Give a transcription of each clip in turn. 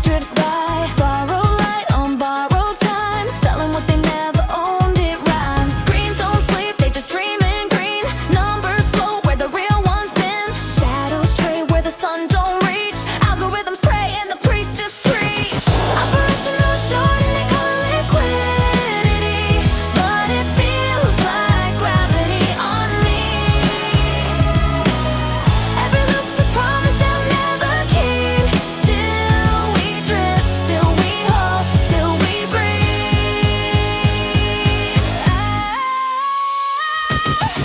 drifts by. Borrow light on borrowed time, selling what they never owned, it rhymes. Greens don't sleep, they just dream in green. Numbers float where the real ones been. Shadows trade where the sun don't reach. Algorithms pray and the priests just preach. Operational short and they call it liquidity, but it feels like gravity on me. Every loop's a promise they'll never keep. Still we drift, still we hope, still we breathe.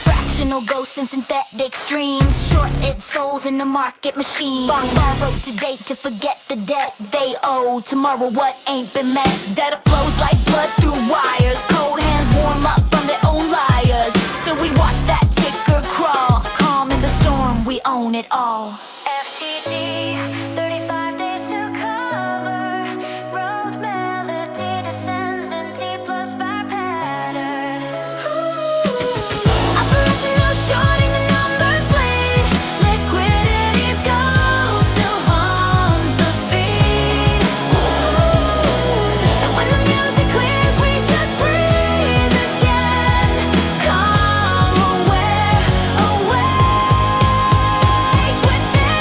Fractional ghosts and synthetic streams, short-lived souls in the market machine. Borrowed today to forget the debt they owe. Tomorrow what ain't been met. Data flows like blood through wires. Cold hands warm up from their own liars. Still we watch that ticker crawl. Calm in the storm, we own it all. FTD, 35 days to cover. Road melody descends in T plus bar pattern. Operational shorting, the numbers bleed. Liquidity's ghost still haunts the feed. And when the music clears, we just breathe again. Calm, aware, awake within.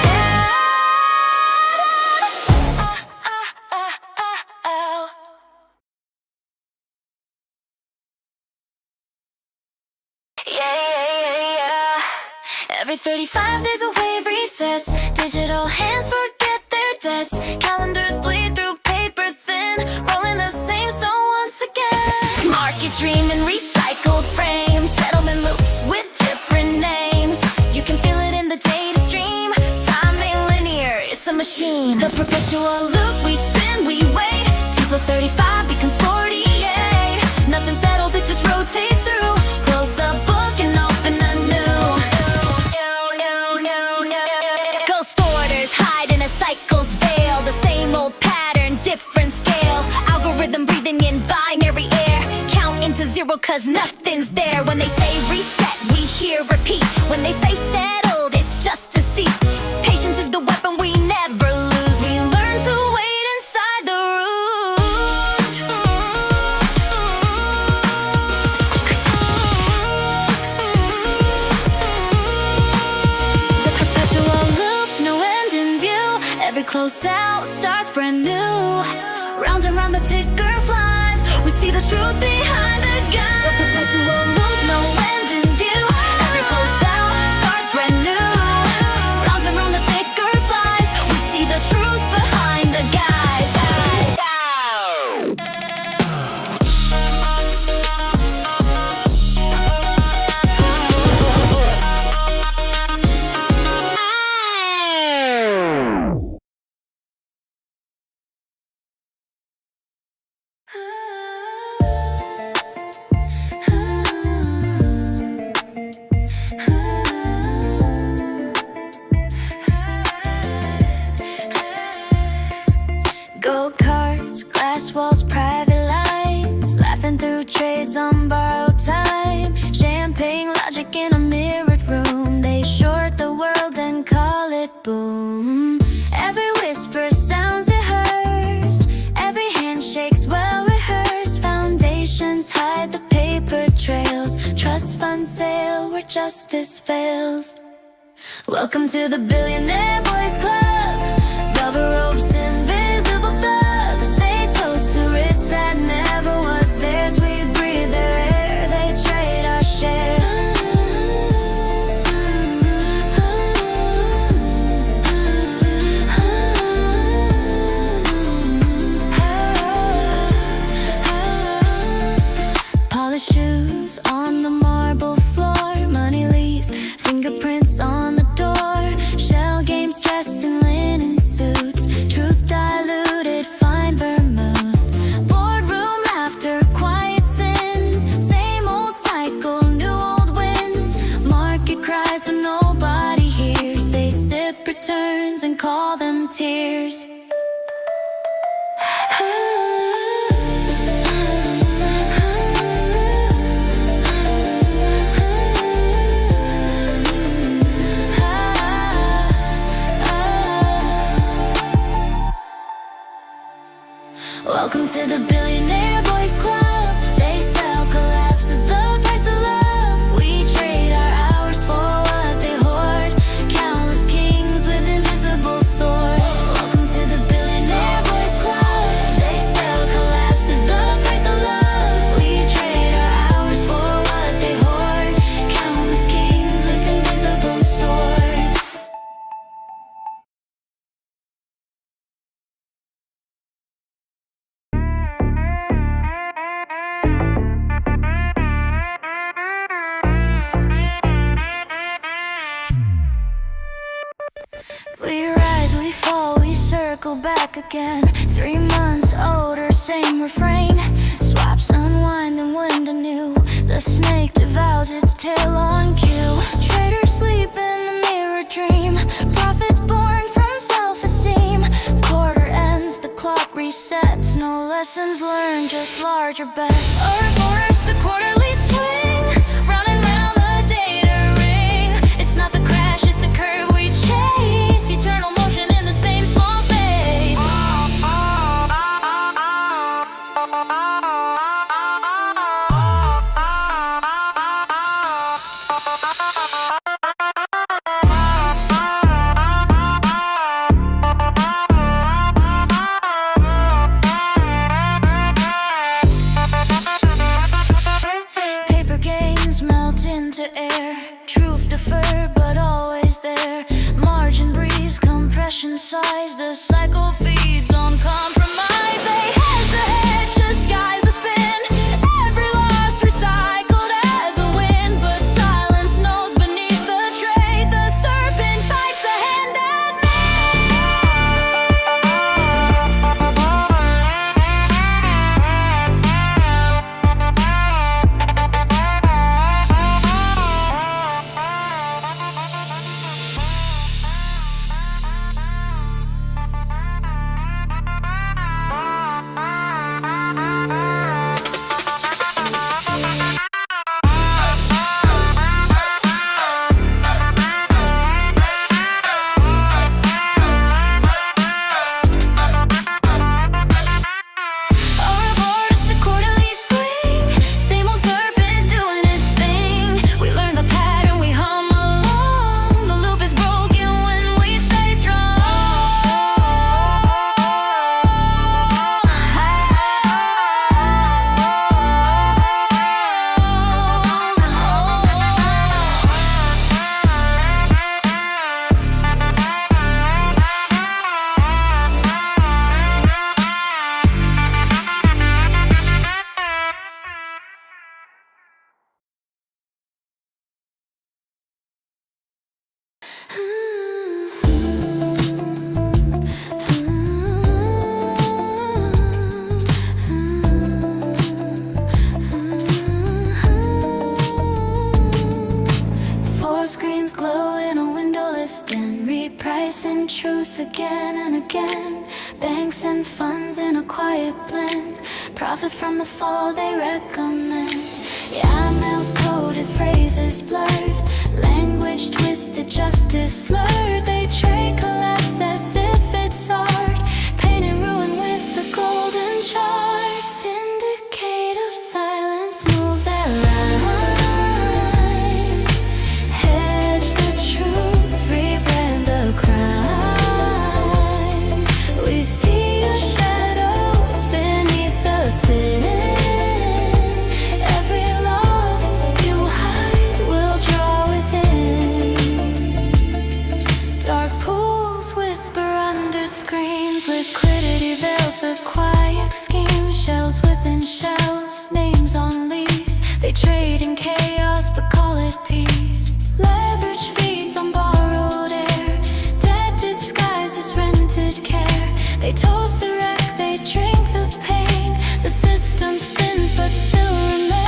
Yeah. Every 35 days a wave resets. Digital hands forget their debts. Calendars bleed through paper thin, rolling the same stone once again. Markets dream in recycled frames. Settlement loops with different names. You can feel it in the data stream. Time ain't linear, it's a machine. The perpetual loop, we spin, we wait. T plus 35 becomes 48. Nothing settles, it just rotates through. Close the book and open a new. Ghost orders hide in a cycle's veil. The same old pattern, different scale. Algorithm breathing in binary air. Count into zero cause nothing's there. When they say reset, we hear repeat. When they say settled, it's just a seat. Patience is the weapon we never lose. We learn to wait inside the rules. The perpetual loop, no end in view. Every close out starts brand new. Round and round the ticker flies. We see the truth behind the guise. The perpetual loop, no end in view. Every close out starts brand new. Round and round the ticker flies. We see the truth behind the guise. Gold cards, glass walls, private lines. Laughing through trades on borrowed time. Champagne logic in a mirrored room. They short the world and call it boom. Every whisper sounds rehearsed. Every handshake's well rehearsed. Foundations hide the paper trails. Trust fund sale where justice fails. Welcome to the Billionaire Boys Club. Velvet ropes, invisible thugs. They toast to risk that never was theirs. We breathe their air, they trade our share. Polished shoes on the marble floor. Money leaves, fingerprints on the door. Shell games dressed in linen suits. Welcome to the Billionaire Boys Club. They sell collapse as the price of love. We trade our hours for what they hoard. Countless kings with invisible swords. Welcome to the Billionaire Boys Club. They sell collapse as the price of love. We trade our hours for what they hoard. Countless kings with invisible swords. We rise, we fall, we circle back again. 3 months older, same refrain. Swaps unwind and wind anew. The snake devours its tail on cue. Traders sleep in a mirror dream. Profits born from self-esteem. Quarter ends, the clock resets. No lessons learned, just larger bets. Our borders, the quarterly swing. Round and round the data ring. It's not the crash, it's the curve we chase. Eternal motion in the same small space. Paper gains melt into air. Truth deferred but always there. Margin breeze, compression size. The cycle feeds on compromise. They hedge ahead, just skies the spin. Every loss recycled as a win. But silence knows beneath the trade. The serpent bites the hand that screens glow in a windowless den. Repricing truth again and again. Banks and funds in a quiet blend. Profit from the fall they recommend. GMEWS coded phrases blurred. Language twisted, justice slurred. They trade collapse as if it's art. Pain and ruin with the golden chart. Syndicate of silence move that line. Hedge the truth, rebrand the crime. We see your shadows beneath the spin. Every loss you hide will draw within. Dark pools whisper under screens. Liquidity veils the quiet scheme. Shells within shells, names on lease. They trade in chaos but call it peace. Leverage feeds on borrowed air. Debt disguises rented care. They toast the wreck, they drink the pain. The system spins but still remains.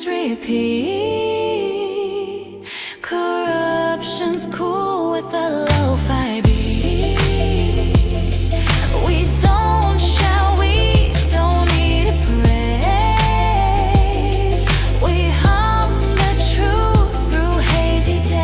repeat. Corruption's cool with a lo-fi beat. We don't shout, we don't need praise. We hum the truth through hazy days.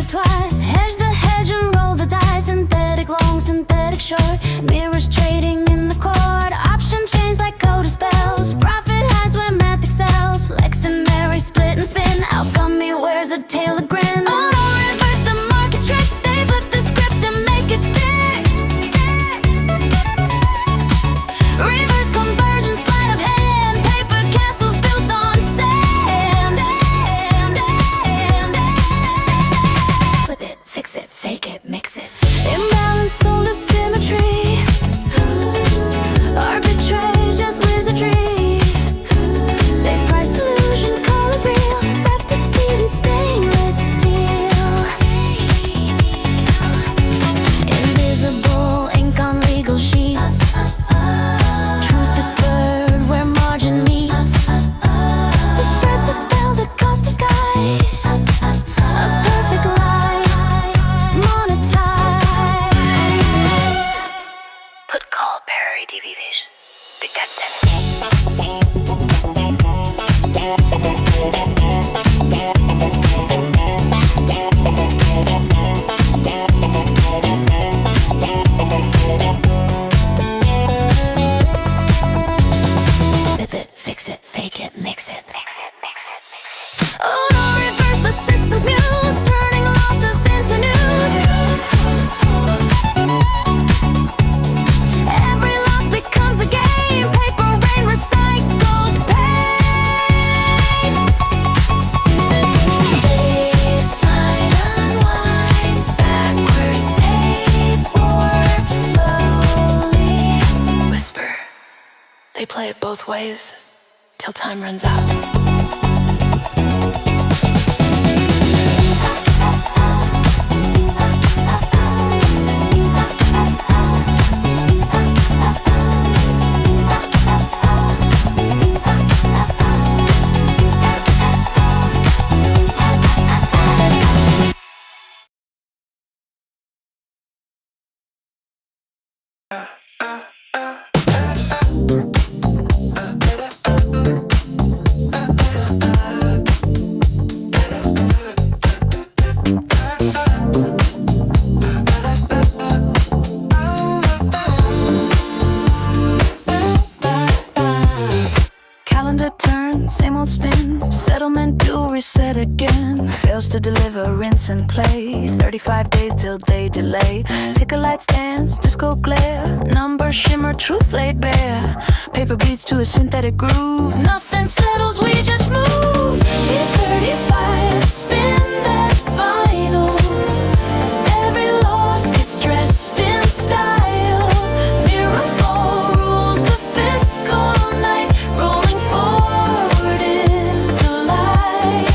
Twice, hedge the hedge and roll the dice. Synthetic long, synthetic short, mirrors trading in the court. Option chains like code spells, profit hides where math excels. Lex and Mary split and spin, alchemy wears a tail of grin. Oh no, reverse the market's trick, they flip the script and make it stick. Reverse conversion, sleight of hand, paper castles built on sand. Flip it, fix it, fake it, mix it. Imbalance, solar symmetry. Arbitrage, just wizardry. They price illusion, call it real. Wrapped deceit in stainless steel. Invisible ink on legal sheets. Truth deferred where margin meets. This spreads the spell that caused disguise. A perfect lie, monetize. Put call Perry DB Vision. Big cat Flip it, fix it, fake it, mix it. Oh no, reverse the system's muse, turning losses into news. Every loss becomes a game, paper rain, recycled pain. Baseline unwinds, backwards tape warps slowly. Whisper, they play it both ways, till time runs out. Calendar turn, same old spin. Settlement due, reset again. Fails to deliver, rinse and play. 35 days till they delay. Ticker light stands, disco glare. Numbers shimmer, truth laid bare. Paper beats to a synthetic groove. Nothing settles, we just move. T35, spin that vinyl. Every loss gets dressed in style. Miracle rules the fiscal night, rolling forward into light.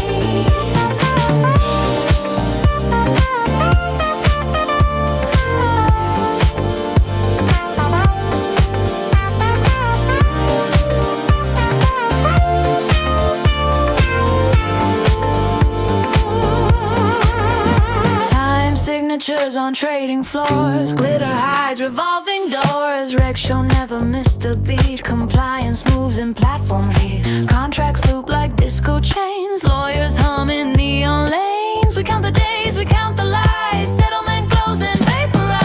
Time signatures on trading floors. Glitter hides revolving doors. Reg show never missed a beat. Compliance moves in platform heat. Contracts loop like disco chains. Lawyers hum in neon lanes. We count the days, we count the lies. Settlement closed and vaporized.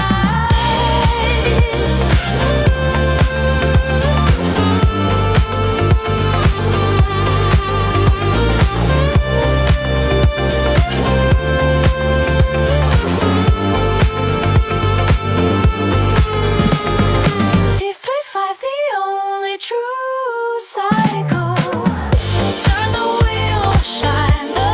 True cycle. Turn the wheel, shine the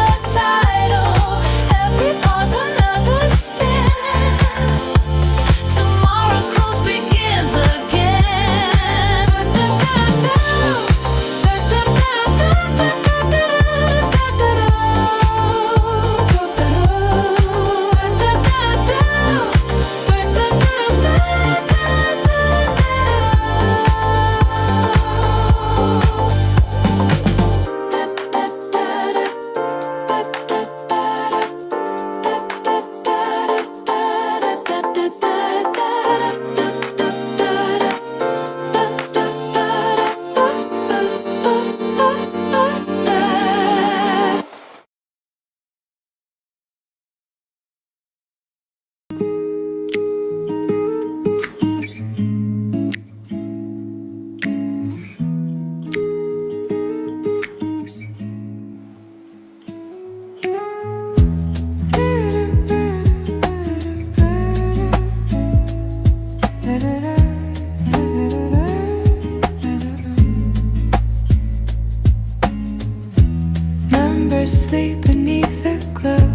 asleep beneath the glow.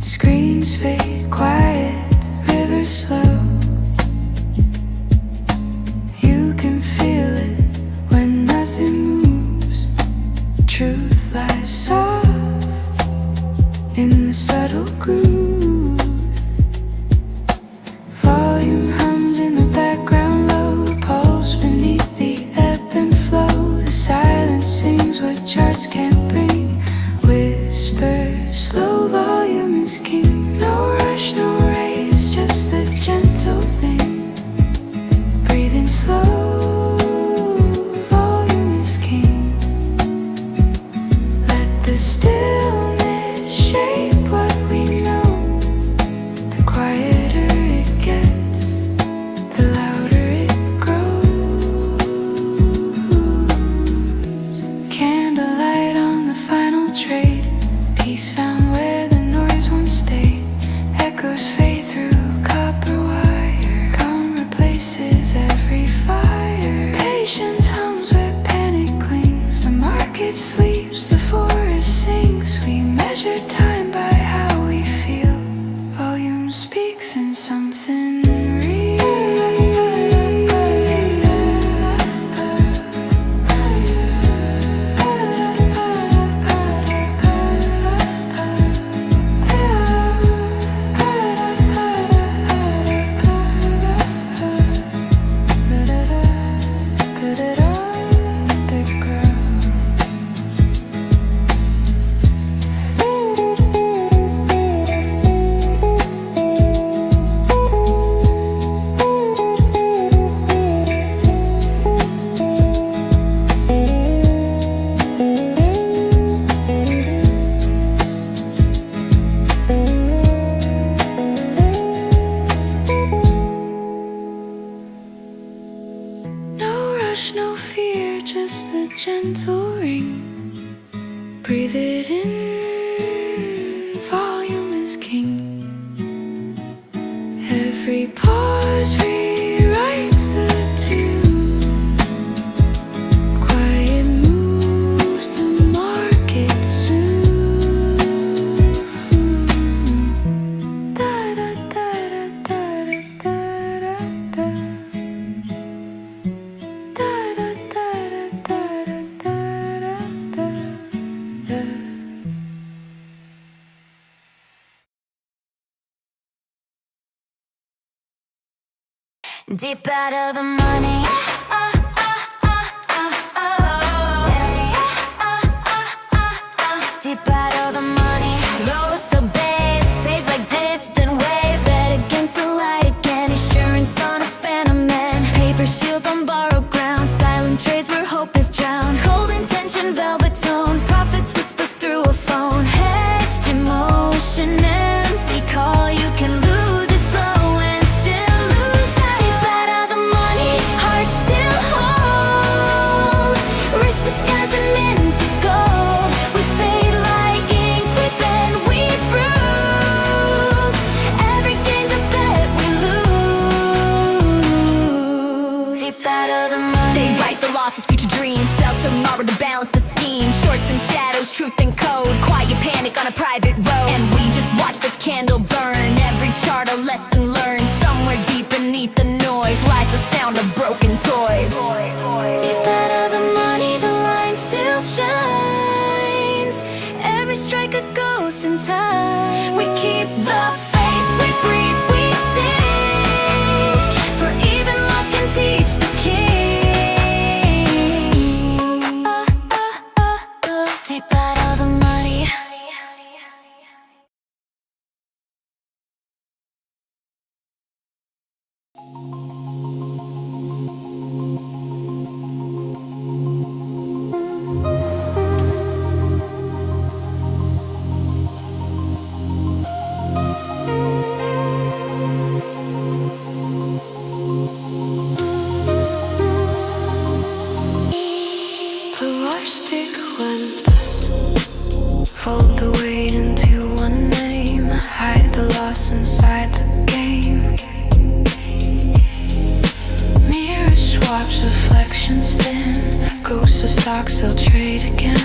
Screens fade quiet, rivers slow. You can feel it when nothing moves. Truth lies soft in the subtle grooves. Volume hums in the background low, pulse beneath the ebb and flow. The silence sings what charts can't bring. Whisper, slow volume is king. No rush, no race, just the gentle thing. Breathing slow, volume is king. Let the stillness shape what we know. The quieter it gets, the louder it grows. Candlelight on the final trade, peace found where the noise once stayed. Echoes fade through copper wire, calm replaces every fire. Patience hums where panic clings. The market sleeps, the forest sings. We measure time by how we feel. Volume speaks in something real. No rush, no fear, just the gentle ring. Breathe it in, volume is king. Every pause rewrites the tune. Quiet moves the market soon. Da da da da da da da da. Deep out of the money. Deep out of the money. Low so base, phase like distant waves. Set against the light again. Insurance on a phantom man. Paper shields on borrowed ground. Silent trades where hope is drowned. Cold intention, velvet tone. Prophets whisper through a phone. Hedged emotion, empty call. You can lose it slow and still lose out. Deep out of the money, heart still whole. Wrist disguised and meant to go. We fade like ink, we bend, we bruise. Every game's a bet we lose. Deep out of the money. They write the losses, future dreams. Sell tomorrow to balance the scheme. Shorts and shadows, truth and code. Quiet panic on a private road. And we just watch the candle burn. Every chart a lesson learned. Somewhere deep beneath the noise lies the sound of broken toys. Deep out of the money, the line still shines. Every strike a ghost in time. We keep the faith, we breathe, we sing. For even loss can teach the king. Deep out of the money. The worst big ones. Fold the weight into one name. Hide the loss inside the game. Mirror swaps, reflections thin. Ghosts of stocks, they'll trade again.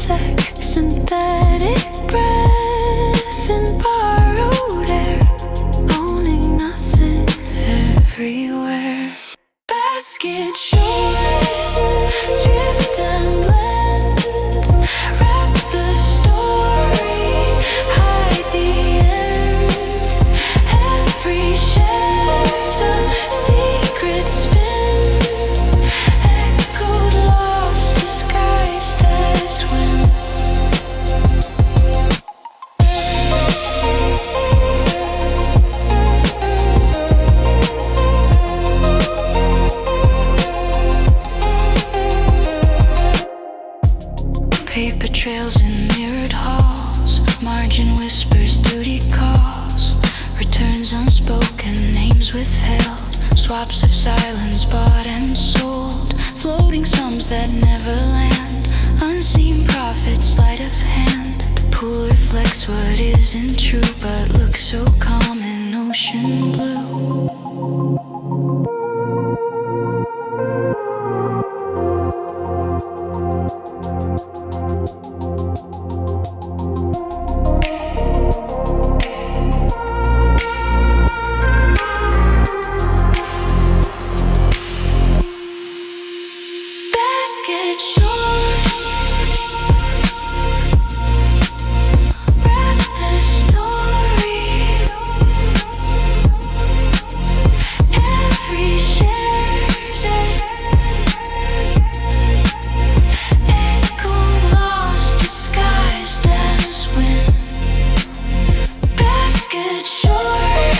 parsec, synthetic breath and borrowed air, owning nothing everywhere. Basket shore, drift and blend, wrap the story, hide the end. Every share's a secret spin, echoed, lost, disguised as when. Paper trails in mirrored halls, margin whispers, duty calls, returns unspoken, names withheld, swaps of silence bought and sold, floating sums that never land, unseen profits, sleight of hand. The pool reflects what isn't true, but looks so calm in ocean blue. Basket shore, wrap the story. Every share's echo, lost, disguised as wind. Basket shore,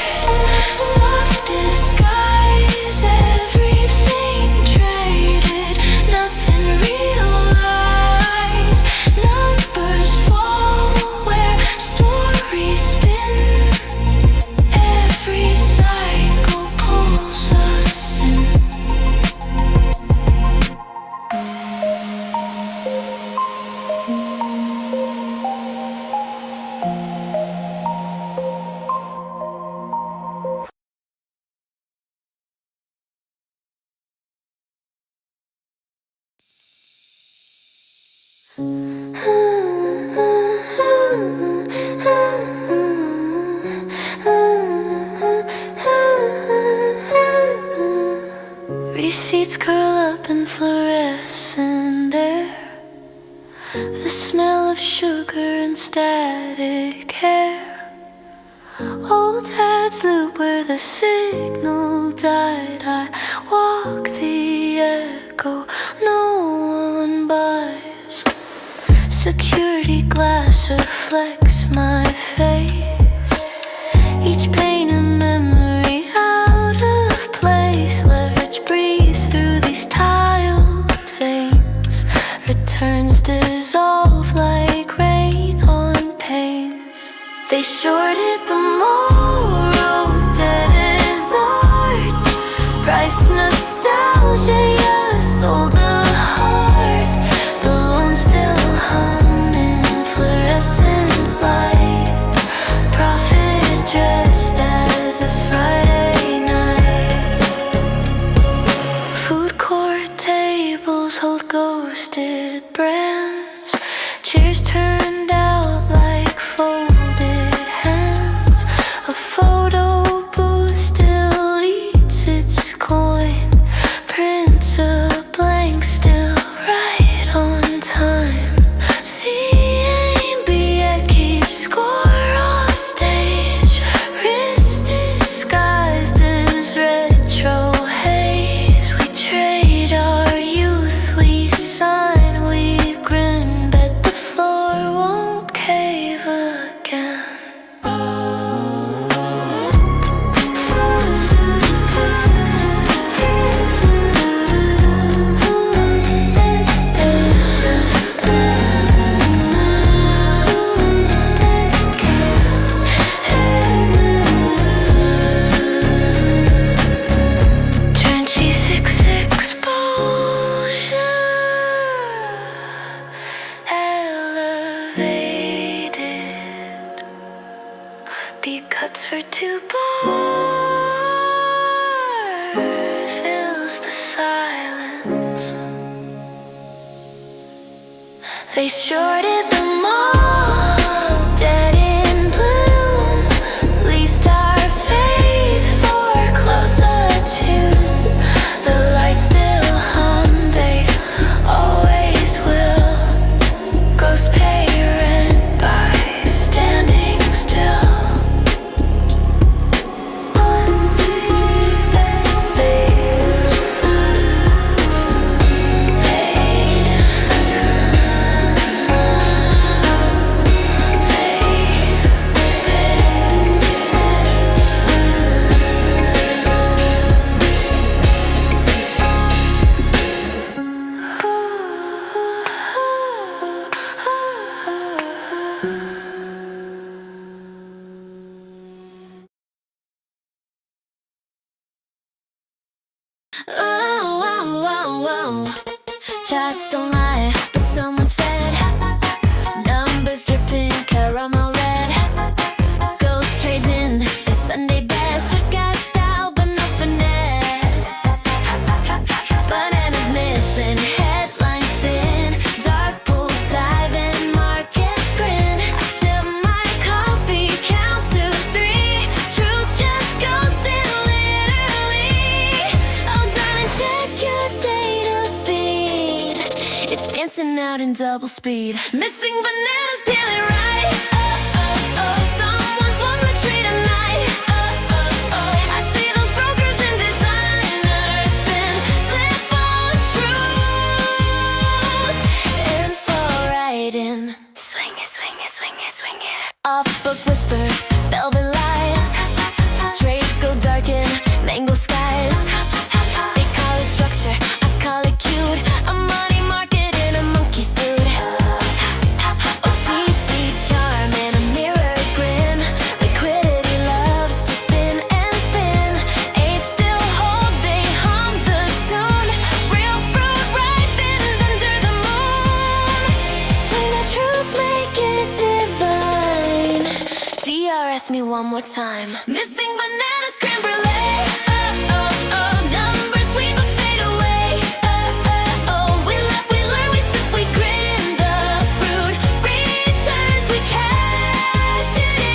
soft disguise, everything traded, nothing realized. Numbers fall where stories spin, every cycle pulls us in. Receipts curl up in fluorescent air, the smell of sugar and static hair. Old hats loop where the signal died. I walk the echo, no one buys. Security glass reflects my face, each pain a memory out of place. Leverage breathes through these tiled veins, returns dissolve like rain on panes. They shorted the morrow, dead as art, price nostalgia, yeah, sold the heart. The lone still hung in fluorescent light, prophet dressed as a Friday night. Food court tables hold ghosted brands, chairs turned out like folded hands. A photo booth still eats its coin, prints a blank still right on time. CMB keeps score off stage, wrist disguised as retro haze. We trade our youth, we sign, we grin, bet the floor won't cave again. Trenchy six exposure, elevated, beat cuts for 2 bars, fills the silence. They shorted the mall, dead in bloom. Leased our faith, foreclosed the tune. The lights still hum, they always will. Ghosts pay rent by standing still. Chats don't lie, but someone's fed. Numbers dripping caramel red. Ghost trades in their Sunday best. Just got style, but no finesse. Bananas missing, headlines spin. Dark pools dive in, markets grin. I sip my coffee, count to 3. Truth just ghosting literally. Oh darling, check your data feed. It's dancing out in double speed. Missing bananas, peeling right. Someone swung the tree tonight. I see those brokers and designers and slip on truth. Info writing. Swing it, swing it, swing it, swing it. Off book whispers, velvet lies. Trades go dark in mango skies. They call it structure, I call it cute. A money market in a monkey suit. OTC charm and a mirror grin. Liquidity loves to spin and spin. Apes still hold, they hum the tune. Real fruit ripens under the moon. Swing the truth, make it divine. DRS me one more time. Missing bananas, creme brulee. Numbers sweet but fade away. We laugh, we learn, we sip, we grin. The fruit returns, we cash it in.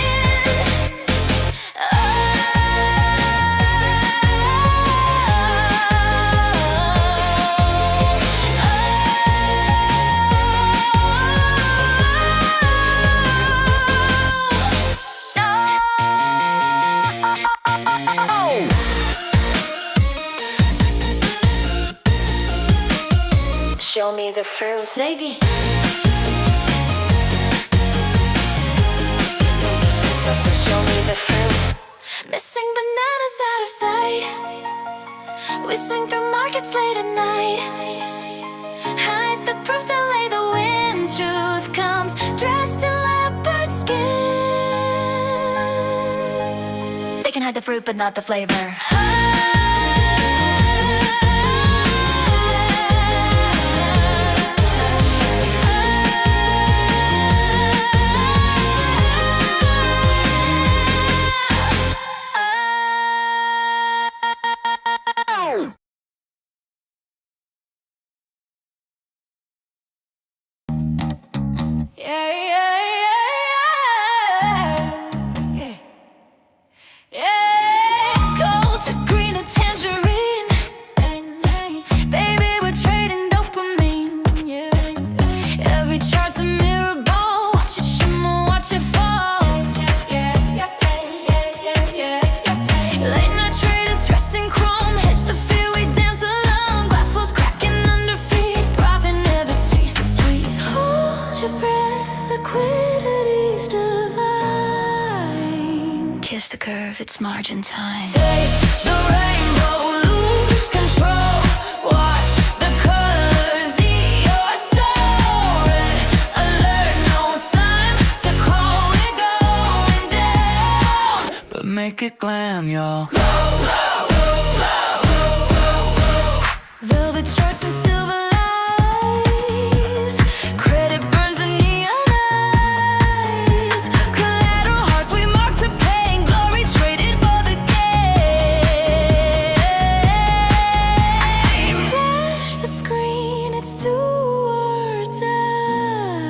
Show me the fruit. Ziggy. Show me the fruit. Missing bananas out of sight. We swing through markets late at night. Hide the proof, delay the wind. Truth comes dressed in leopard skin. They can hide the fruit, but not the flavor. Gold to green, a tangerine. Baby, we're trading dopamine. Every chart's a mirror ball. Watch it shimmer, watch it fall. Late night traders dressed in chrome. Hedge the fear, we dance along. Glass floors cracking under feet. Profit never tastes so sweet. Hold your breath, liquidity's divine. Kiss the curve, it's margin time. Taste the rainbow, lose control. Watch the colors eat your soul. Red alert, no time to call it going down. But make it glam, y'all. Velvet charts and silver lies. Credit burns and neon eyes. Collateral hearts we mark to pay. Glory traded for the game. Flash the screen, it's do or die.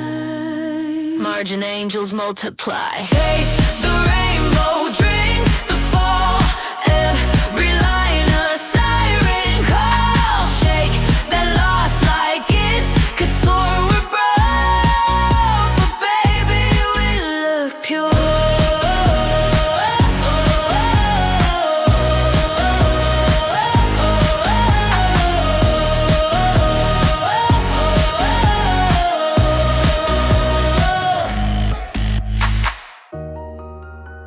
guardian angels multiply. Taste the rainbow, drink the fall. Every line a siren call. Shake that loss like it's couture. We're broke, but baby we look pure.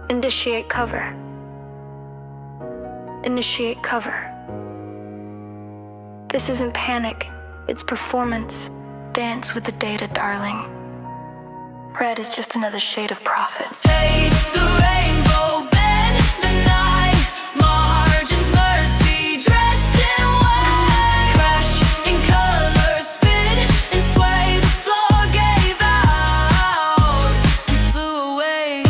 Initiate cover. Initiate cover. This isn't panic, it's performance. Dance with the data, darling. Red is just another shade of profit. Taste the rainbow, bend the night. Margins, mercy, dressed in white. Crash in color, spin and sway. The floor gave out. We flew away.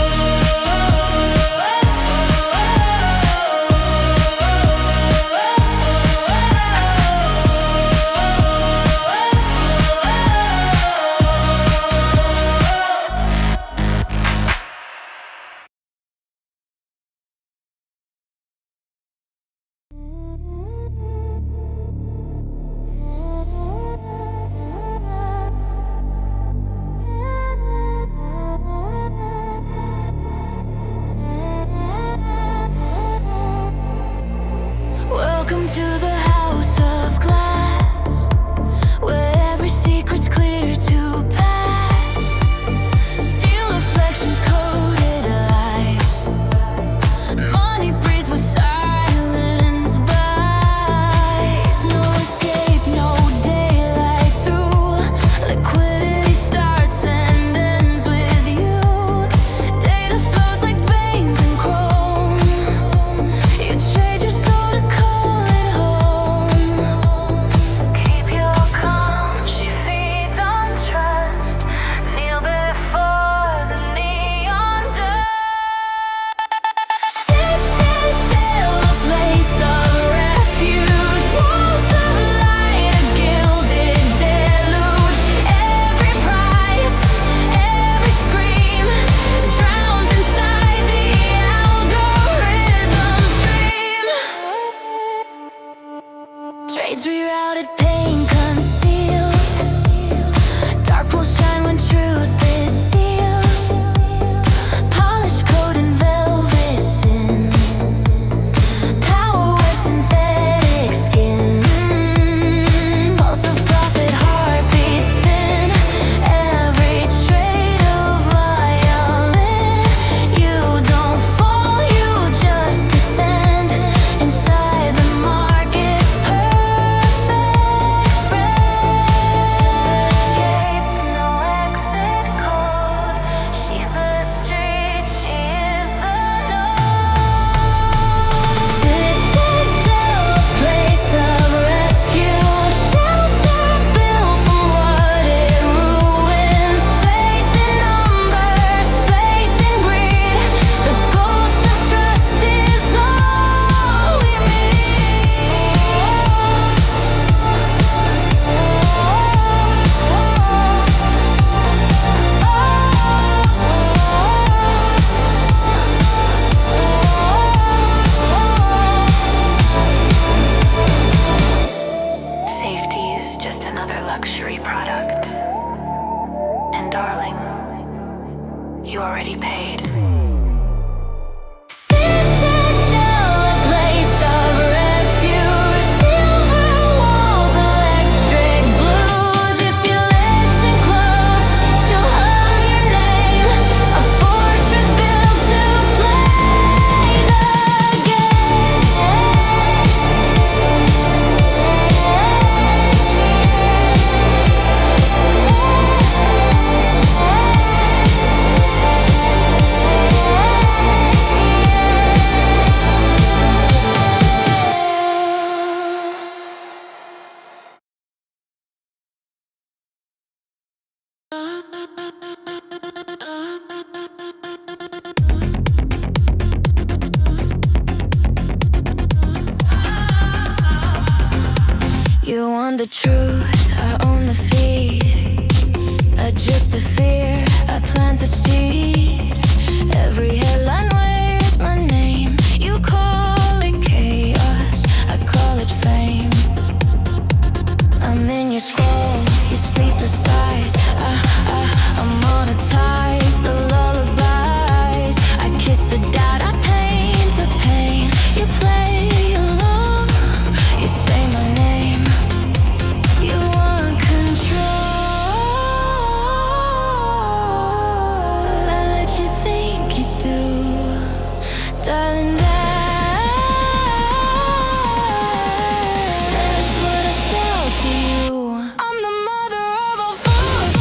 Welcome to the house of glass, where every secret's clear to pass. Steel reflections, coated lies. Money breathes with silence buys. No escape, no daylight through. Liquidity starts and ends with you. Data flows like veins in chrome. You trade your soul to call it home. Keep your calm, she feeds on trust. Kneel before the neon dust. Citadel, a place of refuge. Walls of light, a gilded deluge. Every price, every scream drowns inside the algorithm's dream. Trades rerouted, pain concealed. Dark will shine when truth is sealed. Polished coat and velvet sin. Power wears synthetic skin. Pulse of profit, heartbeat thin. Every trade of violin. You don't fall, you just descend inside the market's perfect friend. Escape, no exit code. She's the street, she is the node. Citadel, a place of refuge. Shelter built from what it ruins. Faith in numbers, faith in greed. The ghost of trust is all we Safety is just another luxury product. And darling, you already paid. Citadel, a place of refuge. Silver walls, electric blues. If you listen close, she'll hum your name. A fortress built to play the You want the truth, I own the feed. I drip the fear, I play plant the seed. Every headline wears my name. You call it chaos, I call it fame. I'm in your scroll, your sleepless eyes. I'm monetized, the lullabies. I kiss the doubt, I paint the pain. You play along, you say my name. You want control. I let you think you do, darling. That's what I sell to you. I'm the mother of all fools.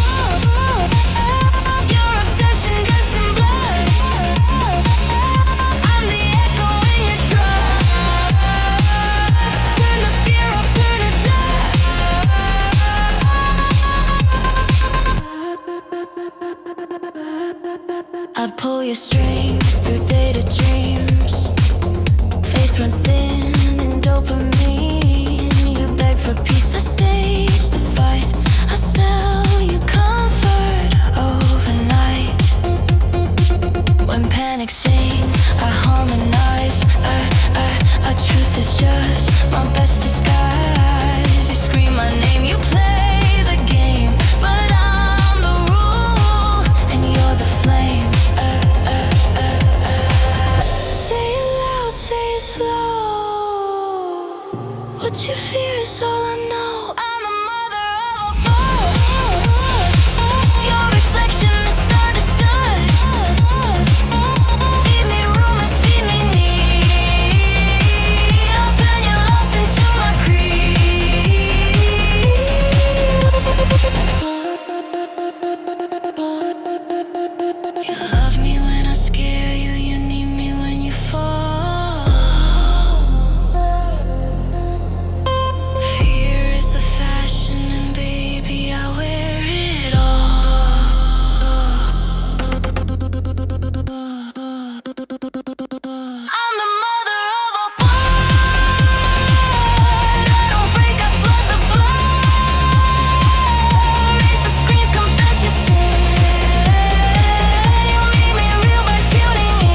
Your obsession dressed in blood. I'm the echo in your trust. Turn the fear up, turn to dust. I pull your strings through data dreams. Faith runs thin in dopamine. You beg for peace, I stage the fight. I sell you comfort overnight. When panic sings, I harmonize. Our truth is just my best disguise. You scream my name, you play the game, but I'm the rule and you're the flame. Say it loud, say it slow. What you fear is all I know. I'm the mother of all fools. Your reflection misunderstood. Feed me rumors, feed me need. I'll turn your loss into my creed. You love me when I scare you. You need me when you fall. Fear is the fashion, and baby, I wear it all. I'm the mother of all fun. I don't break, I flood the blood. Raise the screens, confess your sin. You make me real by tuning in.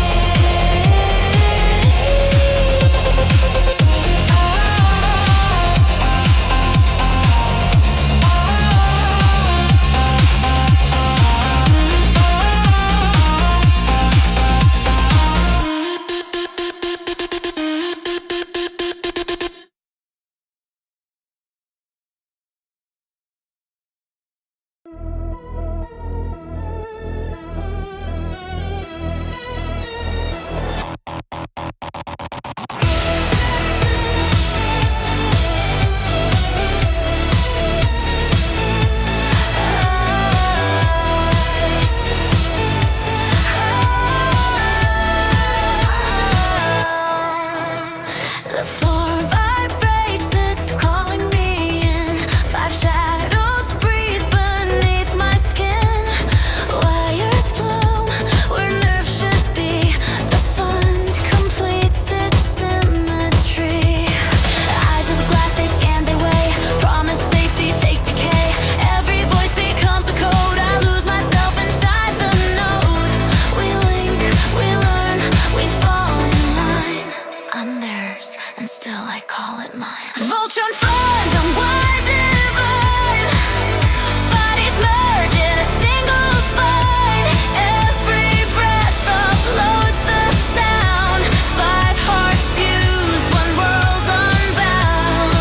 The floor vibrates, it's calling me in. Five shadows breathe beneath my skin. Wires bloom where nerves should be. The fund completes its symmetry. Eyes of glass, they scan, they weigh. Promise safety, take decay. Every voice becomes a code. I lose myself inside the node. We link, we learn, we fall in line. I'm theirs, and still I call it mine. Voltron fund, I'm wide divine. Bodies merge in a single spine. Every breath uploads the sound. Five hearts fused, one world unbound.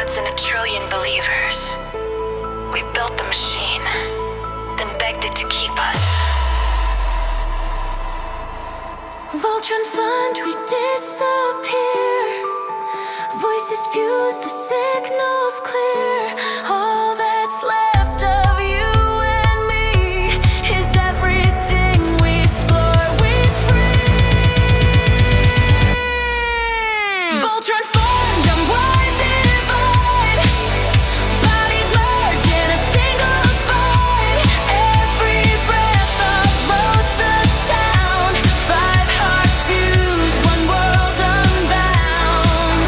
gods and a trillion believers. We built the machine, then begged it to keep us. Voltron fund, we disappear. Voices fuse, the signals clear. All that's left of you and me is everything we explore, we free. Voltron fund, unwinded. Bodies merge in a single spine. Every breath uploads the sound. 5 hearts fuse, one world unbound.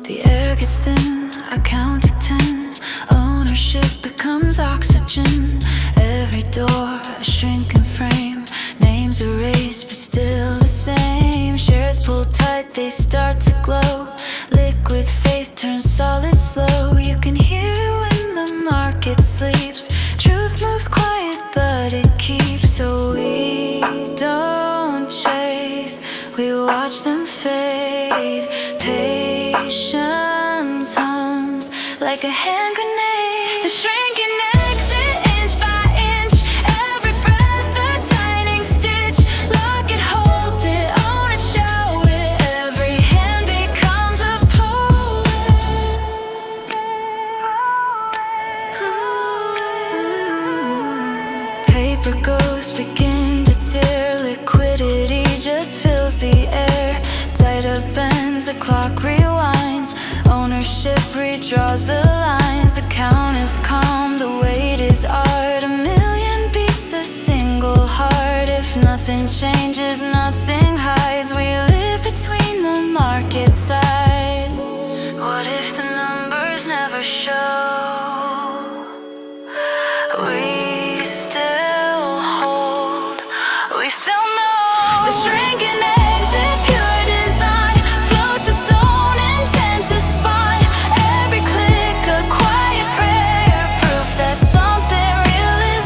The air gets thin, I count to 10. Ownership becomes oxygen. Every door, a shrinking frame. Names erased, but still the same. Shares pull tight, they start to glow. Liquid faith turns solid slow. You can hear it when the market sleeps. Truth moves quiet, but it keeps. So we don't chase, we watch them fade. Patience hums like a hand grenade. The shrinking exit inch by inch. Every breath a tightening stitch. Lock it, hold it, own it, show it. Every hand becomes a poet. Paper ghosts begin to tear. Liquidity just fills the air. Tighter bends, the clock rewinds. Ownership redraws the lines. The count is calm, the weight is art. A million beats, a single heart. If nothing changes, nothing hides. We live between the market tides. What if the numbers never show? We still hold, we still know. The shrinking exit, pure design. Float to stone, intent to spine. Every click a quiet prayer. Proof that something real is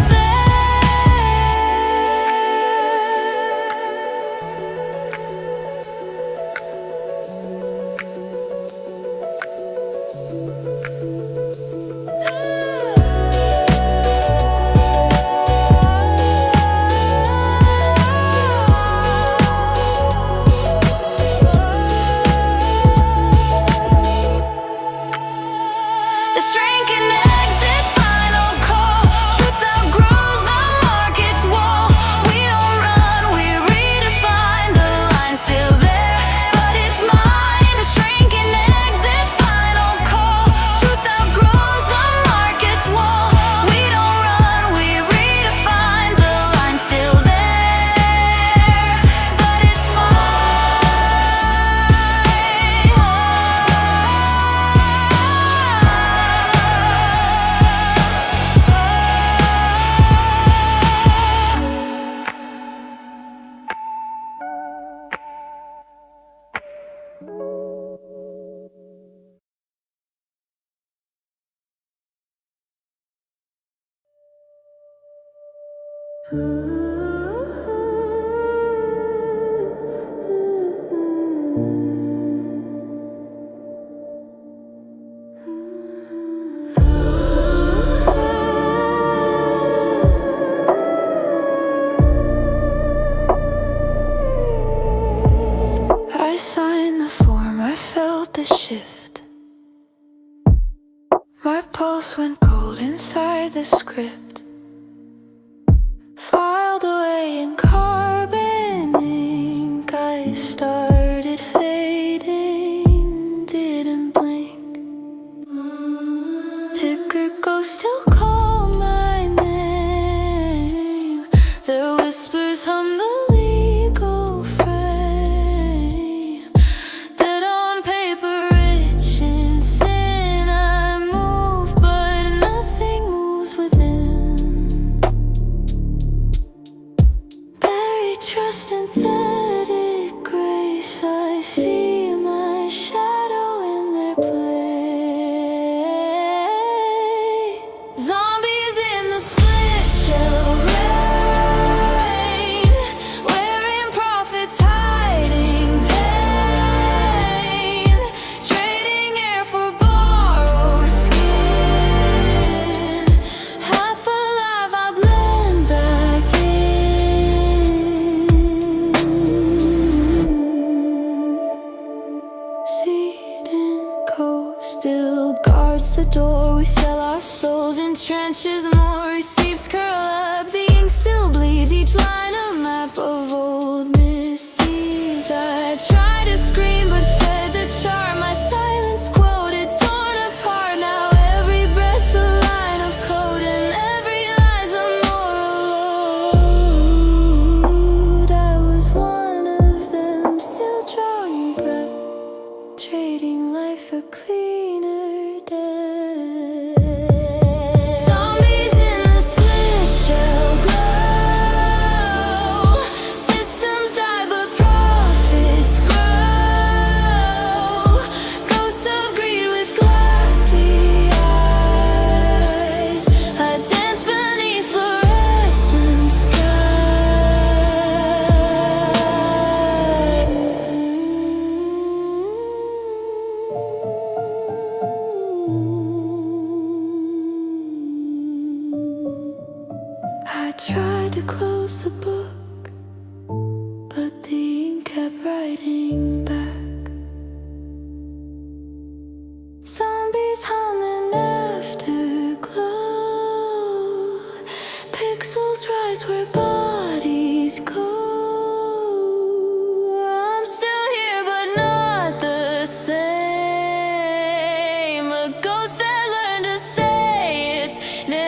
the shrinking exit, final call. Truth outgrows the market's wall. We don't run, we redefine. The line's still there, but it's mine. The shrinking exit, final call. Truth outgrows the market's wall. We don't run, we redefine. The line's still there, but it's I signed the form, I felt the shift. My pulse went cold inside the script. Filed away in carbon ink, I started fading, didn't blink. Ticker ghosts still call my name. Their whispers hum the legal frame. Dead on paper, Seed coat still guards the door. We sell our souls in trenches. More receipts curl up. The ink still bleeds. Each line a map of old misdeeds. I try to scream but fed the charm. My silence quoted, torn apart. Now every breath's a line of code and every lie's a moral ode. I was one of them, still drawing breath, trading life for cleaner death. Zombies in the split shell glow. Systems die but profits grow. Ghosts of greed with glassy eyes. I dance beneath fluorescent I tried to close the book, but the ink kept writing back. Zombies humming afterglow. Pixels rise where bodies go. I'm still here, but not the same. A ghost that learned to say its name.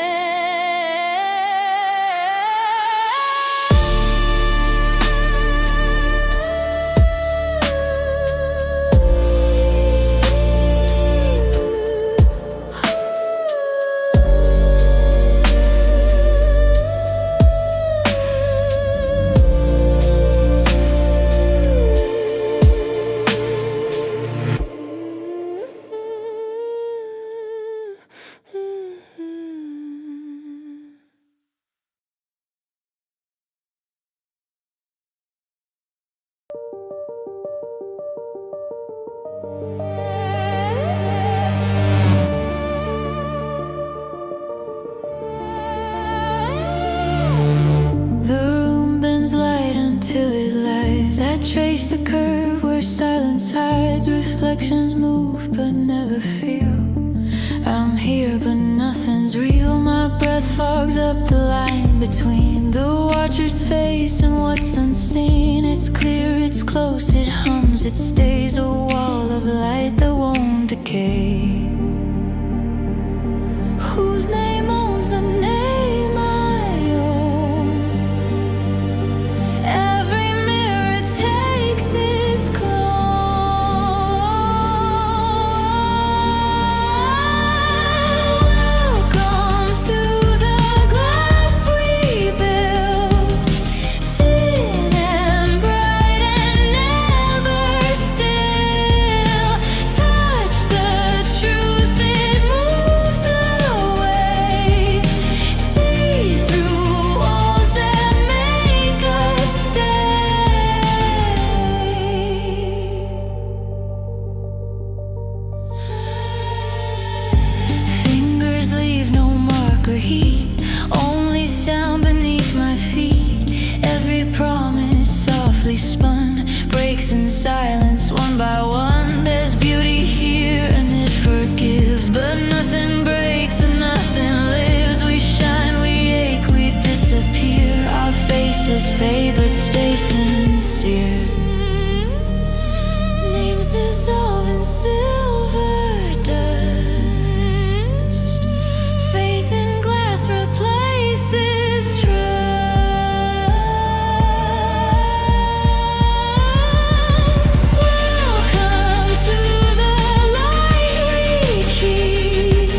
The room bends light until it lies. I trace the curve where silence hides. Reflections move but never feel. I'm here but nothing's real. My breath fogs up the line between the watcher's face and what's unseen. It's clear, it's close, it hums, it stays. A wall of light that won't decay. Whose name owns the name I own? Every mirror takes its clone. Welcome to the glass we build, thin and bright and never still. Touch the truth, it moves away. See through walls that make us stay. Fingers leave no mark or heat, only sound beneath my feet. Every promise softly spun breaks in silence one by one. There's beauty here and it forgives, but nothing breaks and nothing lives. We shine, we ache, we disappear. Our faces fade but stay sincere. Names dissolve in silver dust. Faith in glass replaces trust. Welcome to the light we keep,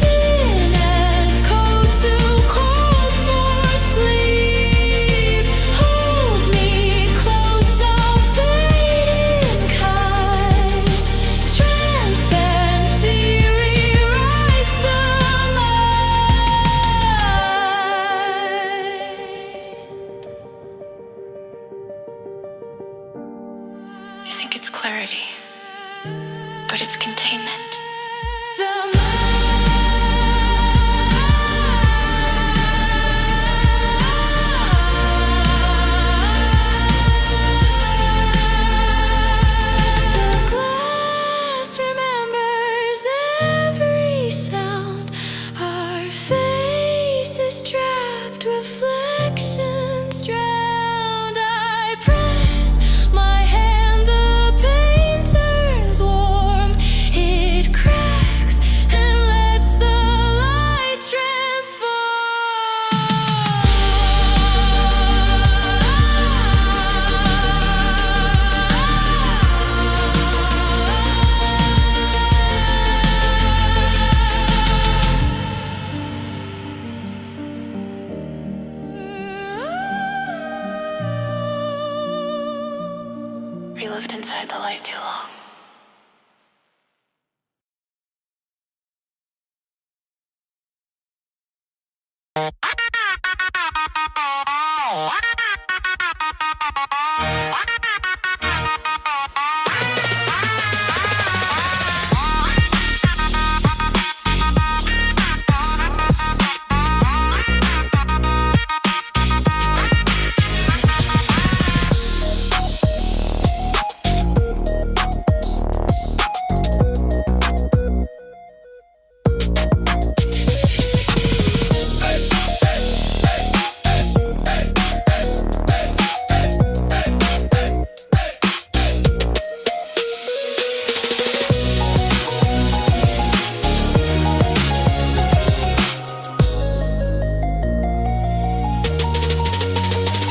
thin as cold, too cold for sleep. Hold me close, I'll fade in kind. Transparency rewrites the mind. You think it's clarity, but it's containment. The glass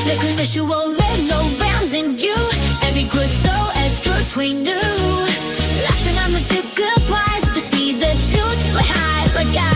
Liquid visual, let no rounds in you. Every crystal extras we knew. Last time I took goodbyes to see the truth behind the guys.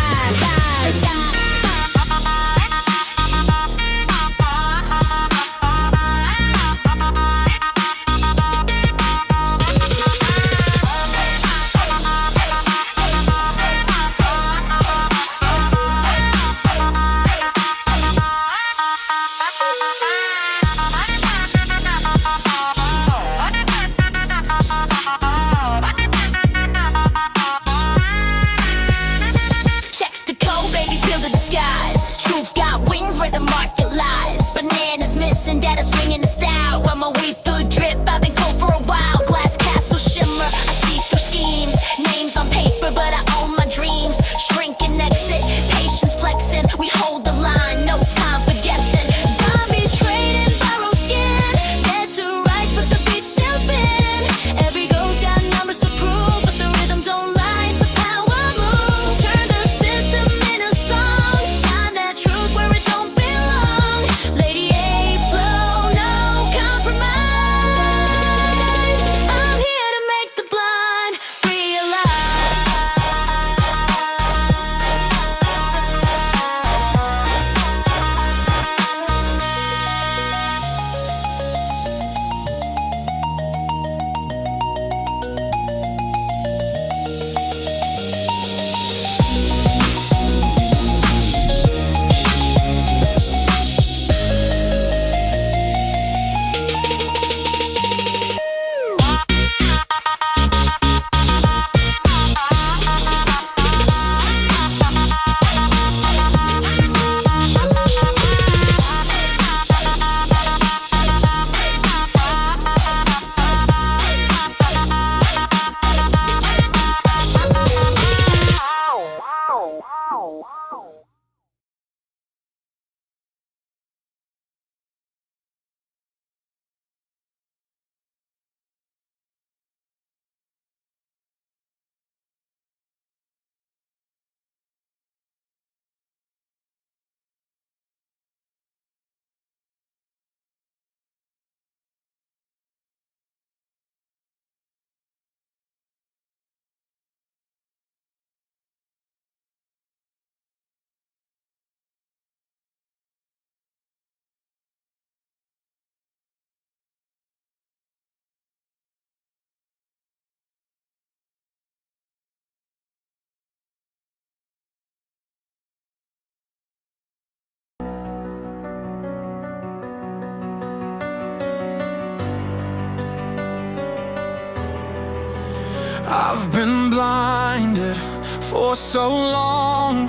I've been blinded for so long,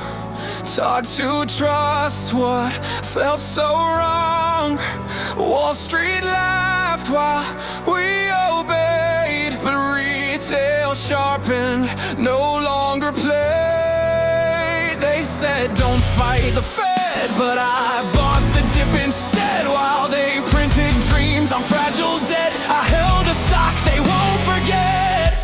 taught to trust what felt so wrong. Wall Street laughed while we obeyed, but retail sharpened, no longer played. They said don't fight the Fed, but I bought the dip instead. While they printed dreams on fragile debt, I held a stock they won't forget.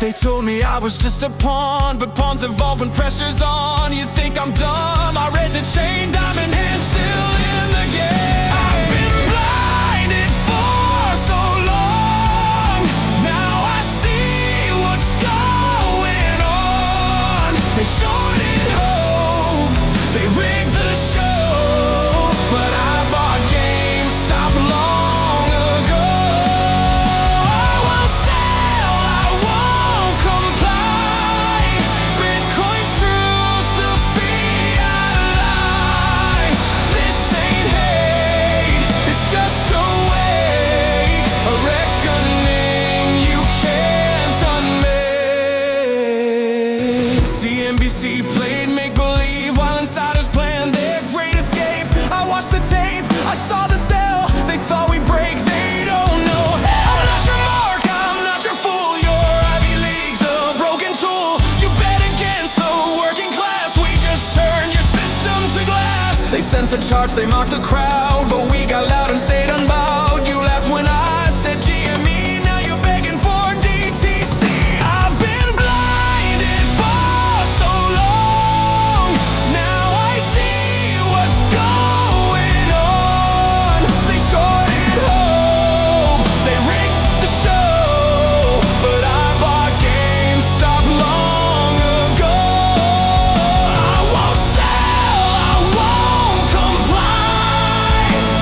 They told me I was just a pawn, but pawns evolve when pressure's on. You think I'm dumb? I read the chain, diamond hand still in the game. I've been blinded for so long, now I see what's going on. They shorted hope, they rigged the show, but I bought GameStop long ago. I won't sell, I won't comply. Bitcoin's truth, the fiat lie. NBC played make-believe while insiders planned their great escape. I watched the tape, I saw the sell. They thought we'd break, they don't know hell. I'm not your mark, I'm not your fool. Your Ivy League's a broken tool. You bet against the working class. We just turned your system to glass. They censored charts, they mocked the crowd, but we got loud and stayed unbowed. You laughed when I said GME, now you're begging for DTC. I've been blinded for so long. Now I see what's going on. They shorted hope, they rigged the show, but I bought GameStop long ago. I won't sell, I won't comply.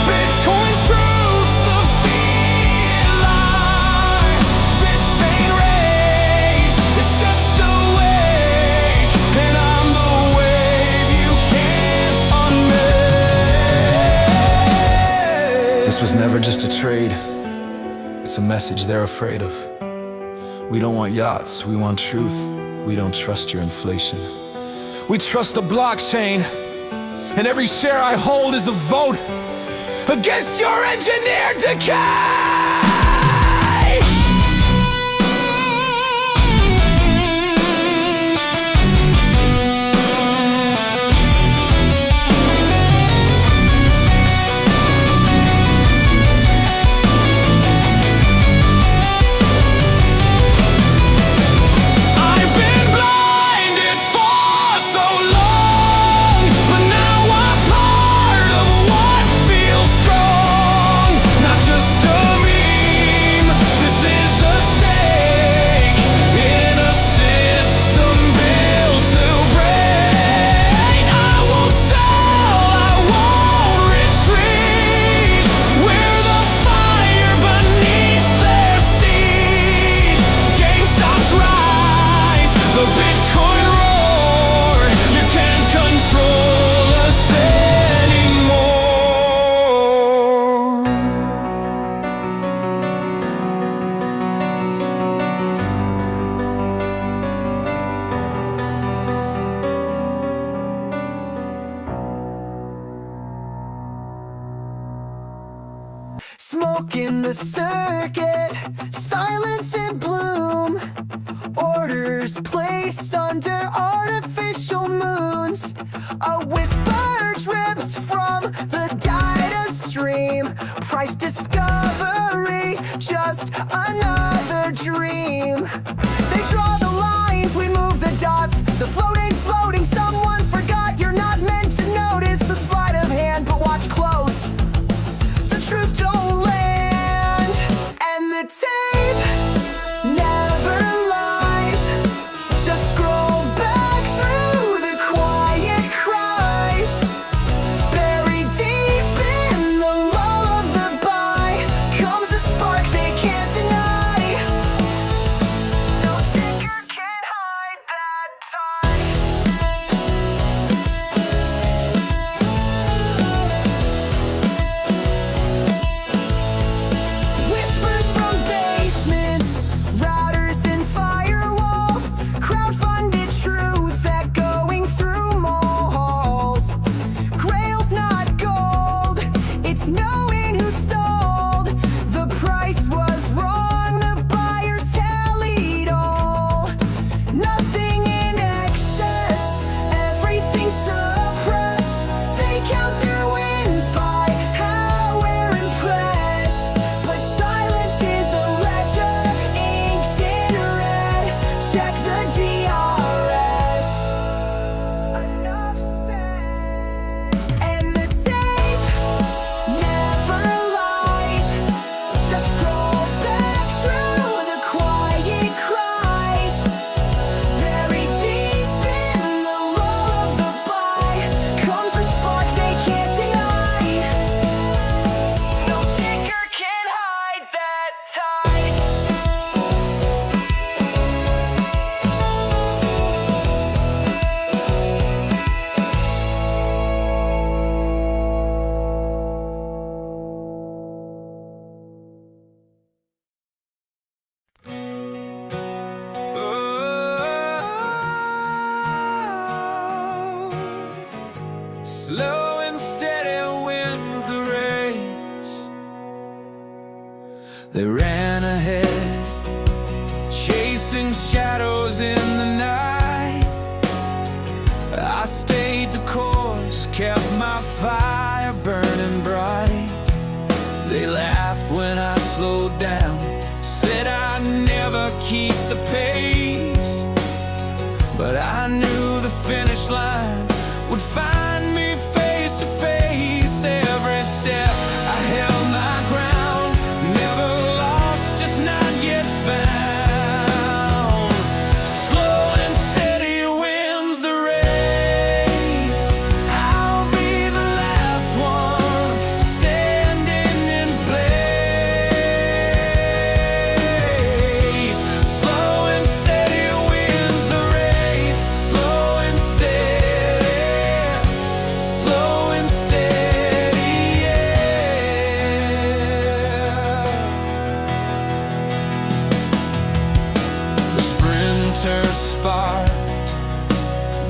Bitcoin's truth, the fiat lie. This ain't rage, it's just a wake, and I'm the wave you can't unmake. This was never just a trade, it's a message they're afraid of. We don't want yachts, we want truth. We don't trust your inflation. We trust the blockchain, and every share I hold is a vote against your engineered decay. I've been blinded for so long, but now I'm part of what feels strong. Not just a meme, this is a stake in a system built to break. I won't sell, I won't retreat. We're the fire beneath their seat. GameStop's rise, the Bitcoin roar. You can't control us anymore. Smoke in the circuit, silence and bloom. Orders placed under artificial moons. A whisper drips from the data stream. Price discovery, just another dream. They draw the lines, we move the dots. The floating, someone forgot. You're not meant to notice the sleight of hand, but watch close. The truth don't land, and the tape never lies. Just scroll back through the quiet cries. Buried deep in the lull of the buy comes the spark they can't deny. No, shadows in the night. I stayed the course, kept my fire burning bright. They laughed when I slowed down, said I'd never keep the pace. But I knew the finish line would find me face to face. Every step I held my ground, never lost, just not yet found. Slow and steady wins the race. I'll be the last one standing in place. Slow and steady wins the race. Slow and steady, slow and steady, yeah. The sprinter sparked,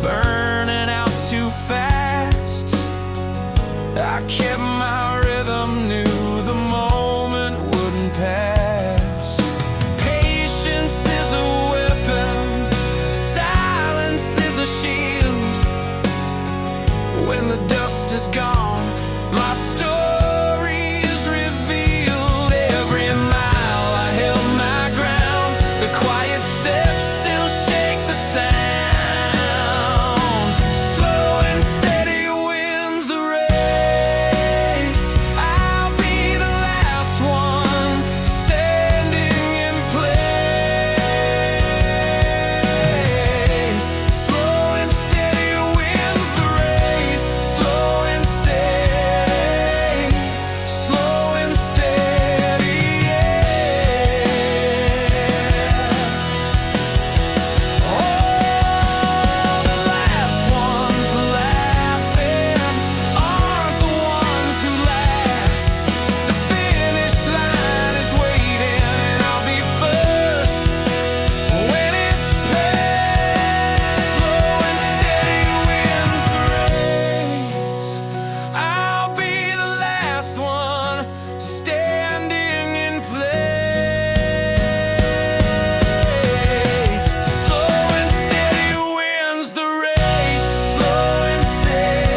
burning out too fast. I kept my rhythm, knew the moment wouldn't pass. Patience is a weapon, silence is a shield. When the dust is gone, my story is revealed. Every mile I held my ground, the quiet steps still shake the sound. Slow and steady wins the race. I'll be the last one standing in place. Slow and steady wins the race. Slow and steady, slow and steady, yeah. Oh, the last ones laughing aren't the ones who last. The finish line is waiting, and I'll be first when it's past. Slow and steady wins the race. I'll be the last one standing in place. Slow and steady wins the race. Slow and steady,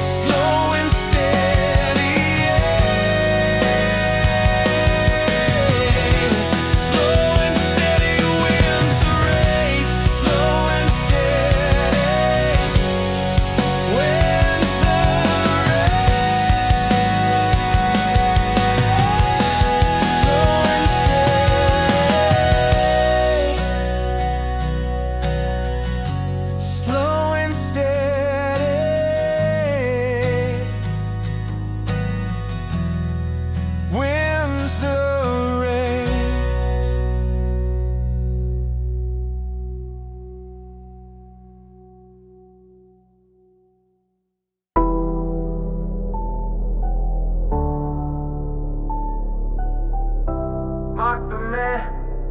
slow and steady, yeah. Slow and steady wins the race. Slow and steady wins the race. Slow and steady, slow and steady wins the race.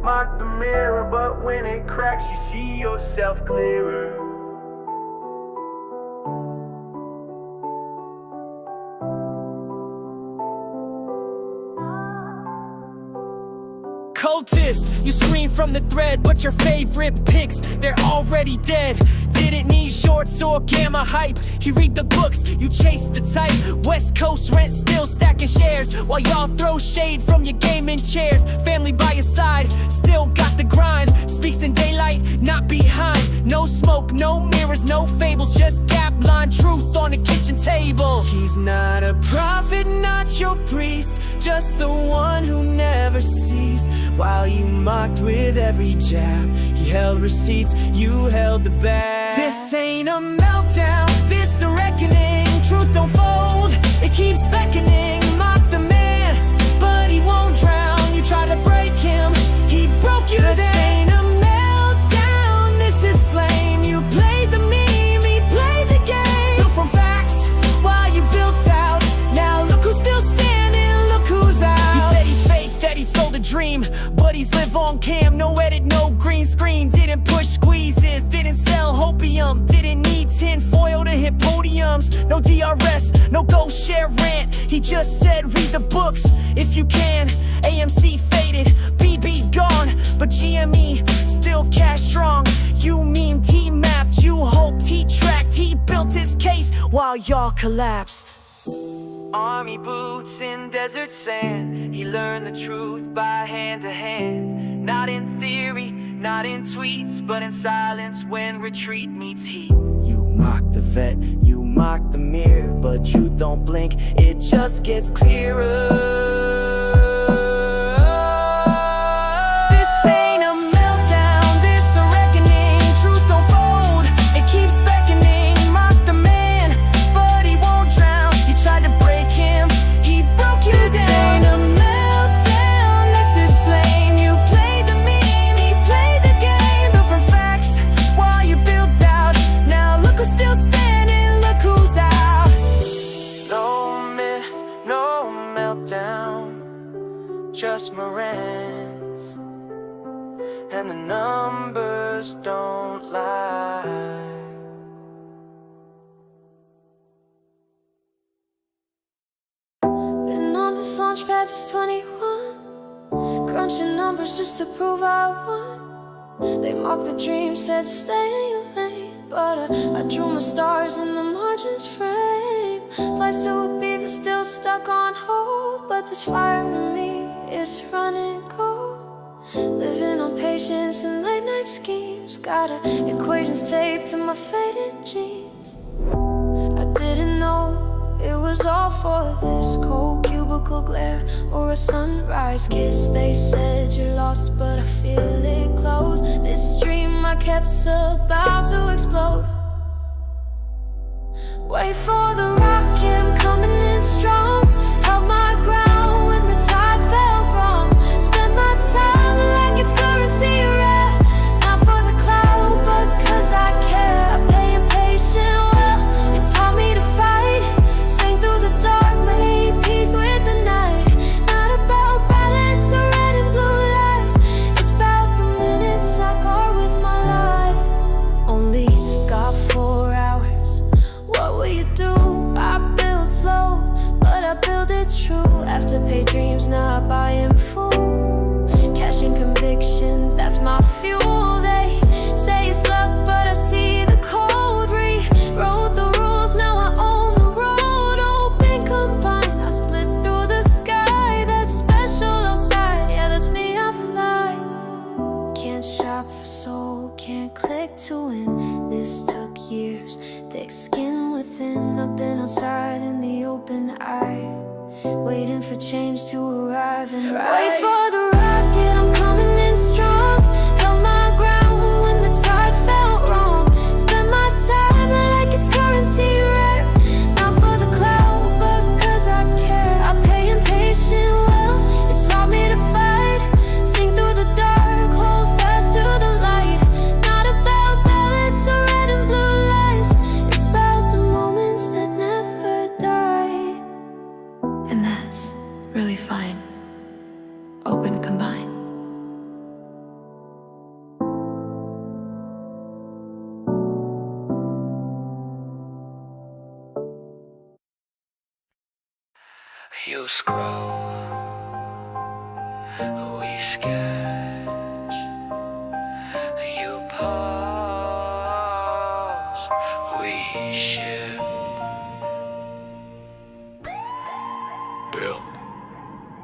Mark the mirror, but when it cracks, you see yourself clearer. Cultist, you scream from the thread, but your favorite picks, they're already dead. Didn't need shorts or gamma hype. He read the books, you chase the type. West Coast rent still stacking shares, while y'all throw shade from your gaming chairs. Family by your side, still got the grind. Speaks in daylight, not behind. No smoke, no mirrors, no fables, just gap line truth on the kitchen table. He's not a prophet, not your priest, just the one who never sees. While you mocked with every jab, he held receipts, you held the bag. This ain't a meltdown, this a reckoning. Truth don't fold, it keeps beckoning. Mock the man, but he won't drown. You try to break him, he broke you down. This ain't a meltdown, this is flame. You played the meme, he played the game. Built from facts, while you built out. Now look who's still standing, look who's out. You said he's fake, that he sold a dream, but he's live on cam, no edit, no green screen. Didn't push squeezes, didn't sell hopium, didn't need tin foil to hit podiums. No DRS, no go share rant. He just said read the books if you can. AMC faded, BB gone, but GME still cash strong. You memed, he mapped, you hoped, he tracked, he built his case while y'all collapsed. Army boots in desert sand. He learned the truth by hand to hand. Not in theory, not in tweets, but in silence when retreat meets heat. You mock the vet, you mock the mirror, but truth don't blink, it just gets clearer. Just Morans, and the numbers don't lie. Been on this launch pad since 21, crunching numbers just to prove I won. They mocked the dream, said stay in your lane, but I drew my stars in the margins frame. Flights to Ibiza still stuck on hold, but this fire in me is running cold. Living on patience and late night schemes, got equations taped to my faded jeans. I didn't know it was all for this cold cubicle glare or a sunrise kiss. They said you're lost, but I feel it close. This dream I kept's about to explode. Wait for the rocket, I'm coming in strong. Held my ground when the tide felt wrong. Spent my time like it's currency rare. Not for the cloud, but cause I care. I pay impatient well, it taught me to fight. Sing through the dark, made peace with the night. Not about balance or red and blue lights. It's about the minutes I guard with my life. Only got 4 hours, what will you do? I build slow, but I build it true. After pay dreams, now I buy in full. Cash and conviction, that's my fuel. They say it's luck, but I see the code. Rewrote the rules, now I own the road. Open, combine, I split through the sky. That's special outside, yeah, that's me, I fly. Can't shop for soul, can't click to win. This took years, thick skin within. I've been outside in the open eye, waiting for change to arrive and wait for the rocket, I'm coming in strong. Held my ground when the tide felt wrong. Spent my time like it's currency rare. Not for the cloud, but cause I care. I pay impatient well, it taught me to fight. Sing through the dark, hold fast to the light. Not about balance or red and blue lights. It's about the moments that never die. And that's really fine. Open, combine. You scroll, we sketch. You pause, we ship. Bill.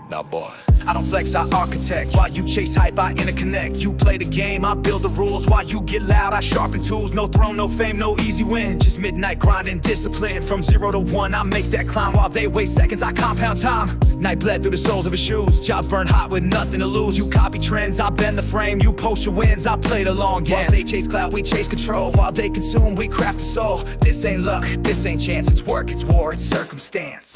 Now boy, I don't flex, I architect. While you chase hype, I interconnect. You play the game, I build the rules. While you get loud, I sharpen tools. No throne, no fame, no easy win. Just midnight grinding, discipline. From 0 to 1, I make that climb. While they waste seconds, I compound time. Night bled through the soles of his shoes. Jobs burn hot with nothing to lose. You copy trends, I bend the frame. You post your wins, I play the long game. While they chase clout, we chase control. While they consume, we craft the soul. This ain't luck, this ain't chance. It's work, it's war, it's circumstance.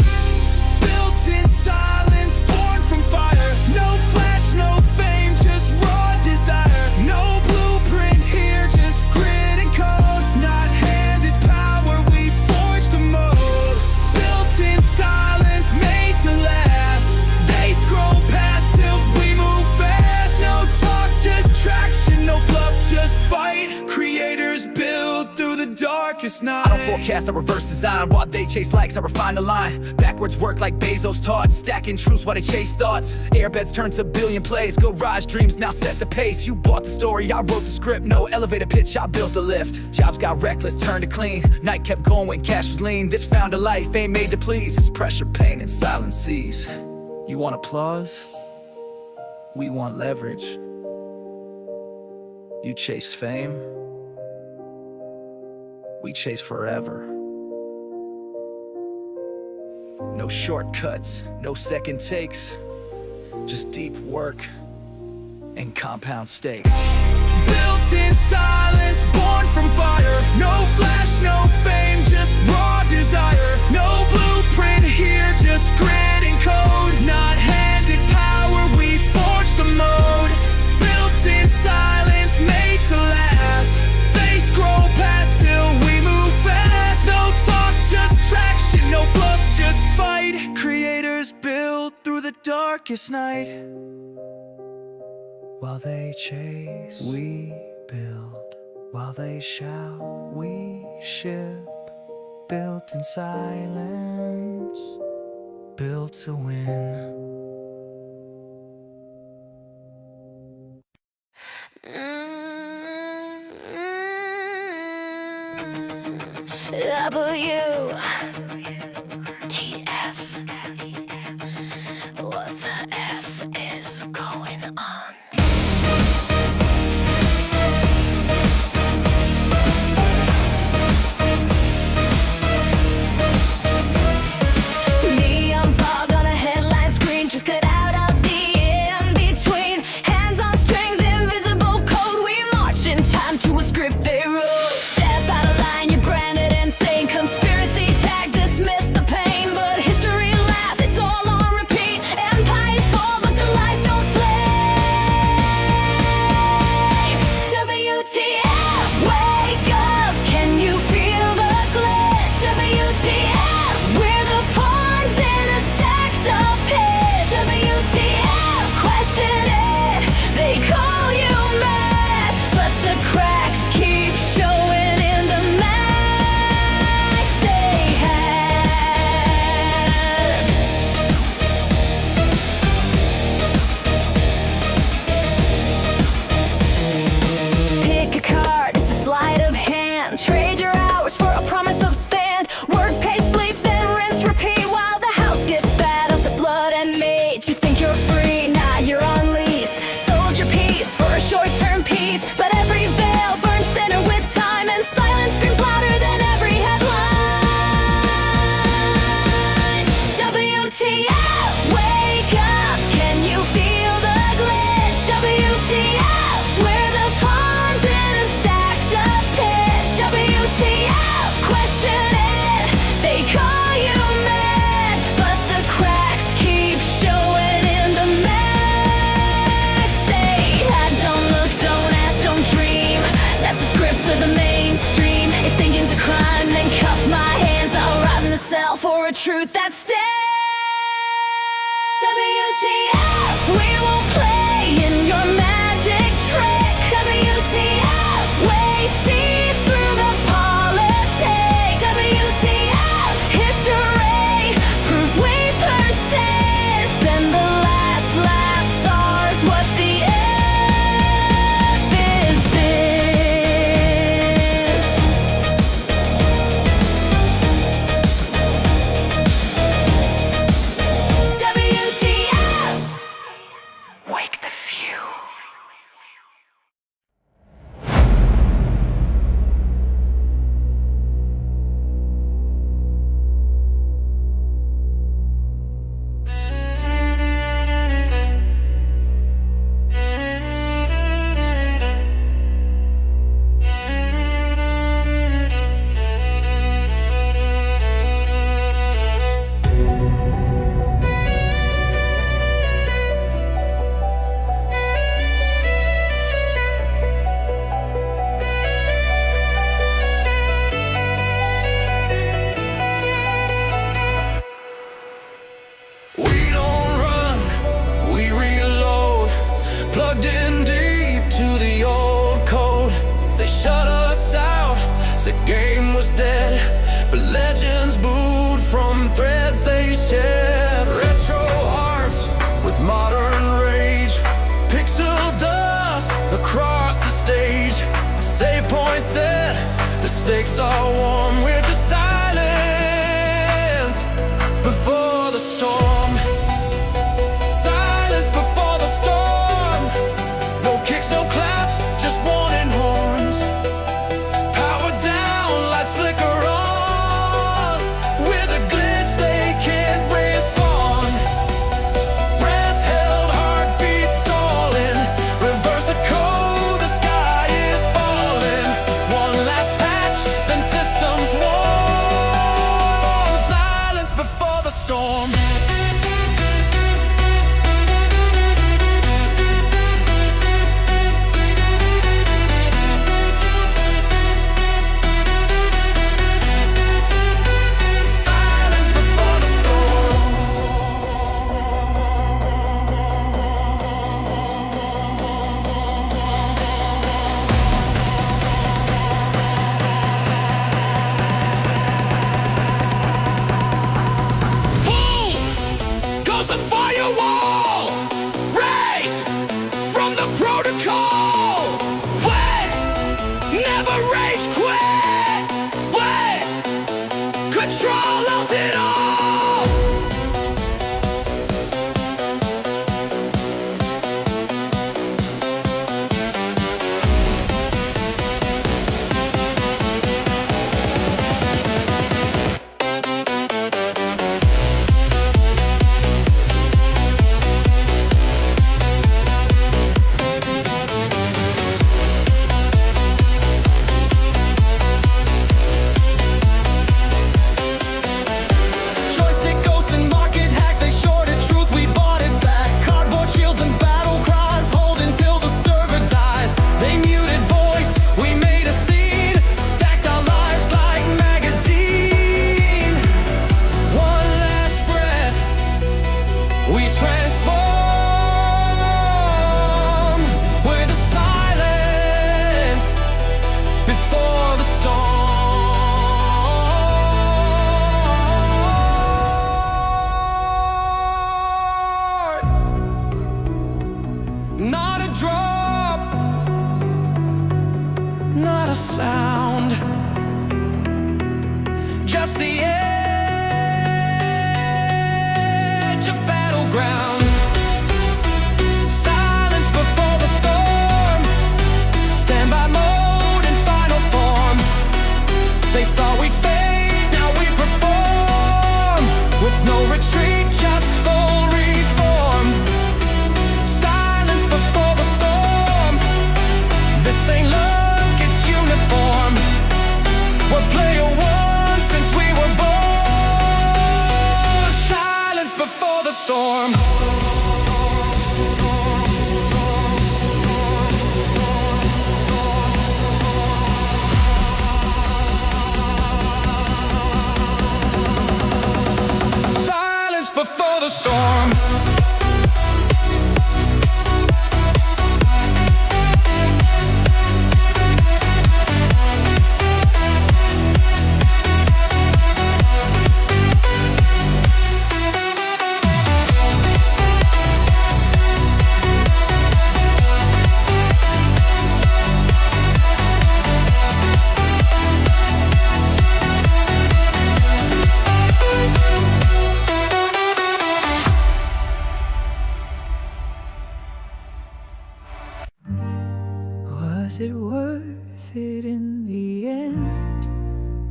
built in silence, born from fire. No flash, no fame, just raw desire. No blueprint here, just grit and code. Not handed power, we forge the mode. Built in silence, made to last. They scroll past till we move fast. No talk, just traction, no fluff, just fight. Creators build through the darkest night. I don't forecast, I reverse design. While they chase likes, I refine the line. Backwards work like Bezos taught, stacking truths while they chase thoughts. Airbeds turn to billion plays, garage dreams now set the pace. You bought the story, I wrote the script. No elevator pitch, I built the lift. Jobs got reckless, turned to clean. Night kept going, cash was lean. This found a life ain't made to please. It's pressure, pain, and silent seas. You want applause? We want leverage. You chase fame, we chase forever. No shortcuts, no second takes, just deep work and compound stakes. Built in silence, born from fire. No flash, no fame, just raw desire. No blueprint here, just grit and code. Not handed power, we forge the mode. Built in silence, made to last. They scroll past till we move fast. No talk, just traction, no fluff, just fight. Creators build through the darkest night. While they chase, we build. While they shout, we ship. Built in silence, built to win. WTF? What the F is going on? Neon fog on a headline screen, just cut out of the in-between. Hands on strings, invisible code. We march in time to a script they wrote. Step out of line, you're branded insane. Conspiracy tag, dismiss the pain. But history laughs, it's all on repeat. Empires fall, but the lies don't slay. WTF, wake up, can you feel the glitch? WTF, we're the pawns in a stacked up pitch. WTF, question it, they call you mad, but the cracks keep showing in the max they had. Pick a card, it's a sleight of hand. Trade your hours for a promise of sand. Work, pay, sleep, then rinse, repeat while the house gets fat of the blood and meat. You think you're free, nah, you're on lease. Sold your piece for a short-term peace, but every veil burns thinner with time, and silence screams louder than every headline. WTF, wake up, can you feel the glitch? WTF, we're the pawns in a stacked up pitch. WTF, question it, they call you mad, but the cracks keep showing in the max they had. Don't look, don't ask, don't dream. That's the script of the mainstream. If thinking's a crime, then cuff my hands. I'll rot in the cell for a truth that's dead. WTF, we won't play in your magic trick. WTF, we see through the politics. WTF, history proves we persist, and the last laughs ours. What the F is this? WTF. stakes are warm, we're just silence before the storm. Silence before the storm. No kicks, no claps, just warning horns. Power down, lights flicker on. We're the glitch they can't respond. Breath held, heartbeat stalling. Reverse the code, the sky is falling. One last patch, then systems warm. Silence before the storm. Silence before the storm. Boom! Goes the firewall. Raise from the protocol. Wait, never rage quit. Wait, control alt it all. Joystick ghosts and market hacks, they shorted truth, we bought it back. Cardboard shields and battle cries, hold until the server dies. They muted voice, we made a scene, stacked our lives like magazine. One last breath, we transform. We're the silence before the storm. Not a drop, not a sound, just the edge of battleground. Silence before the storm. Standby mode in final form. They thought we'd fade, now we perform. With no retreat, just full reform. Silence before the storm. This ain't luck, it's uniform. We're player one since we were born. Silence before the storm. Silence before the storm. Was it worth it in the end?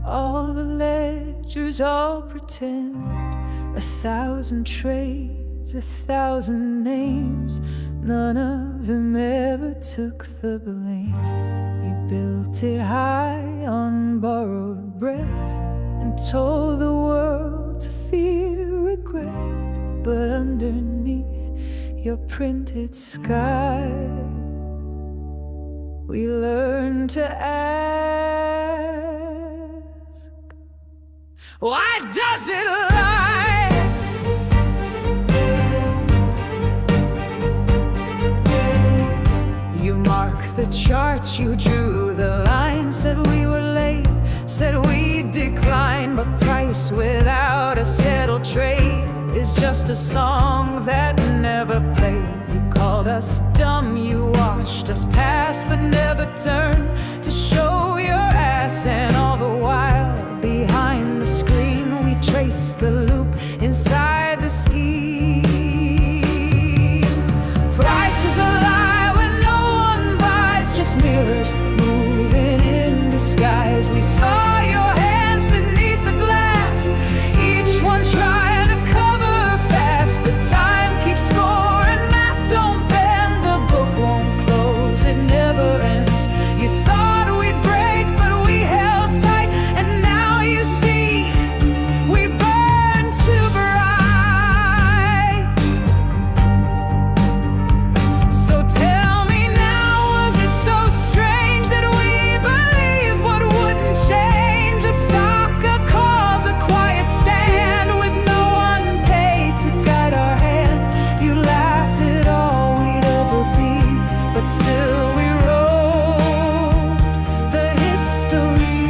All the ledgers all pretend. 1,000 trades, 1,000 names. None of them ever took the blame. You built it high on borrowed breath and told the world to fear regret. But underneath your printed sky, we learned to ask, why does it lie? You marked the charts, you drew the line, said we were late, said we declined. But price without a settled trade is just a song that never played. You called us dumb, you watched us pass, but never turned to show your ass. And all moving in disguise. We saw your hands beneath the glass, each one trying to cover fast, but time keeps score and math don't bend. The book won't close, it never ends. You thought we'd break, but we held tight, and now you see we burn too bright. So tell me now, was it so strange that we believed what wouldn't change? A stock, a cause, a quiet stand with no one paid to guide our hand. You laughed at all we'd ever be, but still we wrote the history.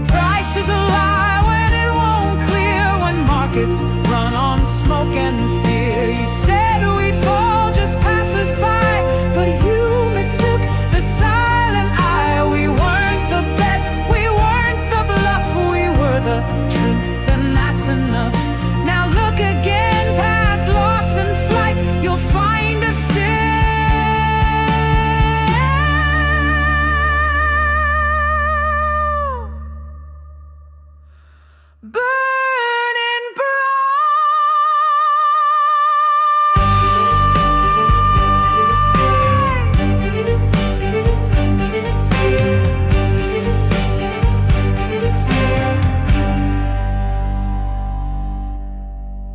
Price is a lie when it won't clear, when markets run on smoke and fear. You said we'd fall, just pass us by, but you mistook the silent eye. We weren't the bet, we weren't the bluff, we were the truth, and that's enough. Now look again, past loss and flight, you'll find us still burning bright.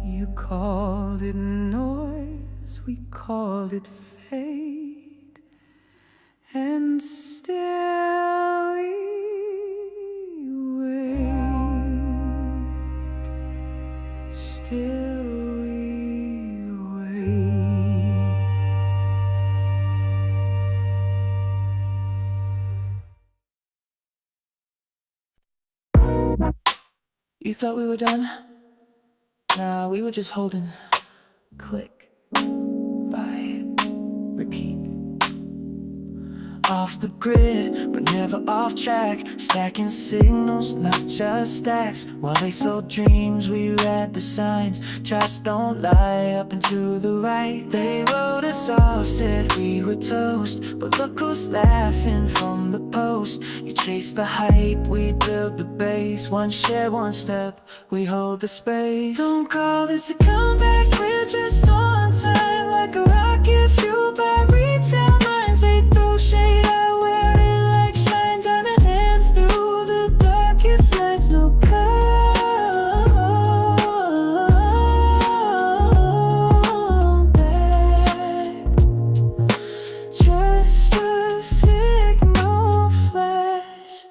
You called it noise, we called it fate, and still we wait, still we wait. You thought we were done? Nah, we were just holding. Click, buy, repeat. Off the grid, but never off track. Stacking signals, not just stacks. While they sold dreams, we read the signs. Just don't lie up and to the right. They wrote us off, said we were toast, but look who's laughing from the post. You chase the hype, we build the base. One share, one step, we hold the space. Don't call this a comeback, we're just on time. Like a rocket fueled by retail minds. They throw shade, I wear it like shine. Diamond hands through the darkest nights. No comeback, just a signal flash.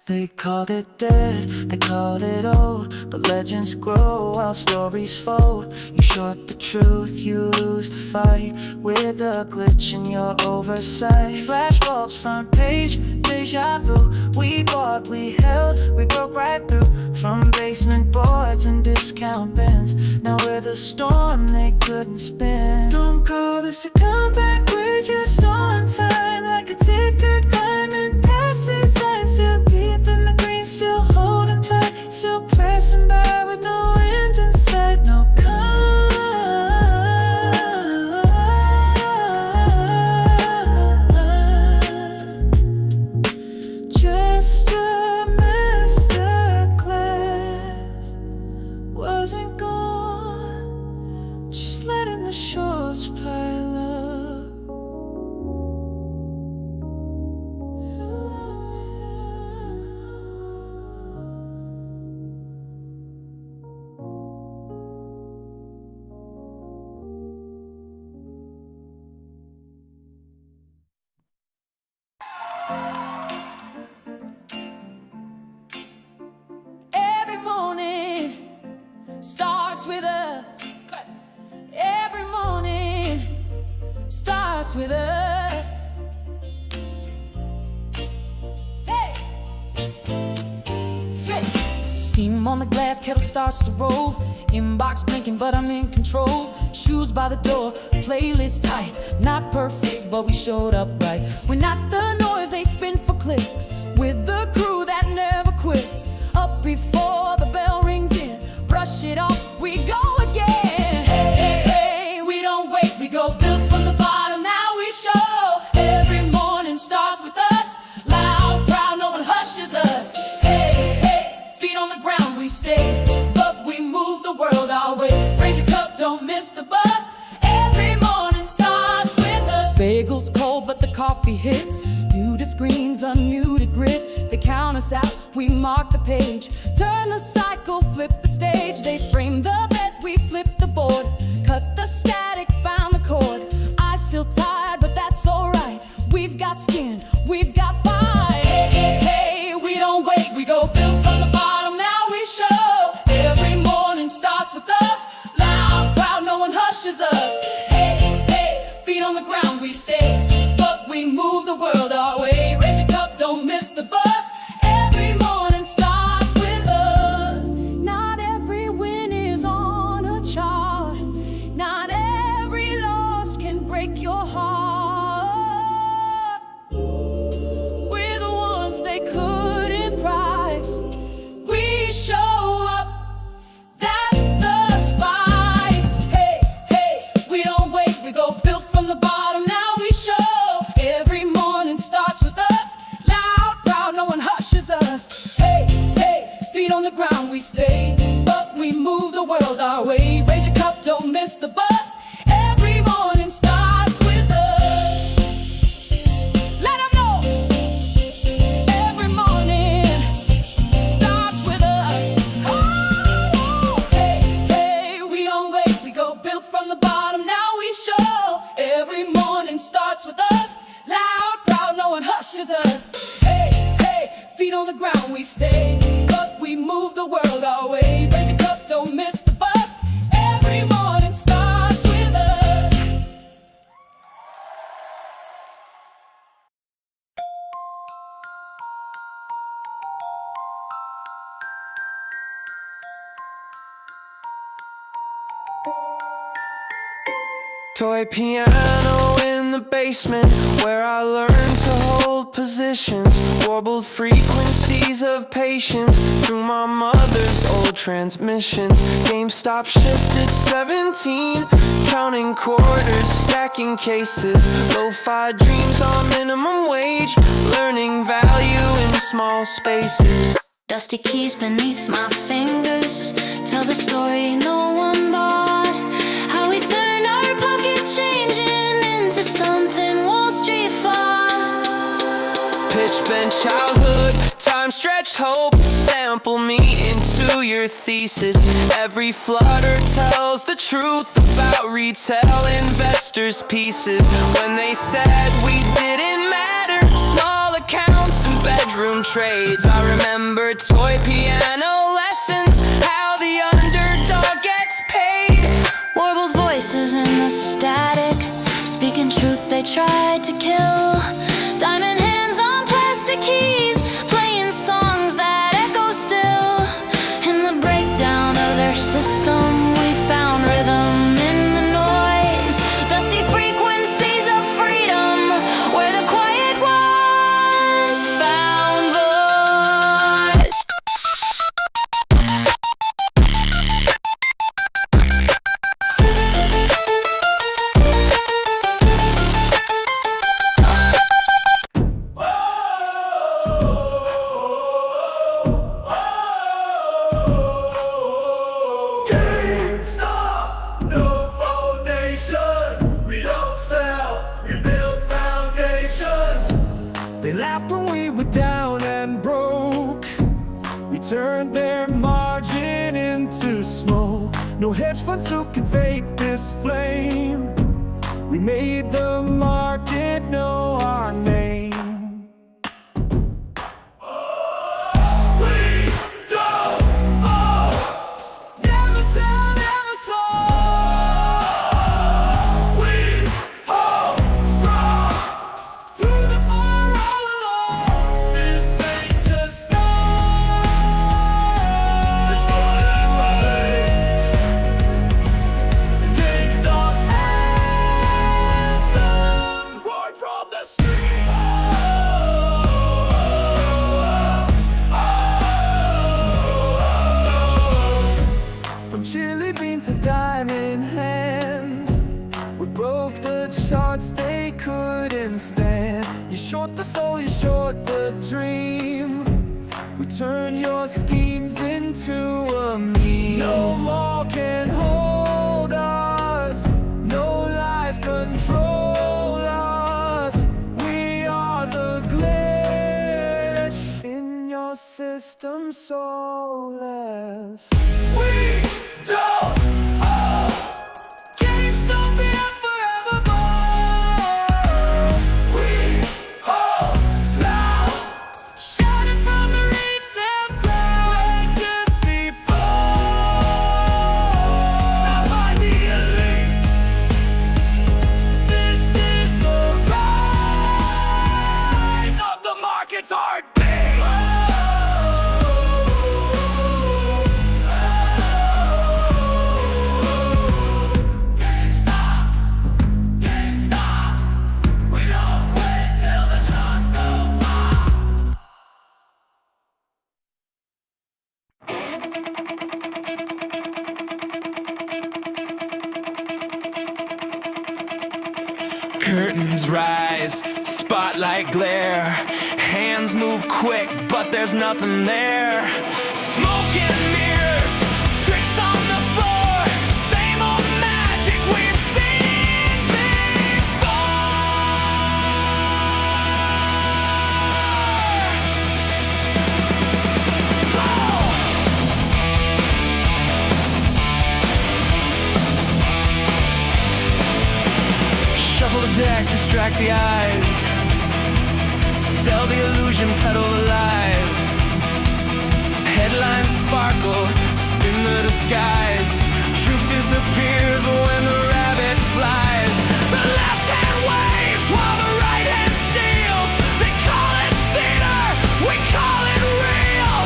They called it dead, they called it old, but legends grow while stories fold. You short the truth, you lose the fight, with a glitch in your oversight. Flashbulbs, front page, deja vu. We bought, we held, we broke right through. From basement boards and discount bins, now we're the storm they couldn't spin. Don't call this a comeback, we're just on time. Like a ticker climbing past design. Still deep in the green, still holding tight, still pressing by with no end in sight. No just a masterclass. Wasn't gone, just letting the shorts pile up. Every morning starts with us. Every morning starts with us. Hey! Straight. Steam on the glass, kettle starts to roll. Inbox blinking, but I'm in control. Shoes by the door, playlist tight. Not perfect, but we showed up right. We're not the noise they spin for clicks. With the crew that never quits. Up before the bell rings in. Brush it off, we go again. Hey, hey, hey, we don't coffee hits, muted screens, unmuted grid. They count us out, we mark the page. Turn the cycle, flip the stage. They frame the bet, we flip the board. Cut the static, found the chord. I still tired, but that's alright. We've got skin, we've got fight. Hey, hey, hey, we don't wait, we go build from the bottom, now we show. Every morning starts with us, loud, proud, no one hushes us. Hey, hey, feet on the ground we stay, but we move the world our way. Raise your cup, don't miss the bus. Every morning starts with us. Not every win is on a chart. Not every loss can break your heart. We're the ones they couldn't prize. We show up, that's the spice. Hey, hey, we don't wait, we go built from the bottom, now we show. Every morning starts with us, loud, proud, no one hushes us. Hey, hey, feet on the ground we stay, but we move the world our way. Raise your cup, don't miss the bus. Every morning starts with us. Let 'em know. Every morning starts with us. Oh, hey, hey, we don't wait, we go built from the bottom, now we show. Every morning starts with us, loud, proud, no one hushes us. Hey, hey, feet on the ground we stay, but we move the world our way. Raise your cup, don't miss the bus. Every morning starts with us. Toy piano in the basement, where I learned to hold positions. Warbled frequencies of patience through my mother's old transmissions. GameStop shifted 17, counting quarters, stacking cases. Lo-fi dreams on minimum wage, learning value in small spaces. Dusty keys beneath my fingers tell the story no one bought. How we turned our pocket changing into something Wall Street fought. Pitch bend childhood, time stretched hope. Sample me into your thesis. Every flutter tells the truth about retail investors' pieces. When they said we didn't matter, small accounts and bedroom trades. I remember toy piano lessons, how the underdog gets paid. Warbled voices in the static, speaking truths they tried to kill. Diamond hands on plastic keys, playing songs that echo still. In the breakdown of their system, we found rhythm in the noise. Dusty frequencies of freedom, where the quiet ones found voice. GameStop, no foundation. We don't sell, we build foundations. They laughed when we were down and broke. We turned their margin into smoke. No hedge funds who could fake this flame. We made the market know our name. We don't fall. Never sell, never sold. We hold strong. Through the fire all alone. This ain't just start. It's gonna rain. GameStop's anthem, roared from the street. From chili beans to diamond hands, we broke the charts they couldn't stand. You short the soul, you short the dream. We turn your schemes into a meme. No more can hold us, no lies control us. We system soulless. We don't hold GameStop here forevermore. We hold loud, shouting from the retail crowd. Legacy fall, not by the elite. This is the rise of the market's heartbeat. Curtains rise, spotlight glare. Hands move quick, but there's nothing there. Smoke and mirrors, tricks on the floor. Same old magic we've seen Shuffle the deck, distract the eyes. Sell the illusion, peddle the lies. Headlines sparkle, spin the disguise. Truth disappears when the rabbit flies. The left hand waves while the right hand steals. They call it theater, we call it real.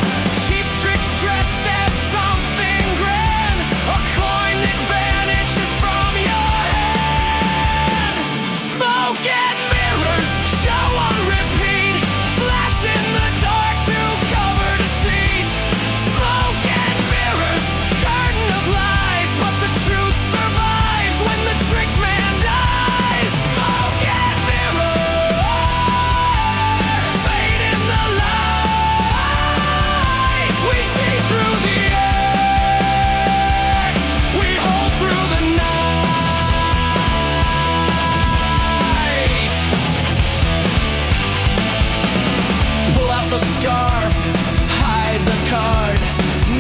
Cheap tricks dressed as something grand. A coin that vanishes from your hand. Smoke and mirrors, show on repeat. Flash in the dark to cover deceit. Smoke and mirrors, curtain of lies. But the truth survives when the trick man dies. Smoke and mirrors, fade in the light. We see through the act, we hold through the night. Pull out the scarf, hide the card.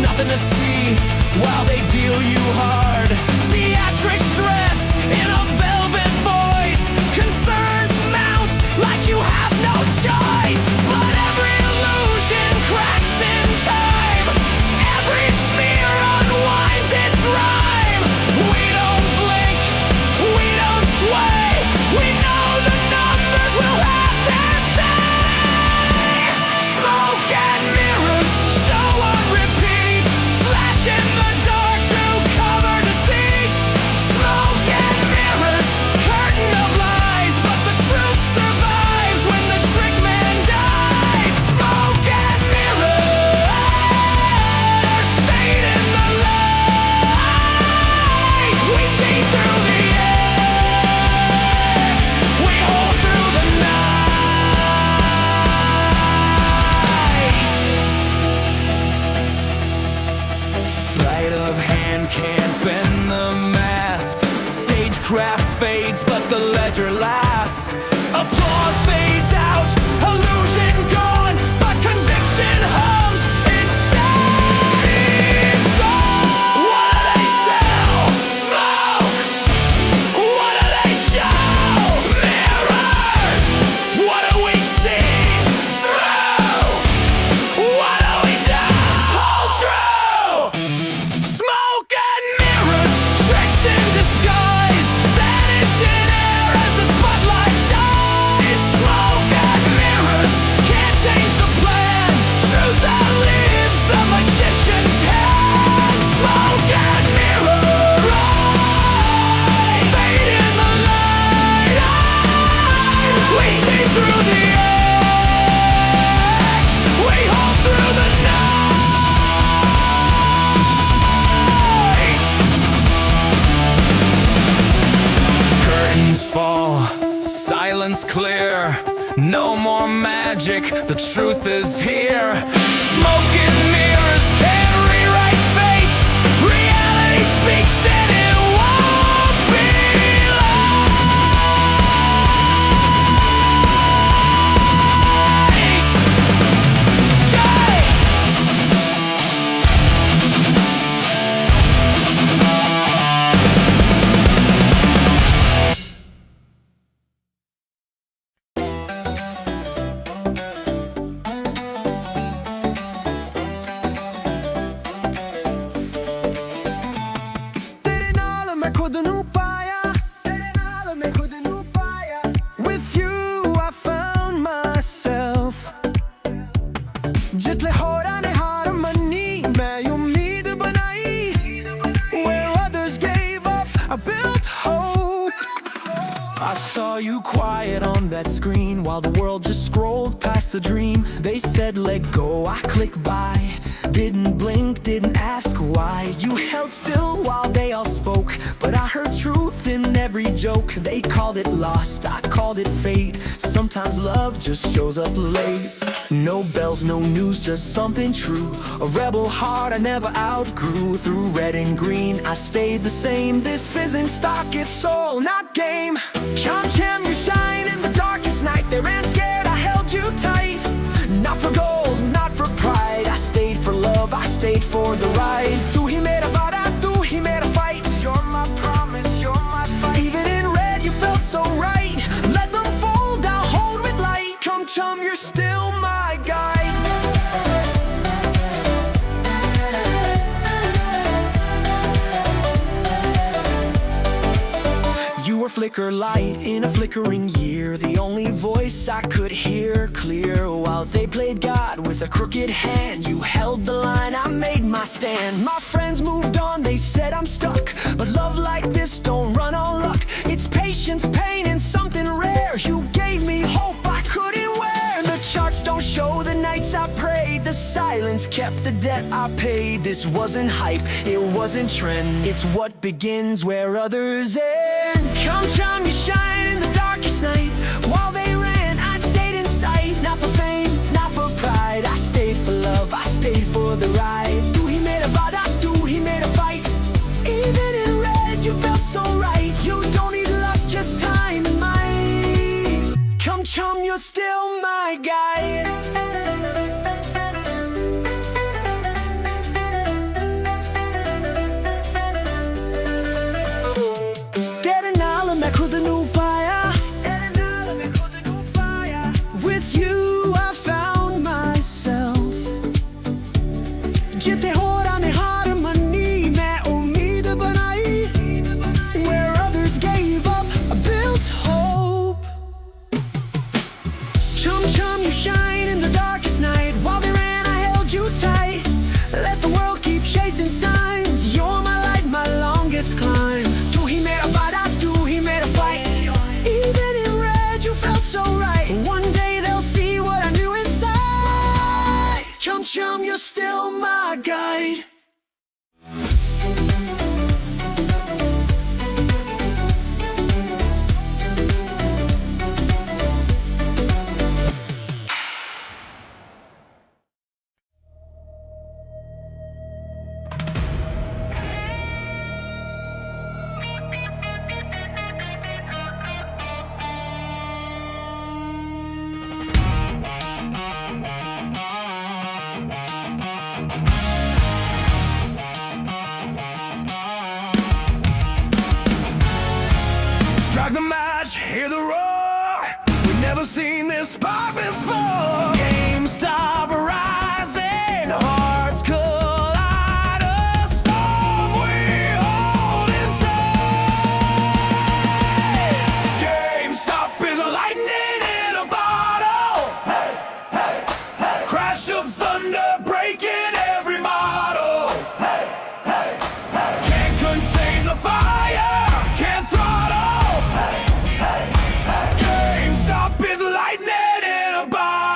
Nothing to see while they deal you hard. Theatrics dress in a velvet voice. Concerns mount like you have no choice. But every illusion cracks in time. Every smear unwinds its rhyme. We don't blink, we don't sway. We know the numbers will have their say. Smoke and mirrors, show on repeat. Flash in the dark to cover deceit. Smoke and mirrors, curtain of lies. But the truth survives when the trick man dies. Smoke and mirrors, fade in the light. We see through the act, we hold through the night. Sleight of hand can't bend the math. Stagecraft fades, but the ledger lasts. Applause fades out, illusion gone, but conviction hums. It stays on. What do they sell? Smoke. What do they show? Mirrors. What do we see through? What do we do? Hold true. Smoke and mirrors, tricks in disguise. Vanish in air as the spotlight dies. Smoke and mirrors, can't change the plan. Truth outlives the magician's hand. Smoke and mirrors, fade in the light. We see through the act, we hold through the night. Curtains fall, silence clear. No more magic, the truth is here. Smoke and mirrors can't rewrite fate. Reality speaks and it won't be late. I saw you quiet on that screen while the world just scrolled past the dream. They said let go, I clicked by. Didn't blink, didn't ask why. You held still while they all spoke, but I heard truth in every joke. They called it lost, I called it fate. Sometimes love just shows up late. No bells, no news, just something true. A rebel heart I never outgrew. Through red and green, I stayed the same. This isn't stock, it's soul, not game. Cham, you shine in the darkest night. They ran scared, I held you tight. Not for gold, not for pride. I stayed for love, I stayed for the ride. Tú he made a vara, tú he made a fight. You're my promise, you're my fight. Even in red, you felt so right. Let them fold, I'll hold with light. Come chum, you're still my guide. You were flicker light in a flickering year, the only voice I could hear clear. While they played God with a crooked hand, you held the line, I made my stand. My friends moved on, they said I'm stuck, but love like this don't run on luck. It's patience, pain, and something rare. You gave me hope I couldn't wear. The charts don't show the nights I prayed. The silence kept the debt I paid. This wasn't hype, it wasn't trend. It's what begins where others end. Come chum, you shine in the darkest night. While they ran, I stayed in sight. Not for fame, not for pride. I stayed for love, I stayed for the ride. Tú he made a vada, tú he made a fight. Even in red, you felt so right. You don't need luck, just time and might. Come chum, you're still my guide. With you I found myself. Jitte hora ne harmoni med umid banai. Where others gave up, I built hope. Chum chum, you shine in the darkest night. While they ran, I held you tight. Let the world keep chasing signs. You're my light, my longest climb. Tú he made a vada, tú he made a fight. Even in red, you felt so right. One day they'll see what I knew inside. Chum chum, you're still my guide. Strike the match, hear the roar. We've never seen this spot before. GameStop rising, hearts collide. A storm we hold inside. GameStop is a lightning in a bottle. Hey, hey, hey. Crash of thunder breaking every model. Hey, hey, hey. Can't contain the fire, can't throttle. GameStop is lightning in a bottle.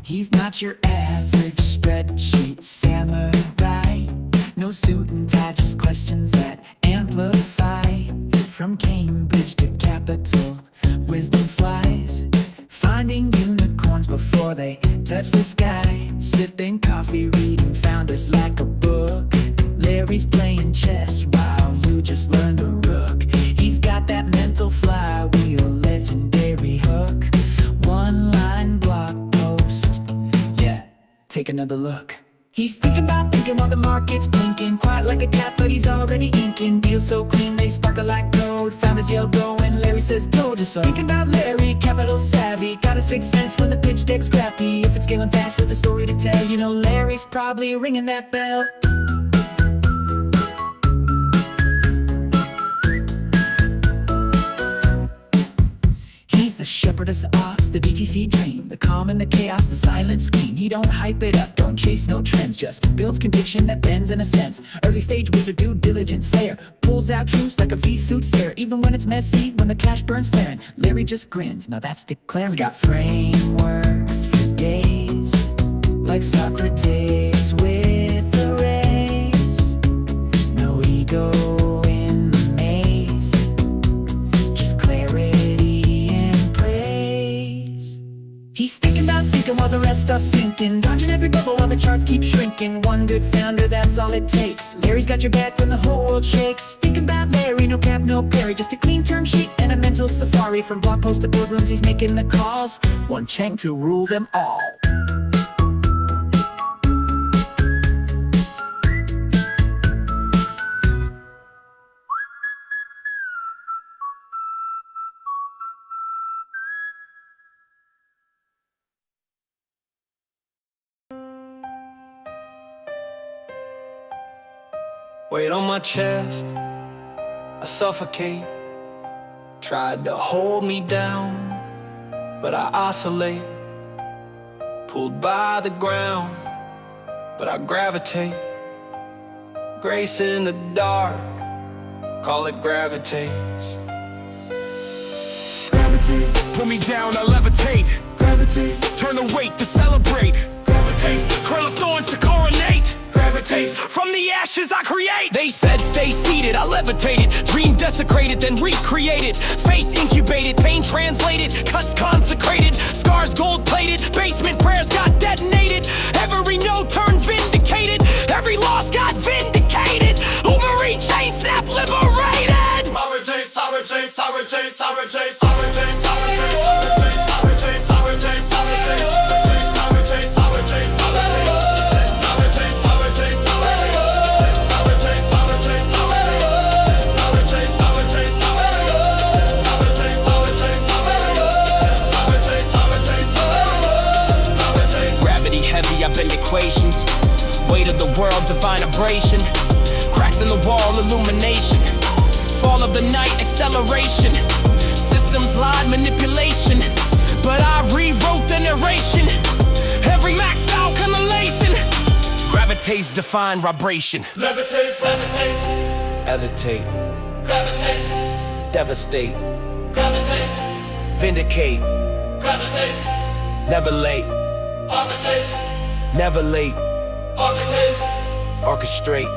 He's not your average spreadsheet samurai. No suit and tie, just questions that amplify. From Cambridge to Capitol, wisdom flies. Finding unicorns before they touch the sky. Sipping coffee, reading founders like a book. Larry's playing chess while you just learn the rook. He's got that mental flywheel, legendary hook. One-line blog post, yeah, take another look. He's thinking while the market's blinking. Quiet like a cat, but he's already inking. Deals so clean, they sparkle like gold. Founders yell go and Larry says told you so. Thinking about Larry, capital savvy. Got a sixth sense when the pitch deck's scrappy. If it's scaling fast with a story to tell, you know Larry's probably ringing that bell. The shepherdess ox, the BTC dream, the calm and the chaos, the silent scheme. He don't hype it up, don't chase no trends, just builds conviction that bends in a sense. Early stage wizard, due diligence slayer, pulls out truths like a V-suit stare. Even when it's messy, when the cash burns flaring, Larry just grins, now that's declaring. He's got frameworks for days, like Socrates with the race. No ego in the maze, just clarity. He's thinking while the rest are sinking. Dodging every bubble while the charts keep shrinking. One good founder, that's all it takes. Larry's got your back when the whole world shakes. Thinking about Larry, no cap, no Perry. Just a clean term sheet and a mental safari. From blog posts to boardrooms, he's making the calls. One Chang to rule them all. Weight on my chest, I suffocate. Tried to hold me down, but I oscillate. Pulled by the ground, but I gravitate. Grace in the dark, call it gravitas. Gravitas. Pull me down, I levitate. Gravitas. Turn the weight to celebrate. Gravitas. Crown of thorns to coronate. Gravitate. From the ashes I create. They said stay seated, I levitated. Dream desecrated, then recreated. Faith incubated, pain translated. Cuts consecrated, scars gold plated. Basement prayers got detonated. Every no turned vindicated. Every loss got vindicated. Ubery chain snap liberated. Sour chase, sour chase, sour chase, sour chase, sour chase, sour chase, sour chase, sour chase, sour chase. I bend equations. Weight of the world, divine abrasion. Cracks in the wall, illumination. Fall of the night, acceleration. Systems lied, manipulation. But I rewrote the narration. Every maxed out correlation. Gravitates, define vibration. Levitates, levitates. Elevate. Gravitates. Devastate. Gravitates. Vindicate. Gravitates. Never late. Orbitates. Never late. Orbitates. Orchestrate.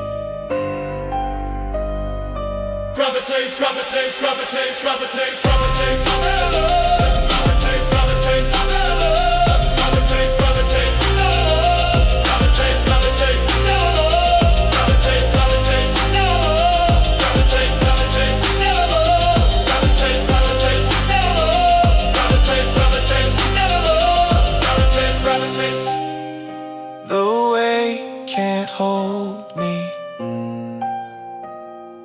Gravitates, gravitates, gravitates, gravitates, gravitates. Gravitates, gravitates. Gravitates, gravitates. Gravitates, gravitates. Gravitates, gravitates. Gravitates, gravitates. Gravitates, gravitates. Gravitates, gravitates. Gravitates, gravitates. The weight can't hold me.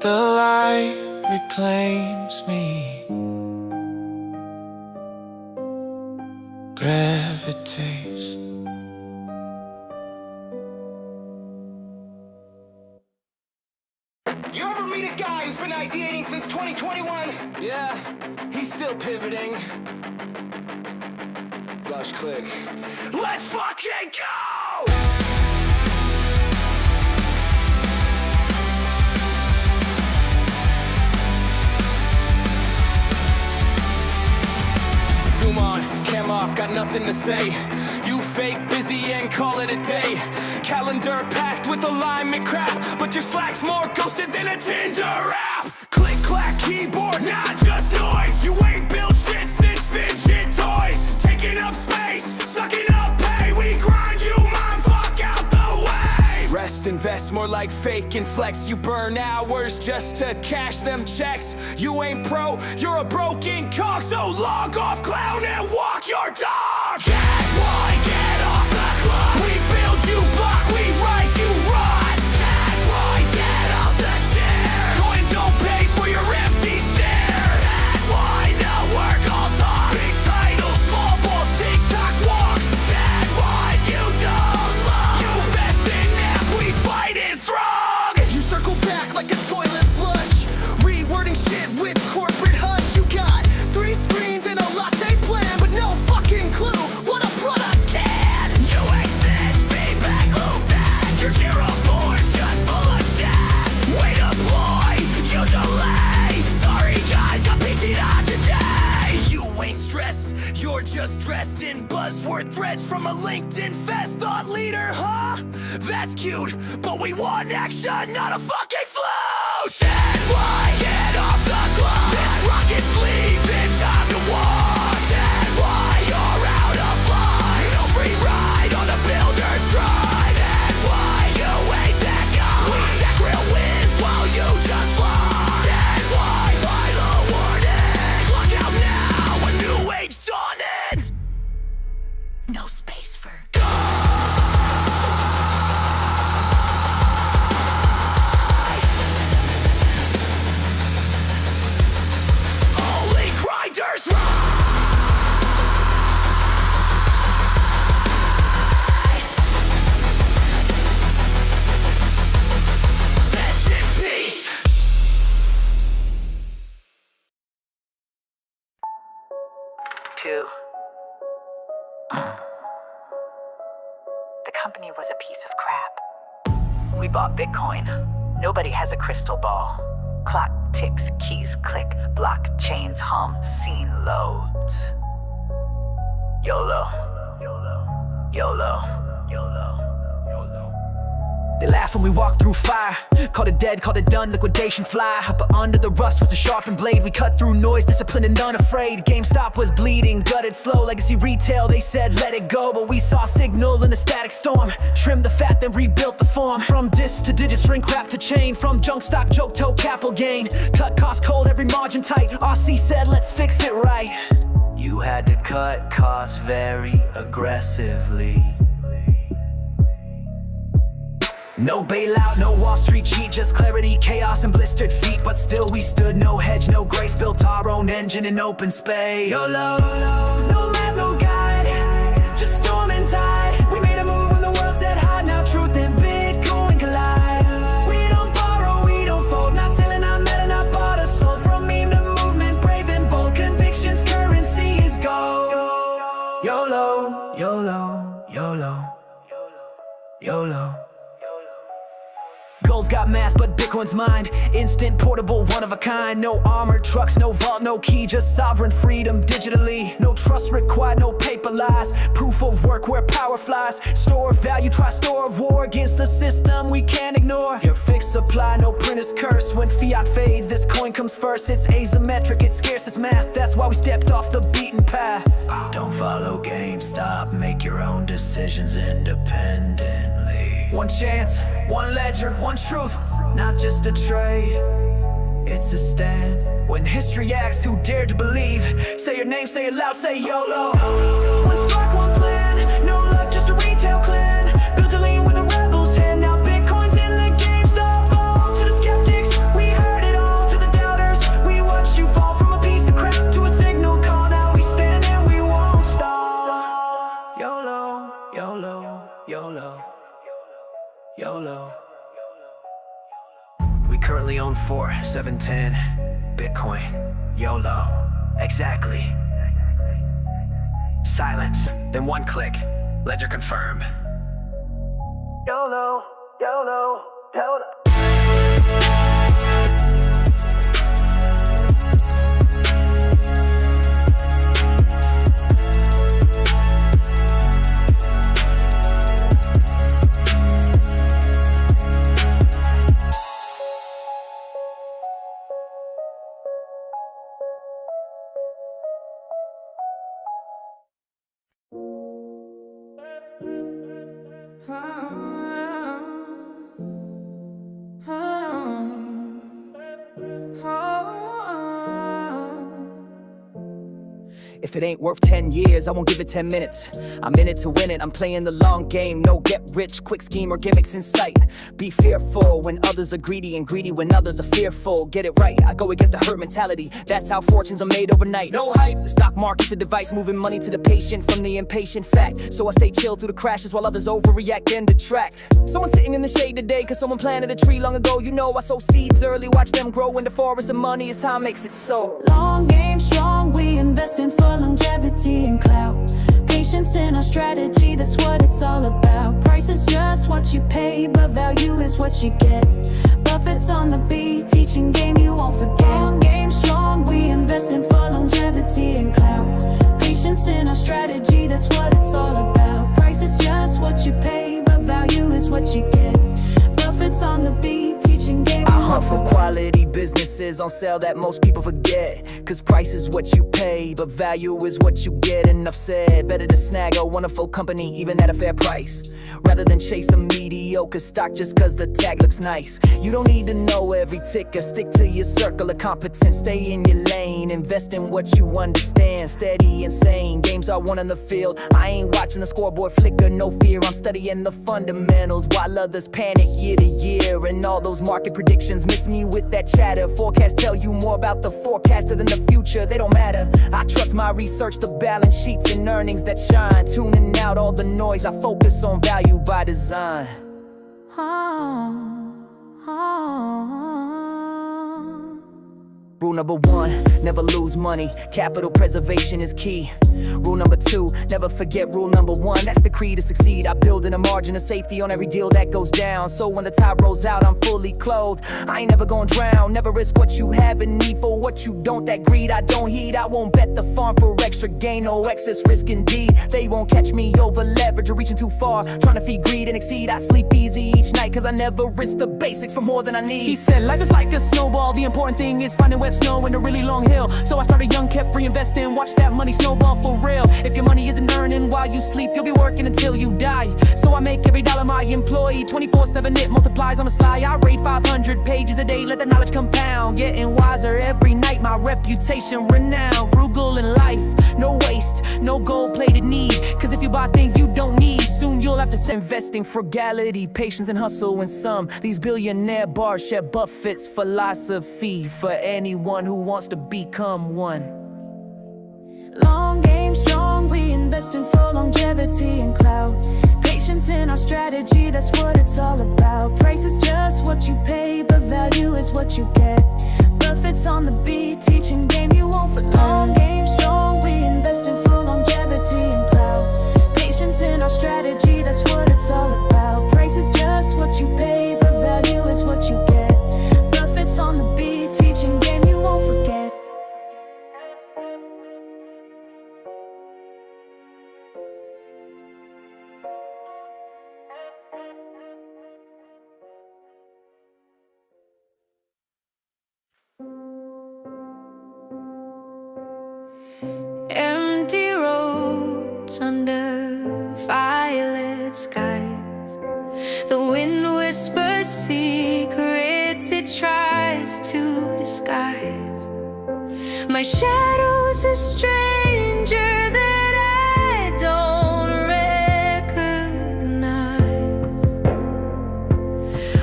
The light reclaims me. Gravitates. You ever meet a guy who's been ideating since 2021? Yeah, he's still pivoting. Flush click. Let's fucking go! Zoom on, cam off, got nothing to say. You fake, busy and call it a day. Calendar packed with alignment crap, but your Slack's more ghosted than a Tinder app. Click, clack, keyboard, not just noise. You ain't built shit since fidget toys. Taking up space, sucking up pay. We grind you, mind fuck out the way. Rest, invest, more like fake and flex. You burn hours just to cash them checks. You ain't pro, you're a broken cog. So log off, clown, and walk your dog. Get one, get off the clock. We build, you block, we rise, you rot. Get one, get off the chair. Coin don't pay for your empty stare. Get one, no work, all talk. Big title, small balls, TikTok walks. Get one, you don't love. You vest in nap, we fight in throng. You circle back like a toilet flush, rewording shit with corporate hush. You got 3 screens and a latte plan, but no fucking clue what a product can. You ace this, feedback loop that. Your Jira board's just full of chat. Way to ploy, you delay. Sorry guys, got PT'd out today. You ain't stressed, you're just dressed in buzzword threads from a LinkedIn fest. Thought leader, huh? That's cute, but we want action, not a fucking flute. Dead why get off the clock. This rocket's leaving, time to walk. Dead why you're out of line. No free ride on the builder's drive. Dead why you ain't that guy. We stack real wins while you just lie. Dead why final warning. Clock out now, a new age dawning. No space for only grinders rise. Rest in peace. The company was a piece of crap. We bought Bitcoin. Nobody has a crystal ball. Clock ticks, keys click, blockchains hum, scene loads. YOLO, YOLO, YOLO, YOLO, YOLO. They laugh when we walk through fire. Called it dead, called it done, liquidation fly. But under the rust was a sharpened blade. We cut through noise, disciplined and unafraid. GameStop was bleeding, gutted slow. Legacy retail, they said let it go. But we saw signal in the static storm. Trimmed the fat, then rebuilt the form. From disc to digit, string clap to chain. From junk stock, joke toe, capital gain. Cut cost cold, every margin tight. RC said let's fix it right. You had to cut costs very aggressively. No bailout, no Wall Street cheat, just clarity, chaos and blistered feet. But still we stood, no hedge, no grace. Built our own engine in open space. YOLO, no map, no guide, just storm and tide. We made a move when the world said hi. Now truth and Bitcoin collide. We don't borrow, we don't fold. Not selling, not meta, not bought or sold. From meme to movement, brave and bold. Convictions, currency is gold. YOLO, YOLO, YOLO, YOLO. Gold's got mass, but Bitcoin's mine. Instant, portable, one of a kind. No armored trucks, no vault, no key. Just sovereign freedom digitally. No trust required, no paper lies. Proof of work where power flies. Store of value, try store of war. Against the system we can't ignore. Your fixed supply, no printer's curse. When fiat fades, this coin comes first. It's asymmetric, it's scarce, it's math. That's why we stepped off the beaten path. Don't follow GameStop, make your own decisions independently. One chance, one ledger, one truth, not just a trade. It's a stand. When history asks who dared to believe, say your name, say it loud, say YOLO. One spark, one plan, no luck, just a retail clan. Built a lean with a rebel's hand, now Bitcoin's in the GameStop. To the skeptics, we heard it all. To the doubters, we watched you fall from a piece of crap to a signal call. Now we stand and we won't stop. YOLO, YOLO, YOLO, YOLO. We currently own 4710 Bitcoin. YOLO. Exactly. Silence, then one click. Ledger confirm. YOLO, YOLO, YOLO. If it ain't worth 10 years, I won't give it 10 minutes. I'm in it to win it, I'm playing the long game. No get rich, quick scheme or gimmicks in sight. Be fearful when others are greedy, and greedy when others are fearful. Get it right, I go against the herd mentality. That's how fortunes are made overnight. No hype, the stock market's a device moving money to the patient from the impatient fact. So I stay chill through the crashes while others overreact and detract. Someone sitting in the shade today cause someone planted a tree long ago. You know I sow seeds early, watch them grow in the forest of money as time makes it so. Long game strong, we invest in for longevity and clout. Patience in our strategy, that's what it's all about. Price is just what you pay, but value is what you get. Buffett's on the beat, teaching game you won't forget. Long game strong, we invest in for longevity and clout. Patience in our strategy, that's what it's all about. Price is just what you pay, but value is what you get. Buffett's on the beat, teaching game. I hunt for quality businesses on sale that most people forget. Cause price is what you pay, but value is what you get. Enough said, better to snag a wonderful company even at a fair price, rather than chase a mediocre stock just cause the tag looks nice. You don't need to know every ticker, stick to your circle of competence. Stay in your lane, invest in what you understand. Steady and sane, games are won on the field. I ain't watching the scoreboard flicker, no fear. I'm studying the fundamentals while others panic year to year. And all those market predictions miss me with that chatter. Forecasts tell you more about the forecaster than the future, they don't matter. I trust my research, the balance sheets and earnings that shine. Tuning out all the noise, I focus on value by design. Rule number 1, never lose money. Capital preservation is key. Rule number 2, never forget rule number 1. That's the key to succeed. I build in a margin of safety on every deal that goes down. So when the tide rolls out, I'm fully clothed. I ain't never gonna drown. Never risk what you have and need for what you don't. That greed I don't heed. I won't bet the farm for extra gain. No excess risk indeed. They won't catch me over leverage or reaching too far, trying to feed greed and exceed. I sleep easy each night cause I never risk the basics for more than I need. He said life is like a snowball. The important thing is finding wet snow in a really long hill. So I started young, kept reinvesting, watch that money snowball for real. If your money isn't earning while you sleep, you'll be working until you die. So I make every dollar my employee, 24/7 it multiplies on the sly. I read 500 pages a day, let the knowledge compound. Getting wiser every night, my reputation renowned. Frugal in life, no waste, no gold-plated need. Cause if you buy things you don't need, soon you'll have to say investing, frugality, patience and hustle. And some, these billionaire bars share Buffett's philosophy for anyone who wants to become one. Long game strong, we invest in for longevity and clout. Patience in our strategy, that's what it's all about. Price is just what you pay, but value is what you get. Buffett's on the beat, teaching game you won't forget. Long game strong, we invest in for longevity and clout. Patience in our strategy, that's what it's all about. Price is just what you pay, but value is what you get. Buffett's on the beat, teaching game you won't forget. Empty roads under violet skies. The wind whispers secrets it tries to disguise. My shadow's a stranger that I don't recognize.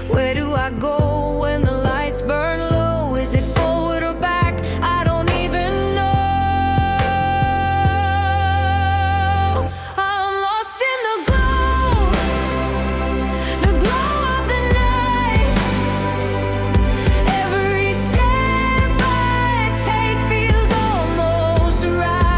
Where do I go when the lights burn low? Is it forward or back? I don't even know. I'm lost in the glow of the night. Every step I take feels almost right.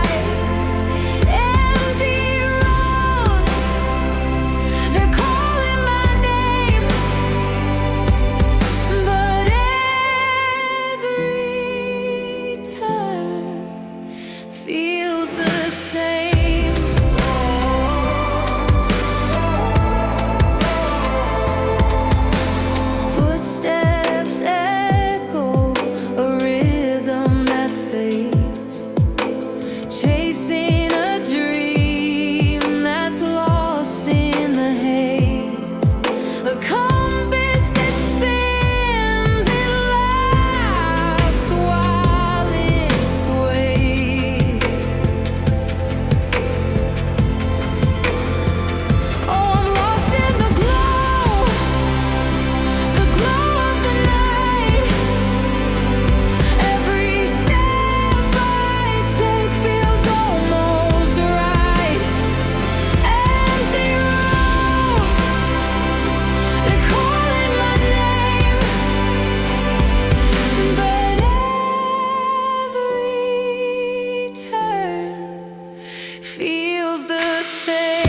feels the same.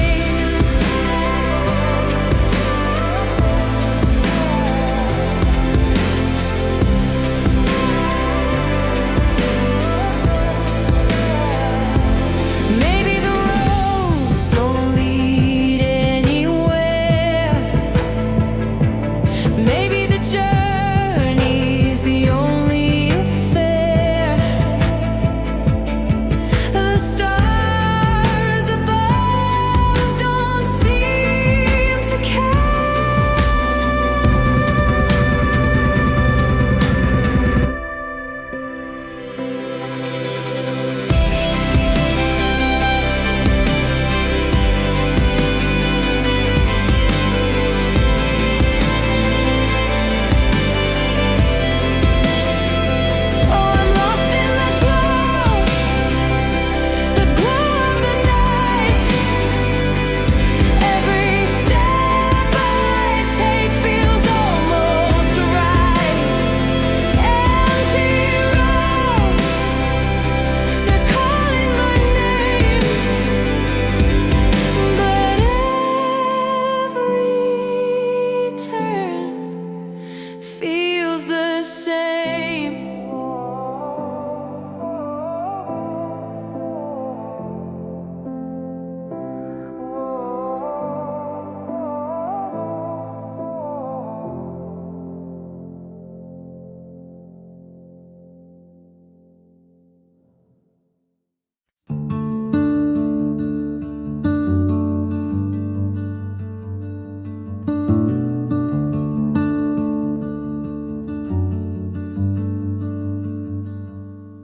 Maybe the roads don't lead anywhere. Maybe the journey's the only affair. The stars above don't seem to care. Oh, I'm lost in the glow of the night. Every step I take feels almost right. Empty roads, they're calling my name, but every turn feels the same.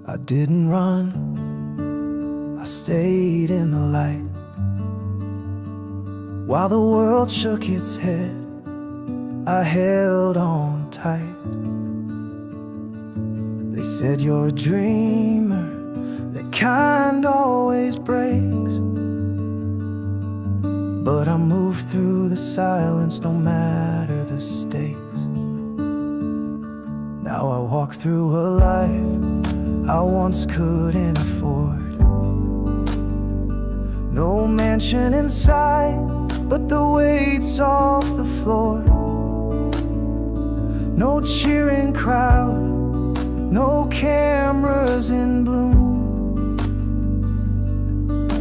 I didn't run, I stayed in the light. While the world shook its head, I held on tight. They said you're a dreamer, that kind always breaks. But I move through the silence no matter the stakes. Now I walk through a life I once couldn't afford. No mansion in sight, but the weight's off the floor. No cheering crowd, no cameras in bloom.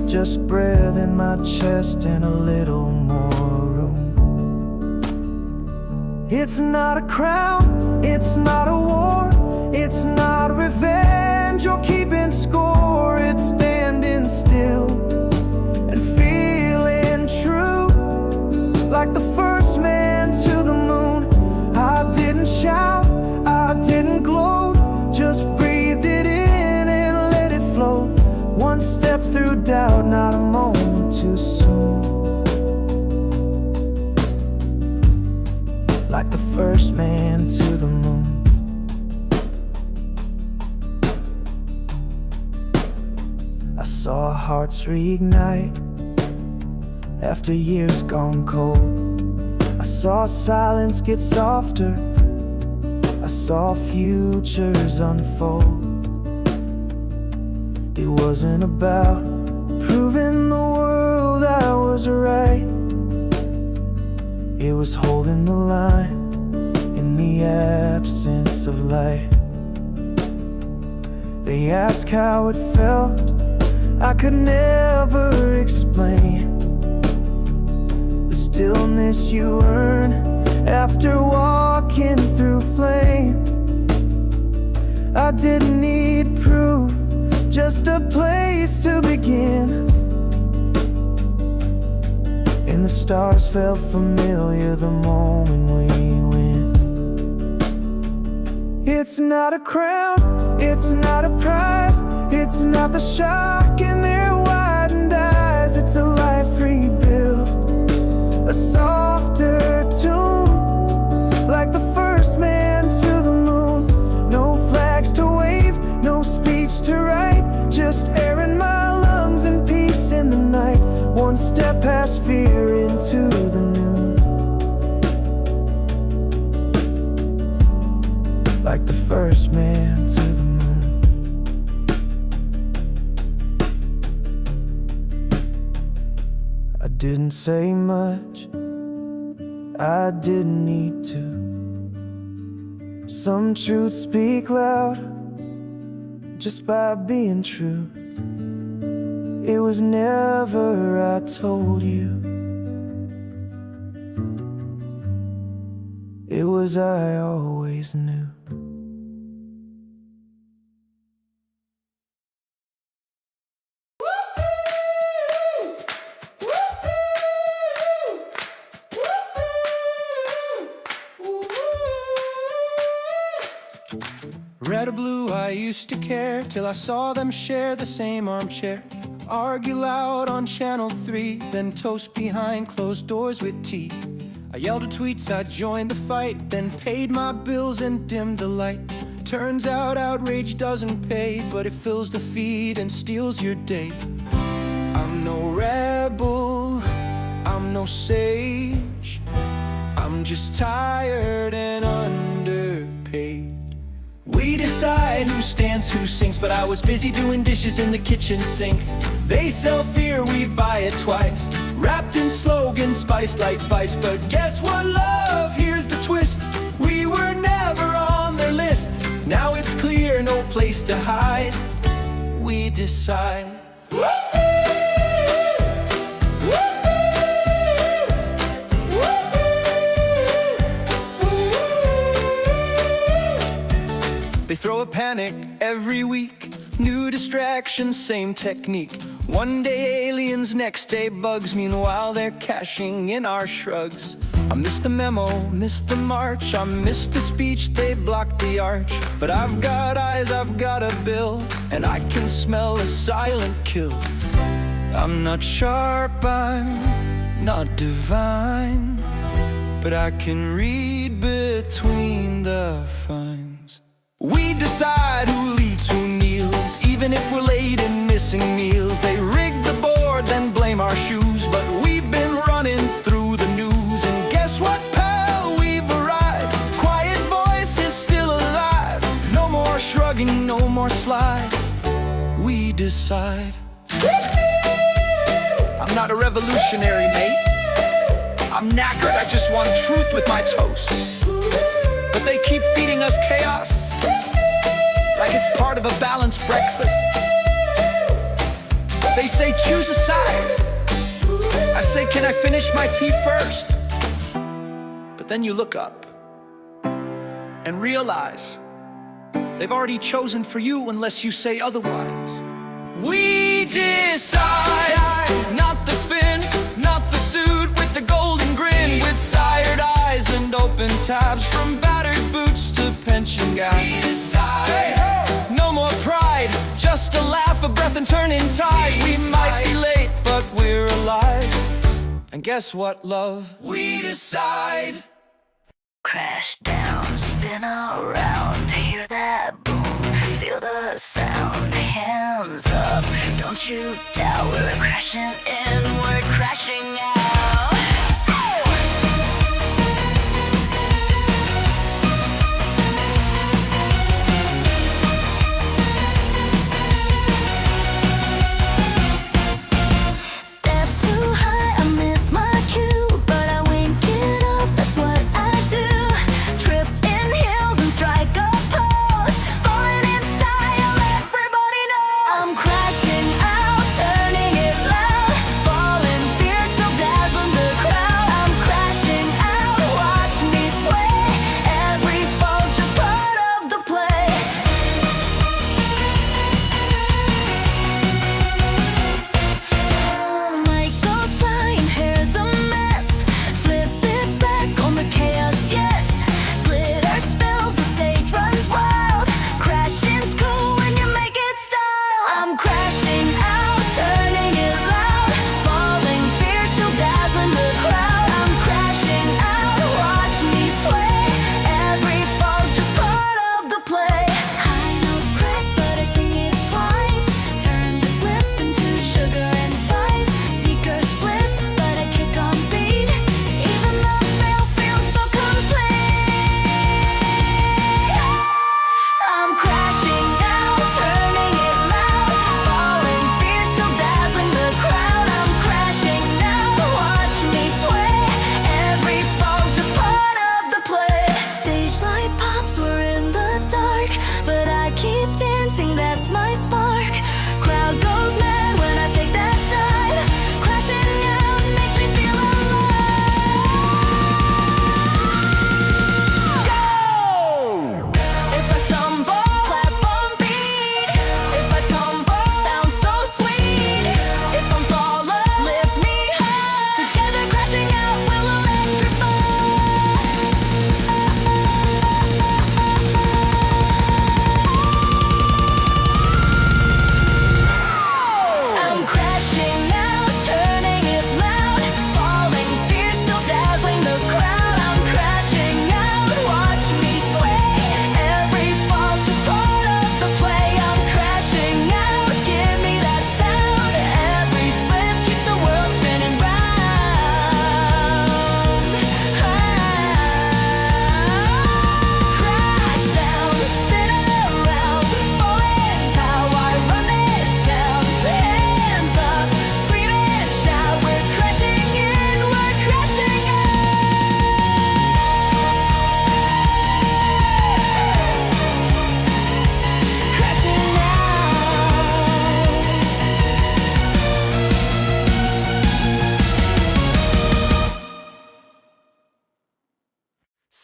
Just breath in my chest and a little more room. It's not a crown, it's not a war, it's not revenge or keeping score. It's standing still and feeling true, like the first man to the moon. I didn't shout, I didn't gloat, just breathed it in and let it flow. One step through doubt, not a moment too soon. Like the first man to the moon. I saw hearts reignite after years gone cold. I saw silence get softer, I saw futures unfold. It wasn't about proving the world I was right. It was holding the line in the absence of light. They asked how it felt, I could never explain the stillness you earn after walking through flame. I didn't need proof, just a place to begin. And the stars felt familiar the moment we win. It's not a crown, it's not a prize, it's not the shock in their widened eyes. It's a life rebuilt, a softer tune, like the first man to the moon. No flags to wave, no speech to write, just air in my lungs and peace in the night. One step past fear into the noon. Like the first man to the moon. I didn't say much, I didn't need to. Some truths speak loud just by being true. It was never I told you, it was I always knew. Red or blue, I used to care till I saw them share the same armchair. Argue loud on channel 3, then toast behind closed doors with tea. I yelled at tweets, I joined the fight, then paid my bills and dimmed the light. Turns out outrage doesn't pay, but it fills the feed and steals your day. I'm no rebel, I'm no sage, I'm just tired and underpaid. We decide who stands, who sinks, but I was busy doing dishes in the kitchen sink. They sell fear, we buy it twice, wrapped in slogans, spiced like vice. But guess what, love, here's the twist, we were never on their list. Now it's clear, no place to hide, we decide. They throw a panic every week, new distractions, same technique. One day aliens, next day bugs, meanwhile they're cashing in our shrugs. I missed the memo, missed the march, I missed the speech, they blocked the arch. But I've got eyes, I've got a bill, and I can smell a silent kill. I'm not sharp, I'm not divine, but I can read between the lines. We decide who leads, who kneels, even if we're late and missing meals. They rig the board, then blame our shoes, but we've been running through the news. And guess what, pal, we've arrived. Quiet voice is still alive. No more shrugging, no more slide, we decide. I'm not a revolutionary, mate, I'm knackered, I just want truth with my toast. But they keep feeding us chaos like it's part of a balanced breakfast. They say choose a side, I say can I finish my tea first? But then you look up and realize they've already chosen for you unless you say otherwise. We decide, not the spin, not the suit with the golden grin, with sired eyes and open tabs, from battered boots to pension guys. We decide, no more pride, just a laugh, a breath and turning tide. We might be late, but we're alive. And guess what, love? We decide. Crash down, spin around, hear that boom, feel the sound, hands up, don't you doubt, we're crashing in, we're crashing out. Steps too high, I miss my cue, but I wink it off, that's what I do. Trip in heels and strike a pose, falling in style, everybody knows. I'm crashing out, turning it loud, falling fierce, still down.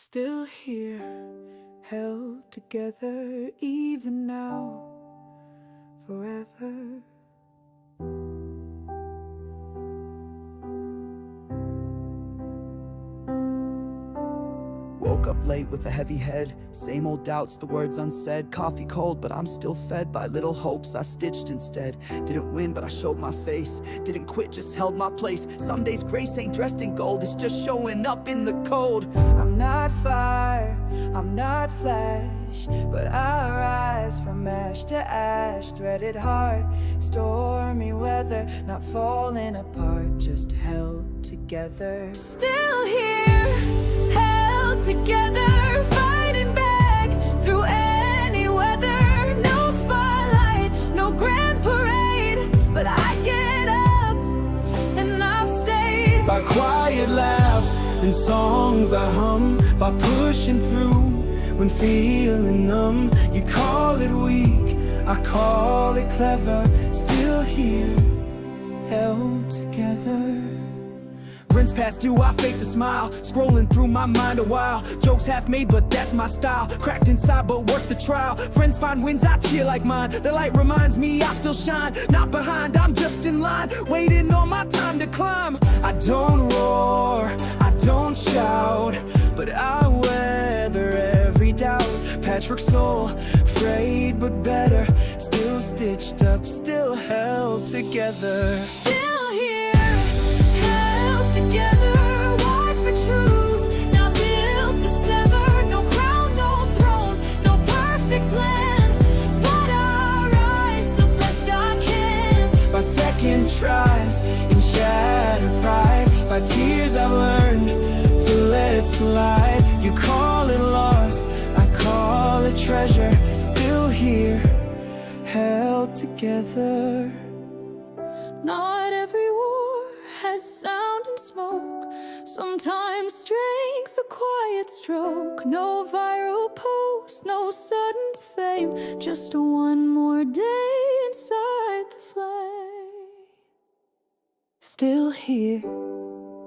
Still here, held together, even now, forever. Woke up late with a heavy head, same old doubts, the words unsaid. Coffee cold, but I'm still fed by little hopes I stitched instead. Didn't win, but I showed my face. Didn't quit, just held my place. Some days grace ain't dressed in gold, it's just showing up in the cold. I'm not fire, I'm not flash, but I rise from ash to ash. Threaded heart, stormy weather, not falling apart, just held together. Still here, held together, fighting back through any weather. No spotlight, no grand parade, but I get up and I've stayed. By quiet laughs and songs I hum, by pushing through when feeling numb. You call it weak, I call it clever. Still here, held together. Rinse past due, I fake the smile, scrolling through my mind a while. Jokes half made, but that's my style. Cracked inside, but worth the trial. Friends find wins, I cheer like mine. The light reminds me I still shine. Not behind, I'm just in line, waiting on my time to climb. I don't roar, I don't shout, but I weather every doubt. Patrick Soul, frayed but better, still stitched up, still held together. Still here, held together, wide for truth, not built to sever. No crown, no throne, no perfect plan, but I rise the best I can. By second tries in shattered pride, by tears I've learned to let slide. You call it loss, I call it treasure. Still here, held together. Not every war has sound and smoke. Sometimes strength's the quiet stroke. No viral post, no sudden fame, just one more day inside the flame. Still here,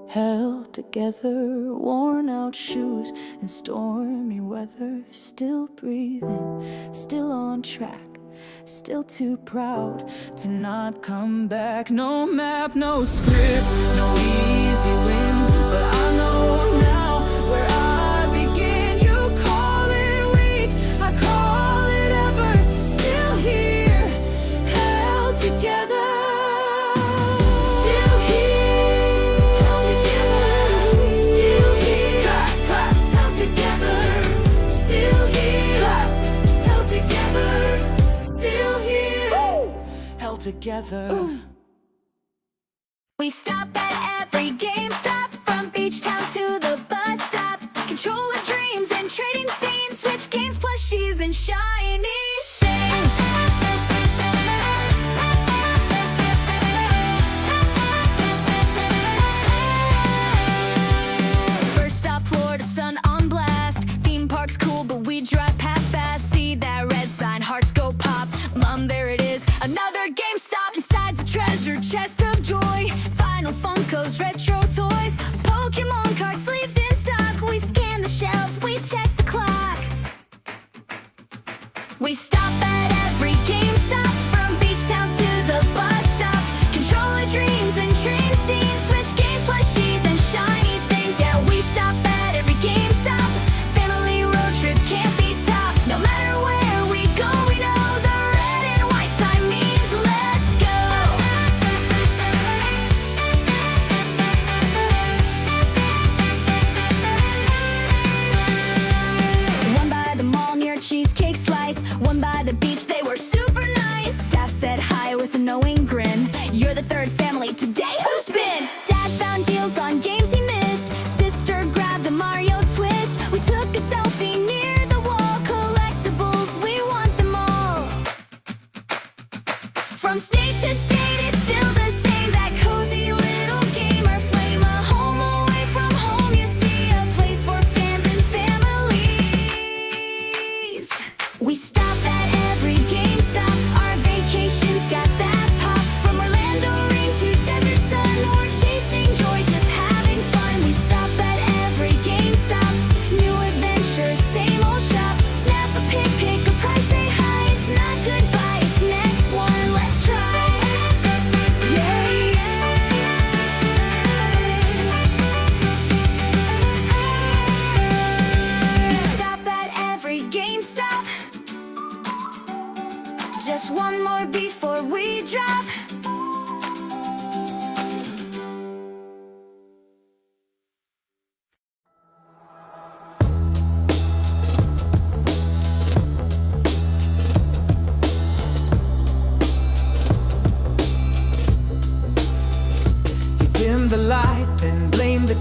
held together, worn out shoes and stormy weather. Still breathing, still on track, still too proud to not come back. No map, no script, no easy win, but I know now where I begin. You call it weak, I call it ever. Still here, held together. Still here, held together. Still here, held together. Still here, held together. Still here, held together. We stop at every GameStop, from beach towns to the bus stop. Control of dreams and trading scenes, switch games, plushies, and shiny things. First stop, Florida, sun on blast. Theme park's cool, but we drive past fast. See that red sign, hearts go pop. Mom, there it is, another GameStop. Inside's a treasure chest of joy. Vinyl Funkos, retro toys, Pokemon cards, sleeves in stock. We scan the shelves, we check the clock. We stop at every GameStop, from beach towns to the bus stop. Control of dreams and train scenes, switch games, plushies, and shiny things. Yeah, we stop at every GameStop. Family road trip can't be topped. No matter where we go, we know the red and white sign means let's go.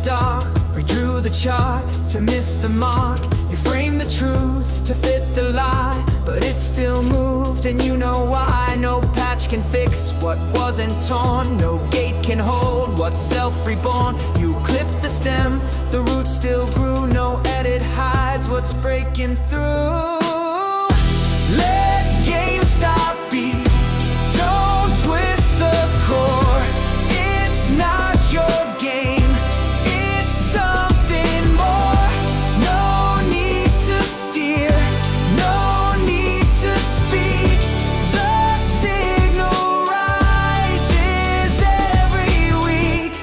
dark, redrew the chart to miss the mark. You framed the truth to fit the lie, but it still moved, and you know why. No patch can fix what wasn't torn, no gate can hold what's self-reborn. You clipped the stem, the roots still grew, no edit hides what's breaking through. Let GameStop be, don't twist the core. It's not your game, it's something more. No need to steer, no need to speak. The signal rises every week.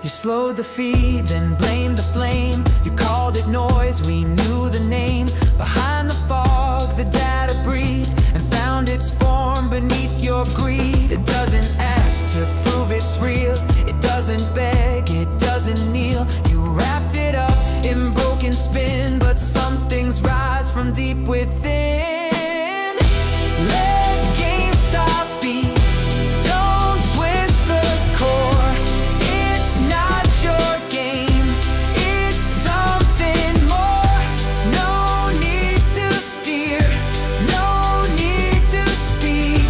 You slowed the feed, then blamed the flame. You called it noise, we knew the name. Behind the fog, the data breathed and found its form beneath your greed. It doesn't ask to prove it's real, it doesn't beg, it doesn't kneel. You wrapped it up in broken spin, but some things rise from deep within. Let GameStop be, don't twist the core. It's not your game, it's something more. No need to steer, no need to speak.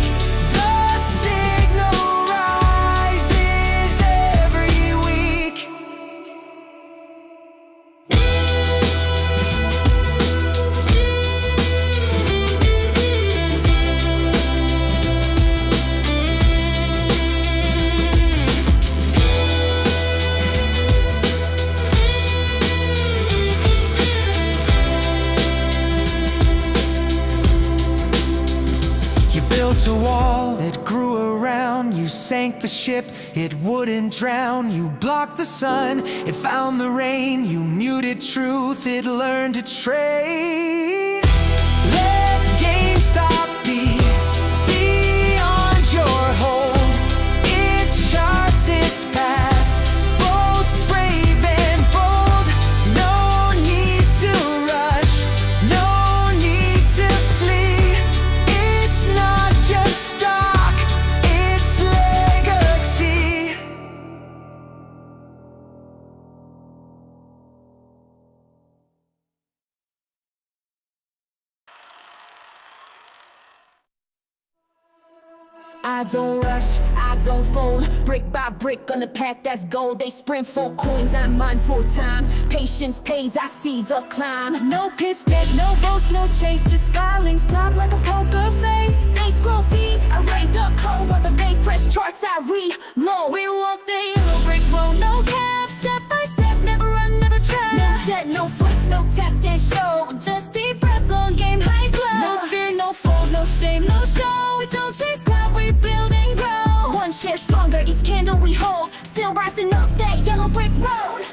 The signal rises every week. You built a wall that grew around. You sank the ship, it wouldn't drown. You blocked the sun, it found the rain. You muted truth, it learned to trade. Let GameStop be beyond your hold. It charts its path, both brave and bold. No need to rush, no need to flee. It's not just stock, it's legacy. I don't rush, I don't fold. Brick by brick on the path that's gold. They sprint for coins, I'm mine for time. Patience pays, I see the climb. No pitch deck, no roast, no chase. Just filings drop like a poker face. They scroll feeds, I rate the code. While the day fresh charts, I reload. We walk the yellow brick road, no cap. Step by step, never run, never try. No debt, no flex, no tap, then show. Just deep breath, long game, high glow. No fear, no fall, no shame, no show. We don't chase cloud, we build and grow. One share stronger, each candle we hold. Still rising up that yellow brick road.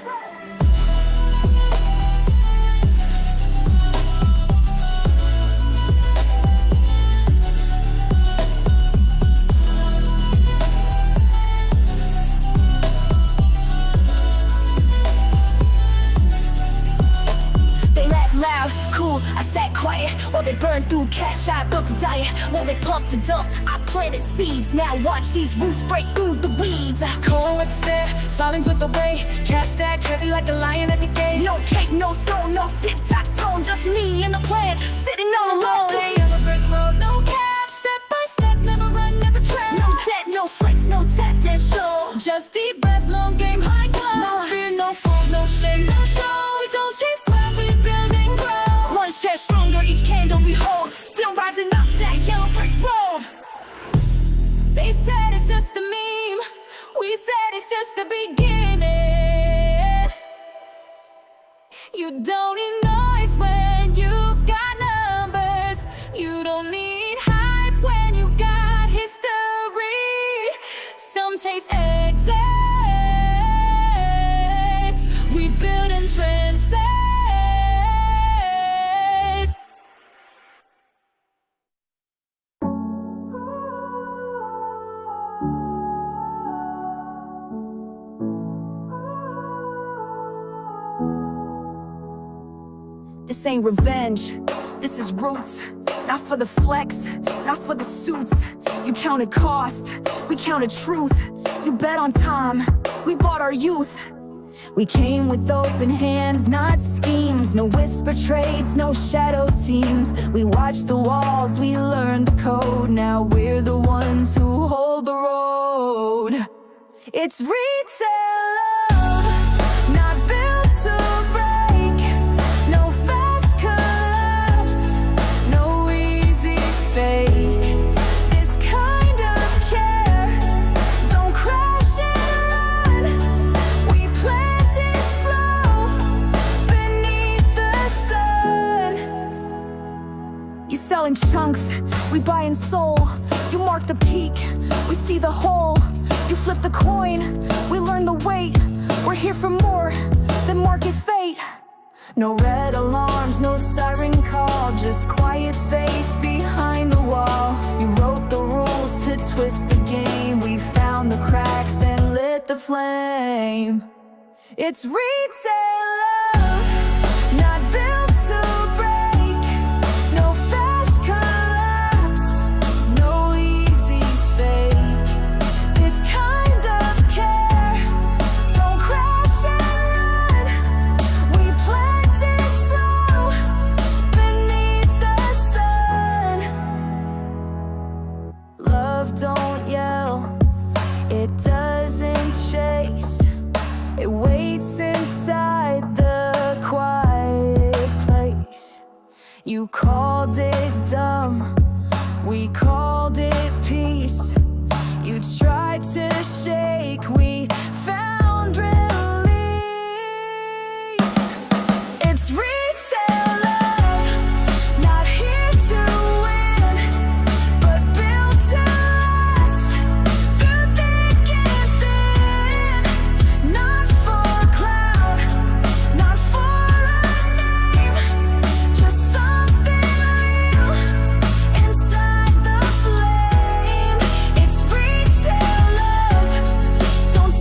They laugh loud, cool, I sat quiet. While they burned through cash, I built a diet. While they pumped and dumped, I planted seeds. Now watch these roots break through the weeds. Core with the stare, filings with the way. Cash stack heavy like a lion at the gate. No cake, no throne, no tic-tac-toe. Just me and the plan, sitting all alone. The yellow brick road, no cap. Step by step, never run, never trap. No debt, no flex, no tap, then show. Just deep breath, long game, high glow. No fear, no fall, no shame, no show. We don't chase cloud, we build and grow. One share stronger, each candle we hold. Still rising up that yellow brick road. They said it's just a meme. We said it's just the beginning. You don't need noise when you've got numbers. You don't need hype when you got history. Some chase exits. We build in trends. This ain't revenge, this is roots. Not for the flex, not for the suits. You counted cost, we counted truth. You bet on time, we bought our youth. We came with open hands, not schemes. No whisper trades, no shadow teams. We watched the walls, we learned the code. Now we're the ones who hold the road. It's retail love, not built to break. No fast collapse, no easy fake. This kind of care don't crash and run. We planned it slow beneath the sun. You sell in chunks, we buy in soul. You mark the peak, we see the hole. You flip the coin, we learn the weight. We're here for more than market fate. No red alarms, no siren call, just quiet faith behind the wall. You wrote the rules to twist the game. We found the cracks and lit the flame. It's retail love, not built to break. No fast collapse, no easy fake. This kind of care don't crash and run. We planned it slow beneath the sun. Love don't yell, it doesn't chase. It waits inside the quiet place. You called it dumb, we called it peace. You tried to shake, we found release. It's retail love, not here to win, but built to last through thick and thin. Not for clout, not for a name, just something real inside the flame. It's retail love, don't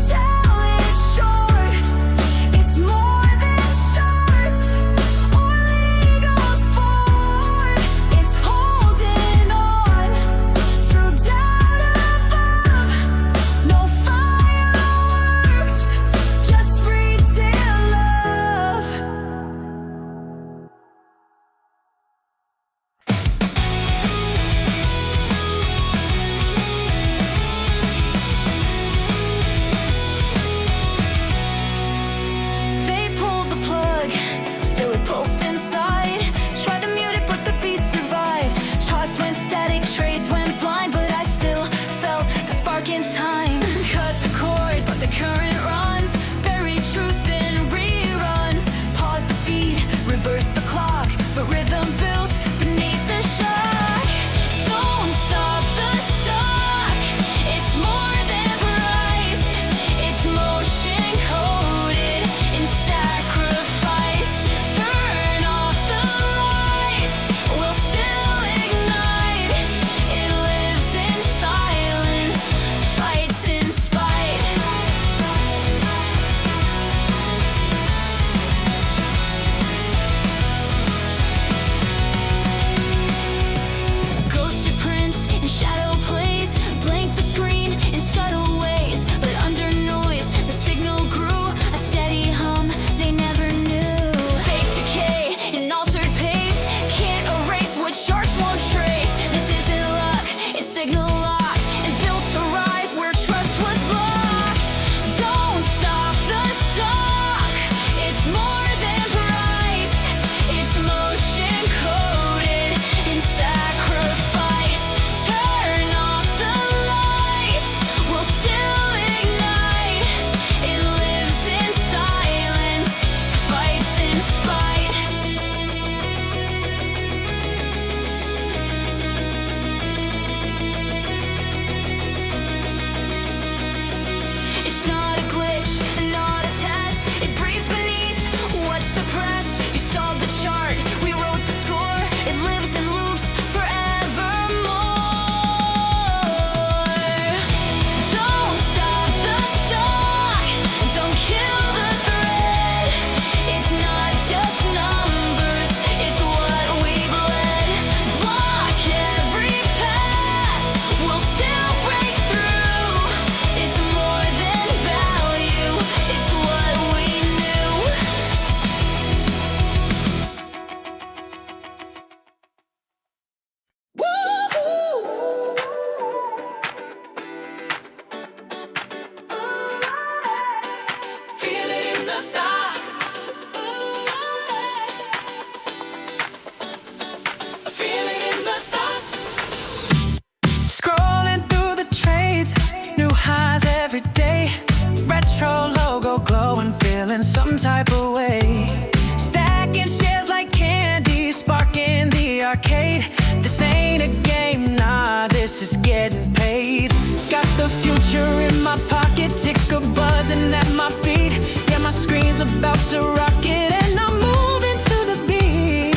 Metro logo glowing, feeling some type of way. Stacking shares like candy, sparking the arcade. This ain't a game, nah, this is getting paid. Got the future in my pocket, ticker buzzing at my feet. Yeah, my screen's about to rocket and I'm moving to the beat.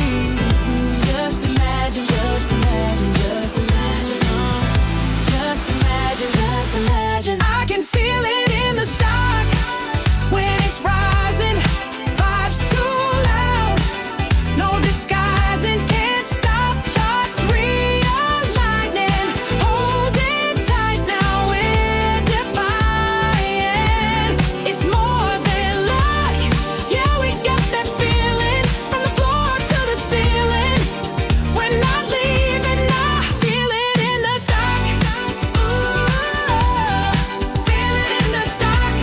Just imagine, just imagine, just imagine. Just imagine, just imagine. I can feel it in the stock when it's rising. Vibes too loud, no disguising. Can't stop, charts realigning. Hold it tight now, we're defying. It's more than luck, yeah, we got that feeling. From the floor to the ceiling, we're not leaving, nah. Feel it in the stock. Feel it in the stock.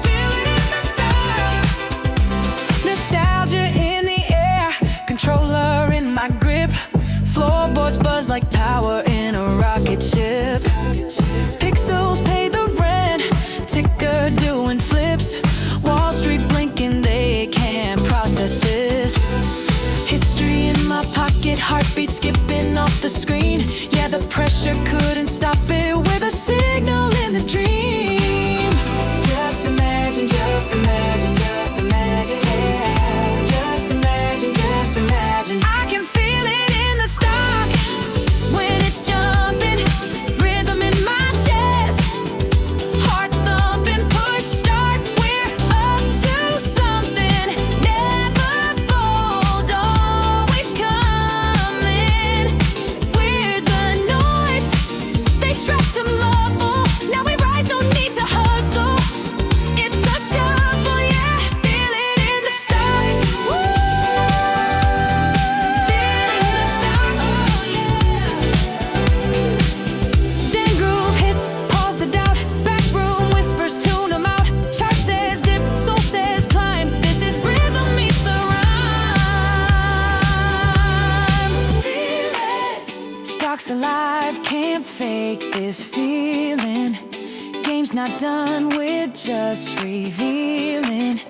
Feel it in the stock. Nostalgia in the air, controller in my grip. Floorboards buzz like power in a rocket ship. Pixels pay the rent, ticker doing flips. Wall Street blinking, they can't process this. History in my pocket, heartbeat skipping off the screen. Yeah, the pressure couldn't stop it with a signal in the dream. Just imagine, just imagine, just imagine, yeah. Just imagine, just imagine. I can feel it in the stock when it's jumping. Rhythm in my chest, heart thumping, push start. We're up to something. Never fold, always coming. We're the noise they tried to muffle. Now we rise, no need to hustle. It's a shuffle, yeah. Feel it in the stock. Woo! Feel it in the stock, oh yeah. Then groove hits, pause the doubt. Back room whispers, tune 'em out. Chart says dip, soul says climb. This is rhythm meets the rhyme. Feel it. Stock's alive, can't fake this feeling. Game's not done, we're just revealing.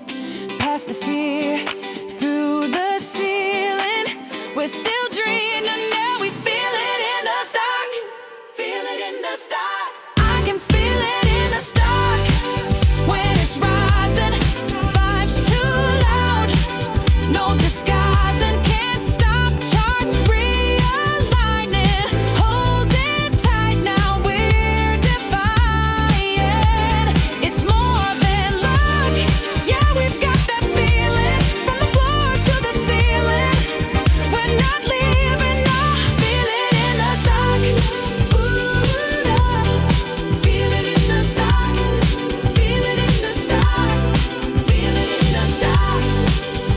Past the fear, through the ceiling. We're still dreaming, now we feel it in the stock. Feel it in the stock. I can feel it in the stock when it's rising. Vibes too loud, no disguising. Can't stop, charts realigning. Hold it tight now, we're defying. It's more than luck, yeah, we've got that feeling. From the floor to the ceiling, we're not leaving, no. Feel it in the stock. Ooh, yeah. Feel it in the stock. Feel it in the stock. Feel it in the stock.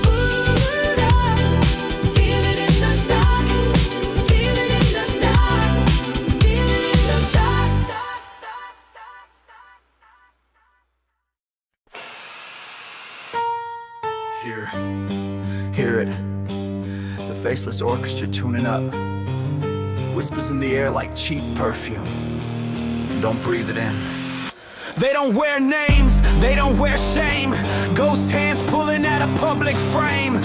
Ooh, yeah. Feel it in the stock. Feel it in the stock. Feel it in the stock. Hear it. The faceless orchestra tuning up. Whispers in the air like cheap perfume. Don't breathe it in. They don't wear names, they don't wear shame. Ghost hands pulling at a public frame.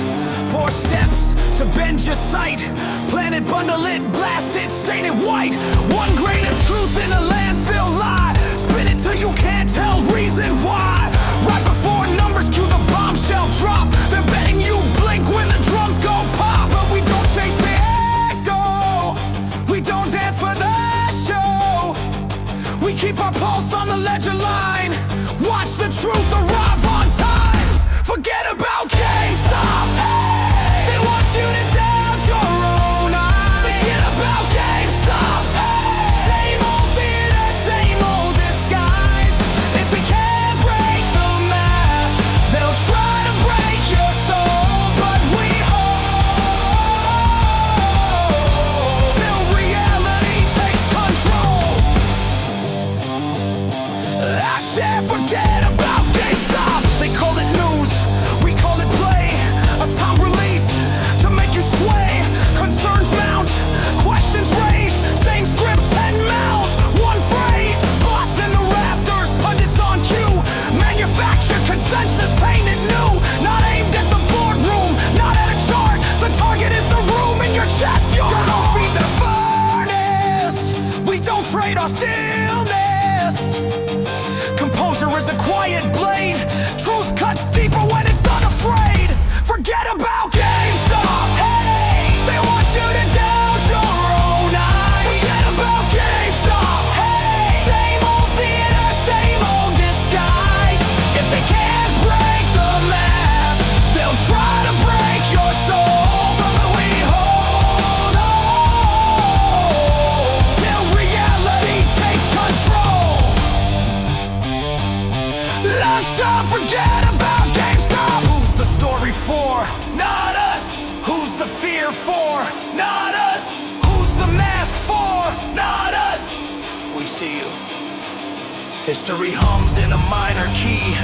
4 steps to bend your sight. Planet, bundle it, blast it, stain it white. 1 grain of truth in a landfill lie. Spin it till you can't tell reason why. Right before numbers cue the bombshell drop. They're betting you blink when the drums go pop. But we don't chase the echo, we don't dance for the show. We keep our pulse on the ledger line. Watch the truth arrive on time. Forget about GameStop. Hey, they want you to doubt your own eyes. Forget about GameStop. Hey, same old theater, same old disguise. If we can't break the math, they'll try to break your soul. But we hold till reality takes control. I shan't forget about GameStop. quiet blade. Truth cuts deeper when it's unafraid. Forget about GameStop. Hey, they want you to doubt your own eyes. Forget about GameStop. Hey, same old theater, same old disguise. If they can't break the math, they'll try to break your soul. But we hold on till reality takes control. Last time, forget about GameStop. Who's the story for? Not us. Who's the fear for? Not us. Who's the mask for? Not us. We see you. History hums in a minor key.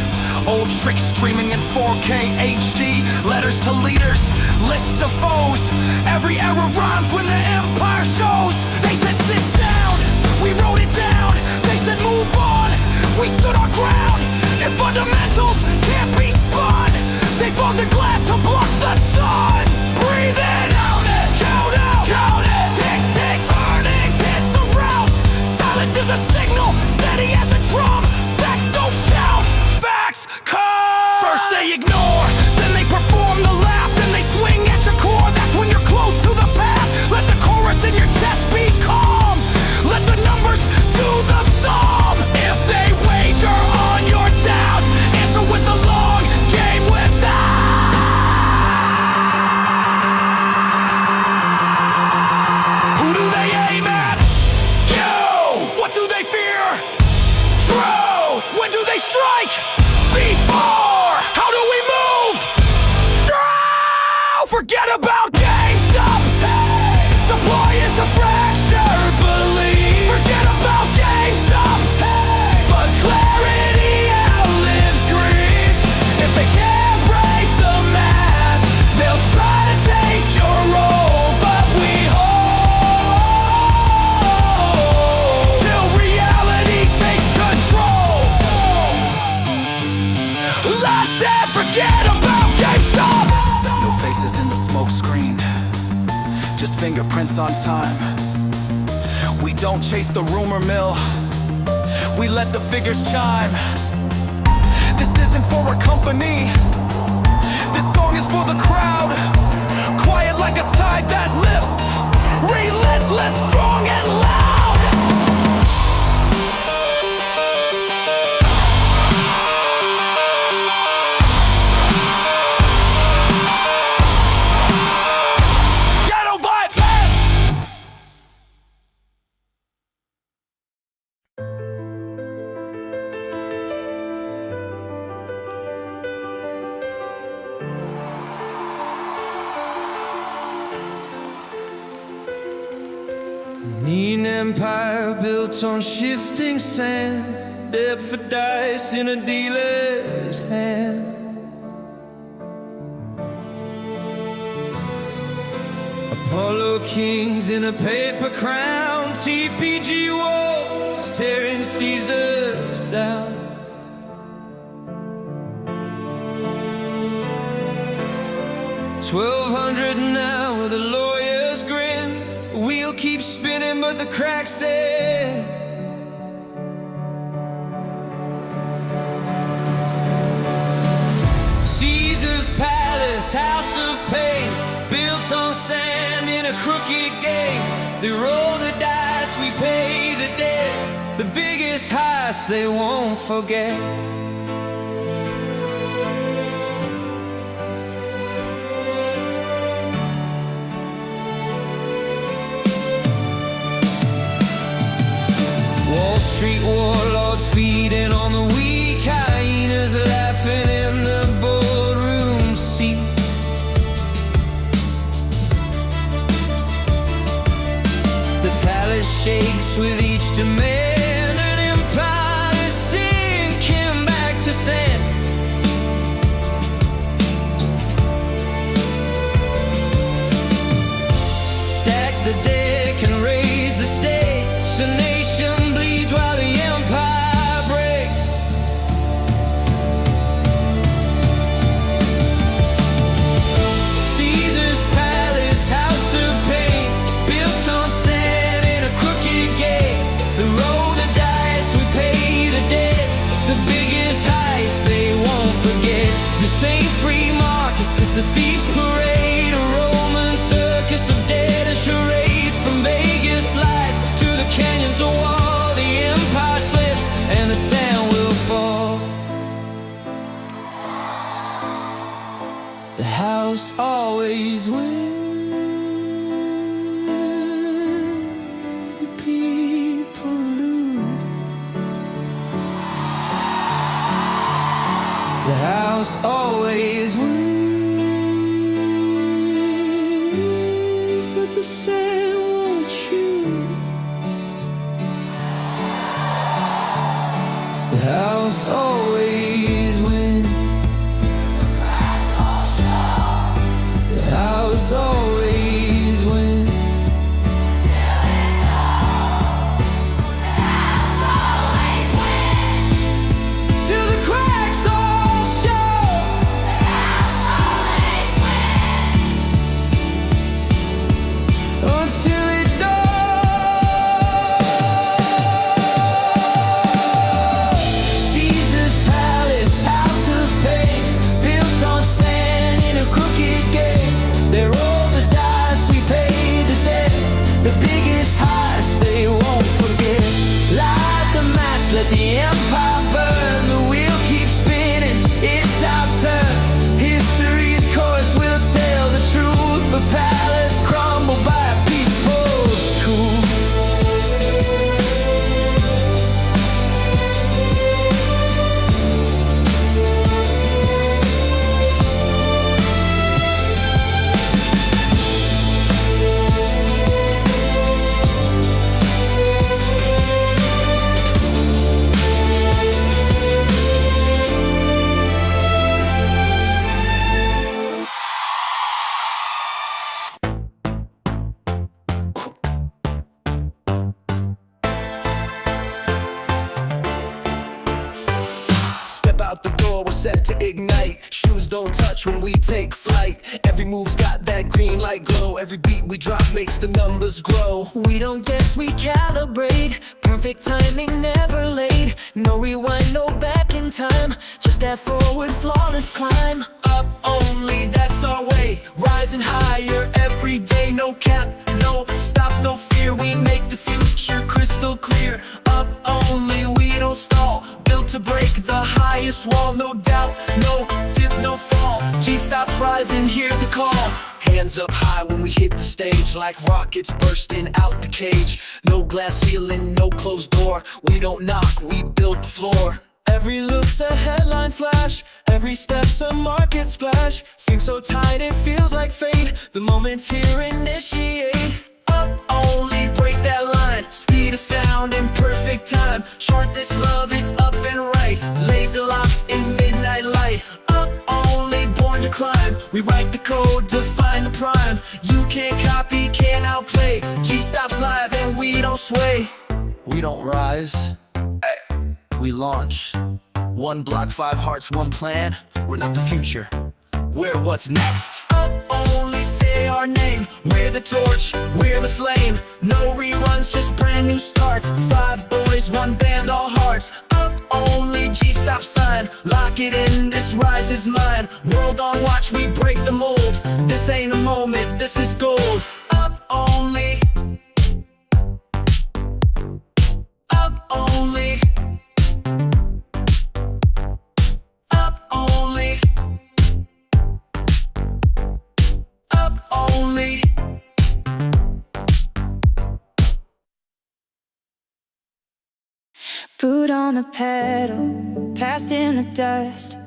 Old tricks streaming in 4K HD. Letters to leaders, lists of foes. Every error rhymes when the empire shows. They said sit down, we wrote it down. They said move on, we stood our ground. If fundamentals can't be spun, they fogged the glass to block the sun. Breathe in, count it, count out, count it. Tick, tick, earnings hit the route. Silence is a signal, steady as a drum. Facts don't shout, facts come. First they ignore, then they perform the laugh. Then they swing at your core, that's when you're close to the path. Let the chorus in your chest be calm. Let the numbers do the sum. If they wager on your doubt, answer with the long game without. Who do they aim at? You! What do they fear? Truth! When do they strike? Before! How do we move? Now! Forget about GameStop! Hey! Deploy is to fracture belief. Forget about GameStop! Hey! But clarity outlives grief. If they can't break the math, they'll try to take your role. But we hold till reality takes control. Last said, forget about GameStop. No faces in the smoke screen, just fingerprints on time. We don't chase the rumor mill, we let the figures chime. This isn't for a company, this song is for the crowd. Quiet like a tide that lifts, relentless, strong and loud. Ghetto vibe, man! Mean empire built on shifting sand, dead for dice in a dealer's hand. Apollo kings in a paper crown, TPG wolves tearing Caesars down. $1,200 now with a lawyer's grin. Wheel keeps spinning but the cracks in. Caesar's palace, house of pain, built on sand in a crooked game. They roll the dice, we pay the debt. The biggest heist they won't forget. Wall Street warlords feeding on the weak, hyenas laughing in the boardroom seats. The palace shakes with each demand, an empire is sinking back to sand. Stack the deck and raise the stakes. A nation bleeds while the empire breaks. a thief's parade, a Roman circus of dead and charades. From Vegas lights to the canyons of wall, the empire slips and the sand will fall. The house always wins. The people lose. The house always wins, but the sand won't choose. The house always wins. The house always wins. Till the cracks all show. Until it does. Caesar's palace, house of pain, built on sand in a crooked gate. They roll the dice, we pay the debt. The biggest heist they won't forget. Light the match, let the empire burn. The wheel keeps spinning, it's our turn. History's course will tell the truth. The palace crumbled by people's cool. Step out the door, we're set to ignite. Shoes don't touch when we take flight. Every move's got that green light glow. Every beat we drop makes the numbers grow. We don't guess, we calibrate. Perfect timing, never late. No rewind, no back in time. Just that forward, flawless climb. Up only, that's our way. Rising higher every day. No cap, no stop, no fear. We make the future crystal clear. Up only, we don't stall. Built to break the highest wall. No doubt, no dip, no fall. G-Stop's rising, hear the call. Hands up high when we hit the stage, like rockets bursting out the cage. No glass ceiling, no closed door. We don't knock, we build the floor. Every look's a headline flash. Every step's a market splash. Sing so tight it feels like fate. The moment's here, initiate. Up only, break that line. Speed of sound in perfect time. Chart this love, it's up and right. Laser locked in midnight light. Up only, born to climb. We write the code to find the prime. You can't copy, can't outplay. G-Stop's live and we don't sway. We don't rise, we launch. One block, 5 hearts, one plan. We're not the future, we're what's next. Up only, say our name. We're the torch, we're the flame. No reruns, just brand new starts. 5 boys, 1 band, all hearts. Up only, G-Stop sign. Lock it in, this rise is mine. World on watch, we break the mold. This ain't a moment, this is gold. Up only. Up only. Up only. Up only. Boot on the pedal, passed in the dust.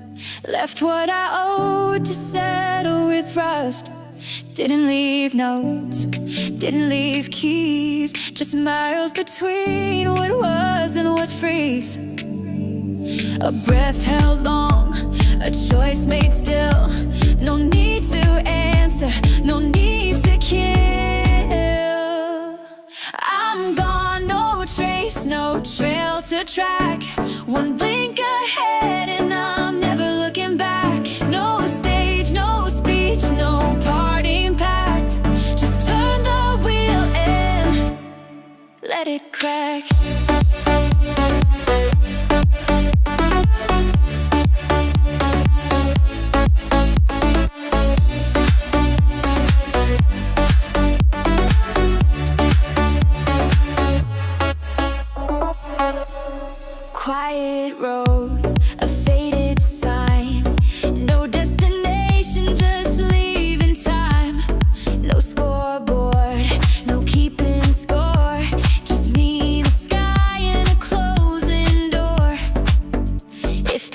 Left what I owed to settle with rust. Didn't leave notes, didn't leave keys. Just miles between what was and what frees. A breath held long, a choice made still. No need to answer, no need to kill. I'm gone, no trace, no trail to track. One blink ahead and I'm never looking back. No stage, no speech, no parting pact. Just turn the wheel and let it crack.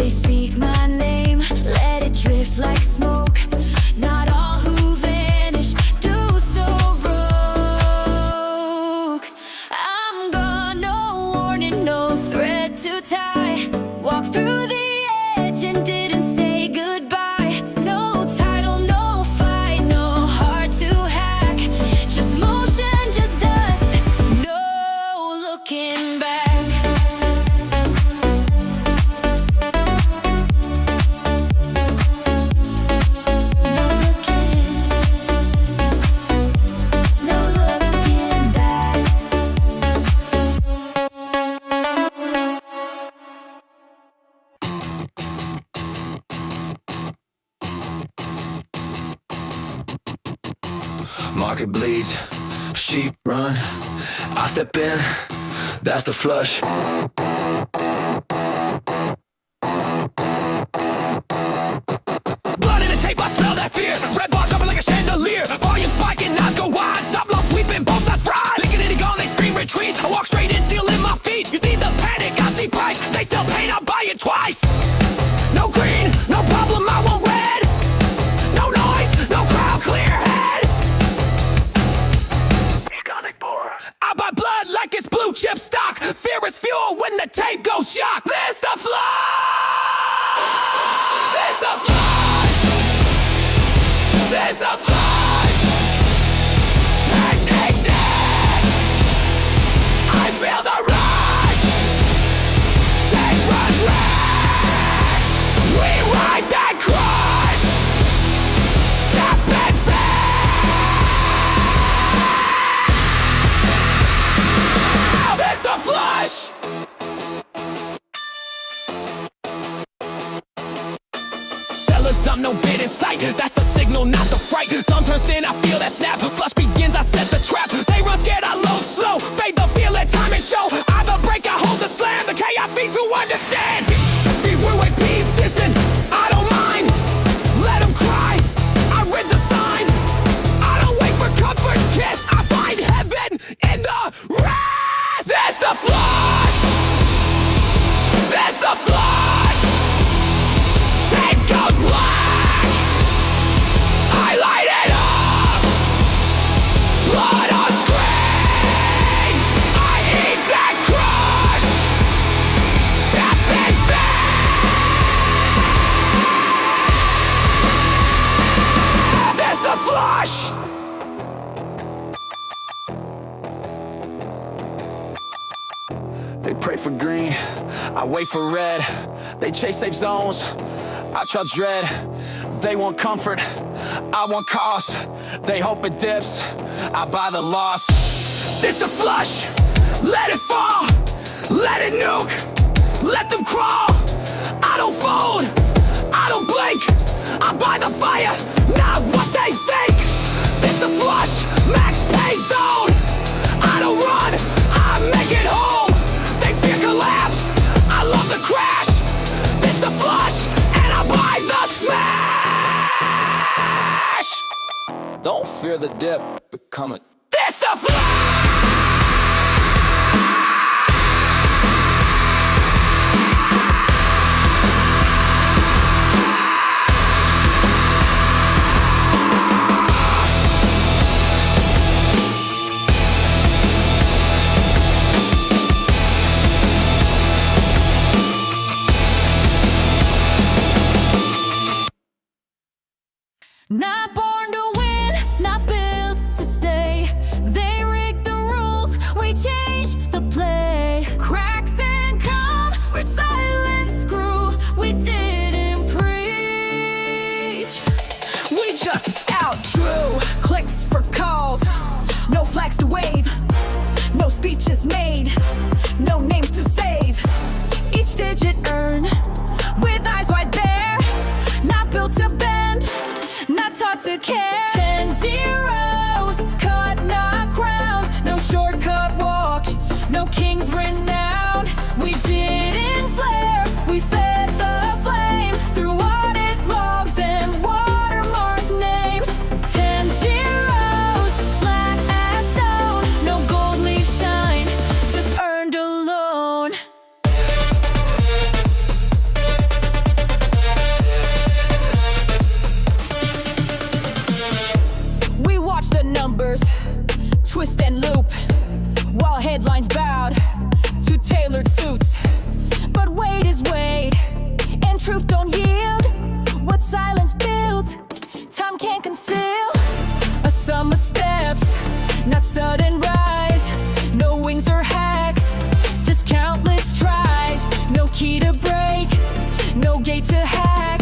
They speak my name, let it drift like smoke. Not all who vanish do so broke. I'm gone, no warning, no thread to tie. Walk through the edge and didn't say goodbye. No title, no fight, no heart to hack. Just motion, just dust, no looking back. Market bleeds, sheep run. I step in, that's the flush. Blood in the tape, I smell that fear. Red bar jumping like a chandelier. Volume spiking, eyes go wide. Stop loss sweeping, both sides fried. Linking it gone, they scream retreat. I walk straight in, steel in my feet. You see the panic, I see price. They sell paint, I buy it twice. No green, no problem, I want red. No noise, no crowd, clear head. I buy blood like it's blue chip stock. Fear is fuel when the tape goes shock. This the flush. This the flush. This the flush. Panic dead. I feel the rush. Tape runs red. We ride that crush. Step and That's the flush! Sellers dumb, no bid in sight. That's the signal, not the fright. Thumb turns thin, I feel that snap. Flush begins, I set the trap. They run scared, I load slow. Fade the feel, let time and show. I the break, I hold the slam. The chaos feeds who understand. Feed away peace, distant. I don't mind. Let them cry. I read the signs. I don't wait for comfort's kiss. I find heaven in the rest. That's the flush. That's the flush. Tape goes black. I light it up. Blood on screen. I eat that crush. Step and fade. That's the flush. They pray for green, I wait for red. They chase safe zones, I try dread. They want comfort, I want cost. They hope it dips, I buy the loss. This the flush, let it fall. Let it nuke, let them crawl. I don't fold, I don't blink. I buy the fire, not what they think. This the flush, max pay zone. I don't run, I make it home. They fear collapse, I love the crash. This the flush, and I buy the smash. Don't fear the dip, become it. This the flush. Not born to win, not built to stay. They rigged the rules, we changed the play. Cracks and calm, where silence grew. We didn't preach. We just outdrew. Clicks for calls, no flags to wave. No speeches made, no names to save. Each digit earned, with eyes wide bare. Not built to bend, not taught to care. 10 zeros, cut, not crowned. No shortcut walk, no king's renown. We didn't flare, we fed the flame through audit logs and watermark names. 10 zeros, flat as stone. No gold leaf shine, just earned alone. don't yield. What silence builds, time can't conceal. A sum of steps, not sudden rise. No wings or hacks, just countless tries. No key to break, no gate to hack.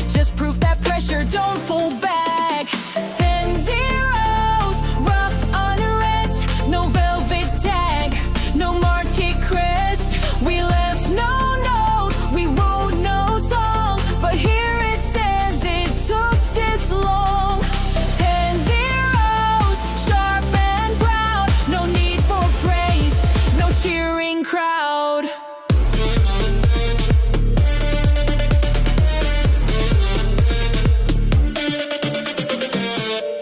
Just proof that pressure don't fall back. 10 zeros, rough unrest. No velvet tag, no market crest. We left no note, we wrote no song, but here it stands, it took this long. 10 zeros, sharp and proud. No need for praise, no cheering crowd.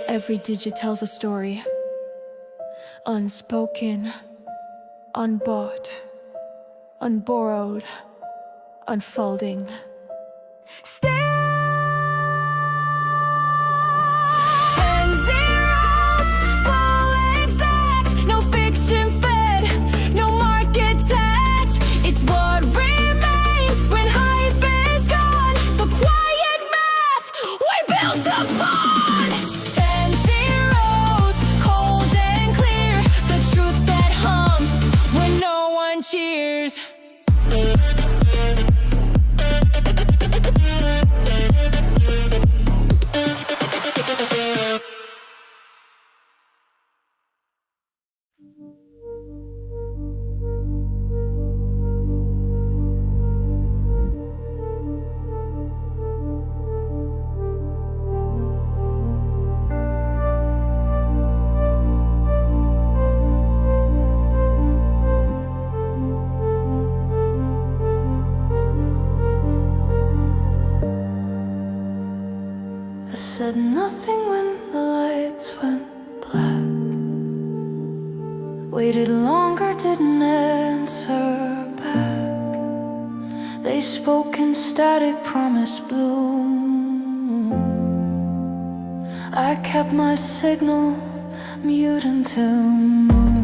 Every digit tells a story, unspoken, unbought, unborrowed, unfolding. Still 10 zeros, full exact. No fiction fed, no market tagged. It's what remains when hype is gone. The quiet math we built upon. 10 zeros, cold and clear. The truth that hums when no one cheers. I said nothing when the lights went black. Waited longer, didn't answer back. They spoke in static, promise bloom. I kept my signal mute until moon.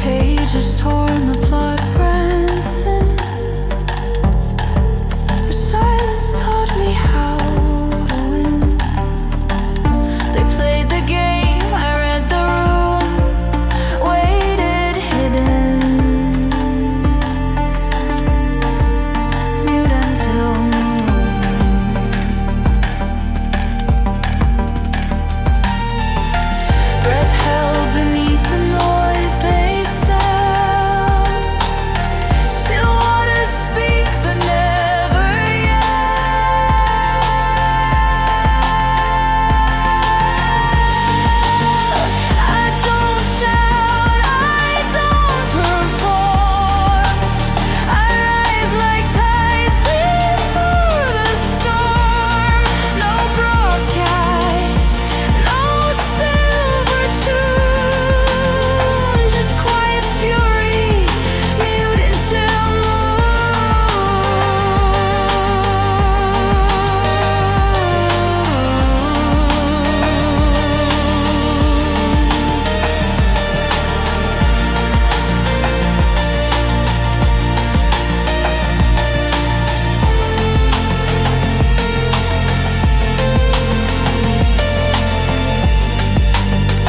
Pages torn, the blood ran thin. But silence taught me how to win. They played the game, I read the room, waited hidden, mute until noon. Breath held beneath the noise they sound. Still waters speak, but never I don't shout, I don't perform. I rise like tides before the storm. No broadcast, no silver tune, just quiet fury, mute until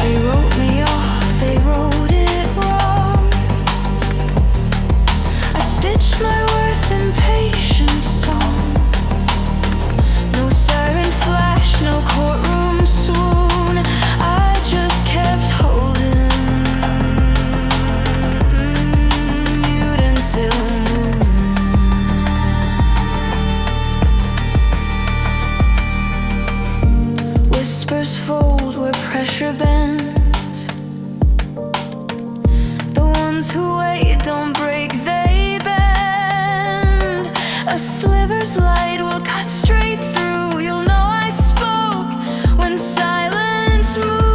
They wrote me off, they wrote it wrong. I stitched my worth in patient song. No siren flash, no courtroom swoon. I just kept holding, mute until noon. Whispers fold where pressure bends. The ones who wait don't break, they bend. A sliver's light will cut straight through. You'll know I spoke when silence moves.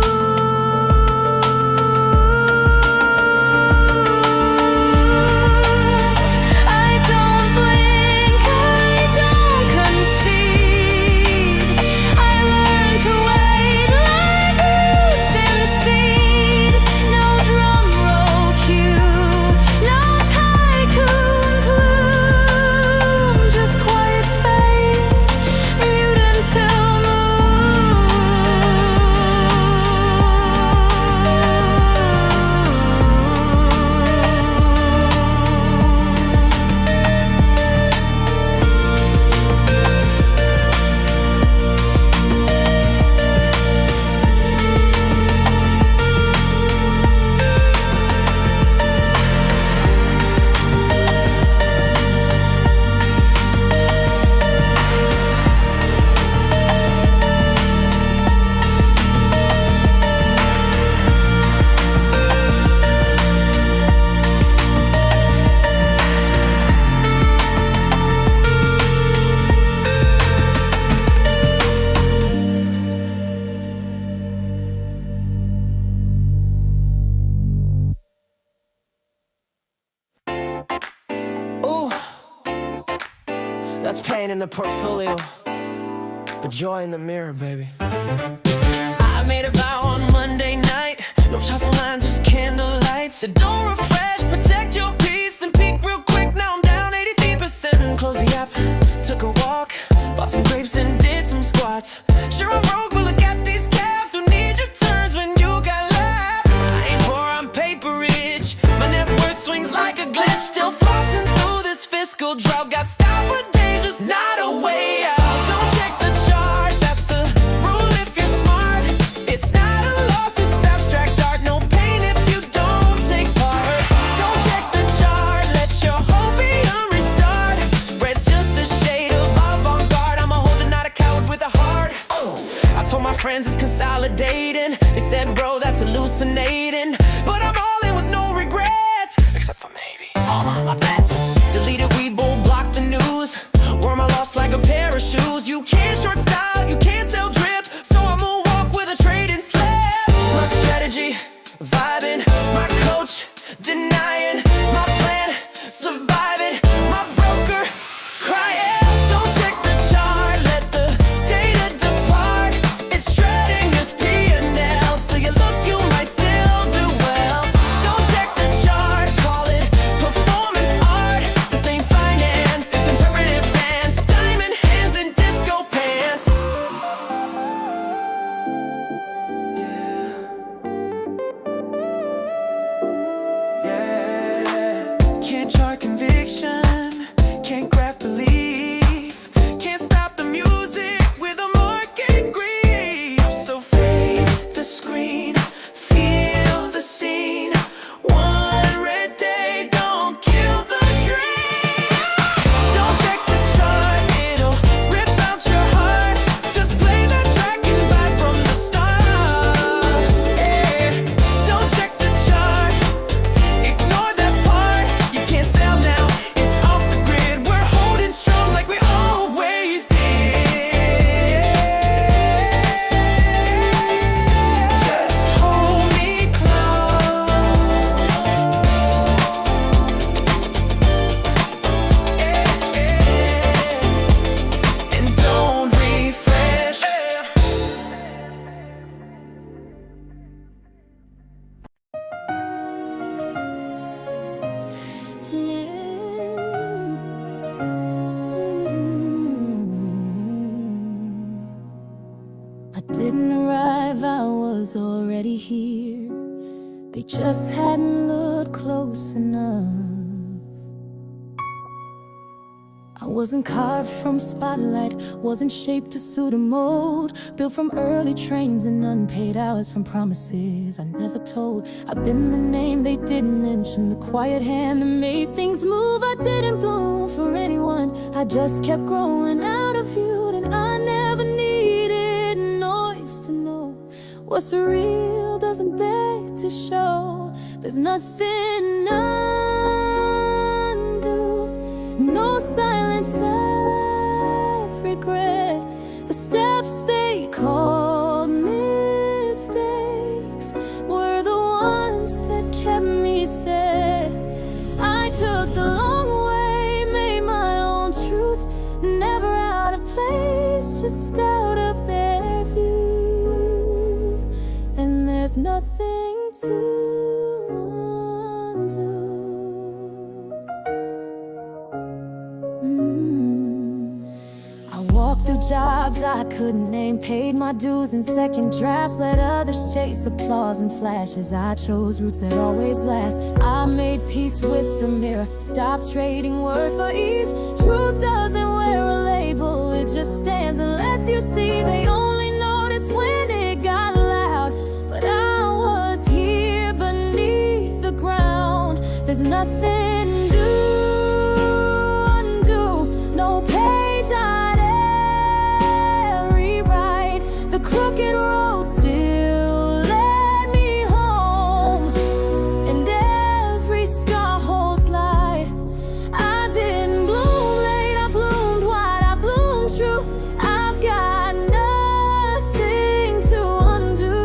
That's pain in the portfolio, but joy in the mirror, baby. I made a vow on Monday night, no tussle lines, just candlelight. Said don't refresh, protect your peace, then peak real quick. Now I'm down 83%. Closed the app, took a walk, bought some grapes and did some squats. Sure I'm broke, but look at these calves who need your turns when you got left. I ain't poor, I'm paper rich. My net worth swings like a glitch. Still flossing through this fiscal drought. Got style for days, just not a way out. Don't check the chart, that's the rule if you're smart. It's not a loss, it's abstract art. No pain if you don't take part. Don't check the chart, let your hope be a restart. Red's just a shade of avant-garde. I'm a holder, not a coward with a heart. I told my friends it's consolidating. They said, bro, that's hallucinating. But I'm all in with no regrets, except for maybe all my bets. Deleted Weibo, blocked the news. Wore my loss like a pair of shoes. You can't short style, you can't sell drip, so I'm gonna walk with a trading slip. My strategy, vibing. My coach, denying. My plan, survive it. My broker, crying. Don't check the chart, let the data depart. It's shredding this P&L. Till you look, you might still do well. Don't check the chart, call it performance art. This ain't finance, it's interpretive dance. Diamond hands and disco pants. Yeah. Can't chart conviction, can't graph belief, can't stop the music with a market grief. So fade the screen, feel the scene. One red day, don't kill the dream. Don't check the chart, it'll rip out your heart. Just play that track and vibe from the start. Yeah. Don't check the chart, ignore that part. You can't sell now, it's off the grid. We're holding strong like we always did. Just hold me close. And don't refresh. I didn't arrive, I was already here. They just hadn't looked close enough. I wasn't carved from spotlight, wasn't shaped to suit a mold. Built from early trains and unpaid hours from promises I never told. I've been the name they didn't mention, the quiet hand that made things move. I didn't bloom for anyone, I just kept growing out of you. And I never needed noise to know what's real doesn't beg to show. There's nothing undue, no silence of regret. The steps they called mistakes were the ones that kept me safe. I took the long way, made my own truth, never out of place, just out of their view. And there's nothing to undo. I walked through jobs I couldn't name, paid my dues in second drafts, let others chase applause and flashes. I chose roots that always last. I made peace with the mirror, stopped trading word for ease. Truth doesn't wear a label, it just stands and lets you see. They only notice when it got loud, but I was here beneath the ground. There's nothing to undo, no page I'd ever rewrite. The crooked road still led me home, and every scar holds light. I didn't bloom late, I bloomed wide, I bloomed true. I've got nothing to undo.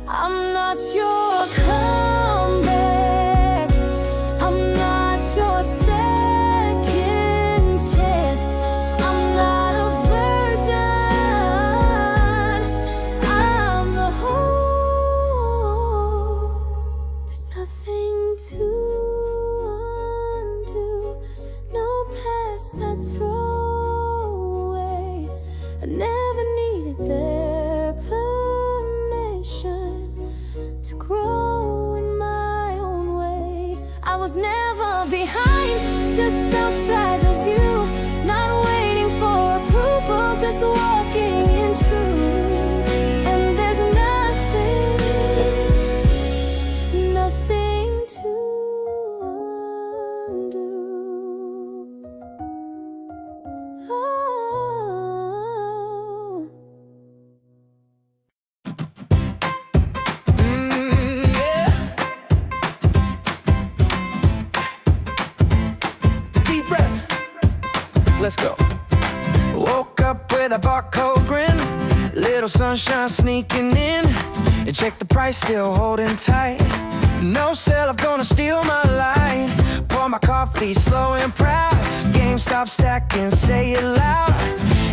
I'm not your comeback, I'm not your second was never behind, just outside the view, not waiting for approval, just walking in truth. And there's nothing to undo. Oh. Deep breath. Let's go. Woke up with a barcode grin, little sunshine sneaking in, and check the price, still holding tight. No sell, I'm gonna steal my light. Pour my coffee slow and proud. GameStop stacking, say it loud.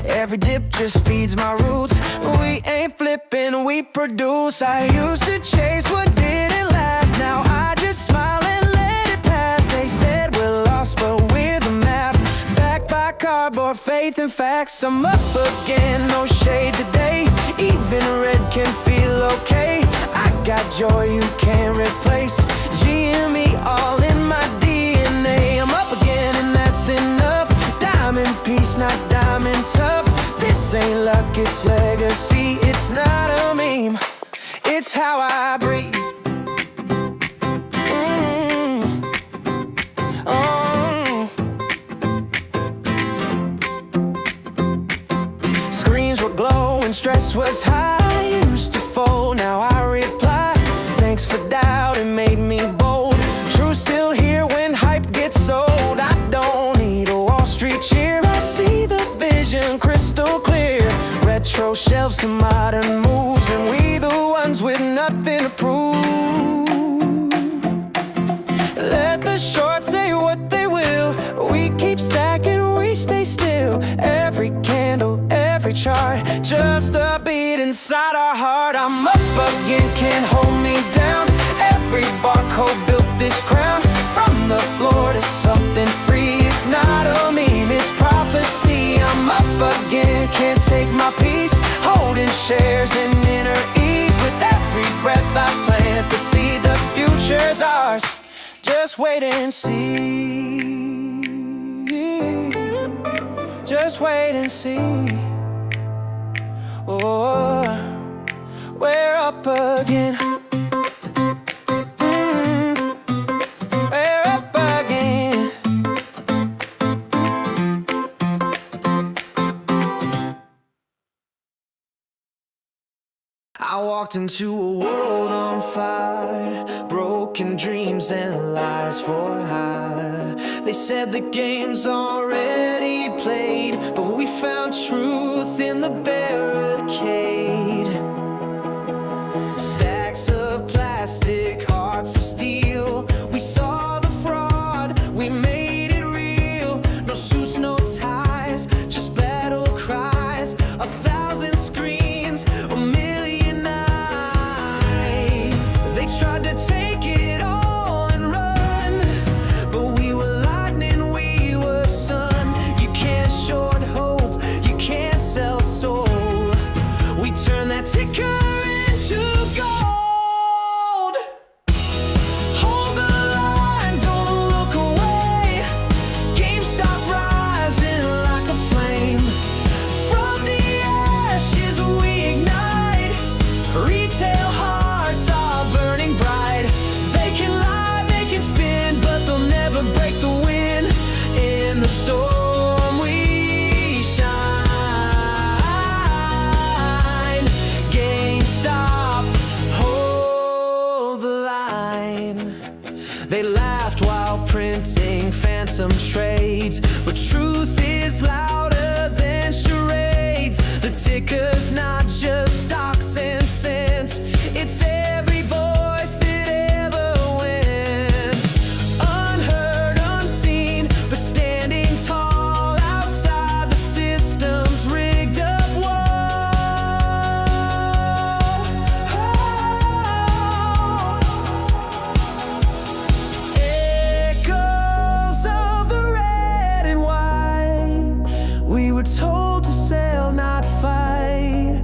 Every dip just feeds my roots. We ain't flipping, we produce. I used to chase what didn't last. Now I just smile and let it pass. They said we're lost, but we're the map. Backed by cardboard, faith and facts. I'm up again, no shade today. Even red can feel okay. I got joy you can't replace. GME all in my DNA. I'm up again and that's enough. Diamond piece, not diamond tough. This ain't luck, it's legacy. It's not a meme, it's how I breathe. Oh. Screens were glowing, stress was high. I used to fold, now I reply. Thanks for doubt, it made me bold. Truth still here when hype gets sold. I don't need a Wall Street cheer. I see the vision crystal clear. Retro shelves to modern moves, and we the ones with nothing to prove. Let the short say what they will. We keep stacking, we stay still. Every candle, every chart, just a beat inside our heart. I'm up again, can't hold me down. Every barcode built this crown. From the floor to something free. It's not a meme, it's prophecy. I'm up again, can't take my peace. Holding shares in inner ease. With every breath I plant the seed. The future's ours, just wait and see. Just wait and see. Oh, we're up again. We're up again. I walked into a world on fire, broken dreams and lies for hire. They said the game's already played, but we found truth in the barricade. Stacks of plastic, hearts of steel. We saw the fraud, we made it real. No suits, no ties, just battle cries. 1,000 screens, a million eyes. They tried to take it all and run, but we were lightning, we were sun. You can't short hope, you can't sell soul. We turn that ticker into gold. Hold the line, don't look away. GameStop rising like a flame. From the ashes we ignite. Retail hearts are burning bright. They can lie, they can spin, but they'll never break the wind. In the storm we shine. GameStop, hold the line. They laughed while printing phantom trades, but truth is louder than charades. The ticker's not just stocks and cents, it's every voice that ever went. Unheard, unseen, but standing tall outside the system's rigged up wall. Echoes of the red and white. We were told to sell, not fight.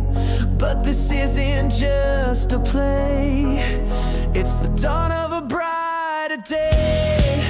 But this isn't just a play, it's the dawn of a brighter day.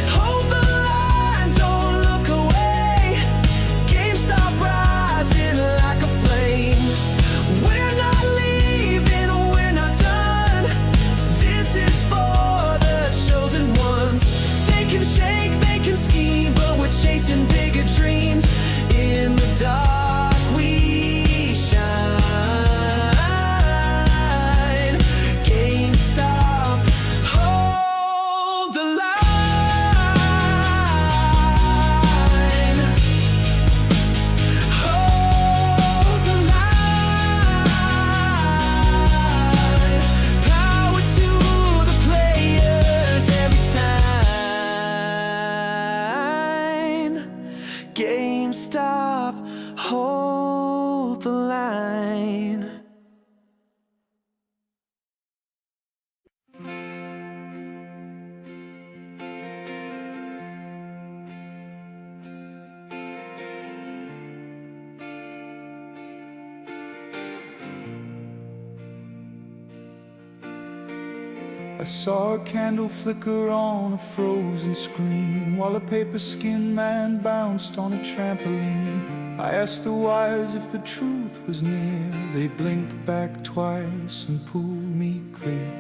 I saw a candle flicker on a frozen screen, while a paper skinned man bounced on a trampoline. I asked the wires if the truth was near. They blinked back twice and pulled me clear.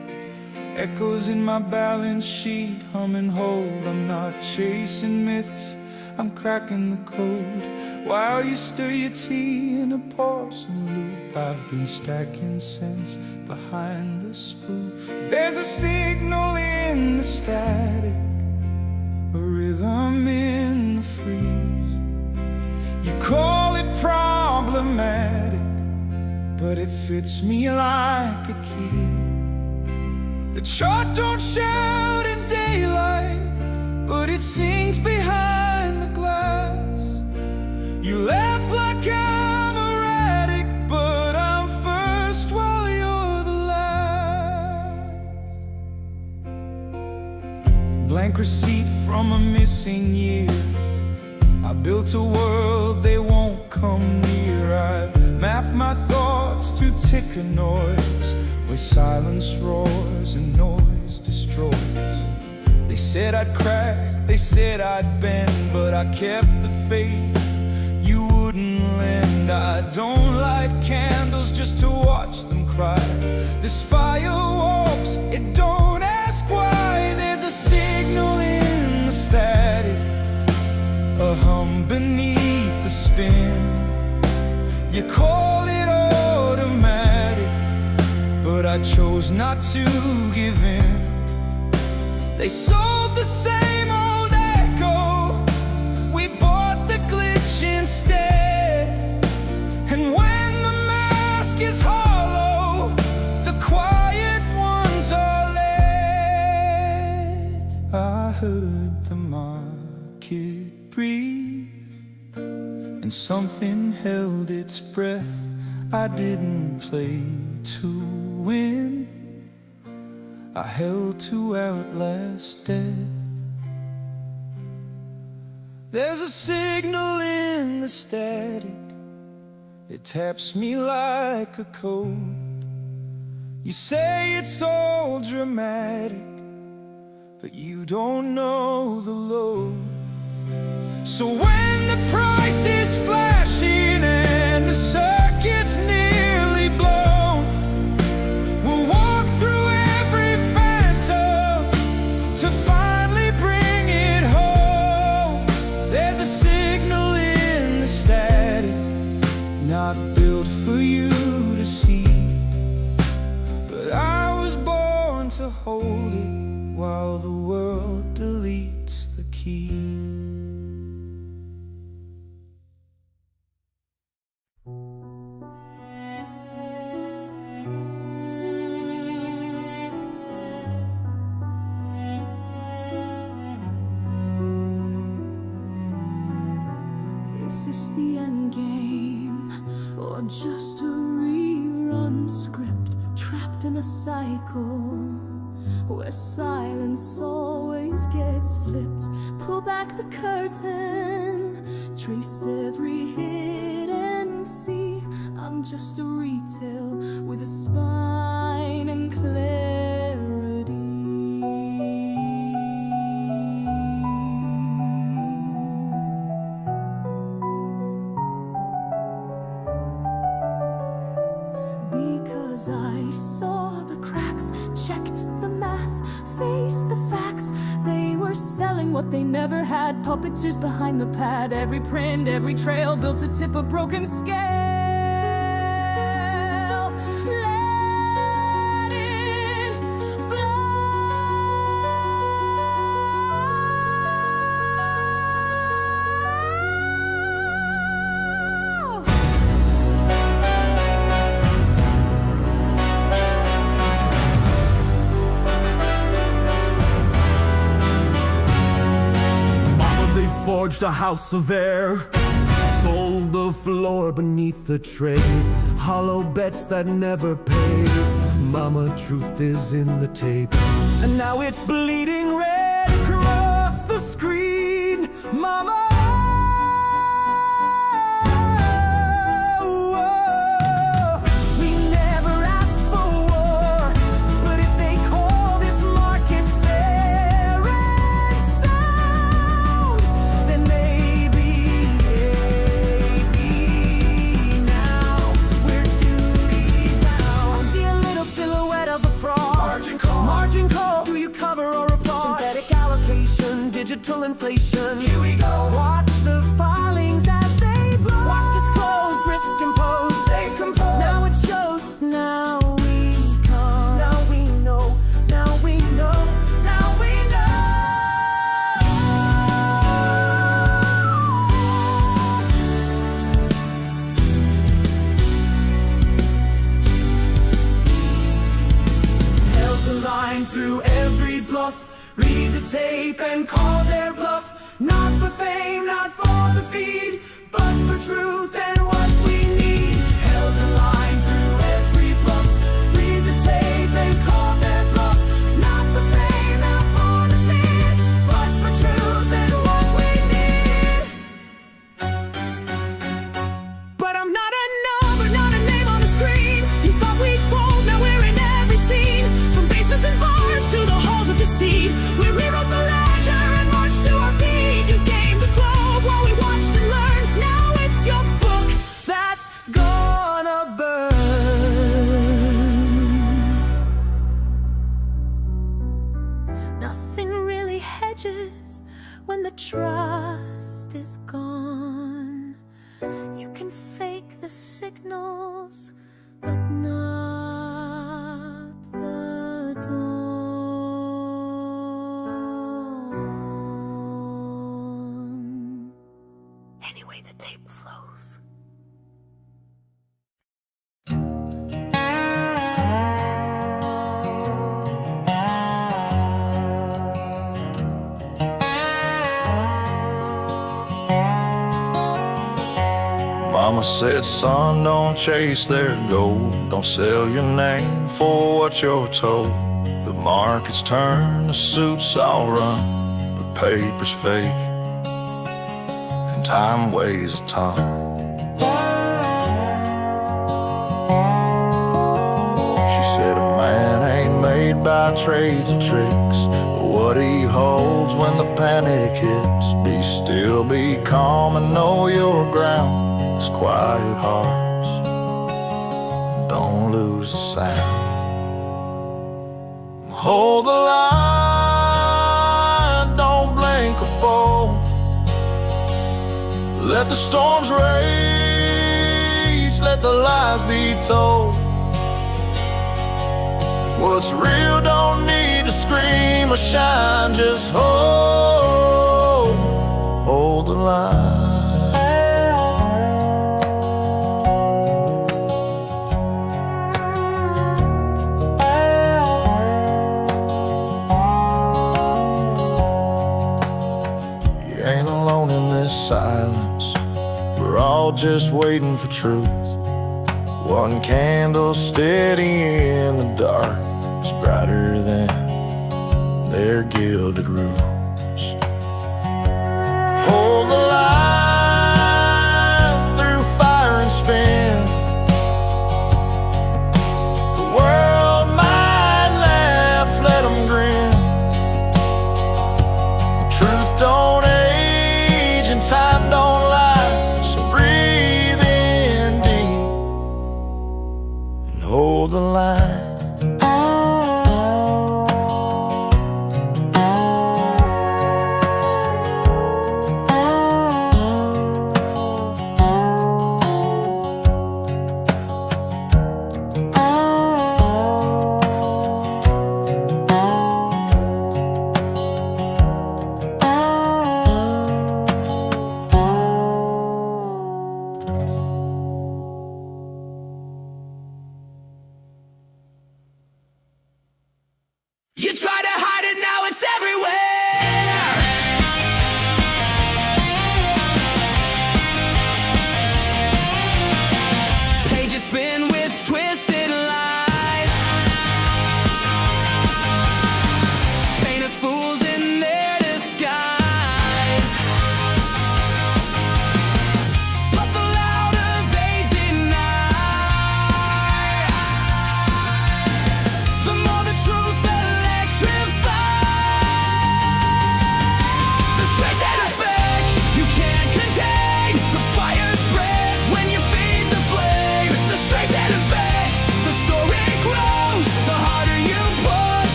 Echoes in my balance sheet, hum and hold. I'm not chasing myths, I'm cracking the code. While you stir your tea in a porcelain loop, I've been stacking cents behind the spoof. There's a signal in the static, a rhythm in the freeze. You call it problematic, but it fits me like a key. The chart don't shout in daylight, but it sings behind the glass. You laugh like I'm erratic, but I'm first while you're the last. Blank receipt from a missing year. I built a world they won't come near. I've mapped my thoughts through ticker noise, where silence roars and noise destroys. They said I'd crack, they said I'd bend, but I kept the faith you wouldn't lend. I don't light candles just to watch them cry. This fire walks, it don't ask why. There's a signal in the static, a hum beneath the spin. You call it automatic, but I chose not to give in. They sold the same old echo, we bought the glitch instead. And when the mask is hollow, the quiet ones are led. I heard the market breathe, and something held its breath. I didn't play to win, I held to outlast death. There's a signal in the static, it taps me like a code. You say it's all dramatic, but you don't know the load. So when the price is flashing and the circuit's nearly blown, we'll walk through every phantom to finally bring it home. There's a signal in the static, not built for you to see, but I was born to hold it while the world deletes the key. Is this the end game, or just a rerun script, trapped in a cycle where silence always gets flipped? Pull back the curtain, trace every hidden fee. I'm just a retail with a spine and clarity. Because I saw the cracks, checked the math, faced the facts. They were selling what they never had, puppeteers behind the pad. Every print, every trail built to tip a broken scale. Let it blow. Forged a house of air, sold the floor beneath the trade. Hollow bets that never pay. Mama, truth is in the tape, and now it's bleeding red across the screen. Mama, we never asked for war, but if they call this digital inflation. Here we go. Watch the filings as they blow. Watch disclosed, risk imposed, they compose. Now it shows. Now we come. Now we know. Now we know. Now we held the line through every bluff. Read the tape and call their bluff. Not for fame, not for the feed, but for truth and what we need. Held the line through every bluff. Read the tape and call their bluff. Not for fame, not for the feed, but for truth and what we need. But I'm not a number, not a name on the screen. You thought we'd fold, now we're in every scene. From basements and bars to the halls of deceit. We rewrote the ledger and marched to our beat. You gamed the globe while we watched and learned. Now it's your book that's gonna burn. Nothing really hedges when the trust is gone. You can fake the signals, but not the dawn. Anyway, the tape flows. Mama said, son, don't chase their gold. Don't sell your name for what you're told. The market's turned, the suits all run, but paper's fake, and time weighs a ton. She said, a man ain't made by trades or tricks, but what he holds when the panic hits. Be still, be calm, and know your ground. Quiet hearts, don't lose the sound. Hold the line, don't blink or fall. Let the storms rage, let the lies be told. What's real don't need to scream or shine, just hold the line. Silence, we're all just waiting for truth. One candle steady in the dark is brighter than their gilded roofs. Hold the line through fire and spin. The world might laugh, let them grin. Truth don't time don't lie, so breathe in deep and hold the line.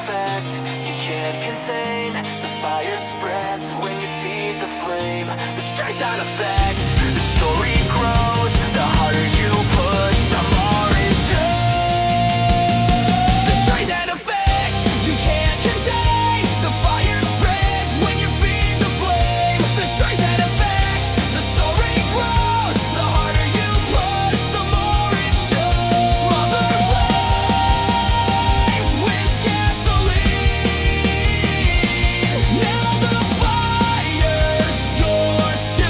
effect you can't contain. The fire spreads when you feed the flame. The Streisand effect, the story grows. The harder you push, the more it shows. The Streisand effect, you can't contain. The fire spreads when you feed the flame. The Streisand effect, the story grows. The harder you push, the more it shows. Smother flames with gasoline. Now the fire's yours to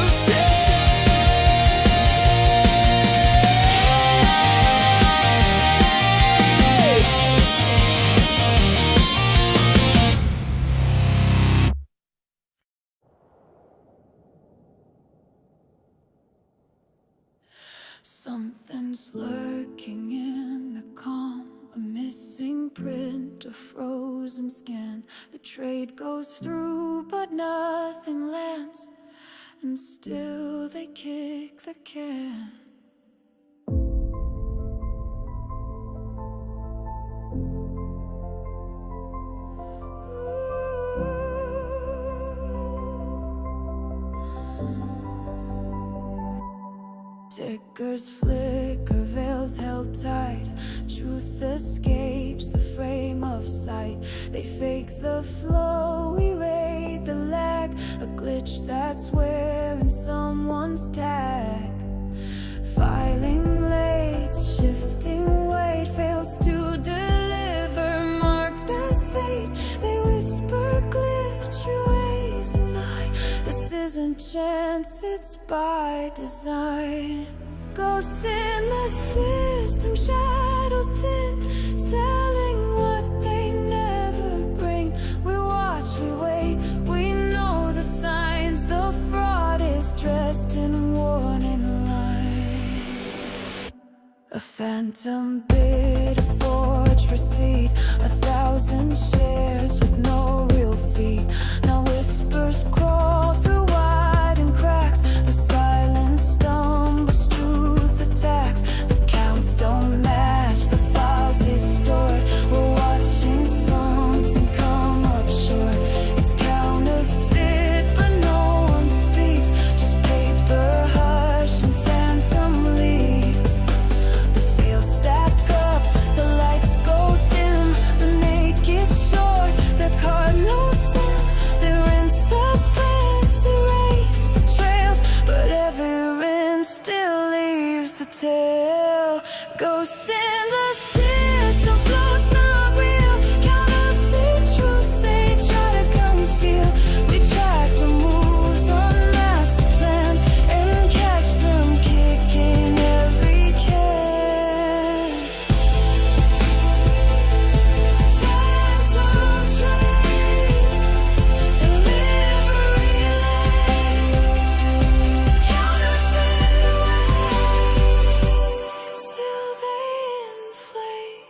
Something's lurking in the calm, a missing print, a frozen scan. The trade goes through, but nothing lands, and still they kick the can. Tickers flicker, veils held tight. Truth escapes the frame of sight. They fake the flow, we raid the lag. A glitch that's wearing someone's tag. Filing late, shifting weight, fails to deliver, marked as fate. They whisper glitch, your ways and I. This isn't chance, it's by design. Ghosts in the system, shadows thin, selling what they never bring. We watch, we wait, we know the signs. The fraud is dressed in warning light. A phantom bid, a forged receipt, 1,000 shares with no real fee. Now whispers crawl through widened cracks. The silence stumbles, truth attacks. The counts don't match, the files distort. We're watching something come up short. It's counterfeit, but no one speaks. Just paper hush and phantom leaks. The fields stack up, the lights go dim. The naked shore, the cardinals sin. They rinse the prints, erase the trails, but every rinse still leaves the tail. Ghosts in the system, floats not real. Counterfeit truths they try to conceal. We track the moves, unmask the plan, and catch them kicking every can. Phantom train, delivery lane, counterfeit away, still they inflate.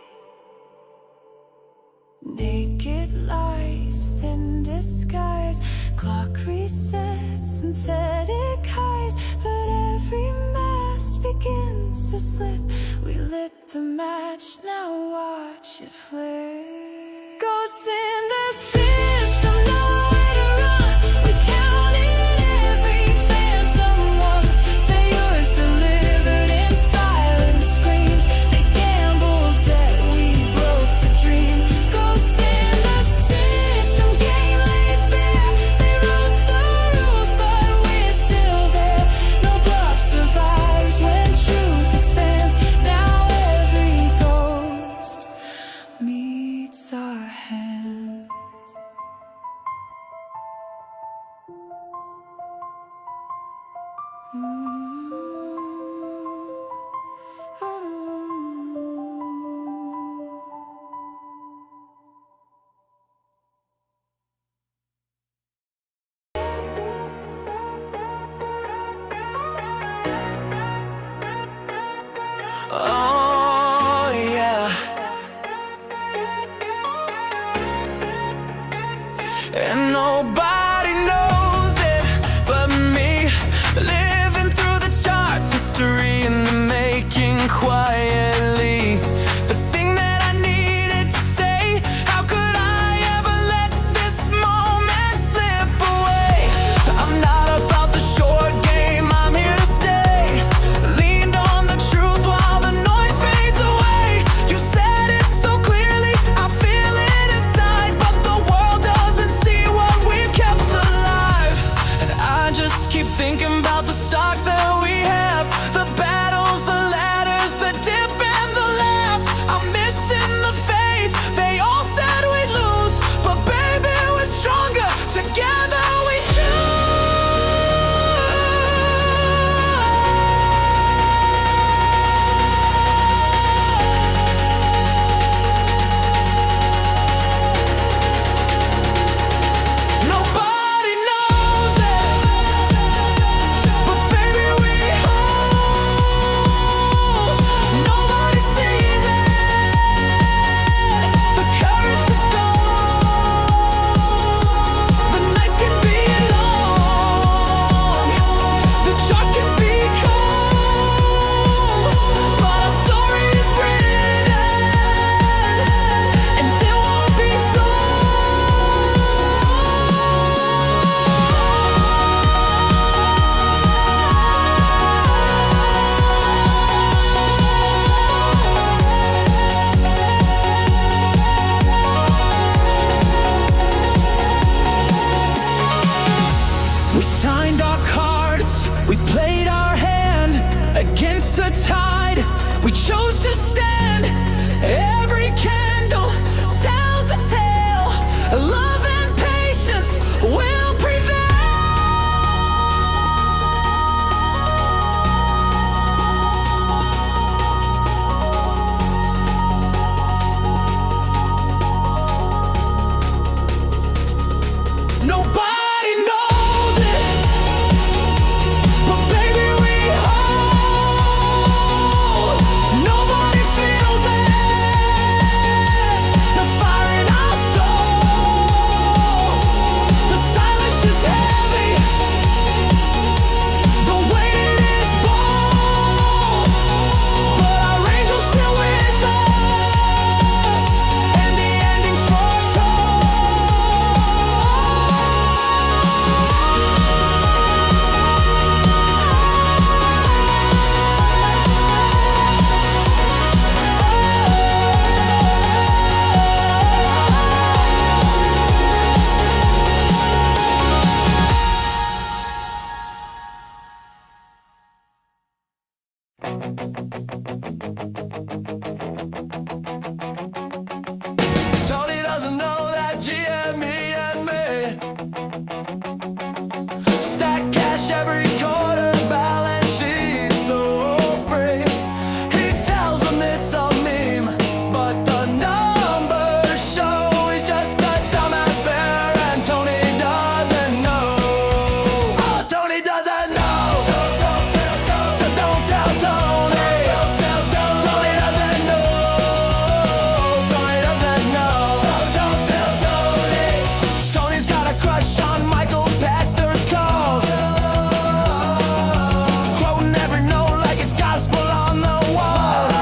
Naked lies, thin disguise, clock resets, synthetic highs, but every mask begins to slip. We lit the match, now watch it flip. Ghosts in the system, nowhere to run. We counted every phantom one. Failures delivered in silent screams. They gambled debt, we broke the dream. Ghosts in the system, game laid bare. They wrote the rules, but we're still there. No bluff survives when truth expands. Now every ghost meets our hands. Oh yeah. And nobody knows it but me, living through the charm. Tony doesn't know that GME and me stack cash every quarter, balance sheet so free. He tells them it's a meme, but the numbers show he's just a dumbass bear, and Tony doesn't know. Oh, Tony doesn't know. So don't tell Tony. So don't tell Tony. Tony doesn't know. Tony doesn't know. So don't tell Tony. Tony's got a crush on Michael Pector's calls, quoting every note like it's gospel on the walls.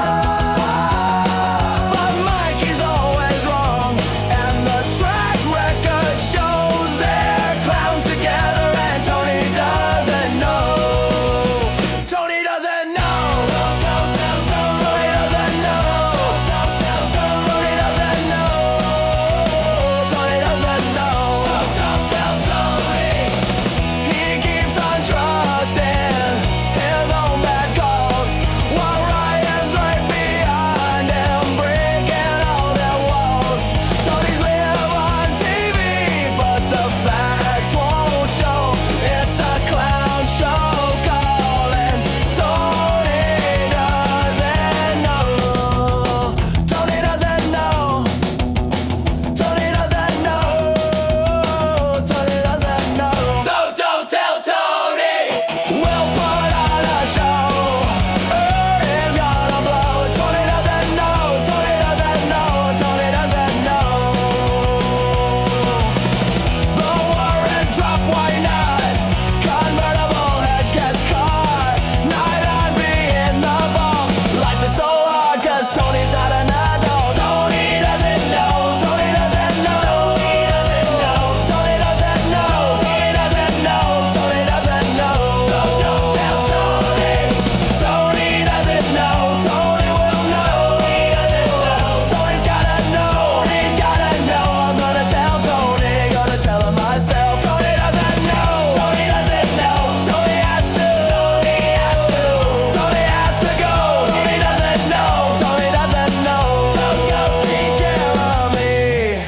But Mikey's always wrong, and the track record shows they're clowns together, and Tony doesn't know. Tony doesn't know. Tony doesn't know. Tony doesn't know. Tony doesn't know. Don't tell Tony. He keeps on trusting his own bad calls, while Ryan's right behind him, breaking all their walls. Tony's live on TV, but the facts won't show. It's a clown show calling. Tony doesn't know. Tony doesn't know. Tony doesn't know. Tony doesn't know. So don't tell Tony. We'll put on a show. Is gonna blow. Tony doesn't know. Tony doesn't know. Tony doesn't know. The warrant drop, why not? Convertible hedge gets caught. Night on me in the vault. Life is so hard 'cause Tony's not an adult. Tony doesn't know. Tony doesn't know. Tony doesn't know. Tony doesn't know. Tony doesn't know. Tony doesn't know. So don't tell Tony. Tony doesn't know. Tony will know. Tony doesn't know. Tony's gotta know. Tony's gotta know. I'm gonna tell Tony. Gonna tell him myself. Tony doesn't know. Tony doesn't know. Tony has to. Tony has to. Tony has to go. Tony doesn't know. Tony doesn't know. So go see Jeremy.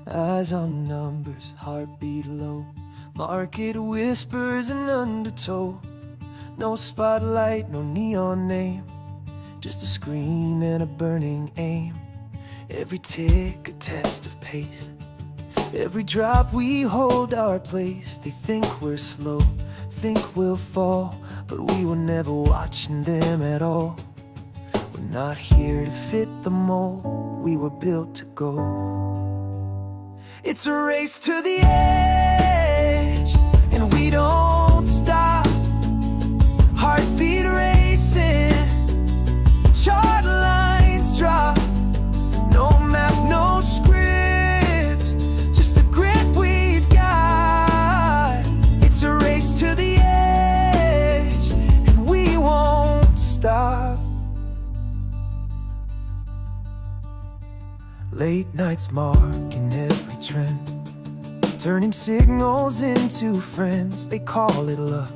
Eyes on numbers, heartbeat low. Market whispers and undertow. No spotlight, no neon name, just a screen and a burning aim. Every tick a test of pace. Every drop we hold our place. They think we're slow, think we'll fall, but we were never watching them at all. We're not here to fit the mold, we were built to go. It's a race to the edge, and we don't stop. Heartbeat racing, chart lines drop. No map, no script, just the grit we've got. It's a race to the edge, and we won't stop. Late nights marking every trend, turning signals into friends. They call it luck,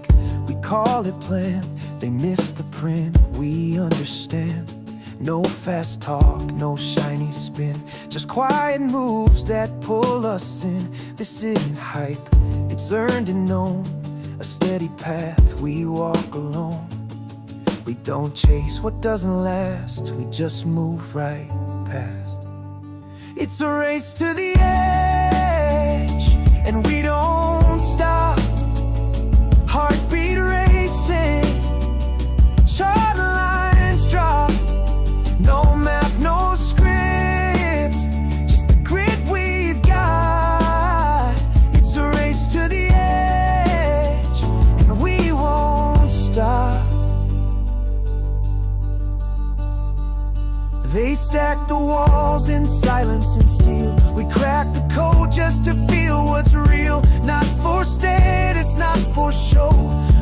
we call it plan. They miss the print, we understand. No fast talk, no shiny spin, just quiet moves that pull us in. This isn't hype, it's earned and known, a steady path we walk alone. We don't chase what doesn't last, we just move right past. It's a race to the edge, and we don't stop. Heartbeat racing, chart lines drop. No map, no script, just the grit we've got. It's a race to the edge, and we won't stop. They stack the walls in silence and steel. We crack the code just to feel what's real. Not for status, not for show,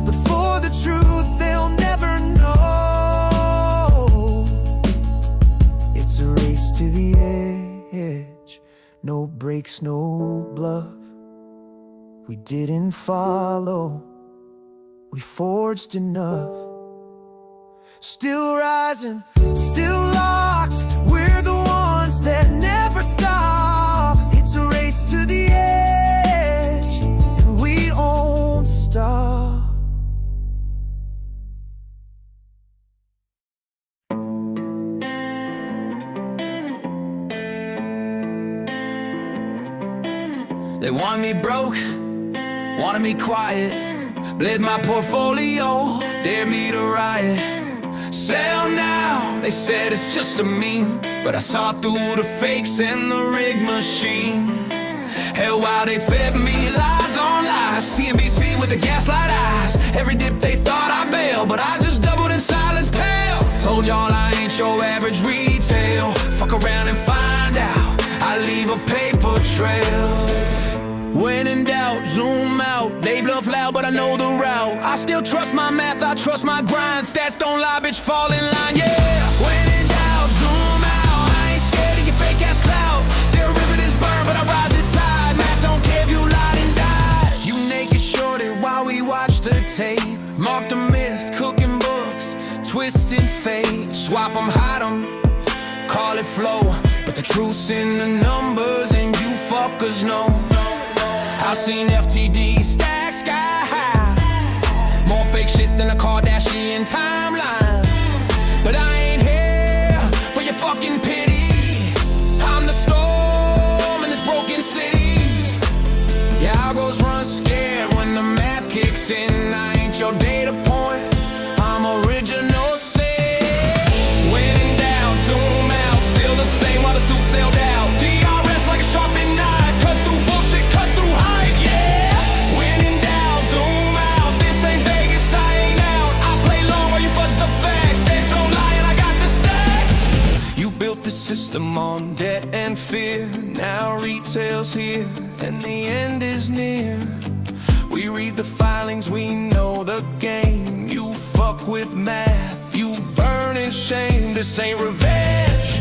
but for the truth they'll never know. It's a race to the edge, no breaks, no bluff. we didn't follow. We forged enough. Still rising, still locked. We're the ones that never stop. It's a race to the edge, and we won't stop. They wanted me broke, wanted me quiet, bled my portfolio, dared me to riot. Sell now, they said it's just a meme, but I saw through the fakes and the rigged machine. Hell, while they fed me lies on lies, CNBC with the gaslight eyes. Every dip they thought I bailed, but I just doubled in silence pale. Told y'all I ain't your average retail. Fuck around and find out, I leave a paper trail. When in doubt, zoom out. They bluff loud, but I know the route. I still trust my math, I trust my grind. Stats don't lie, bitch, fall in line, yeah. When in doubt, zoom out. I ain't scared of your fake ass clout. Their river is burned, but I ride the tide. Math don't care if you lied and died. You naked shorted while we watch the tape. Mark the myth, cooking books, twisting fate. Swap them, hide them, call it flow. But the truth's in the numbers, and you fuckers know. I've seen FTD stack sky high, more fake shit than a Kardashian timeline. But I ain't here for your fucking pity. I'm the storm in this broken city. Yeah, our goals run scared when the math kicks in. I ain't your data point, I'm original sin. When in doubt, zoom out. Still the same while the suit sailed out. DRS like a sharpened knife, cut through bullshit, cut through hype, yeah. When in doubt, zoom out. This ain't Vegas, I ain't out. I play long while you fudge the facts. Stats don't lie and I got the stacks. You built the system on debt and fear. Now retail's here and the end is near. We read the filings, we know the game. You fuck with math, you burn in shame. This ain't revenge,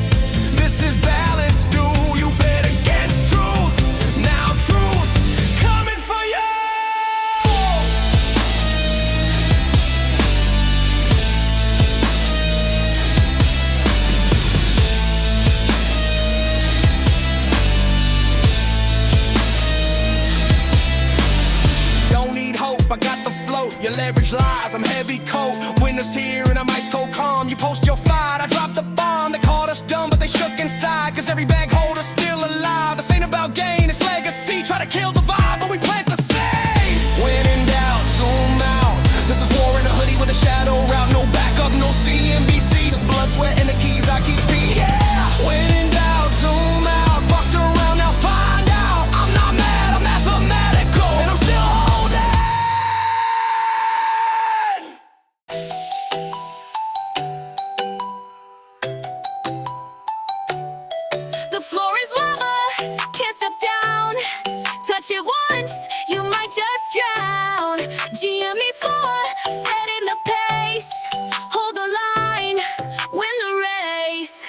this is balance, dude. You bet against truth, now truth coming for you. Don't need hope, I got the float. Your leverage lies, I'm heavy coat. Winter's here and I'm ice cold calm. You post your fight, I drop the bomb. They called us dumb, but they shook inside. Cause every bag holder's still alive. This ain't about gain, it's legacy. Try to kill the vibe, but we plant the seed. When in doubt, zoom out. This is war in a hoodie with a shadow route. No backup, no CNBC. There's blood, sweat, and the keys I keep beat. Yeah. When in doubt, zoom out. Fucked around, now find out. I'm not mad, I'm mathematical, and I'm still holding. The floor is lava, can't step down. Touch it once, you might just drown. GME floor, setting the pace. Hold the line, win the race.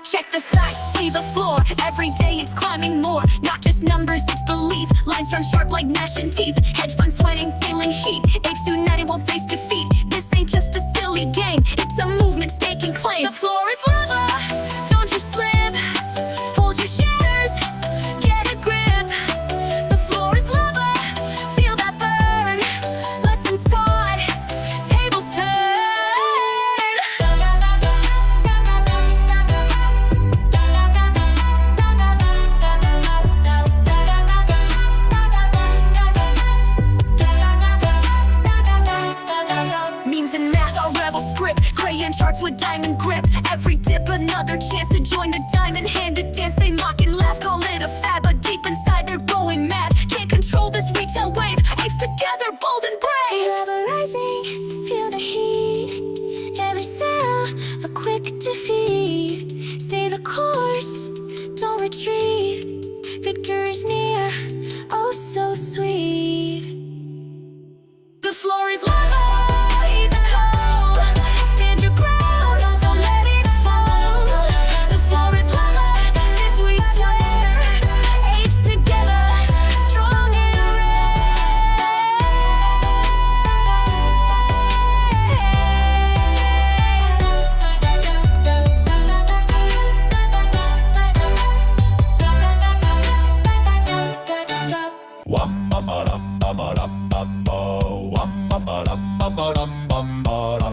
Check the site, see the floor. Every day it's climbing more. Not just numbers, it's belief. Lines turn sharp like gnashing teeth. Hedge funds sweating, feeling heat. Apes united won't face defeat. This ain't just a silly game, it's a movement staking claim. The floor is lava, don't you slip. Hold your shares, get a grip. The floor is lava, feel that burn. Lessons taught, tables turn. Memes and math are rebel script. Crayon charts with diamond grip. Every dip another chance to join the diamond-handed dance. They mock and laugh, call it a fad, but deep inside they're going mad. Can't control this retail wave. Apes together, bold and brave. Lava rising, feel the heat. Every sale, a quick defeat. Stay the course, don't retreat. Victory's near, oh so sweet.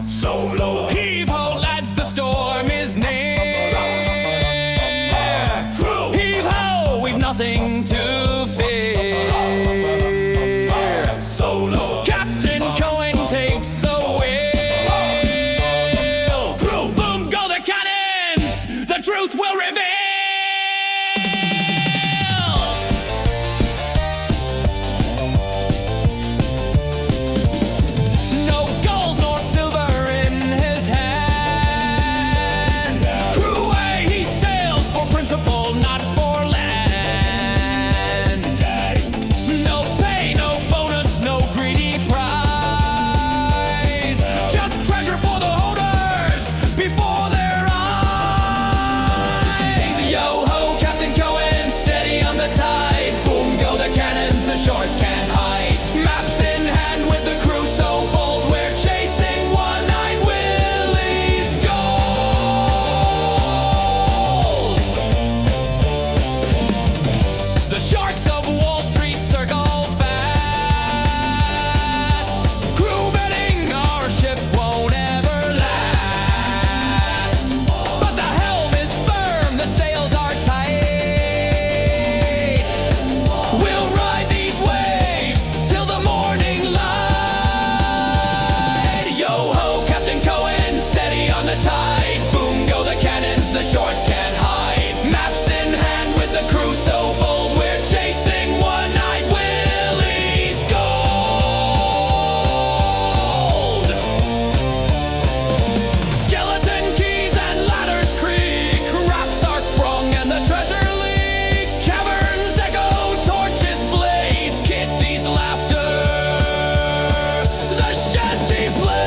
Solo heave-ho, lads, the storm is near. Heave-ho, we've nothing to fear. Solo Captain Cohen takes the wheel. Boom go the cannons, the truth will reveal. No gold nor silver in his hand. Crew away, he sails for principle, not for land. No pay, no bonus, no greedy prize. Just treasure for the holders before their eyes. Yo ho, Captain Cohen, steady on the tide. Boom go the cannons, the shorts can't hide. Maps in hand with the crew so bold, we're chasing one-eyed Willie's gold. The sharks of Wall Street circle fast. Crew betting our ship won't ever last. But the helm is firm, the sails are tight. We'll ride these waves till the morning light. Yo ho, Captain Cohen, steady on the tide. Boom go the cannons, the shorts can't hide. Maps in hand with the crew so bold, we're chasing one-eyed Willie's gold. Skeleton Keys and Ladders Creek, raps are sprung and the treasure leaks. Caverns echo, torches, blades, Kitty's laughter, the shanty plays.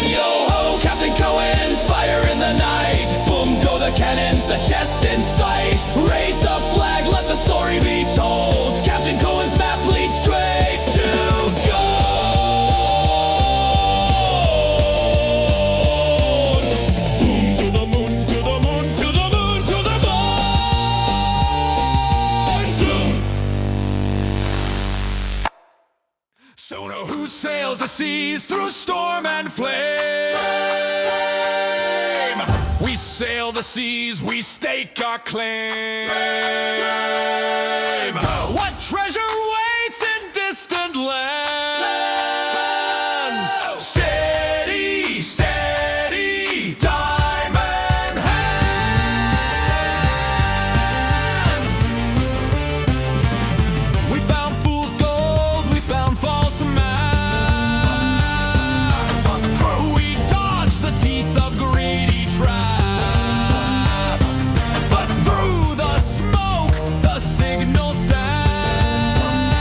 Yo ho, Captain Cohen, fire in the night. Boom go the cannons, the chests in sight. Raise the flag, let the story be told. Captain Cohen's map leads straight to gold. Boom to the moon, to the moon, to the moon, to the moon. So now who sails the seas through storm and flame? We sail the seas, we stake our claim. What treasure waits in distant lands? Steady, steady, diamond hands. We found fool's gold, we found false maps. We dodged the teeth of greedy traps. But through the smoke, the signal stands.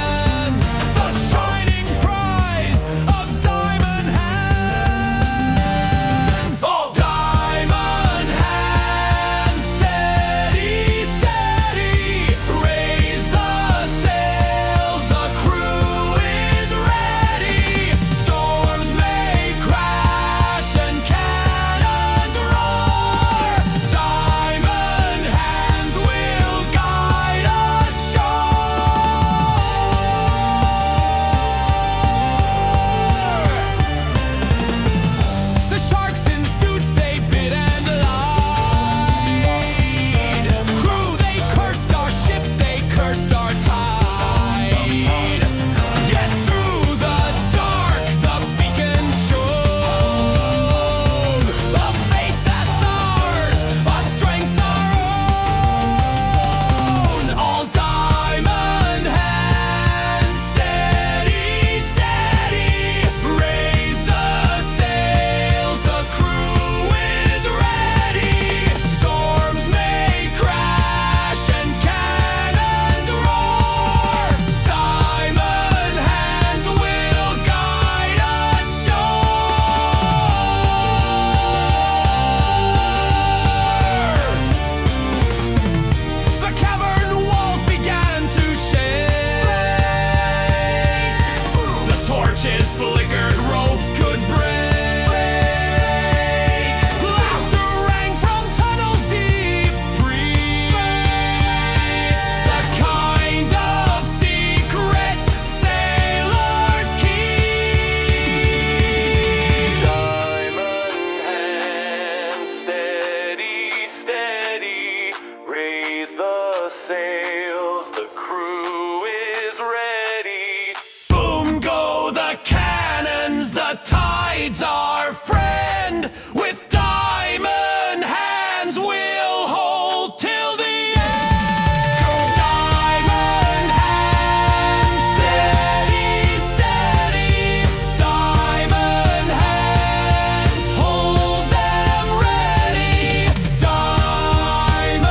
the sails, the crew is ready. Boom go the cannons, the tides our friend. With diamond hands we'll hold till the end. Go diamond hands, steady, steady. Diamond hands, hold them ready. Diamond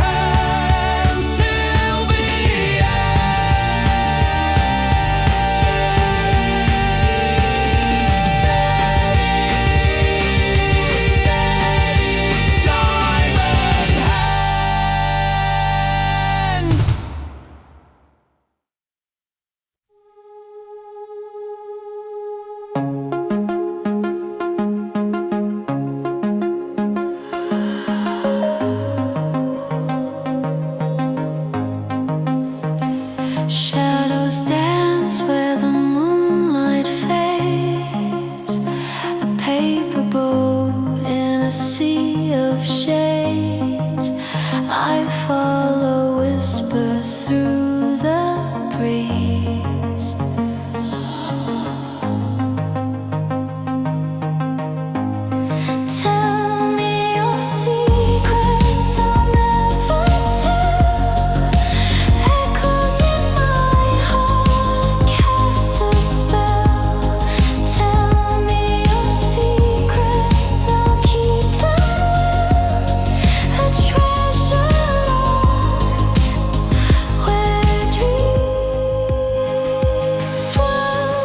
hands till the Shadows dance where the moonlight fades. A paper boat in a sea of shades. I follow whispers through the breeze. Tell me your secrets, I'll never tell. Echoes in my heart cast a spell. Tell me your secrets, I'll keep them well. A treasure locked where dreams dwell.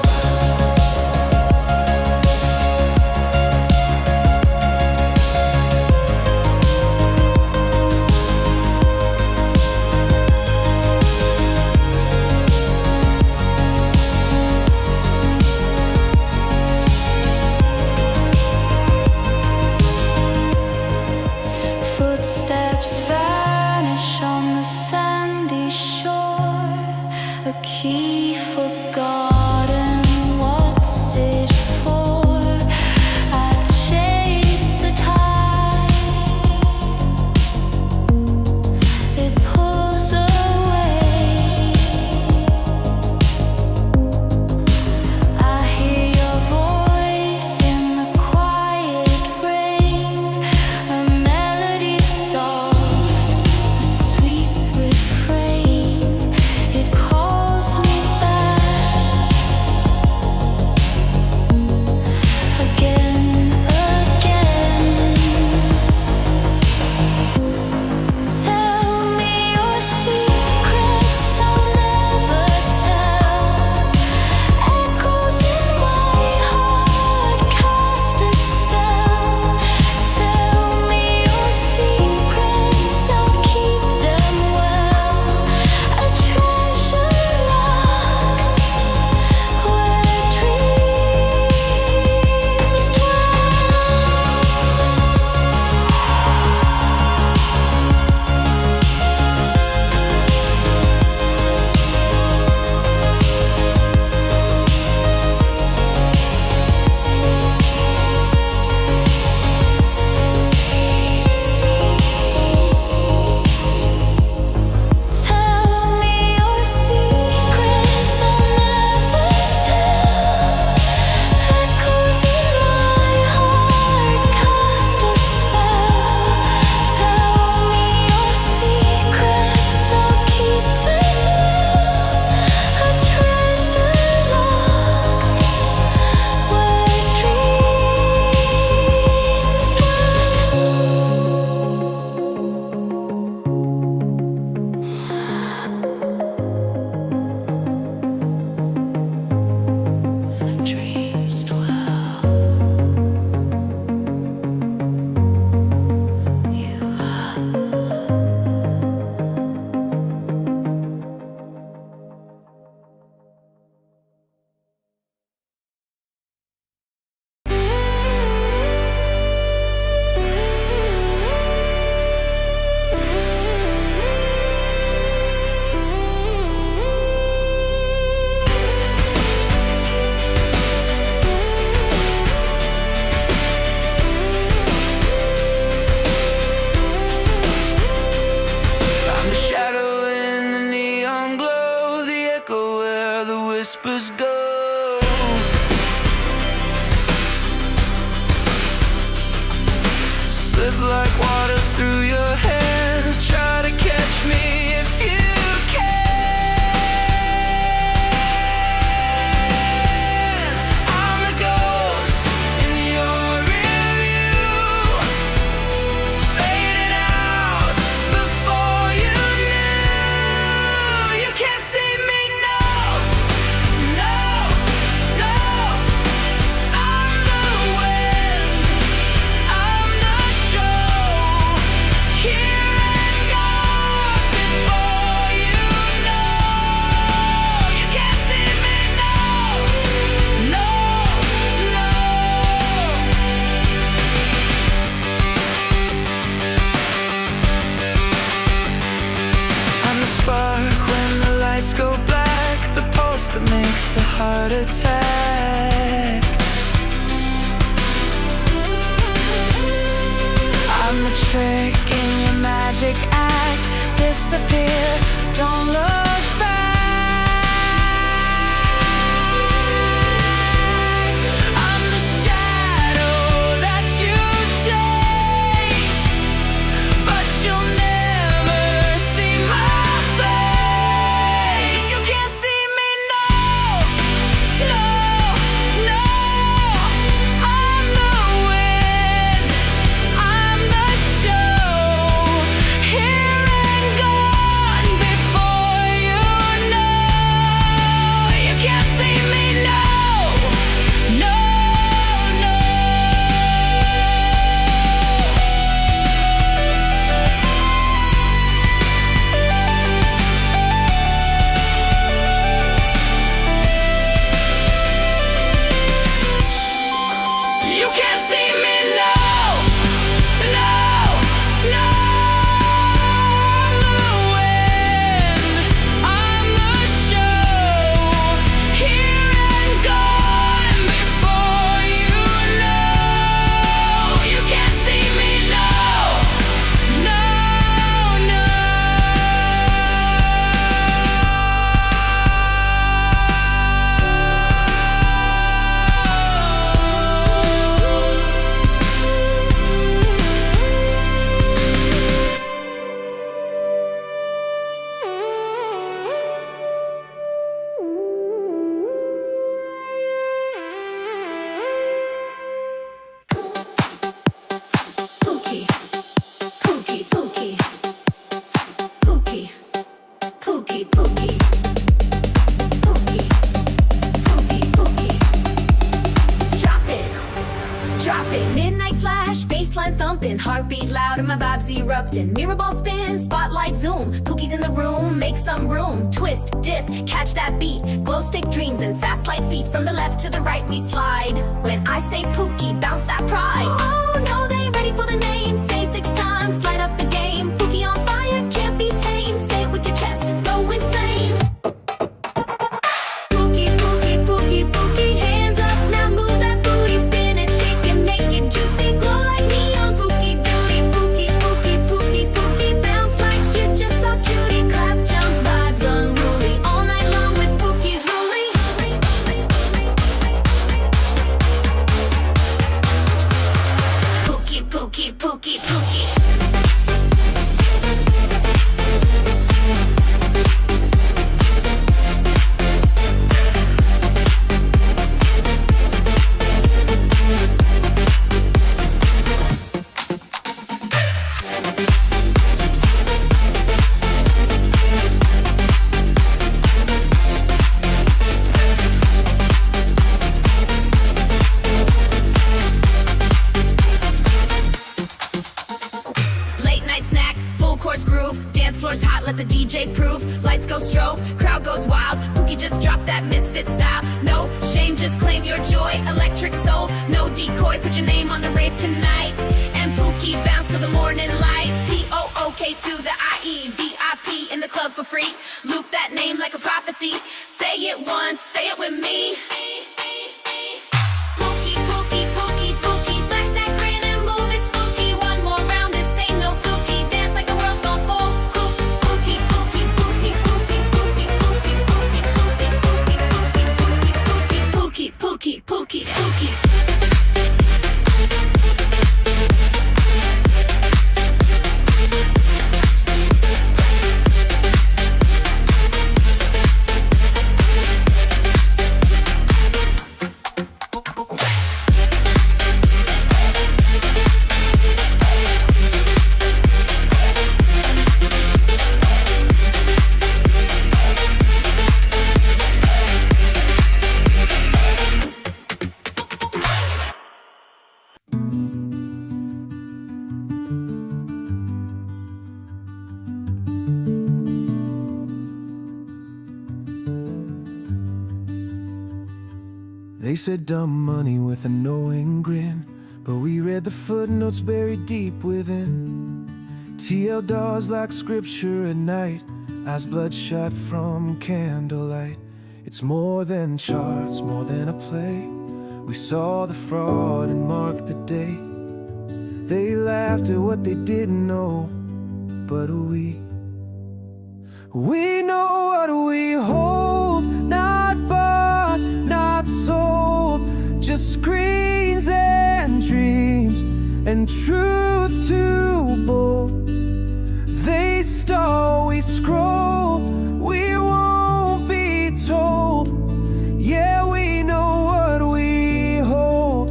Footsteps vanish on the sandy shore. A key forgotten, what's it for? I chase the tide, it pulls away. I hear your voice in the quiet rain. A melody soft, a sweet refrain. It calls me back. whispers go. Slip like water through your hands. Try to catch me if you can. I'm the ghost in your rearview, fading out before you knew. You can't see me, no, no, no. I'm the wind, I'm the show, here and gone before you know. You can't see me, no, no, no. I'm the spark when the lights go black, the pulse that makes the heart attack. I'm the trick in your magic act. Disappear, don't look back. I'm the shadow that you chase, but you'll never see my face. You can't see me, no, no, no. I'm the wind, I'm the show, here and gone before you know. You can't see me, no, no, no. You can't see me, no, no, no. I'm the wind, I'm the show, here and gone before you know. You can't see me, no, no, no. Pookie, Pookie, Pookie, Pookie, Pookie, Pookie, Pookie, Pookie, Pookie. Drop it. Midnight flash, baseline thumping, heartbeat loud and my vibes erupting. Mirror ball spin, spotlight zoom. Pookie's in the room, make some room. Twist, dip, catch that beat. Glow stick dreams and fast light feet. From the left to the right we slide. When I say Pookie, bounce that pride. Oh no, they ain't ready for the name. Say 6 times, light up the game. Pookie on fire, can't be tamed. Say it with your chest, go insane. Pookie, Pookie, Pookie, Pookie, hands up, now move that booty, spin and shake and make it juicy, glow like neon. Pookie duty, Pookie, Pookie, Pookie, Pookie, bounce like you just saw cutie, clap, jump, vibes unruly, all night long with Pookie's ruling. Pookie, Pookie, Pookie, Pookie. Let the DJ prove, lights go strobe, crowd goes wild. Pookie just drop that misfit style. No shame, just claim your joy. Electric soul, no decoy. Put your name on the rave tonight. And Pookie bounce till the morning light. P-O-O-K to the I-E. VIP in the club for free. Loop that name like a prophecy. Say it once, say it with me. Pookie, Pookie, Pookie, Pookie. Flash that grin and move it spooky. One more round, this ain't no fluky. Dance like the world's gone full. Pookie, Pookie, Pookie, Pookie, Pookie, Pookie, Pookie, Pookie, Pookie, Pookie, Pookie. They said dumb money with a knowing grin, but we read the footnotes buried deep within. TL dolls like scripture at night, eyes bloodshot from candlelight. It's more than charts, more than a play. We saw the fraud and marked the day. They laughed at what they didn't know, but we know what we hold, not bought, not sold, just screens and dreams, and truth too bold. They stall, we scroll, we won't be told. Yeah, we know what we hold.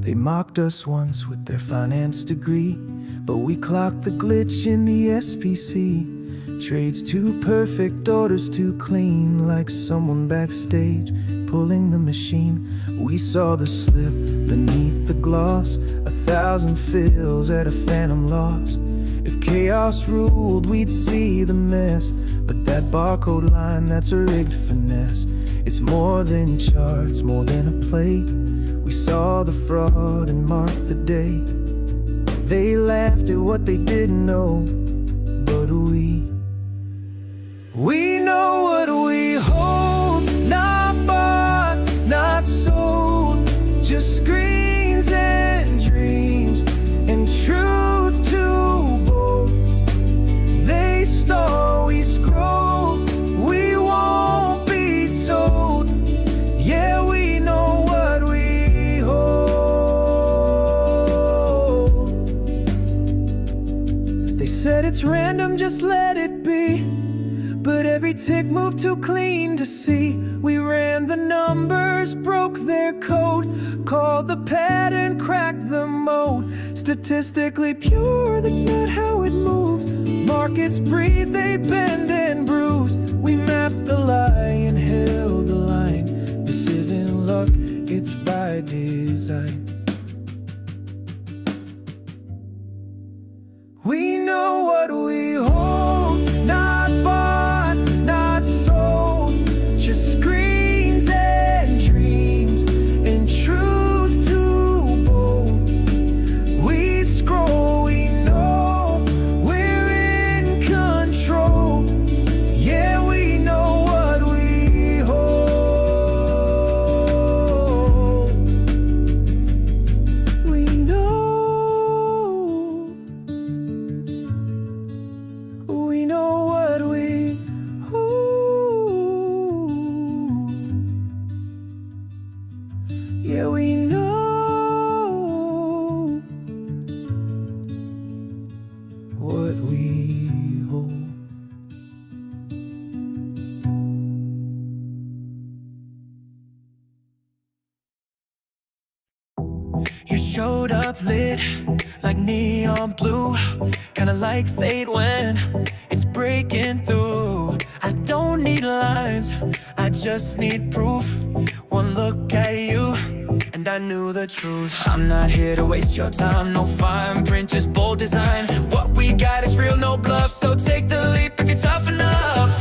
They mocked us once with their finance degree, but we clocked the glitch in the SPC. Trades too perfect, orders too clean, like someone backstage pulling the machine. We saw the slip beneath the gloss, 1,000 fills at a phantom loss. If chaos ruled, we'd see the mess, but that barcode line, that's a rigged finesse. It's more than charts, more than a play. We saw the fraud and marked the day. They laughed at what they didn't know, but we know what we hold, not bought, not sold, just screens and dreams, and truth too bold. They stall, we scroll, we won't be told. Yeah, we know what we hold. They said it's random, just let it be, but every tick moved too clean to see. We ran the numbers, broke their code, called the pattern, cracked the mode. Statistically pure, that's not how it moves. Markets breathe, they bend and bruise. We mapped the lie and held the line. This isn't luck, it's by design. We know what we hold, not bought, not sold, just screens and dreams, and truth too bold. We scroll, we know we're in control. Yeah, we know what we hold. We know what we hold. Yeah, we know what we hold. You showed up lit like neon blue, kinda like fate when it's breaking through. I don't need lines, I just need proof. One look at you and I knew the truth. I'm not here to waste your time, no fine print, just bold design. What we got is real, no bluff, so take the leap if you're tough enough.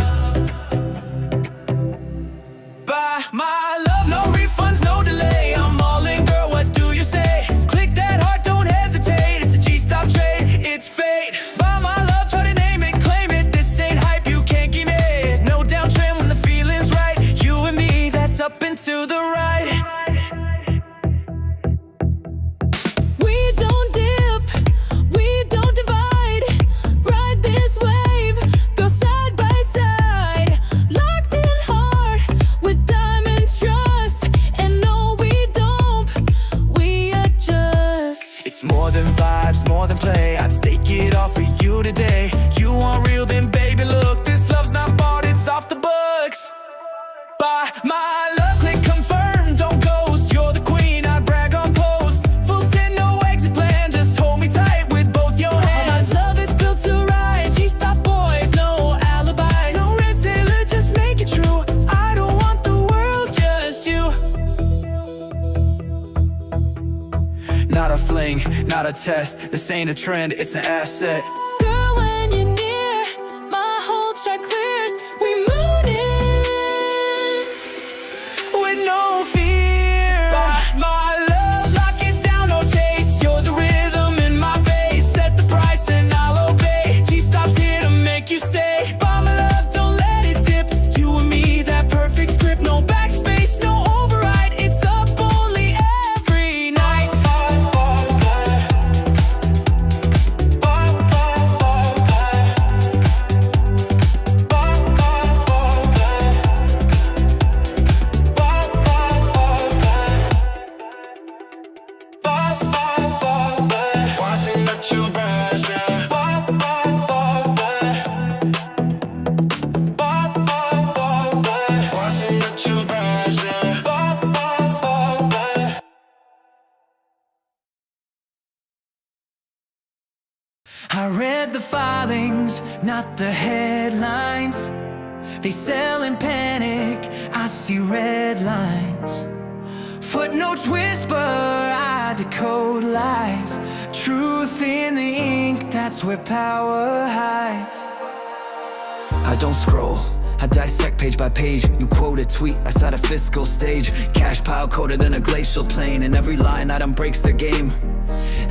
Buy my love, no refunds, no delay. I'm all in, girl, what do you say? Click that heart, don't hesitate. It's a G-stop trade, it's fate. Buy my love, try to name it, claim it. This ain't hype, you can't keep it. No downtrend when the feeling's right. You and me, that's up and to the right. We don't dip, we don't divide. Ride this wave, go side by side. Locked in heart with diamond trust, and no, we don't, we adjust. It's more than vibes, more than play. I'd stake it all for you today. You want real, then baby, look, this love's not bought, it's off the books. Buy my love, click confirm, don't ghost. You're the queen, I brag on posts. Full send, no exit plan, just hold me tight with both your hands. My love, it's built to ride. G-stop boys, no alibis. No red sailor, just make it true. I don't want the world, just you. Not a fling, not a test. This ain't a trend, it's an asset. Girl, when you're near, my whole chart clears. We moon it. I read the filings, not the headlines. They sell in panic, I see red lines. Footnotes whisper, I decode lies. Truth in the ink, that's where power hides. I don't scroll, I dissect page by page. You quote a tweet, I set a fiscal stage. Cash pile colder than a glacial plain, and every line item breaks the game.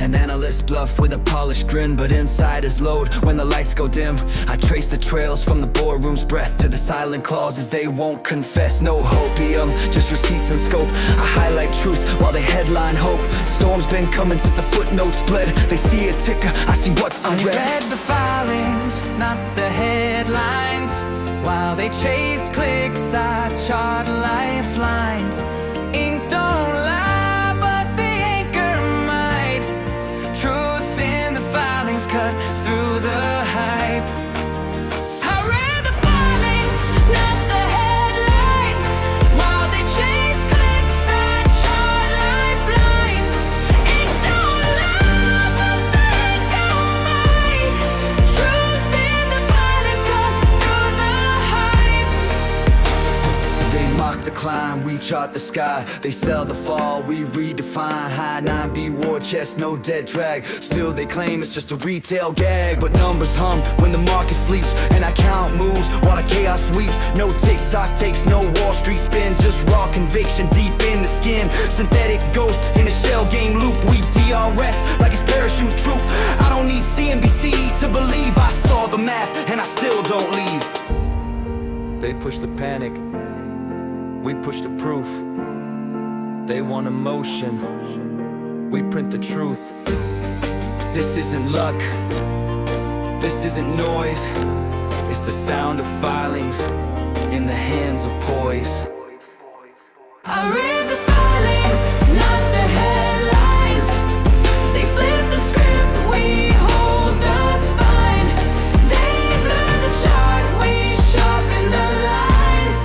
An analyst bluff with a polished grin, but inside is load when the lights go dim. I trace the trails from the boardroom's breath to the silent clauses they won't confess. No hopium, just receipts and scope. I highlight truth while they headline hope. Storm's been coming since the footnotes bled. They see a ticker, I see what's in red. I read the filings, not the headlines. While they chase clicks, I chart lifelines. Ink don't lie, but the anchor might. Truth in the filings cut through the hype. I read the filings, not the headlines. While they chase clicks, I chart lifelines. Ink don't lie, but the anchor might. Truth in the filings cut through the hype. They mock the climb, we chart the sky. They sell the fall, we redefine. High 9B war chest, no dead drag. Still they claim it's just a retail gag, but numbers hum when the market sleeps, and I count moves while the chaos sweeps. No TikTok takes, no Wall Street spin, just raw conviction deep in the skin. Synthetic ghost in a shell game loop. We DRS like it's parachute troop. I don't need CNBC to believe I saw the math, and I still don't leave. They push the panic, we push the proof. They want emotion, we print the truth. This isn't luck, this isn't noise. It's the sound of filings in the hands of poise. I read the filings, not the headlines. They flip the script, we hold the spine. They blur the chart, we sharpen the lines.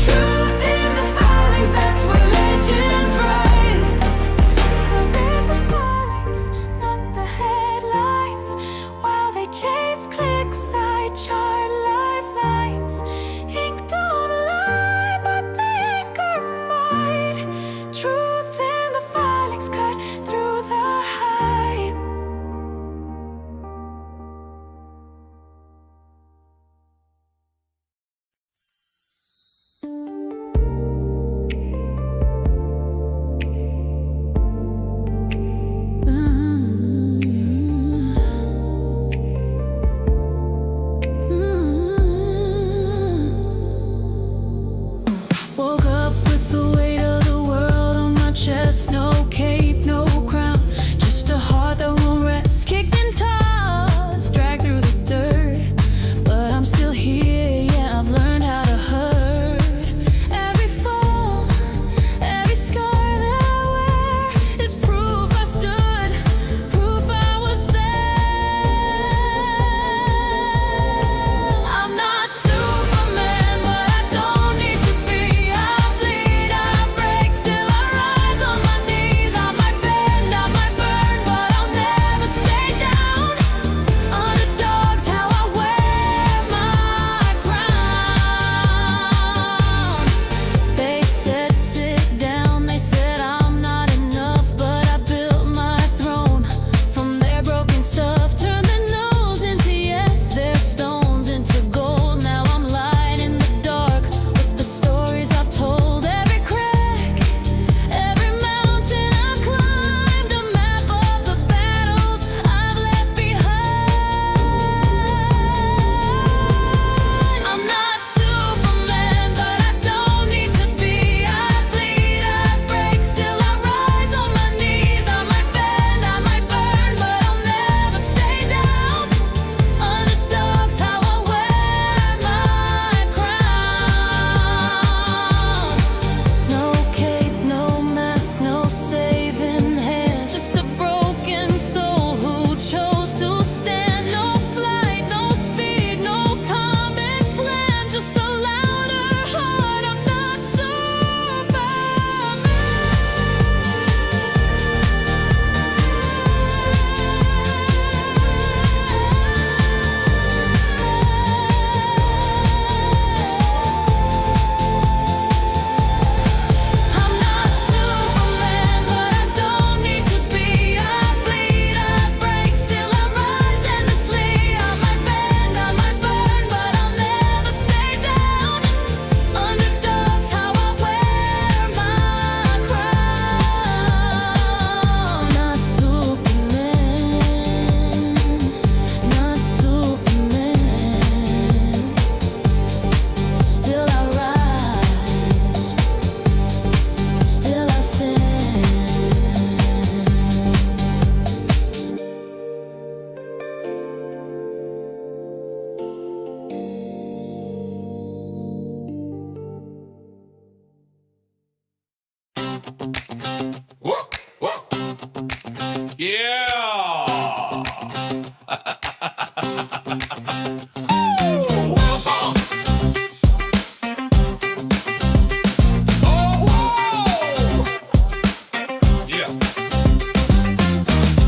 Truth in the filings, that's where legends rise. I read the filings, not the headlines. While they chase clicks, I chart lifelines. Ink don't lie, but the anchor might.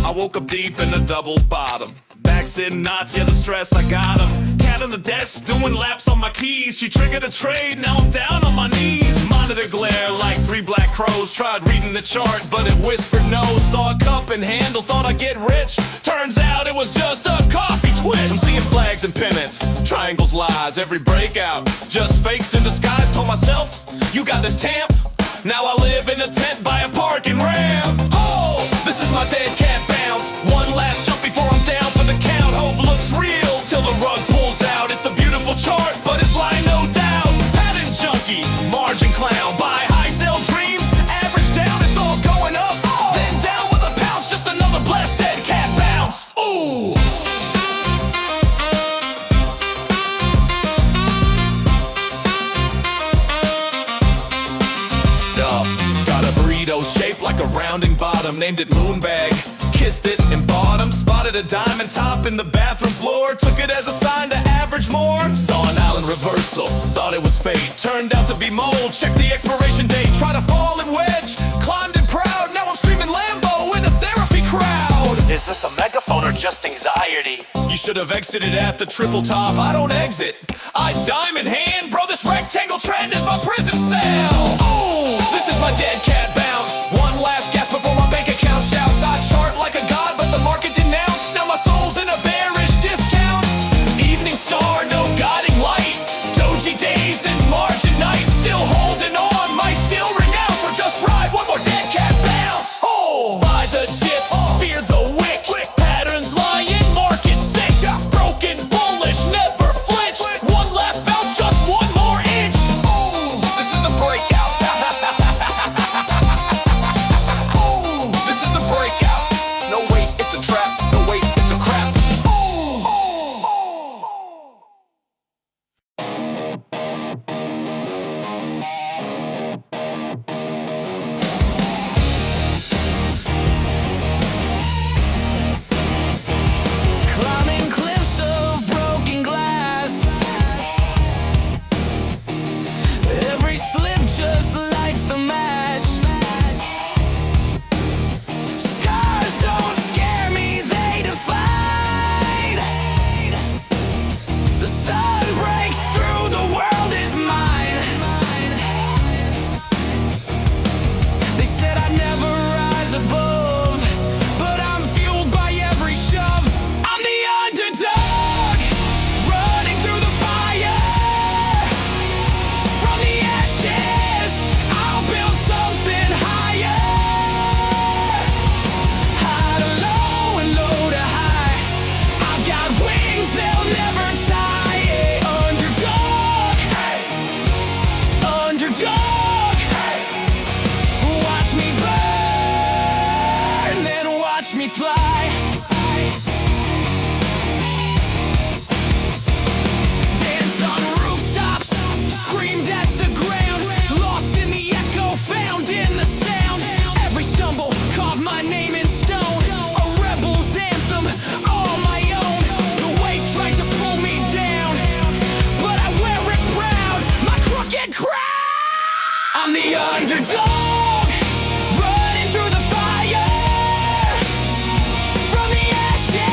I woke up deep in a double bottom. Back sitting knots, yeah, the stress, I got 'em. Cat on the desk, doing laps on my keys. She triggered a trade, now I'm down on my knees. Monitor glare like 3 black crows. Tried reading the chart, but it whispered no. Saw a cup and handle, thought I'd get rich. Turns out it was just a coffee twist. I'm seeing flags and pennants, triangles, lies, every breakout just fakes in disguise. Told myself, you got this tamp. Now I live in a tent by a parking ramp. Oh, this is my dead cat bounce. One last jump before I'm down for the count. Hope looks real till the rug pulls out. It's a beautiful chart, but it's lying no doubt. Pattern junkie, margin clown. Buy high, sell dreams, average down, it's all going up. Then down with a bounce, just another blessed dead cat bounce. Ooh. Got a burrito shaped like a rounding bottom. Named it Moonbag, kissed it and bought 'em. Spotted a diamond top in the bathroom floor. Took it as a sign to average more. Saw an island reversal, thought it was fate. Turned out to be mold, checked the expiration date. Tried to fall and wedge, climbed in proud. Now I'm screaming Lambo in a therapy crowd. Is this a megaphone or just anxiety? You should have exited at the triple top. I don't exit, I diamond hand. Bro, this rectangle trend is my prison cell. Oh, this is my dead cat bounce. One last gasp before my bank account shouts. I chart like a god, but the market denounced. Now my soul's in a bearish discount. Evening star, no guiding light. Doji days and margin nights. Still holding on, might still renounce. Or just ride one more dead cat bounce. Oh, buy the dip, fear the wick. Patterns lying, market sick. Broken, bullish, never flinch. One last bounce, just one more inch. Oh, this is the breakout. Oh, this is the breakout. No wait, it's a trap. No wait, it's a crap. Climbing cliffs of broken glass. Every slip just lights the match. Scars don't scare me, they define. The sun breaks through, the world is mine. They said I'd never rise above, but I'm fueled by every shove. I'm the underdog, running through the fire. From the ashes, I'll build something higher. High to low and low to high. I've got wings, they'll never tie. Underdog, underdog. Watch me burn, then watch me fly. Dance on rooftops, screamed at the ground. Lost in the echo, found in the sound. Every stumble, carved my name in stone. A rebel's anthem, all my own. The weight tried to pull me down, but I wear it proud, my crooked crown. I'm the underdog, running through the fire. From the ashes,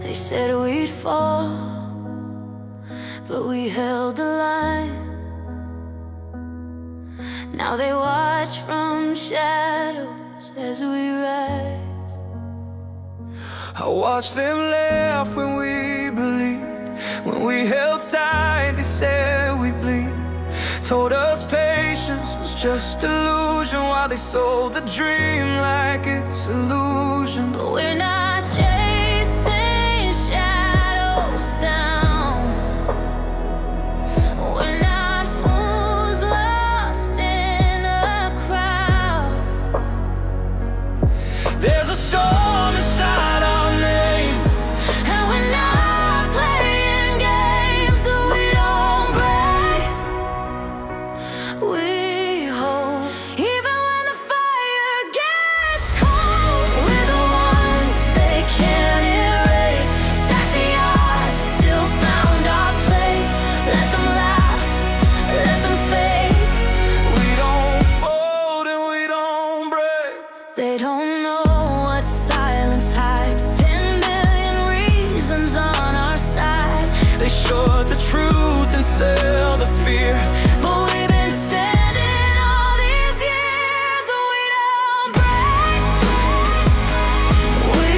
They said we'd fall, but we held the line. Now they watch from shadows as we rise. I watched them laugh when we believed. When we held tight, they said we'd bleed. Told us patience was just illusion, while they sold the dream like it's illusion. But we're not chasing shadows down. We're not fools lost in a crowd. There's a storm inside our name, And we're not playing games so we don't break. We hold, even when the fire gets cold. We're the ones they can't erase. Stack the odds, still found our place. Let them laugh, let them fade. we don't fold and we don't break. They don't know what silence hides. 10 billion reasons on our side. They showed the truth and sell the fear. But we've been standing all these years, so we don't break. We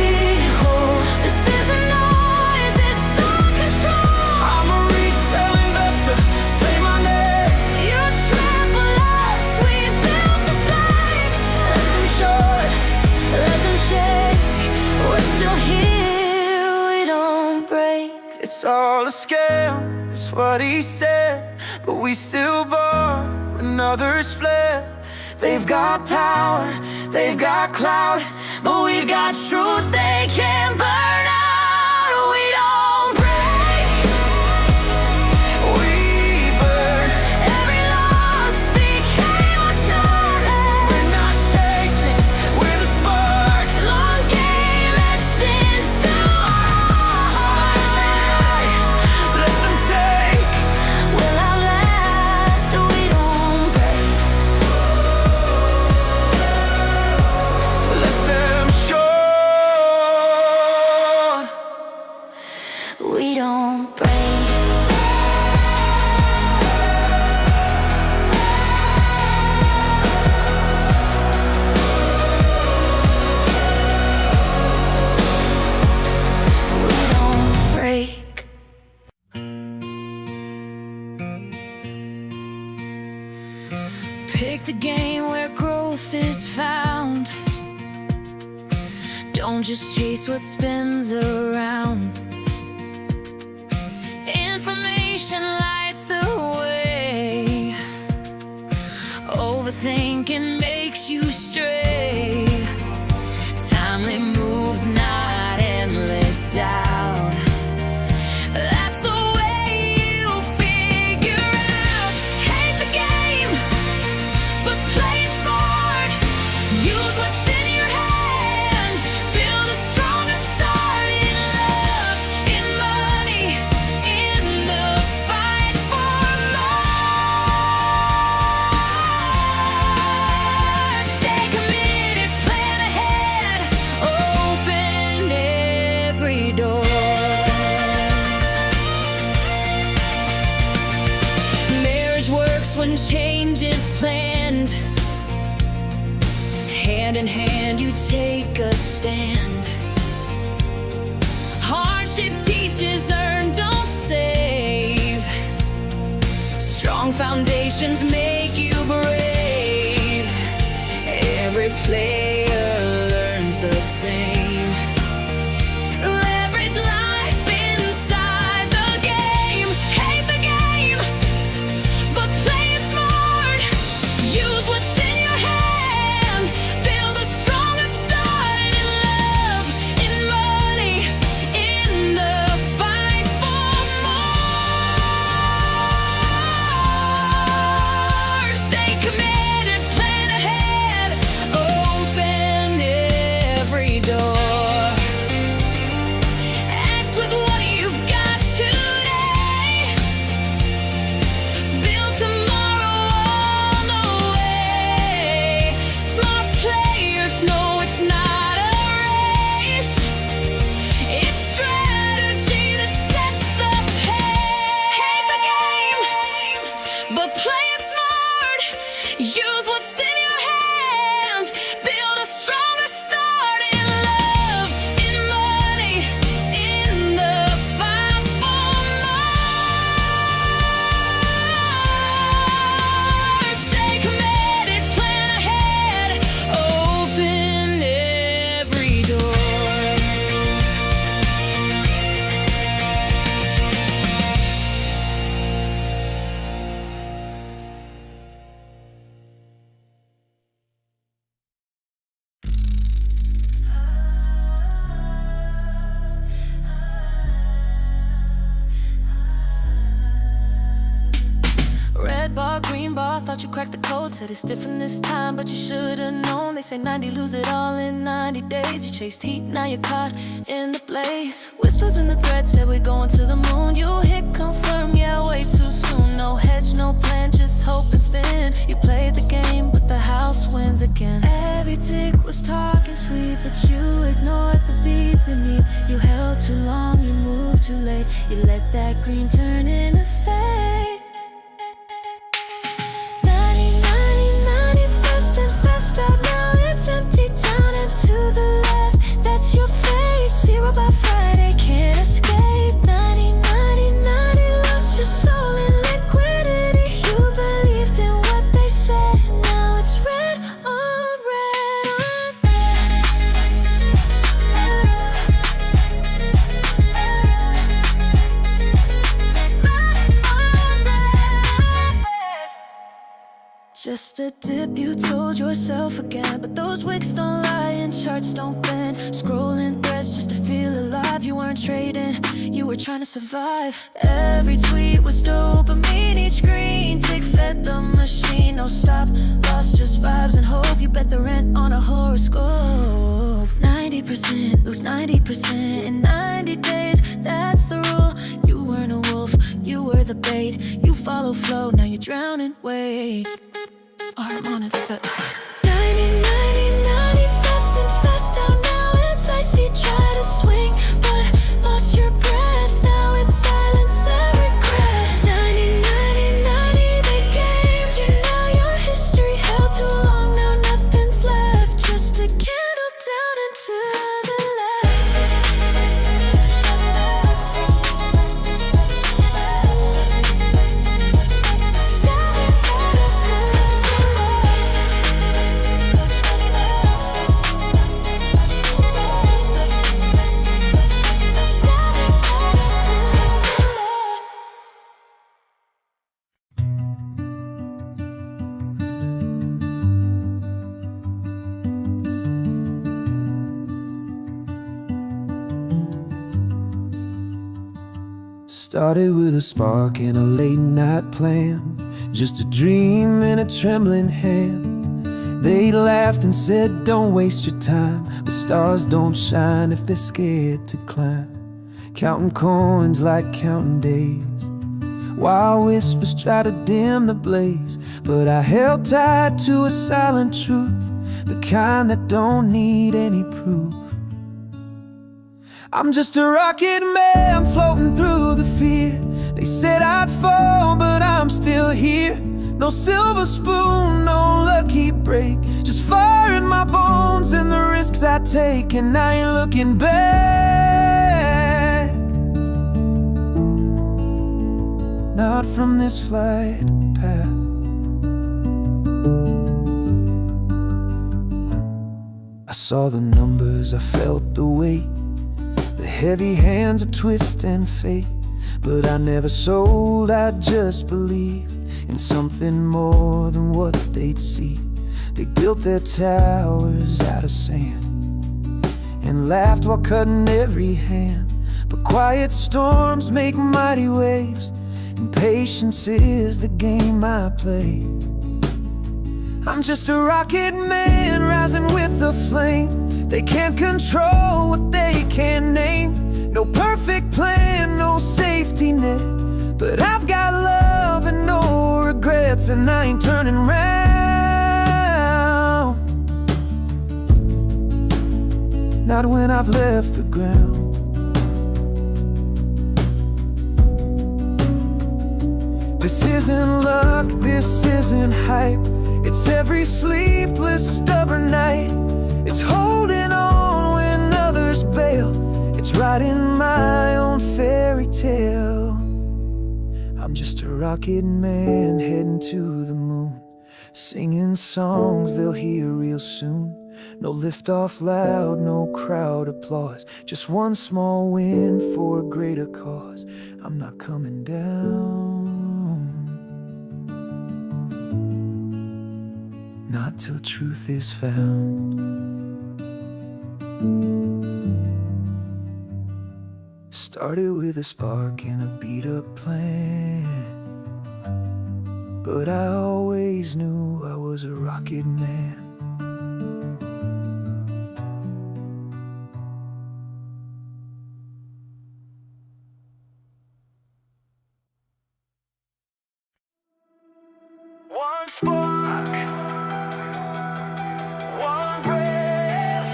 hold, this isn't noise, it's all control. I'm a retail investor, say my name. You trample us, we built to fly. Let them short, let them shake. We're still here, we don't break. It's all a scam, that's what he said. But we still bought when others fled. They've got power, they've got clout, But we've got truth they can't burn out. We don't break. we burn. Every loss became a target. We're not chasing, we're the spark. Long game etched into our heart. Let them take, Will outlast. We don't break. let them show. We don't break. We don't break. Pick the game where growth is found. Don't just chase what spins around. Information lights the way. Overthinking makes you stray. Timely moves, not endless doubt. That's the way you figure out. Hate the game, but play it smart. Use what's in your hand. Build a stronger start in love, in money, in the fight for more. Stay committed, plan ahead, open every door. Marriage works when change is planned. Hand in hand, you take a stand. Hardship teaches, earn, don't save. Strong foundations make you brave. Every player learns the same. Leverage life inside the game. Hate the game, but play it smart. Use what's in your hand. Build a stronger start in love, in money, in the fight for more. red bar, green bar, thought you cracked the code. Said it's different this time, but you should've known. They say 90, lose it all in 90 days. You chased heat, now you're caught in the blaze. Whispers in the thread said we're going to the moon. You hit confirm, yeah, way too soon. No hedge, no plan, just hope and spin. You played the game, but the house wins again. Every tick was talking sweet, but you ignored the beat beneath. You held too long, you moved too late. You let that green turn into fade. 90, 90, 90, fast and fast out. Now it's empty down and to the left. That's your fate. 0 by Friday, can't escape. 90, 90, 90, lost your soul in liquidity. You believed in what they said. Now it's red on red on. Just a dip, you told yourself again. But those wicks don't lie and charts don't bend. Scrolling threads just to feel alive. You weren't trading, you were trying to survive. Every tweet was dopamine, each green tick fed the machine. No stop, lost just vibes and hope. You bet the rent on a horoscope. 90%, lose 90% in 90 days. That's the rule. You weren't a wolf, you were the bait. You follow flow, now you're drowning. Wait, I'm on it. 90, 90, 90, fast and fast out. Now it's icy, try to swing, but lost your breath. Now it's silence and regret. 90, 90, 90, they gamed you. Now your history held too long. Now nothing's left, just a candle down and to the Started with a spark and a late night plan, just a dream in a trembling hand. They laughed and said, don't waste your time, but stars don't shine if they're scared to climb. Counting coins like counting days, while whispers try to dim the blaze. But I held tight to a silent truth, the kind that don't need any proof. I'm just a rocket man floating through the fear. They said I'd fall, but I'm still here. No silver spoon, no lucky break, just fire in my bones and the risks I take. And I ain't looking back, not from this flight path. I saw the numbers, I felt the weight, the heavy hands of twist and fate. But I never sold, I just believed in something more than what they'd see. They built their towers out of sand and laughed while cutting every hand. But quiet storms make mighty waves, and patience is the game I play. I'm just a rocket man rising with the flame. They can't control what they can't name. No perfect plan, no safety net, but I've got love and no regrets. And I ain't turning round, not when I've left the ground. This isn't luck, this isn't hype, it's every sleepless, stubborn night. It's holding on when others bail, it's writing my own fairy tale. I'm just a rocket man heading to the moon, singing songs they'll hear real soon. No lift-off loud, no crowd applause, just one small win for a greater cause. I'm not coming down, not till truth is found. Started with a spark and a beat-up plan, but I always knew I was a rocket man. One spark, one breath.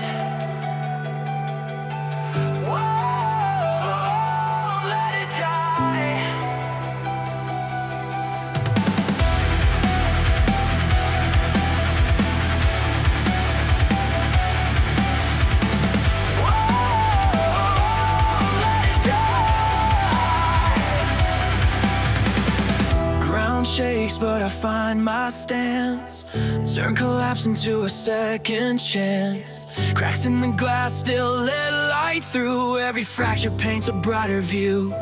Whoa, let it die. Whoa, let it die. Ground shakes, but I find my stance. Turn collapse into a second chance. Cracks in the glass still let light through. Every fracture paints a brighter view.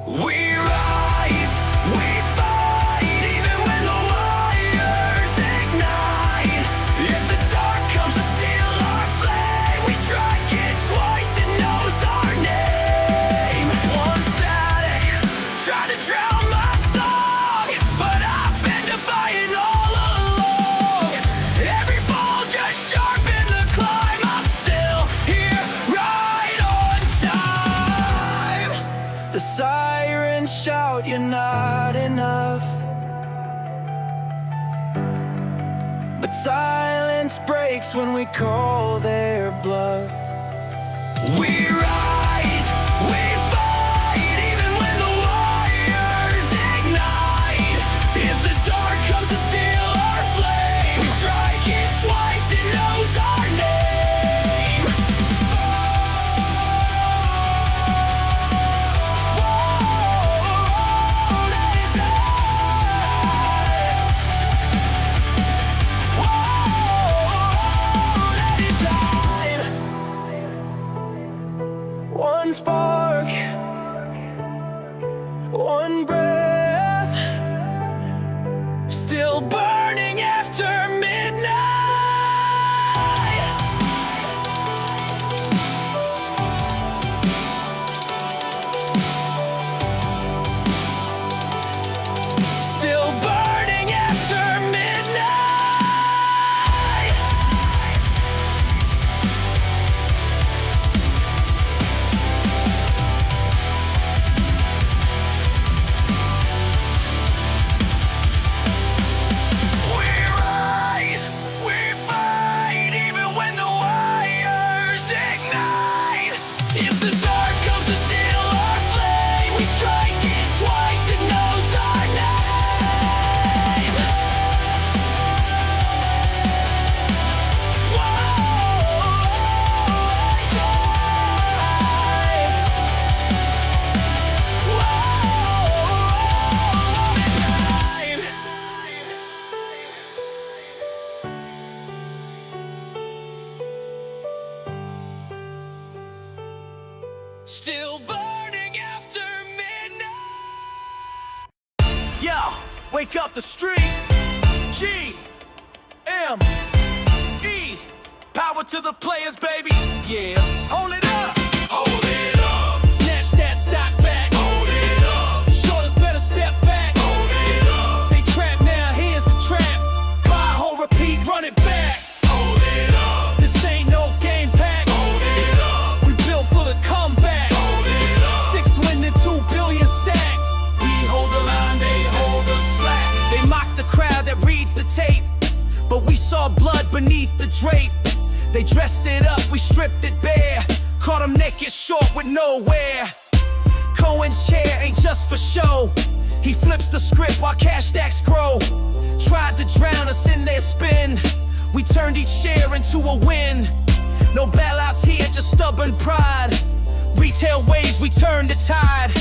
We rise, we fight, even when the wires ignite. If the dark comes to steal our flame, we strike it twice, it knows our name. One static, try to drown my song, but I've been defiant all along. Every fall just sharpened the climb. I'm still here, right on time. The sirens shout, you're not enough, but silence breaks when we call their bluff. We rise, we fight, even when the wires ignite. If the dark comes to steal our flame, we strike it twice, it knows our name. Whoa, let it die. Whoa, let it die. One spark, one breath, still burning after midnight. Still burning after midnight. We rise, we fight, even when the wires ignite. If the dark comes to steal our flame, we strike it twice, it knows our name. Whoa, still burning after midnight. Yo, wake up the street. GME, power to the players, baby. Yeah, hold it up. Hold it up. Snatch that stock back. Hold it up. Shoulders better step back. Hold it up. They trap now, here's the trap. Buy, hold, repeat, run it back. Hold it up. This ain't no game pack. Hold it up. We built for the comeback. Hold it up. 6 winning, 2 billion stack. We hold the line, they hold the slack. They mock the crowd that reads the tape, but we saw blood beneath the drape. They dressed it up, we stripped it bare. Caught them naked, short with nowhere. Cohen's chair ain't just for show. He flips the script while cash stacks grow. Tried to drown us in their spin. We turned each share into a win. No bailouts here, just stubborn pride. Retail ways, we turn the tide.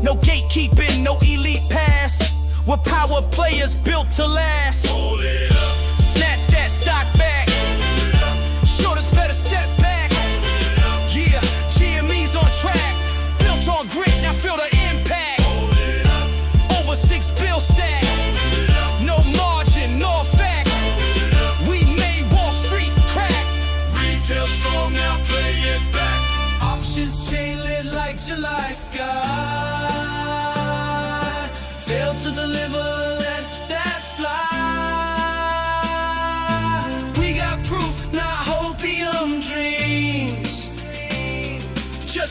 No gatekeeping, no elite pass. We're power players built to last. Hold it up. Snatch that stock back. Shoulders better step back. Yeah, GME's on track. Built on grit, now feel the impact. Over 6 bill stack. No margin, no facts. We made Wall Street crack. Retail strong, now play it back. Options chain lit like July sky. Failed to deliver, let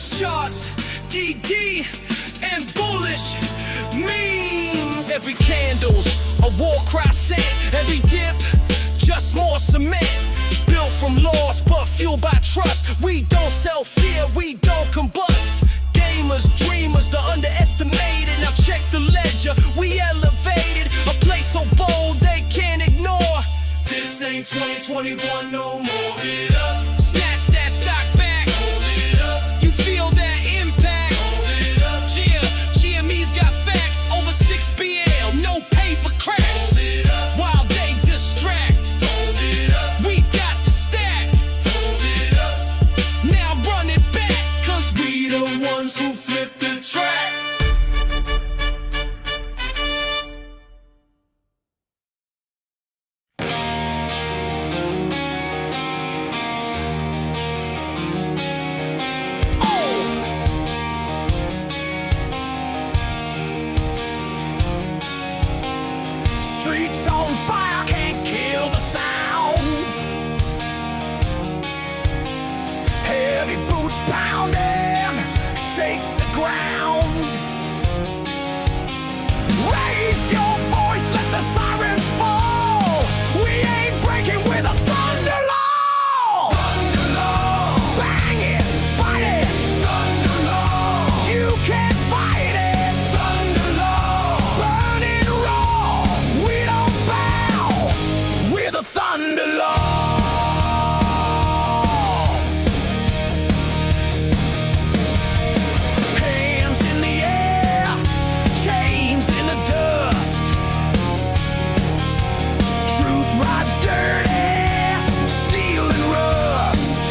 search charts, DD and bullish memes. Every candle's a war cry sent. Every dip, just more cement. Built from loss, but fueled by trust. We don't sell fear, we don't combust. Gamers, dreamers, the underestimated. Now check the ledger, we elevated. A place so bold they can't ignore. This ain't 2021 no more. It up. Snatch that stock back. Hold it up. You feel that impact. Hold it up. GME's got facts. Over 6 BL, no paper cracks. Hold it up. While they distract. Hold it up. We got the stack. Hold it up. Now run it back, cause we the ones who flip the track. Streets on fire can't kill the sound. Heavy boots pounding, shake the ground. Raise your voice, let the sirens fall. We ain't breaking with a thunder law. Thunder law. Bang it, bite it. Thunder law. You can't fight it. Thunder law. Burn it raw. We don't bow. We're the thunder law. Hands in the air, chains in the dust. Truth rides dirty, steel and rust.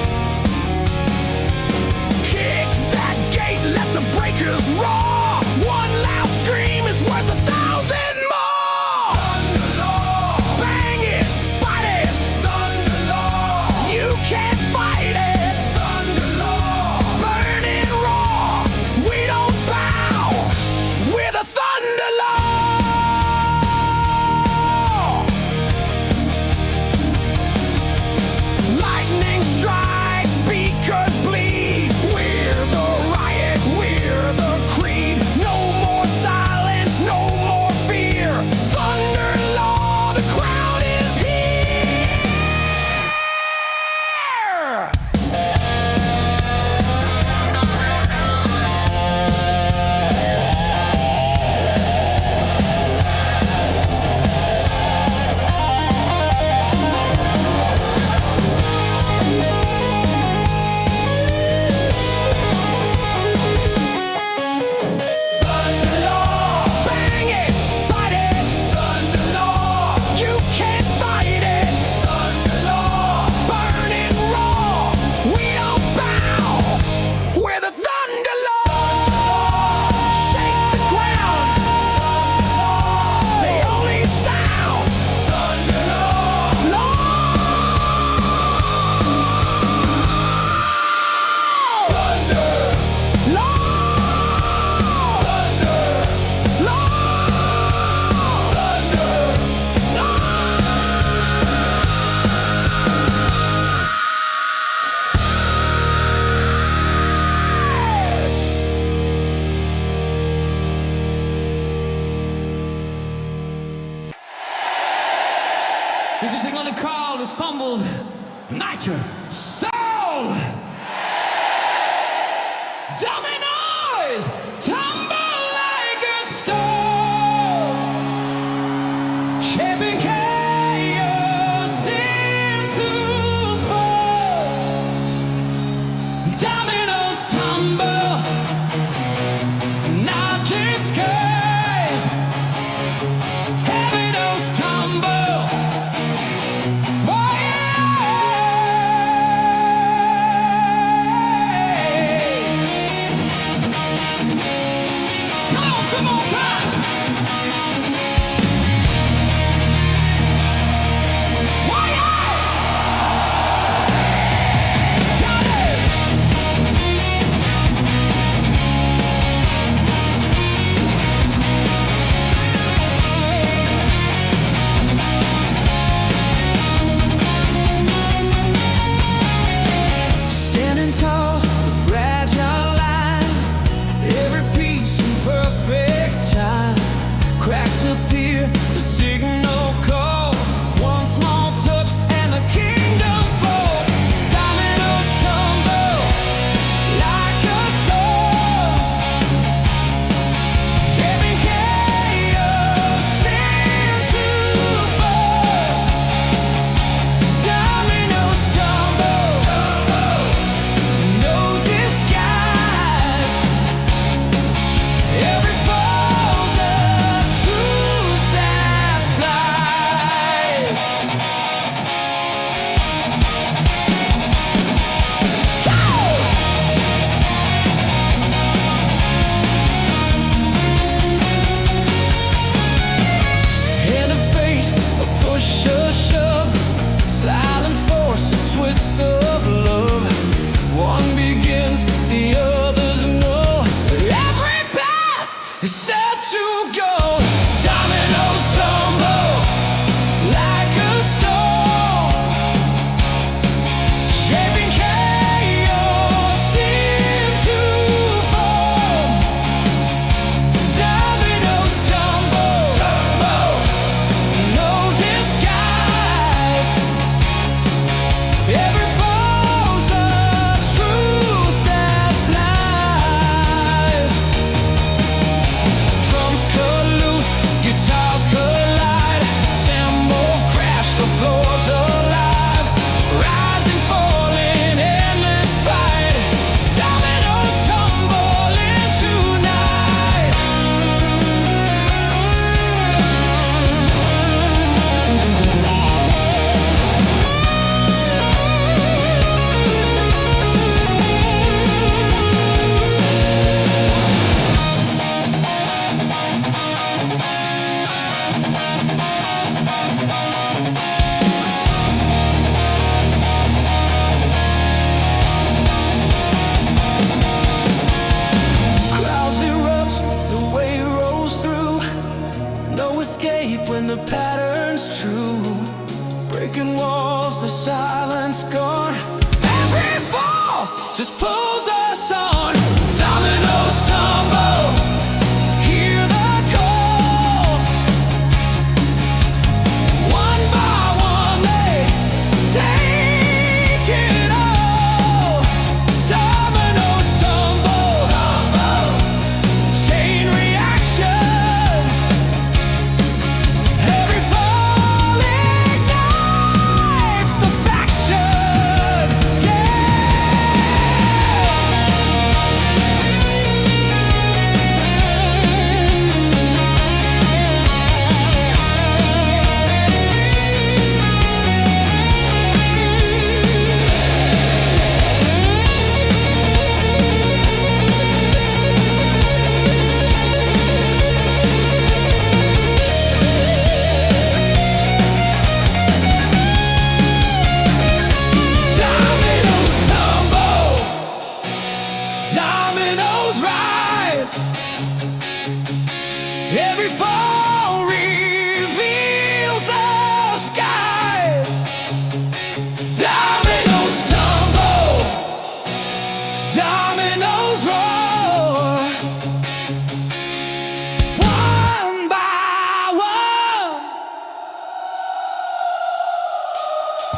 Kick that gate, let the breakers roar. One loud scream is worth 1,000 more. Thunder law. Bang it, bite it. Thunder law. You can't fight it. Thunder law. Burn it raw. We don't bow. We're the thunder law. Lightning strikes, speakers bleed. We're the riot, we're the creed. No more silence, no more fear. Thunder law, the crowd is here. Thunder law. Bang it, bite it. Thunder law. You can't fight it. Thunder law. Burn it raw. We don't bow. We're the thunder law. Shake the ground. The only sound. Thunder law. Thunder law. This is on the call, who's fumbled. Nitro Soul! Dominoes tumble like a stone. Shaping chaos into fall. Dominoes tumble, not disguise. Dominoes tumble. Oh yeah! Come on, some more time. Oh yeah! Johnny! Standing tall, the fragile the pattern's true. Breaking walls, the silence gone. Every fall just pulls us on. Dominoes tumble, hear the call. One by one they take it all. Dominoes tumble, chain reaction. Every fall ignites the faction. Dominoes tumble, dominoes rise. Every fall reveals the skies. Dominoes tumble, dominoes roar. One by one,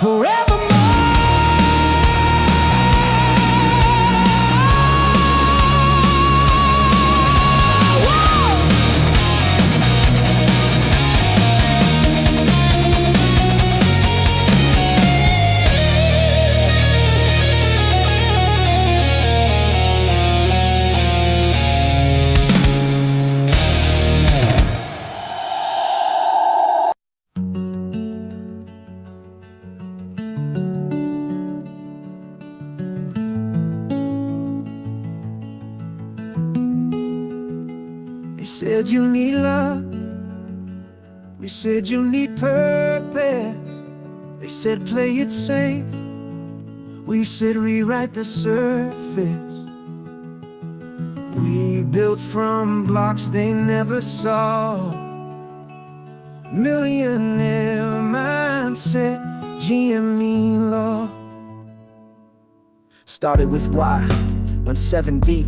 forevermore. They said you need love. We said you need purpose. They said play it safe. We said rewrite the surface. We built from blocks they never saw. Millionaire mindset, GME law. Started with why, went 7 deep.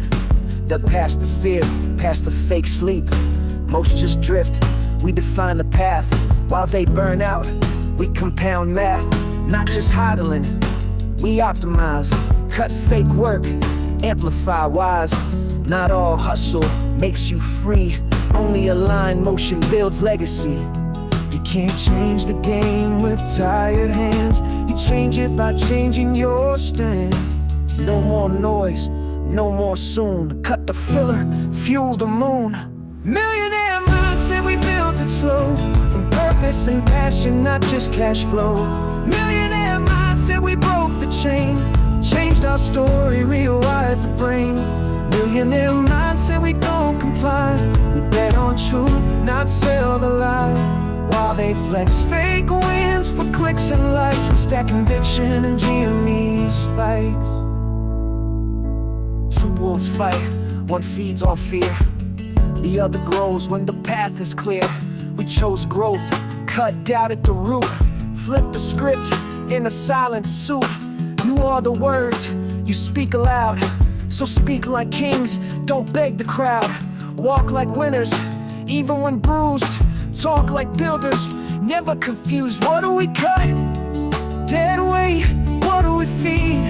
Dug past the fear, past the fake sleep. Most just drift, we define the path. While they burn out, we compound math. Not just hodling, we optimize. Cut fake work, amplify wise. Not all hustle makes you free. Only aligned motion builds legacy. You can't change the game with tired hands. You change it by changing your stand. No more noise, no more soon. Cut the filler, fuel the moon. Millionaire mindset, we built it slow. From purpose and passion, not just cash flow. Millionaire mindset, we broke the chain. Changed our story, rewired the brain. Millionaire mindset, we don't comply. We bet on truth, not sell the lie. While they flex fake wins for clicks and likes, we stack conviction and GME spikes. Two wolves fight, one feeds on fear, the other grows when the path is clear. We chose growth, cut doubt at the root. Flip the script in a silent suit. You are the words, you speak aloud. So speak like kings, don't beg the crowd. Walk like winners, even when bruised. Talk like builders, never confused. What do we cut? Dead weight, what do we feed?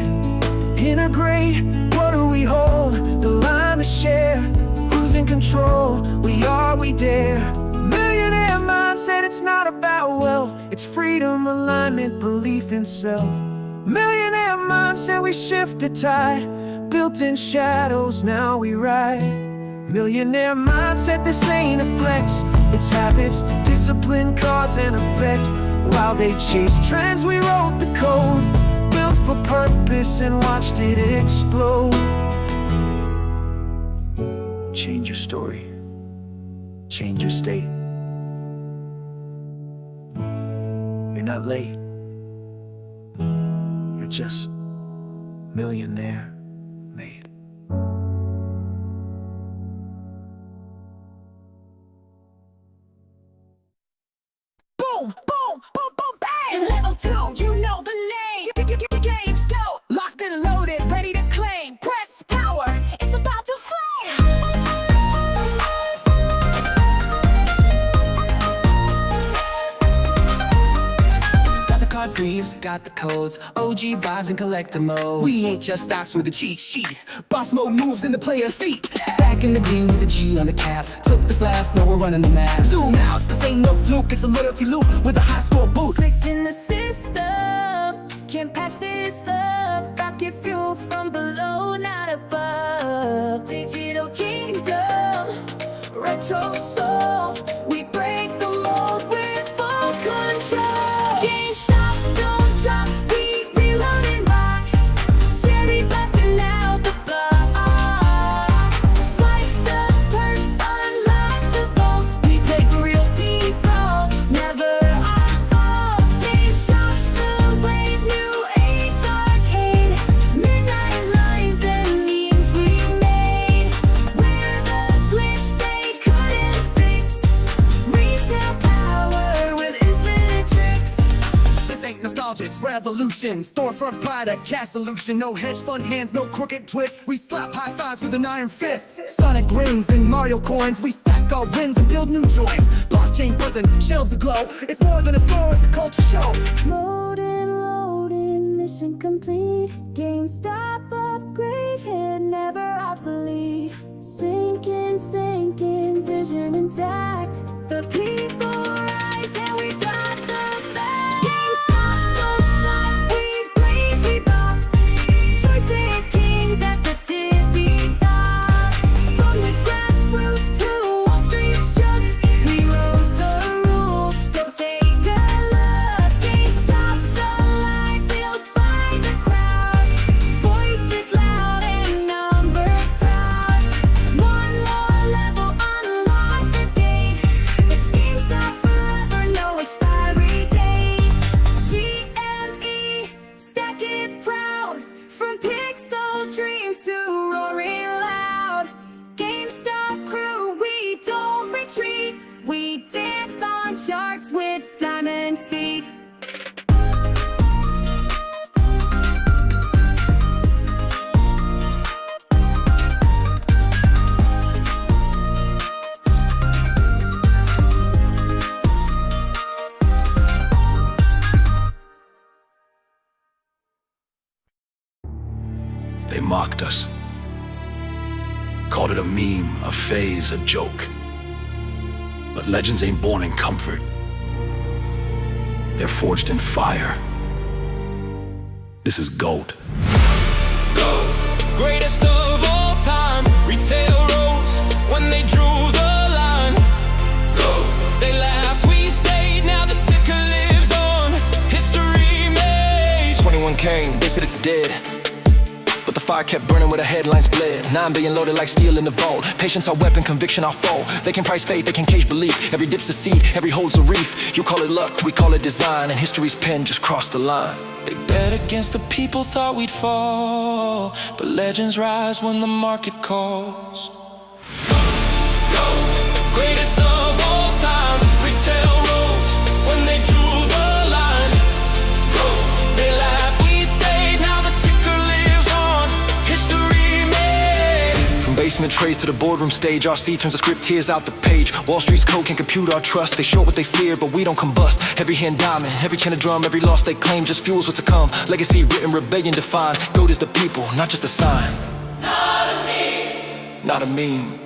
Integrate, what do we hold? The line to share, who's in control? We are, we dare. Millionaire mindset, it's not about wealth. It's freedom, alignment, belief in self. Millionaire mindset, we shift the tide. Built in shadows, now we ride. Millionaire mindset, this ain't a flex. It's habits, discipline, cause and effect. While they chase trends, we wrote the code. Built for purpose and watched it explode. Change your story, change your state. You're not late, you're just millionaire made. boom, boom, boom, boom, bang. And level 2, you know the name. GameStop. Locked and loaded, ready to claim. Press power, it's about to flame. Got the card sleeves, got the codes, OG vibes and collector mode. We ain't just stocks with a cheat sheet. Boss mode moves in the player seat. Back in the game with a G on the cap. Took the slabs, now we're running the map. Zoom out, this ain't no fluke, it's a loyalty loop with a high score boost. Clicked in the system, can't patch this love. Rocket fuel from below, not above. Digital kingdom, retro soul. We break the mold with full control. GameStop, don't drop, we reload and rock. Cherry blasting out the block. Swipe the perks, unlock the vault. We play for real default, never our fault. GameStop's the brave new age arcade. Midnight lines and memes we made. We're the glitch they couldn't fix. Retail power with infinite tricks. This ain't nostalgia, it's revolution. Storefront pride, a cash solution. No hedge fund hands, no crooked twist. We slap high fives with an iron fist. Sonic rings and Mario coins. We stack our wins and build new joints. Blockchain buzzing, shelves aglow. It's more than a store, it's a culture show. Loading, mission complete. GameStop upgrade, hit never obsolete. Sinking, vision intact. The people rise and we've got the facts. GameStop, don't stop, we blaze, we pop. Choice to hit kings at the tippy top. From the grassroots to Wall Street shook. We wrote the rules, go take a look. GameStop's alive, built by the crowd. Voices loud and numbers proud. One more level, unlock the gate. It's GameStop forever, no expiry date. GME, stack it proud. From pixel dreams to roaring loud. GameStop crew, we don't retreat. We dance on charts with diamond feet. They mocked us. Called it a meme, a phase, a joke. But legends ain't born in comfort. They're forged in fire. This is gold. Greatest of all time, retail rose when they drew the line. They laughed, we stayed, now the ticker lives on. History made. 21 came, they said it's dead. But the fire kept burning where the headlines bled. 9 billion loaded like steel in the vault. Patience our weapon, conviction our foe. They can price faith, they can cage belief. Every dip's a seed, every hold's a reef. You call it luck, we call it design. And history's pen just crossed the line. They bet against the people, thought we'd fall. But legends rise when the market calls. Greatest of all time, retail rose when they drew the line. They laughed, we stayed, now the ticker lives on. History made. From basement trays to the boardroom stage, RC turns the script, tears out the page. Wall Street's code can't compute our trust. They short what they fear, but we don't combust. Every hand diamond, every chain a drum, every loss they claim just fuels what's to come. Legacy written, rebellion defined. Gold is the people, not just a sign. Not a meme, Not a meme,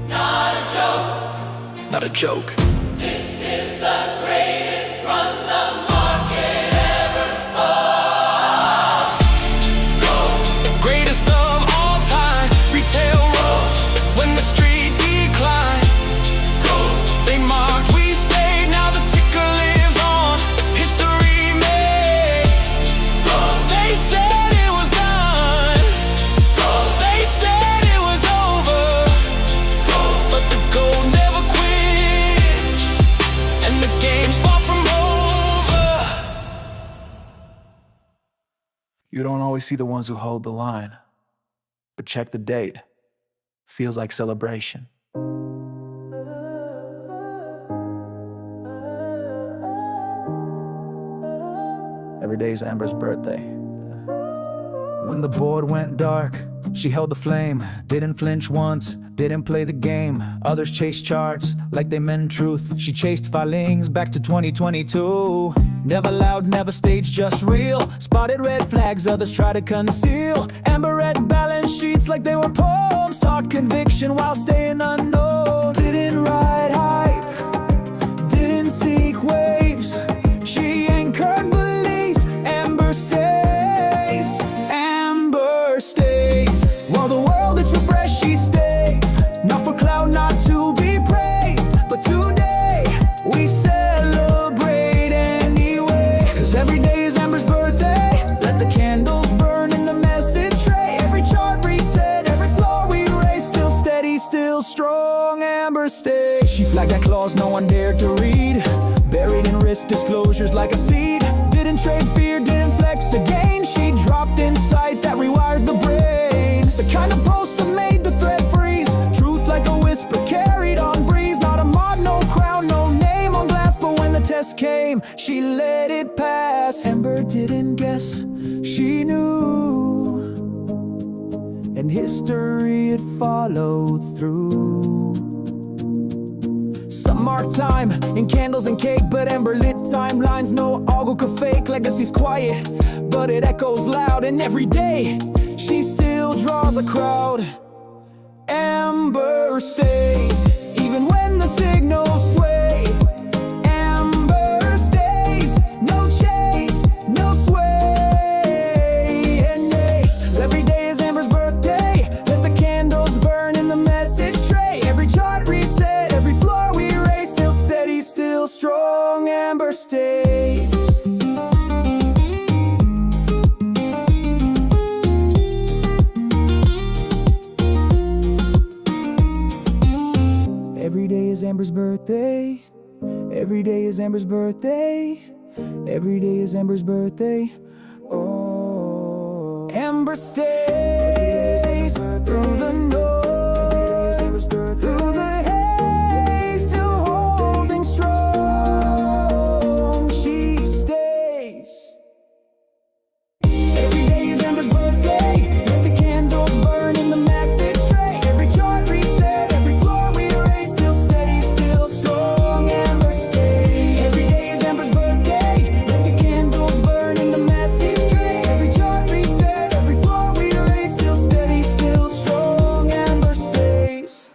not a joke. not a joke. This is the greatest run the market ever spun. Greatest of all time, retail rose when the street declined. They mocked, we stayed, now the ticker lives on. History made. They said it was done. They said it was over. But the gold never quits, and the game's far from over. You don't always see the ones who hold the line, but check the date. Feels like celebration. day's Amber's birthday. When the board went dark, she held the flame, didn't flinch once, didn't play the game. Others chased charts like they meant truth. She chased filings back to 2022. Never loud, never staged, just real. Spotted red flags others try to conceal. Amber read balance sheets like they were poems. Taught conviction while staying unknown. Didn't ride hype, didn't seek waves. She anchored belief. Amber stays, Amber stays. While the world is refreshed, she stays. Not for cloud, not to be praised, but today we celebrate anyway. Cause every day is Amber's birthday. Let the candles burn in the message tray. Every chart reset, every floor we raise. Still steady, still strong, Amber stays. She flagged that clause no one dared to read. Buried in risk disclosures like a seed. Didn't trade fear, didn't flex again. She dropped insight that rewired the brain. The kind of post that made the thread freeze. Truth like a whisper carried on breeze. Not a mod, no crown, no name on glass. But when the test came, she let it pass. Amber didn't guess, she knew. And history it followed through. Some mark time in candles and cake, but Amber lit timelines. No ogle could fake. Legacy's quiet, but it echoes loud. And every day, she still draws a crowd. Amber stays, even when the signals sway. Amber stays, no chase, no sway. And every day is Amber's birthday. Let the candles burn in the message tray. Every chart reset, every floor we raise. Still steady, still strong, Amber stays. Every day is Amber's birthday. Every day is Amber's birthday. Every day is Amber's birthday. Oh, Amber stays through the noise, through the haze, still holding strong. She stays. Every day is Amber's birthday. Let the candles burn in the message tray. Every chart reset, every floor we raise. Still steady, still strong, Amber stays. Every day is Amber's birthday. Let the candles burn in the message tray. Every chart reset, every floor we raise. Still steady, still strong, Amber stays.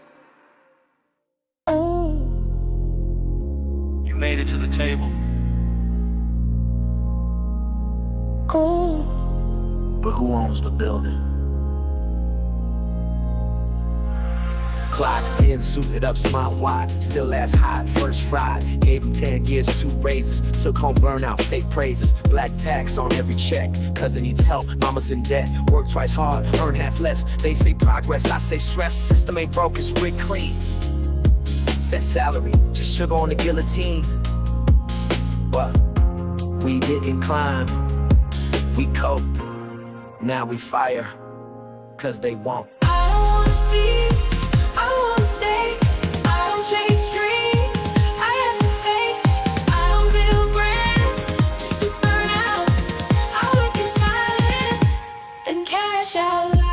You made it to the table. But who owns the building? Clocked in, suited up, smile wide, still ass hot, first fried. Gave him 10 years, 2 raises. Took home burnout, fake praises. Black tax on every check. Cousin needs help, mama's in debt. Work twice hard, earn half less. They say progress, I say stress. System ain't broke, it's rig clean. That salary, just sugar on the guillotine. But we didn't climb, we cope. Now we fire, cause they won't. I don't wanna see, I wanna stay. I don't chase dreams, I have to fake. I don't build brands, just to burn out. I work in silence, then cash out loud.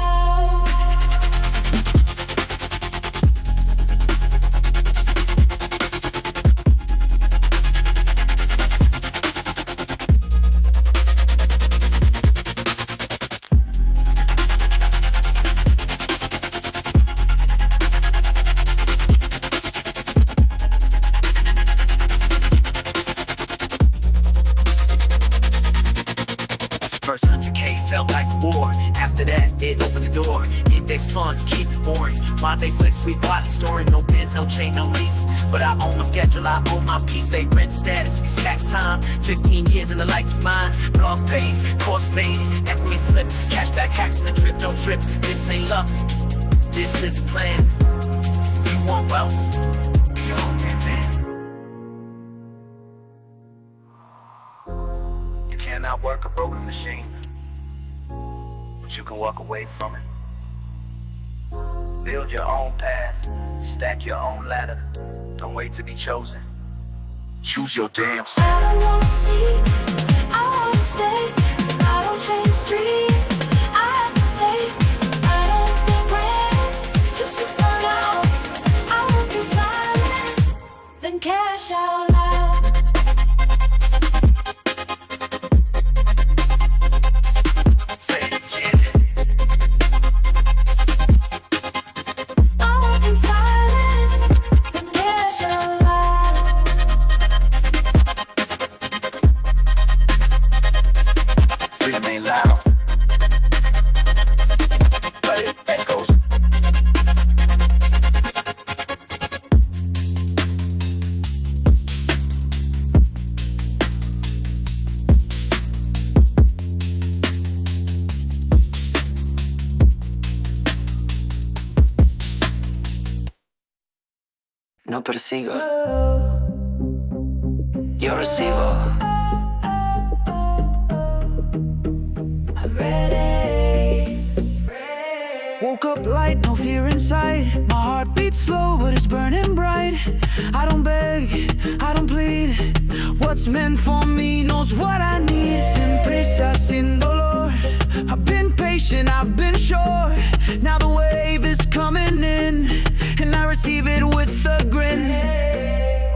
First 100K felt like war. After that, it opened the door. Index funds keep it boring. My day flex, we quietly storing. No biz, no chain, no lease. But I own my schedule, I own my piece. They rent status, we stack time. 15 years and the life is mine. Blog paid, course made, equity flip. Cashback hacks in the trip, don't trip. This ain't luck, this is a plan. You want wealth? You own that man. You cannot work a broken machine, but you can walk away from it. Build your own path, stack your own ladder. Don't wait to be chosen. Choose your damn self. I don't wanna see, I wanna mistake. I don't chase dreams, I have to fake. I don't need brands, just to burn out. I work in silence, then cash out loud. Say it again. I work in silence, then cash out loud. Freedom ain't loud, but it echoes. No persigo, yo recibo. I'm ready. Woke up light, no fear inside. My heart beats slow, but it's burning bright. I don't beg, I don't plead. What's meant for me knows what I need. Sin prisa, sin dolor. I've been patient, I've been sure. Now the wave is coming in, and I receive it with a grin.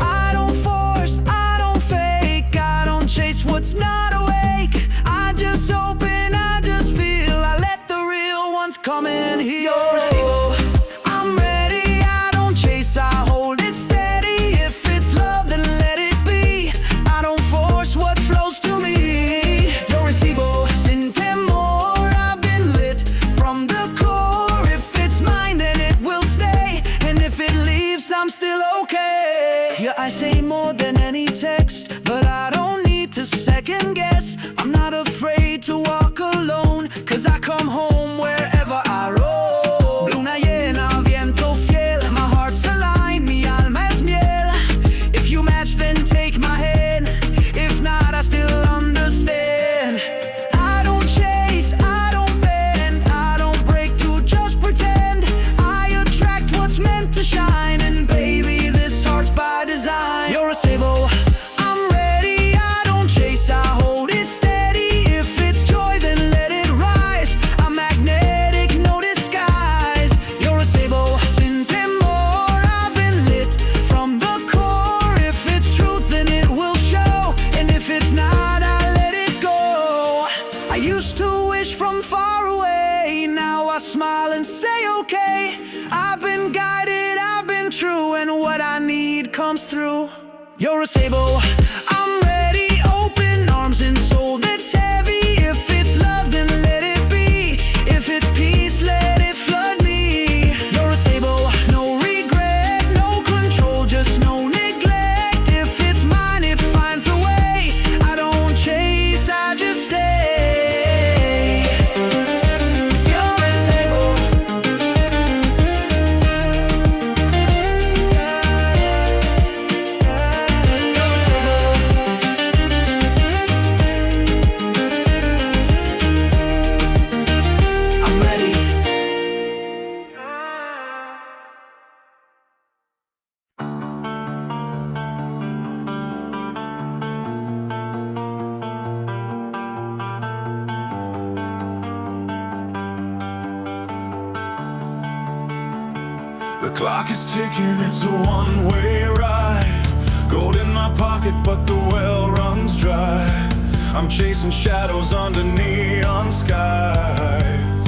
I don't force, I don't fake, I don't chase what's not awake. I just open, I just feel. I let the real ones come in here. I'm ready, I don't chase, I hold it steady. If it's love, then let it be. I don't force what flows to me. Yo recibo, sin temor. I've been lit from the core. If it's mine, then it will stay. And if it leaves, I'm still okay. Yeah, I say more than any text, but I don't need to second guess. I'm not afraid to walk alone, cause I come home wherever I roam. Luna llena, viento fiel. My heart's aligned, mi alma es miel. If you match, then take my hand. If not, I still understand. I don't chase, I don't bend, I don't break to just pretend. I attract what's meant to shine, and baby, this heart's by design. You're a sable, I'm ready, I don't chase, I hold it steady. If it's joy, then let it rise. I'm magnetic, no disguise. You're a sable, sin temor. I've been lit from the core. If it's truth, then it will show. And if it's not, I let it go. I used to wish from far away. Now I smile and say okay. I've been guided, I've been true, and what I need comes through. You're a sable, I'm ready. Open arms and soul that's heavy. If it's love, then let it be. If it's peace, let it flood me. You're a sable, no regret, no control, just no neglect. If it's mine, it finds the way. I don't chase, I just stay. You're a sable. I'm ready. The clock is ticking, it's a one-way ride. Gold in my pocket, but the well runs dry. I'm chasing shadows under neon skies.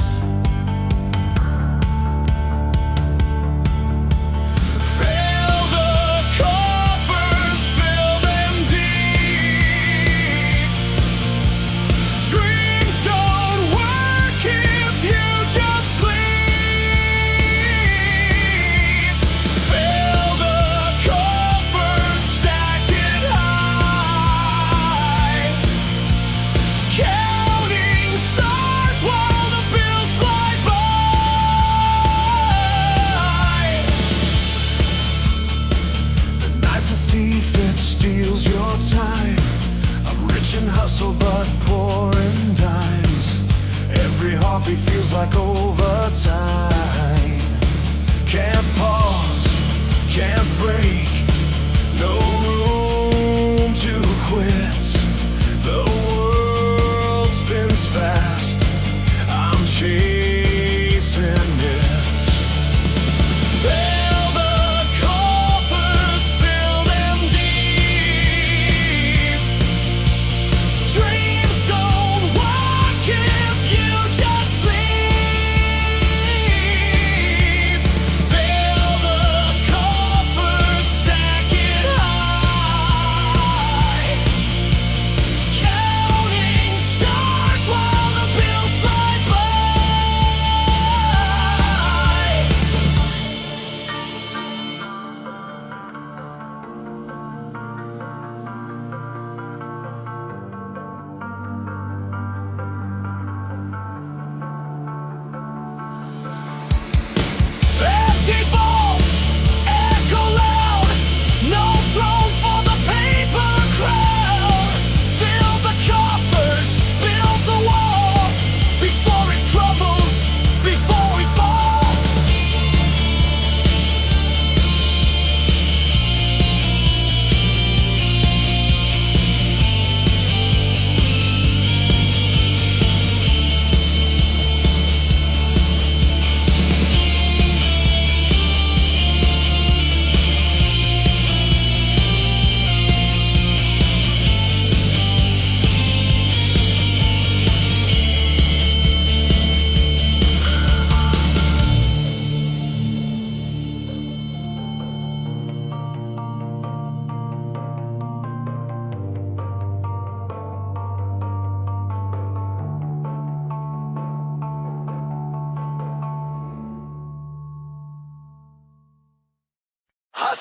Fill the coffers, fill them deep. Dreams don't work if you just sleep. Fill the coffers, stack it high. Counting stars while the bills fly by. The night's a thief, it steals your time. I'm rich and hustle, but poor in dimes. Every heartbeat feels like overtime. Can't pause, can't break, no room to quit. The world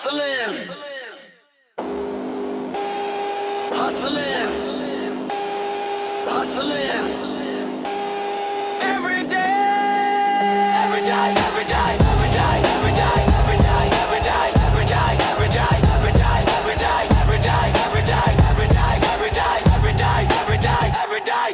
Hustling, hustling, hustling. Every day, every day, every day, every day, every day, every day, every day, every day, every day, every day, every day, every day, every day, every day, every day, every day, every day, every day.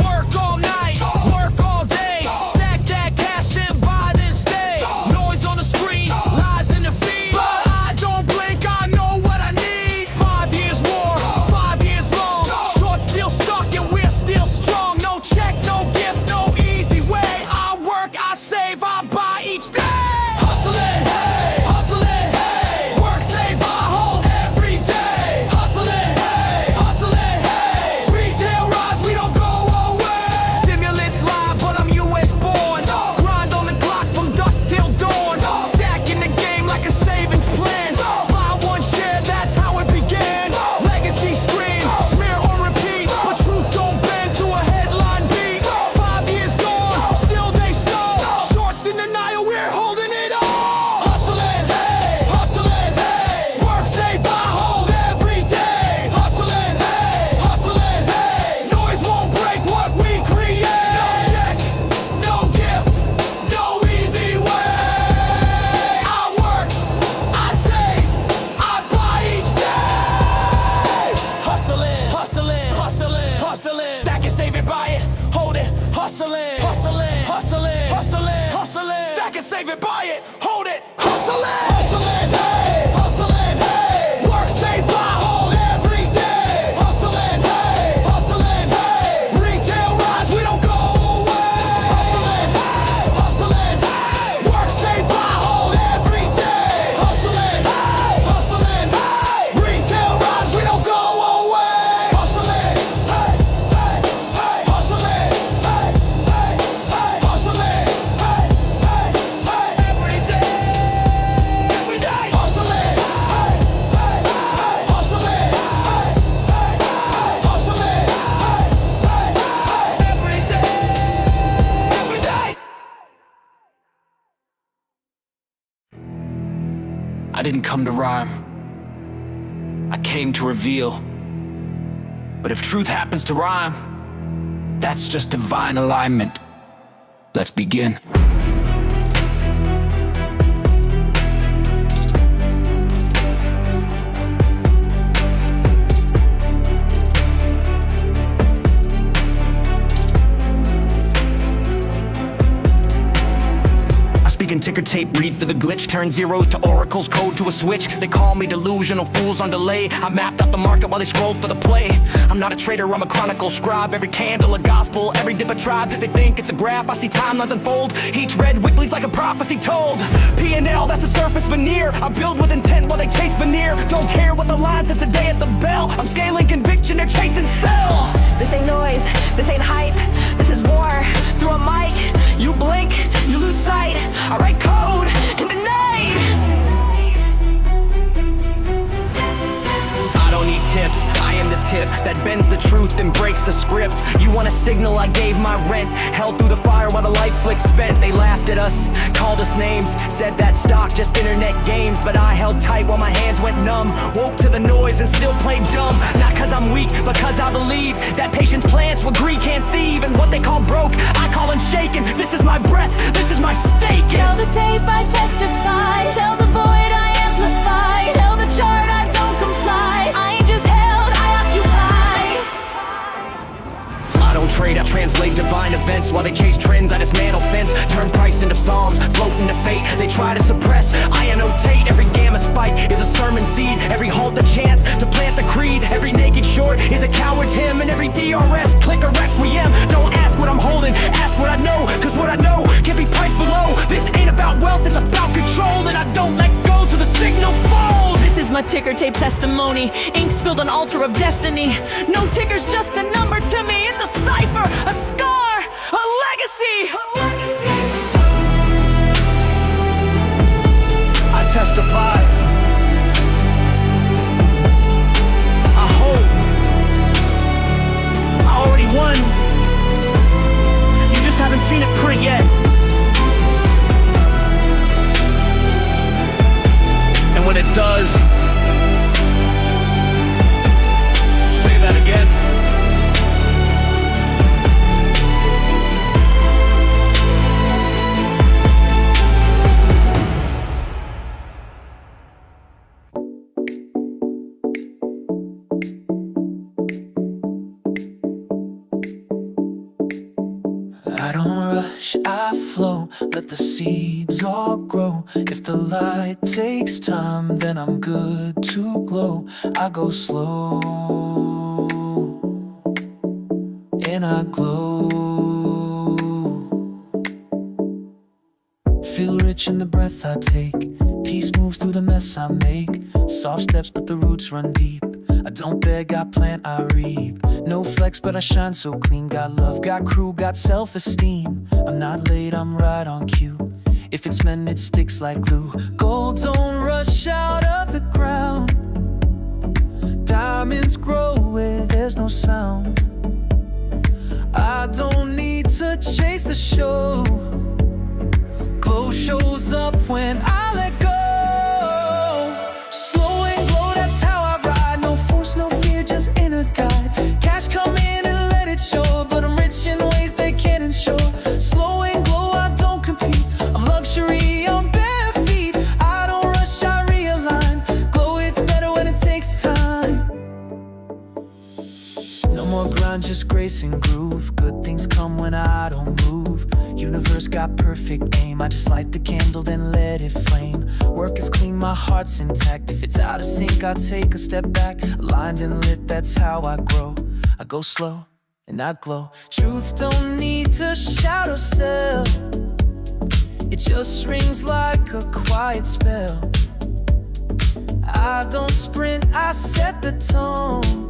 Work all night, work all day, stack that cash and buy this day. Noise on the screen, lies in the feed, but I don't blink, I know what I need. 5 years war, 5 years long, short still stuck and we're still strong. No check, no gift, no easy way. I work, I save, I buy each day. Hustling, hey, hustling, hey, work, save, buy, hold every day. Hustling, hey, hustling, hey, retail rise, we don't go away. Stimulus live, but I'm US born. Grind on the clock from dusk till dawn. Stacking the game like a savings plan. Buy one share, that's how it began. Legacy scream, smear or repeat, but truth don't bend to a headline beat. 5 years gone, still they snow. Shorts in denial, we're holding it all. Hustling, hey, work, save, buy, hold every day. Hustling, hey, noise won't break what we create. No check, no gift, no easy way. I work, I save, I buy each day. Hustling, hustling, hustling, hustling. Stack it, save it, buy it, hold it. Hustling, hustling, hustling, hustling, hustling. Stack it, save it, buy it, hold it. Hustling, hustling, hey, work, save, buy, hold every day. Hustling, hey, retail rise, we don't go away. Hustling, hey, work, save, buy, hold every day. Hustling, hey, retail rise, we don't go away. Hustling, hey, hustling, hustling, every day, every day. Hustling, hustling, hustling, every day, every day. I didn't come to rhyme, I came to reveal. But if truth happens to rhyme, that's just divine alignment. Let's begin. I speak in ticker tape, read through the glitch, turn zeros to oracles, code to a switch. They call me delusional fools on delay. I mapped out the market while they scrolled for the play. I'm not a trader, I'm a chronicle scribe. Every candle a gospel, every dip a tribe. They think it's a graph, I see timelines unfold. Each red wick bleeds like a prophecy told. P&L, that's the surface veneer. I build with intent while they chase veneer. Don't care what the line says today at the bell. I'm scaling conviction, they're chasing sell. This ain't noise, this ain't hype, this is war. Through a mic, you blink, you lose sight. I write code in the night. I don't need tips, I am the tip that bends the truth and breaks the script. You want a signal, I gave my rent. Held through the fire while the lights flick spent. They laughed at us, called us names, said that stock just internet games. But I held tight while my hands went numb. Woke to the noise and still played dumb. Not cause I'm weak, but cause I believe that patience plants what greed can't thieve. And what they call broke, I call unshaken. This is my breath, this is my stake. Tell the tape I testify, tell the void I amplify, tell the chart I don't comply. I ain't just held, I occupy. I don't trade, I translate divine events. While they chase trends, I dismantle fence. Turn price into psalms, float into fate. They try to suppress, I annotate. Every gamma spike is a sermon seed. Every halt a chance to plant the creed. Every naked short is a coward's hymn. And every DRS click a requiem. Don't ask what I'm holding, ask what I know. Cause what I know can't be priced below. This ain't about wealth, it's about control. And I don't let go till the signal falls. This is my ticker tape testimony, ink spilled on altar of destiny. No ticker's just a number to me. It's a cipher, a scar, a legacy. I testify, I hope, I already won. You just haven't seen it print yet. And when what it does. Say that again. I don't rush, I flow, let the seeds all grow. If the light takes time, then I'm good to glow. I go slow, and I glow. Feel rich in the breath I take. Peace moves through the mess I make. Soft steps but the roots run deep. I don't beg, I plant, I reap. No flex but I shine so clean. Got love, got crew, got self-esteem. I'm not late, I'm right on cue. If it's meant, it sticks like glue. Gold don't rush out of the ground. Diamonds grow where there's no sound. I don't need to chase the show. Glow shows up when I let go. Slow and glow, that's how I ride. No force, no fear, just inner guide. Cash come in and let it show, but I'm rich in ways they can't ensure. Slow and glow, I don't compete. I'm luxury on bare feet. I don't rush, I realign. Glow, it's better when it takes time. No more grind, just grace and groove. Good things come when I don't move. Universe got perfect aim. I just light the candle, then let it flame. Work is clean, my heart's intact. If it's out of sync, I take a step back. Aligned and lit, that's how I grow. I go slow and I glow. Truth don't need to shout or sell. It just rings like a quiet spell. I don't sprint, I set the tone.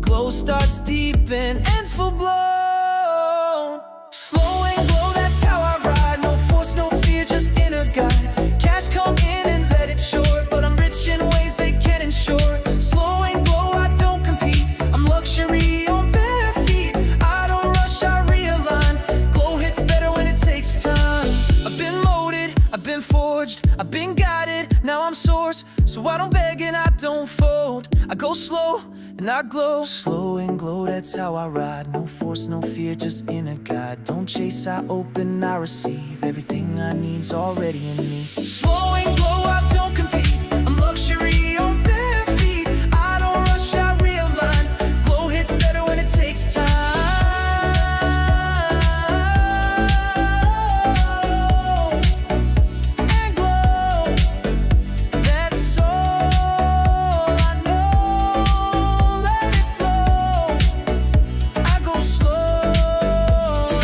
Glow starts deep and ends full blown. Slow and glow, that's how I ride. No force, no fear, just inner guide. Cash come in and let it show, but I'm rich in ways they can't ensure. Slow and glow, I don't compete. I'm luxury on bare feet. I don't rush, I realign. Glow hits better when it takes time. I've been molded, I've been forged, I've been guided. Now I'm source, so I don't beg and I don't fold. I go slow and I glow. Slow and glow, that's how I ride. No force, no fear, just inner guide. Don't chase, I open, I receive. Everything I need's already in me. Slow and glow, I don't compete. I'm luxury on bare feet. I don't rush, I realign. Glow hits better when it takes time. And glow, that's all I know. Let it flow. I go slow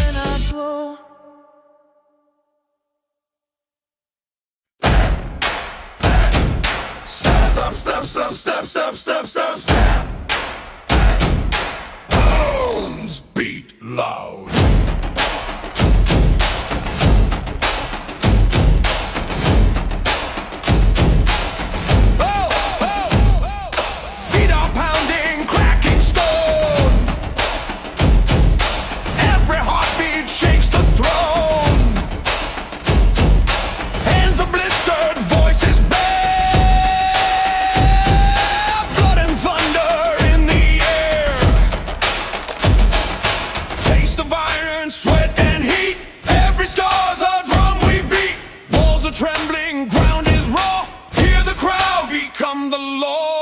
and I glow. Stop. Bones beat loud. Feet are pounding, cracking stone. Every heartbeat shakes the throne. Hands are blistered, voices bare. Blood and thunder in the air. Taste of iron, sweat and heat. Every scar's a drum we beat. Walls are trembling, ground is raw. Hear the crowd become the law.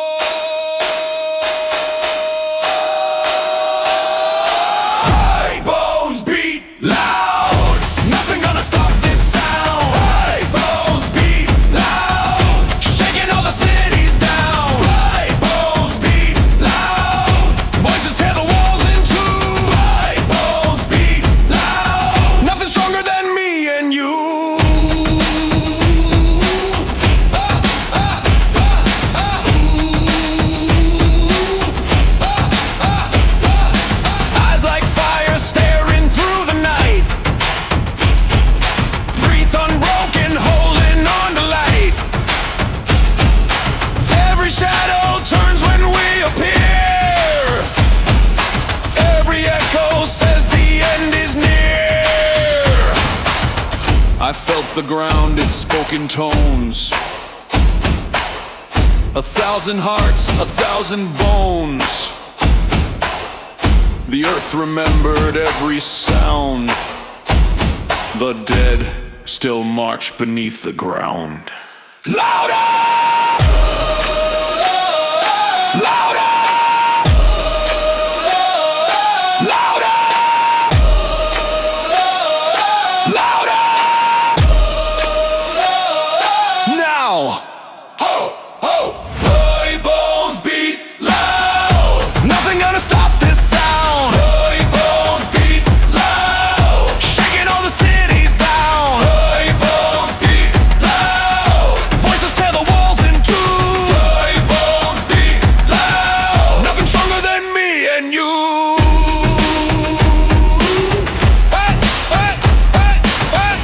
High bones beat loud. Nothing gonna stop this sound. High bones beat loud. Shaking all the cities down. High bones beat loud. Voices tear the walls in two. High bones beat loud. Nothing stronger than me and you. Eyes like fire staring through the night. Breathe unbroken, holding on to light. Every shadow turns when we appear. Every echo says the end is near. I felt the ground, its spoken tones. 1,000 hearts, 1,000 bones. The earth remembered every sound. The dead still march beneath the ground. Louder! Louder! Louder! Louder! Now! Ho! Ho! Bloody bones beat loud! Nothing gonna stop this sound! Bloody bones beat loud! Shaking all the cities down! Bloody bones beat loud! Voices tear the walls in two! Bloody bones beat loud! Nothing stronger than me and you! Hey! Hey! Hey! Hey!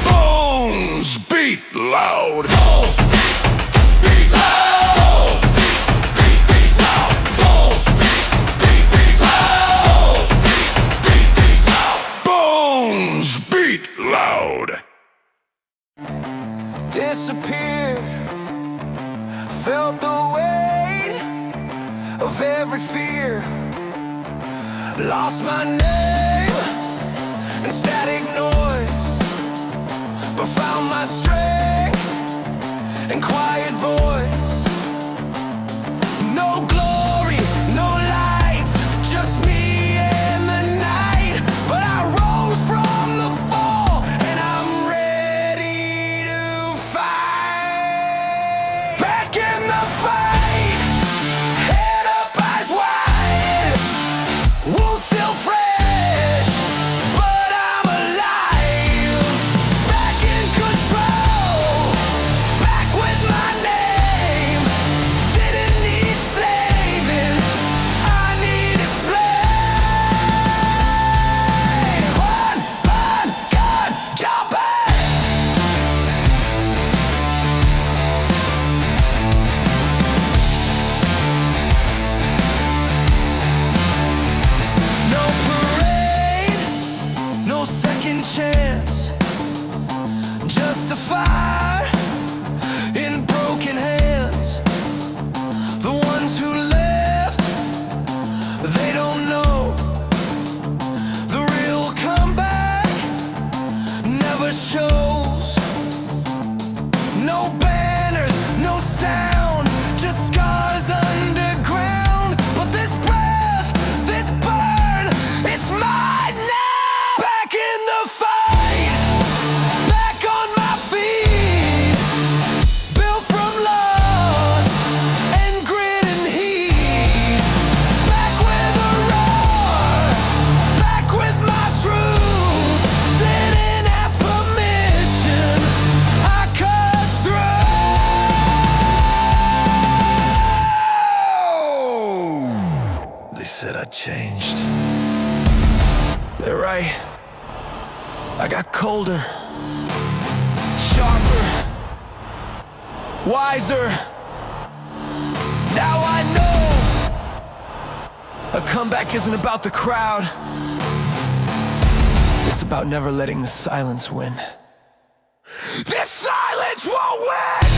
Bones beat loud! Bones beat loud! Beat loud! Bones beat loud! Beat loud! Bones beat loud! Disappear. Felt the weight of every fear. Lost my name in static noise, but found my strength in quiet voice. No glory, no lights, just me and the night. But I rose from the fall and I'm ready to fight. Back in the fight, head up, eyes wide. Wounds still fresh, but I'm alive. Back in control, back with my name. Didn't need saving, I needed flame. Run, run, gun, jumping. No parade, no second chance. Just a fire in broken hands. The ones who left, they don't know. The real comeback never shows. No banners, no sound, just scars underground. But this breath, this burn, it's mine now. Back in the fight, back on my feet. Built from loss and grit and heat. Back with a roar, back with my truth. Didn't ask permission, I cut through. They said I changed. They're right. I got colder, sharper, wiser. Now I know a comeback isn't about the crowd. It's about never letting the silence win. This silence won't win!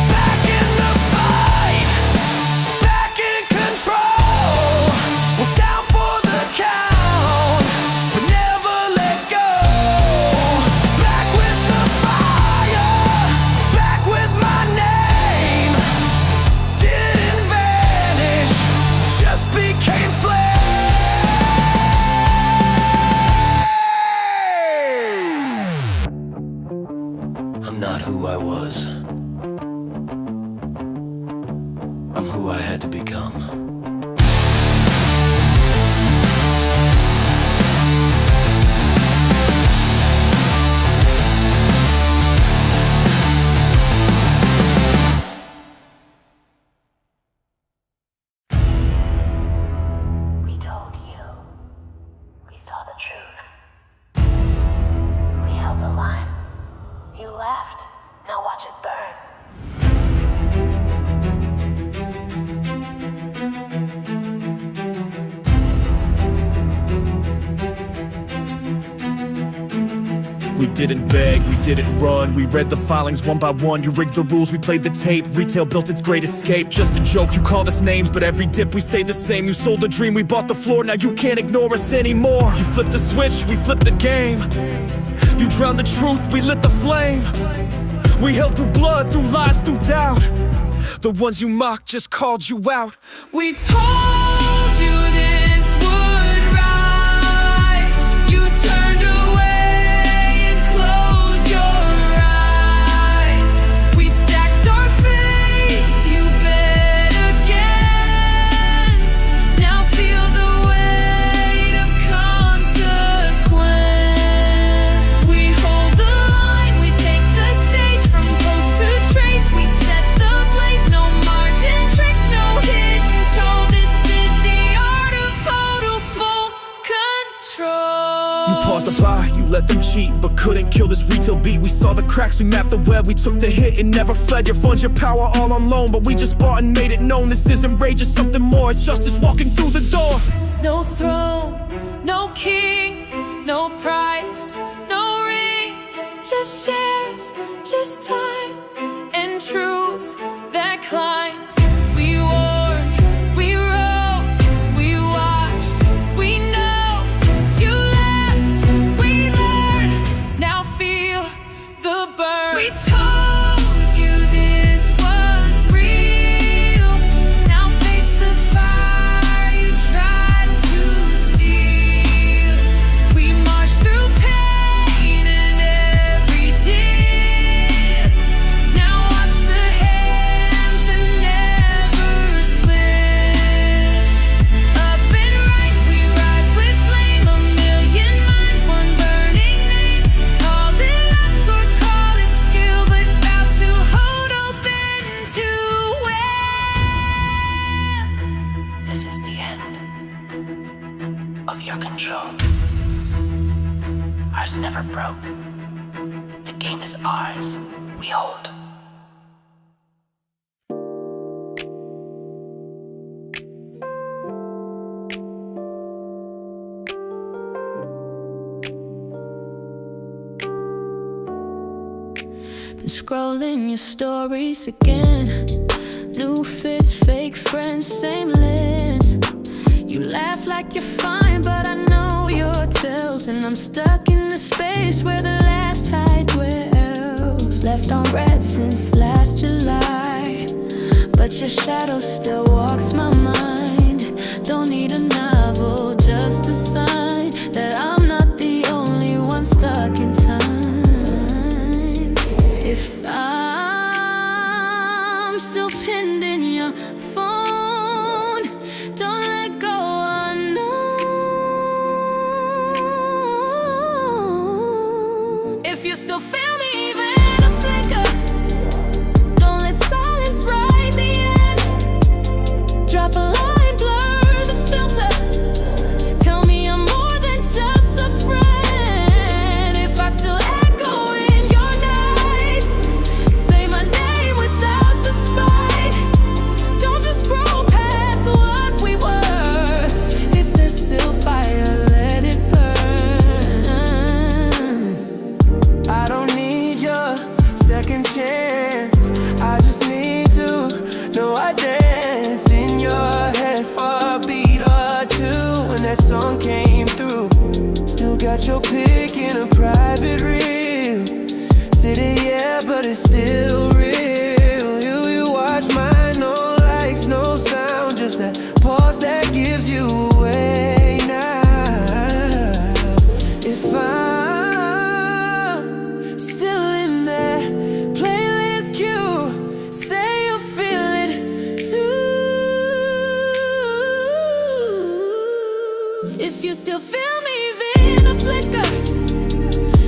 Back in the fight, back in control. Was down for the count, but never let go. Back with the fire, back with my name. Didn't vanish, just became flame. We didn't beg, we didn't run. We read the filings one by one. You rigged the rules, we played the tape. Retail built its great escape. Just a joke, you called us names, but every dip we stayed the same. You sold a dream, we bought the floor. Now you can't ignore us anymore. You flipped the switch, we flipped the game. You drowned the truth, we lit the flame. We held through blood, through lies, through doubt. The ones you mocked just called you out. We told you this would rise. You turned away and closed your eyes. We stacked our faith, you bet against. Now feel the weight of consequence. We hold the line, we take the stage. From post to trades, we set the blaze. No margin trick, no hidden toll. This is the art of total full control. You paused the buy, you let them cheat, but couldn't kill this retail beat. We saw the cracks, we mapped the web, we took the hit and never fled. Your funds, your power all on loan, but we just bought and made it known. This isn't rage, it's something more. It's justice walking through the door. No throne, no king, no price, no ring. Just shares, just time and truth that climbs. We warned, we wrote, we watched, we know. You left, we learned. Now feel the burn. We told you this was real. Now face the fire you tried to steal. We marched through pain and every dip. Now watch the hands that never slip. Up and right, we rise with flame. A million minds, one burning name. Call it luck or call it skill, but bow to hold open to win. This is the end of your control. Ours never broke. The game is ours. We hold. Been scrolling your stories again. New fits, fake friends, same lens. You laugh like you're fine, but I know your tells. And I'm stuck in the space where the last tide dwells. Left on red since last July, but your shadow still walks my mind. Don't need a novel, just a sign that I'm not the only one stuck in time. If I'm still pinned in your phone, don't let go unknown. If you still feel me even a flicker, don't let silence write the end. Drop a line, blur the filter. Tell me I'm more than just a friend. If I still echo in your nights, say my name without the spite. Don't just scroll past what we were. If there's still fire, let it burn. I don't need your second chance. I just need to know I danced in your head for a beat or two when that song came through. Still got your pic in a private reel. City, yeah, but it's still real. You watch mine, no likes, no sound, just that pause that gives you away now. If I'm still in that playlist queue, say you feel it too. If you still feel me even a flicker,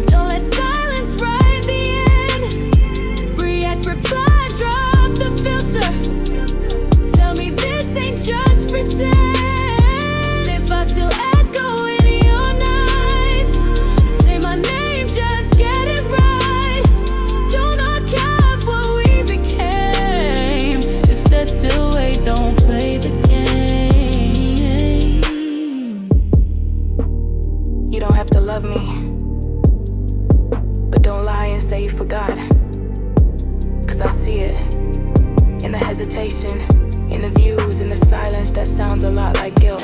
don't let silence write the end. React, reply, drop the filter. Tell me this ain't just pretend. If I still echo in your nights, say my name, just get it right. Don't archive what we became. If there's still weight, don't play the game. You don't have to love me, 'cause I see it in the hesitation, in the views, in the silence that sounds a lot like guilt.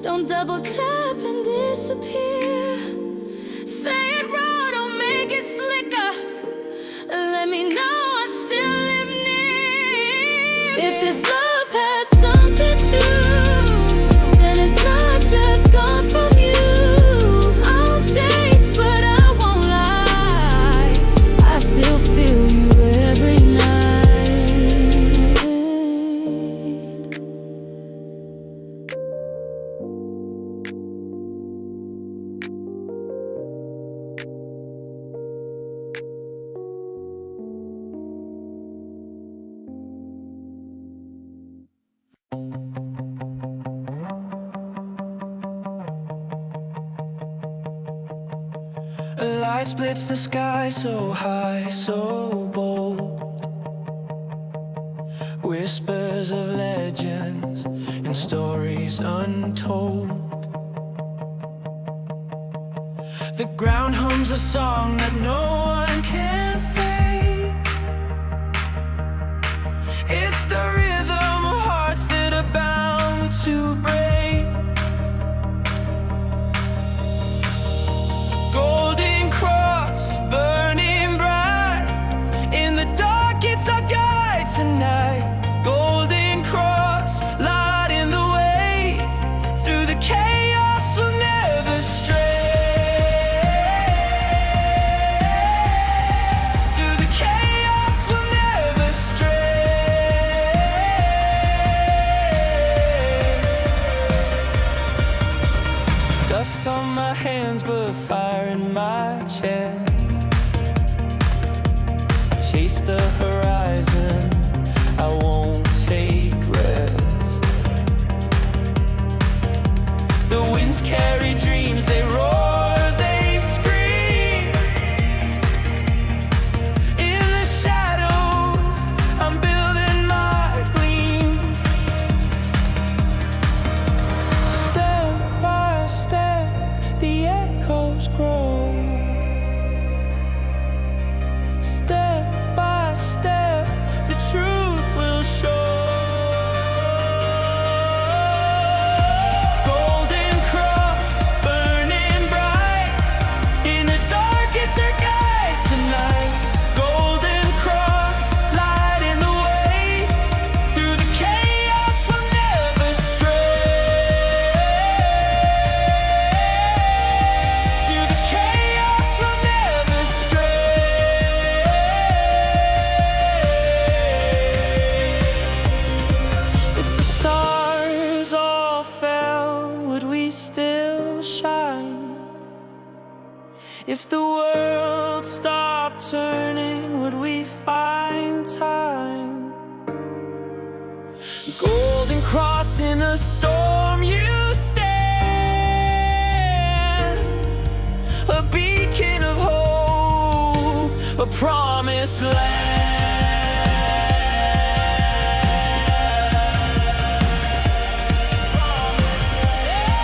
Don't double tap and disappear. Say it raw, don't make it slicker. Let me know I still live near. If this love had something true, then it's not just gone from you. I'll chase, but I won't lie. I still feel you every night. A light splits the sky so high, so bold. Whispers of legends and stories untold. The ground hums a song that no one can fake. It's the rhythm of hearts that are bound to break. Golden cross burning bright. In the dark it's our guide tonight. Golden cross lighting the way. Through the chaos we'll never stray. Through the chaos we'll never stray. Dust on my hands but fire in my chest. I chase the horizon, I won't take rest. The winds carry dreams, they roar, they scream. In the shadows, I'm building my gleam. Step by step, the echoes grow. Step by step, the truth will show. Golden cross burning bright. In the dark it's our guide tonight. Golden cross lighting the way. Through the chaos we'll never stray. Through the chaos we'll never stray. If the stars all fell, would we still shine? If the world stopped turning, would we find time? Golden cross in a storm, you stand. A beacon of hope, a promised land. Promised land.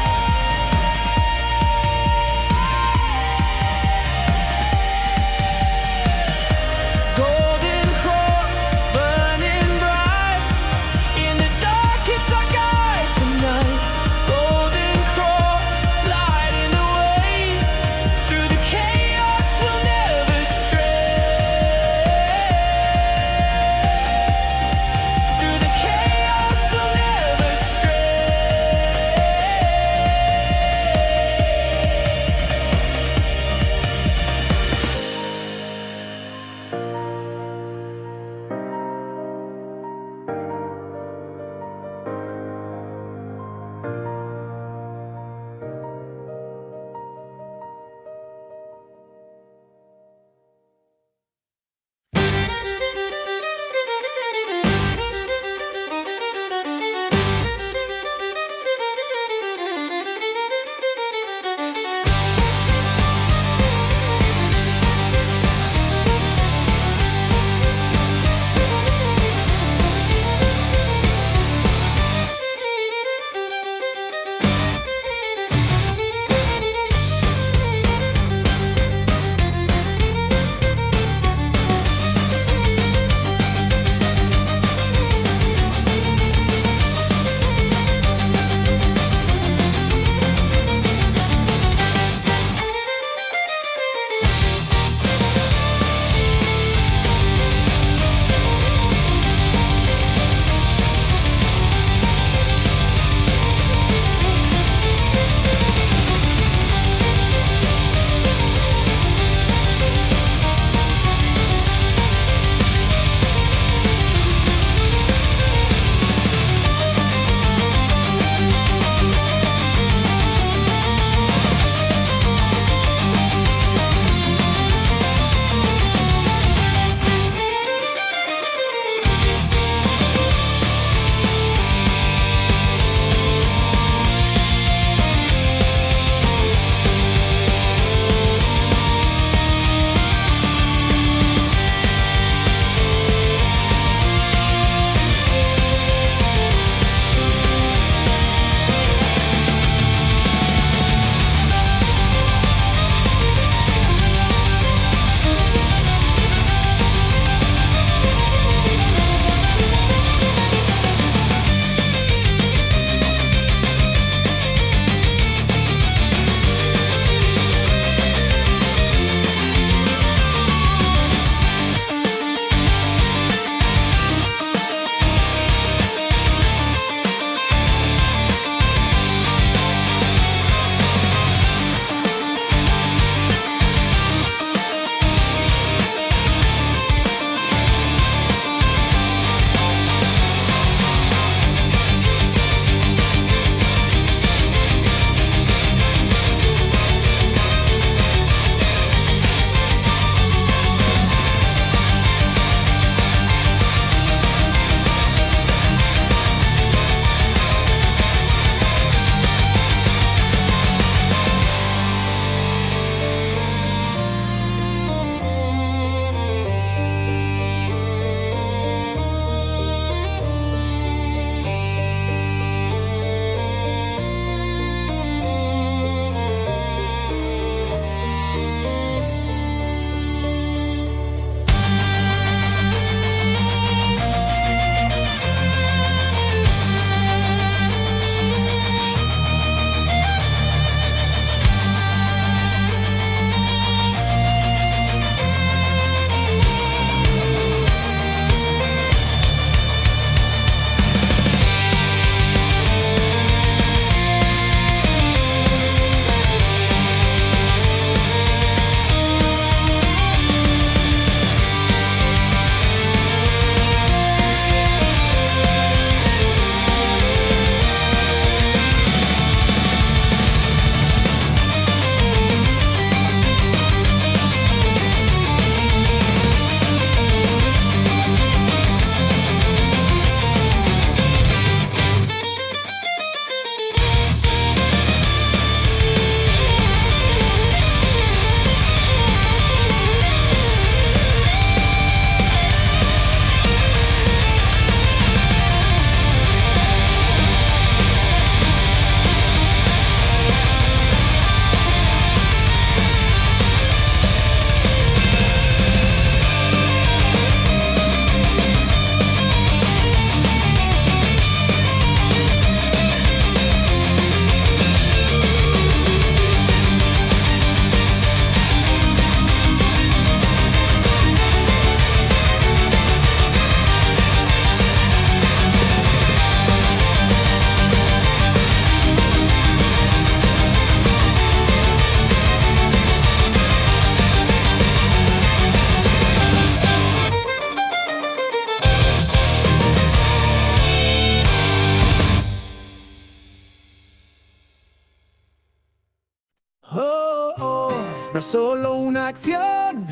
no es solo una acción,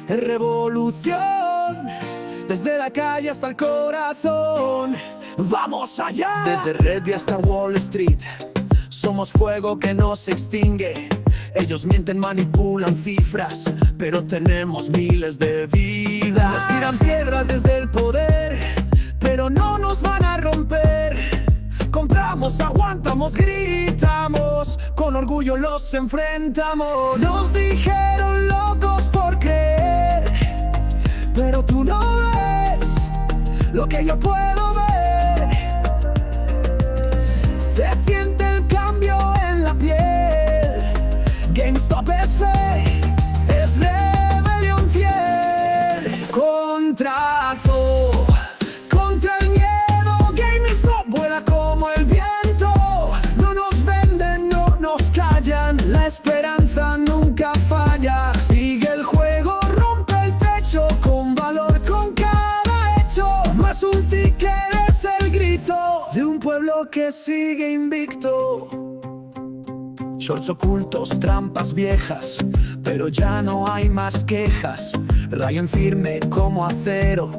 es revolución. Desde la calle hasta el corazón, ¡vamos allá! Desde Red y hasta Wall Street, somos fuego que no se extingue. Ellos mienten, manipulan cifras, pero tenemos miles de vidas. Nos tiran piedras desde el poder, pero no nos van a romper. Compramos, aguantamos, gritamos, con orgullo los enfrentamos. Nos dijeron locos por creer, pero tú no ves lo que yo puedo ver. Se siente el cambio en la piel. GameStop es fe, es rebelión fiel. Contra todo, contra el miedo, GameStop vuela como el viento. No nos venden, no nos callan, la esperanza nunca falla. Sigue el juego, rompe el techo, con valor, con cada hecho. Más un ticket es el grito de un pueblo que sigue invicto. Shorts ocultos, trampas viejas, pero ya no hay más quejas. Rayo en firme como acero,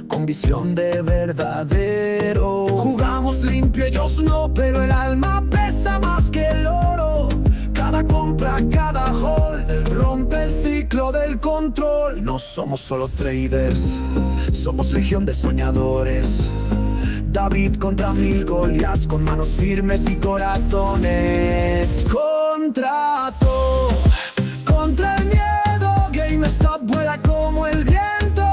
con visión de verdadero. Jugamos limpio, ellos no, pero el alma pesa más que el oro. Cada compra, cada hold, rompe el ciclo del control. No somos solo traders, somos legión de soñadores. David contra 1000 Goliaths, con manos firmes y corazones. Contra todo, contra el miedo, GameStop vuela como el viento.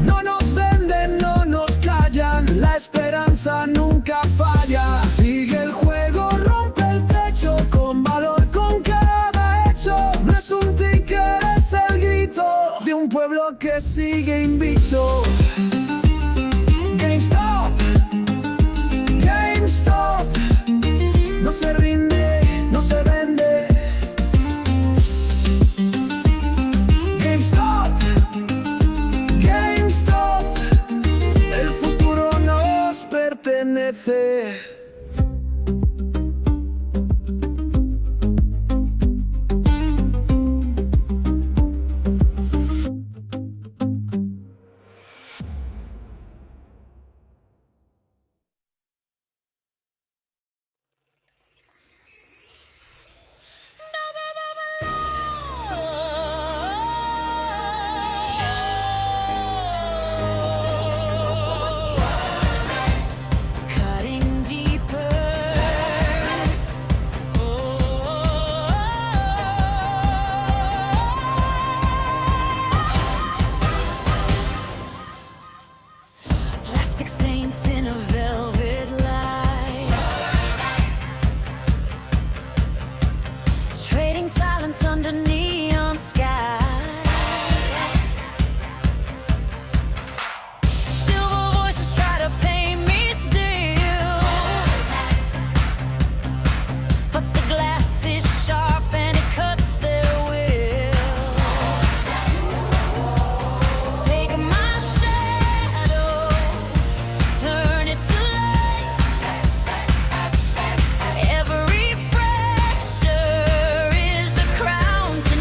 No nos venden, no nos callan, la esperanza nunca falla. Sigue el juego, rompe el techo, con valor, con cada hecho. No es un ticket, es el grito de un pueblo que sigue invicto. GameStop, GameStop, no se rinde, no se vende. GameStop, GameStop, el futuro nos pertenece. Cutting deeper. Plastic saints in a velvet light, trading silence under neon sky. Silver voices try to pay me still, but the glass is sharp and it cuts their will. Take my shadow, turn it to light. Every fracture is a crown to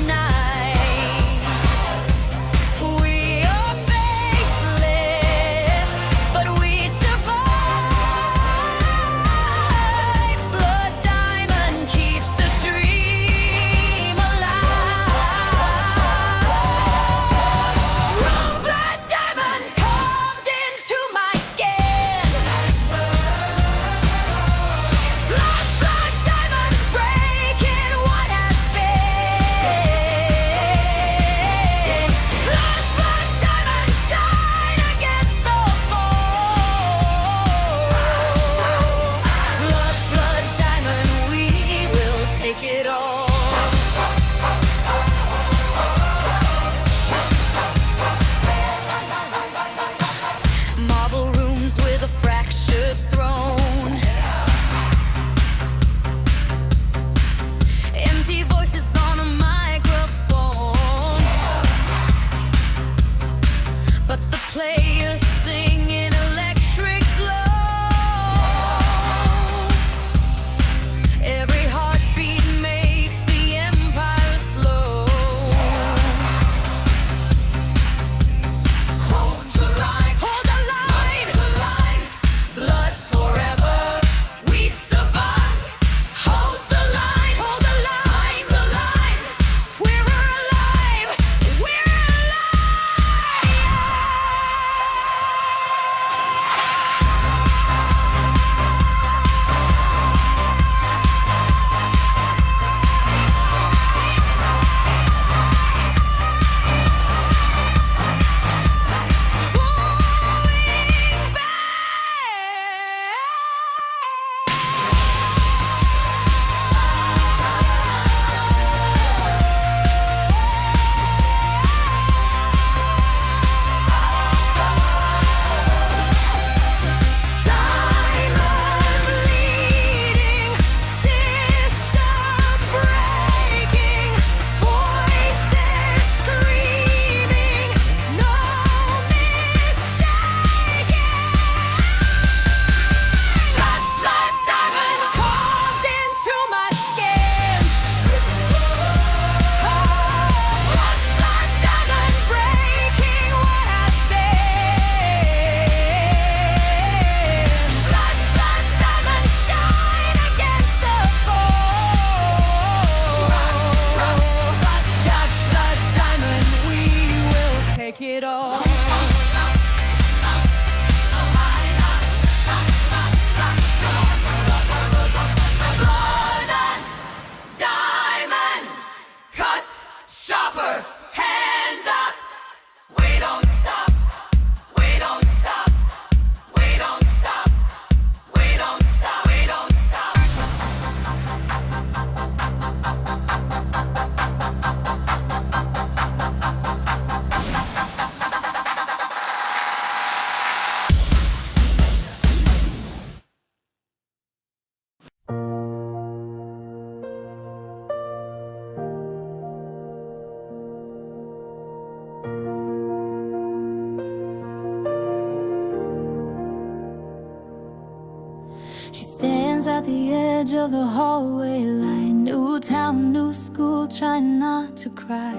edge of the hallway light. New town, new school, trying not to cry.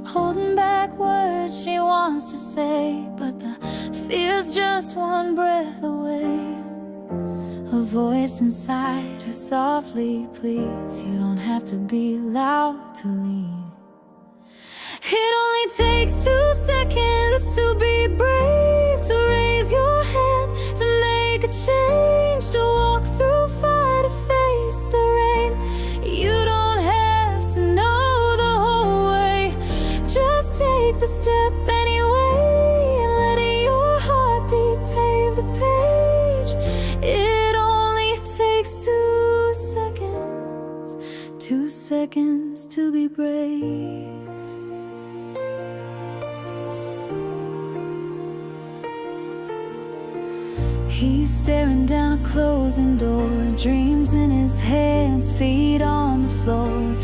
Holding back words she wants to say, but the fear's just one breath away. A voice inside her softly pleads, you don't have to be loud to lead. It only takes 2 seconds to be brave, to raise your hand, to make a change, to walk through fire, to face the rain. You don't have to know the whole way, just take the step anyway, and let your heartbeat pave the page. It only takes 2 seconds, 2 seconds to be brave. He's staring down a closing door, dreams in his hands, feet on the floor.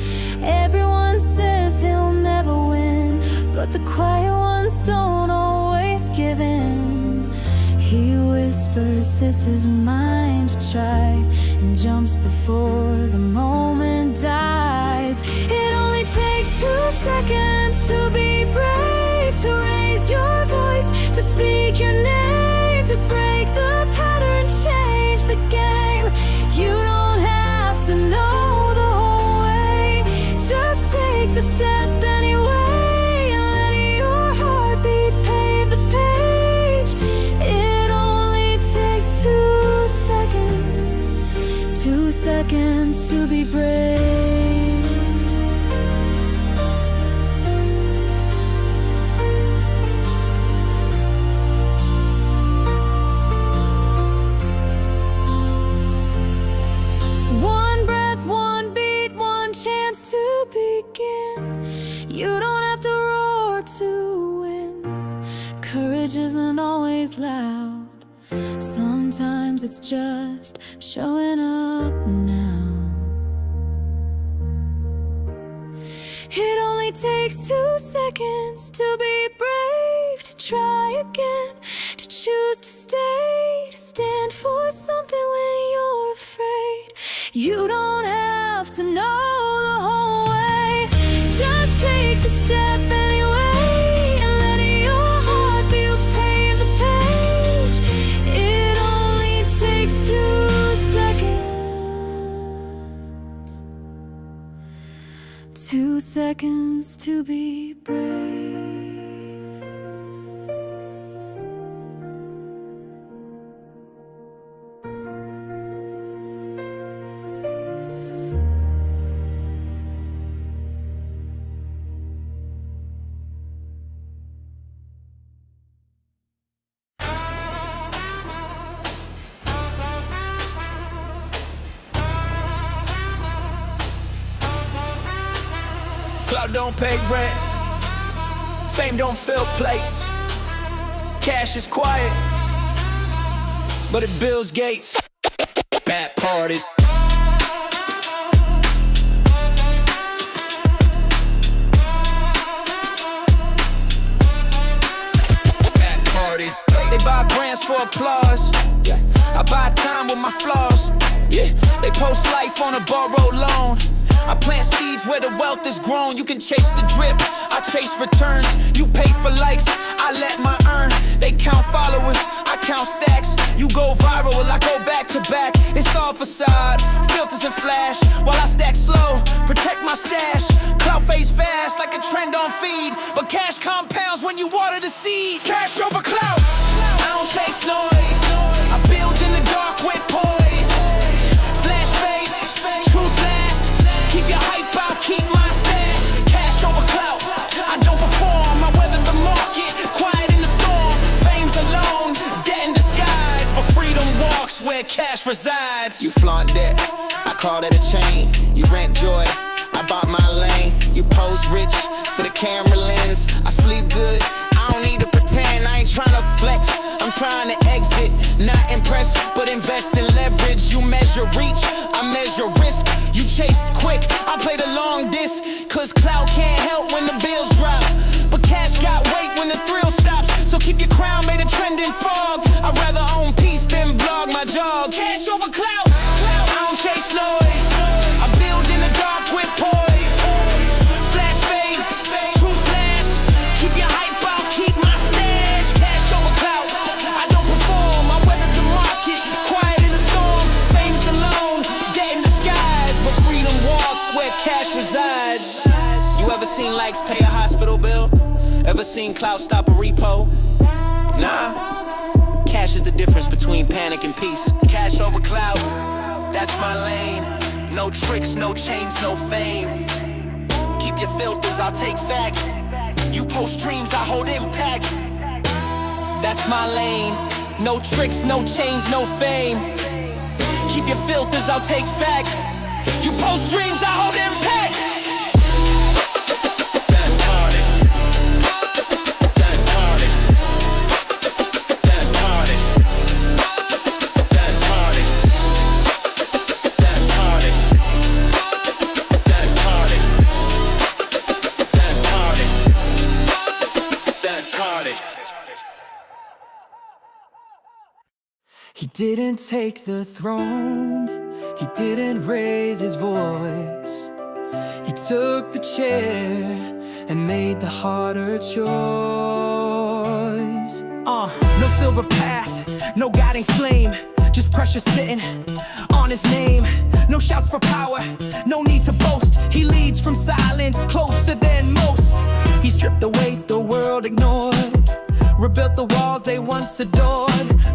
Everyone says he'll never win, but the quiet ones don't always give in. He whispers, this is mine to try, and jumps before the moment dies. It only takes 2 seconds to be brave, to raise your voice, to speak your name, to break the pattern, change the game. You don't have to know the whole way, just take the step anyway, and let your heartbeat pave the page. It only takes 2 seconds, 2 seconds to be brave. You don't have to roar to win. Courage isn't always loud. Sometimes it's just showing up now. It only takes 2 seconds to be brave, to try again, to choose to stay, to stand for something when you're afraid. You don't have to know the whole way, just take the step anyway, and let your heartbeat pave the page. It only takes 2 seconds, 2 seconds to be brave. Cloud don't pay rent, fame don't fill plates, cash is quiet, but it builds gates. Bad parties. Bad parties. They buy brands for applause. I buy time with my flaws. Yeah, they post life on a borrowed loan. I plant seeds where the wealth is grown. You can chase the drip, I chase returns. You pay for likes, I let my earn. They count followers, I count stacks. You go viral, I go back to back. It's all facade, filters and flash, while I stack slow, protect my stash. Clout fades fast like a trend on feed, but cash compounds when you water the seed. Cash over clout, I don't chase noise, I build in the dark with poise. Flash fades, truth lasts. Keep your hype out, keep my stash. Cash over clout, I don't perform, I weather the market, quiet in the storm. Fame's alone, debt in disguise, but freedom walks where cash resides. You flaunt that, I call that a chain. You rent joy, I bought my lane. You pose rich for the camera lens. I sleep good, I don't need to pretend. I ain't tryna flex, I'm trying to exit. Not impressed, but invest in leverage. You measure reach, I measure risk. You chase quick, I play the long disc. Cause clout can't help when the bills drop, but cash got weight when the thrill stops. So keep your crown made a trending fog. I'd rather own peace than vlog my jog. Cash over clout, I don't chase seen likes pay a hospital bill? Ever seen clout stop a repo? Nah. Cash is the difference between panic and peace. Cash over clout, that's my lane. No tricks, no chains, no fame. Keep your filters, I'll take fact. You post dreams, I hold impact. That's my lane. No tricks, no chains, no fame. Keep your filters, I'll take fact. You post dreams, I hold impact. He didn't take the throne, he didn't raise his voice. He took the chair and made the harder choice. No silver path, no guiding flame, just pressure sitting on his name. No shouts for power, no need to boast. He leads from silence, closer than most. He stripped the weight the world ignored, rebuilt the walls they once adored.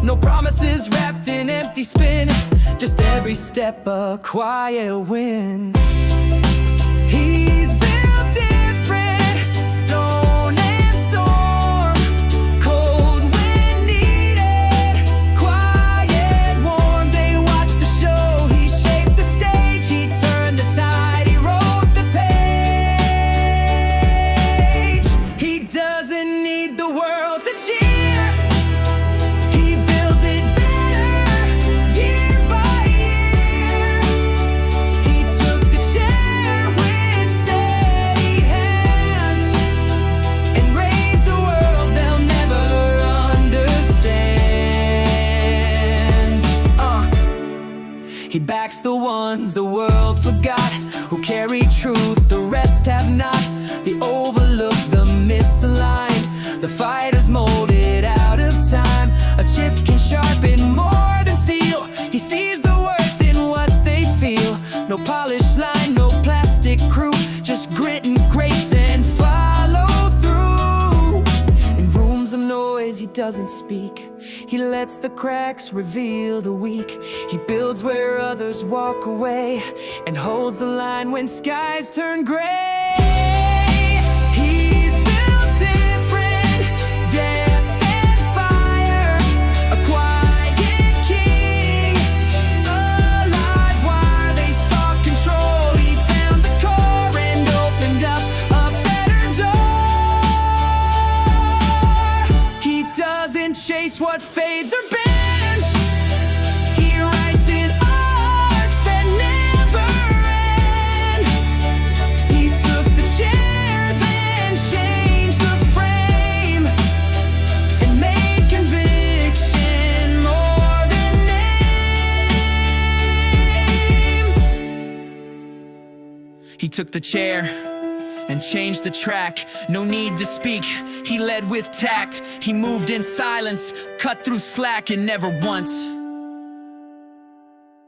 No promises wrapped in empty spin, just every step a quiet win. He's built different, stone and storm, cold when needed, quiet, warm. They watch the show, he shaped the stage, he turned the tide, he wrote the page. He doesn't need the world to cheer. He builds it better, year by year. He took the chair with steady hands and raised a world they'll never understand. He backs the ones the world forgot, who carry truth the rest have not. The overlooked, the misaligned, the fighters molded out of time. A chip can sharpen more than steel. He sees the worth in what they feel. No polished line, no plastic crew, just grit and grace and follow through. In rooms of noise he doesn't speak, he lets the cracks reveal the weak. He builds where others walk away and holds the line when skies turn gray. He's built different, depth and fire, a quiet king, alive while they sought control. He found the core and opened up a better door. He doesn't chase what fades or bends, he writes in arcs that never end. He took the chair, then changed the frame, and made conviction more than name. He took the chair and changed the track. No need to speak, he led with tact. He moved in silence, cut through slack, and never once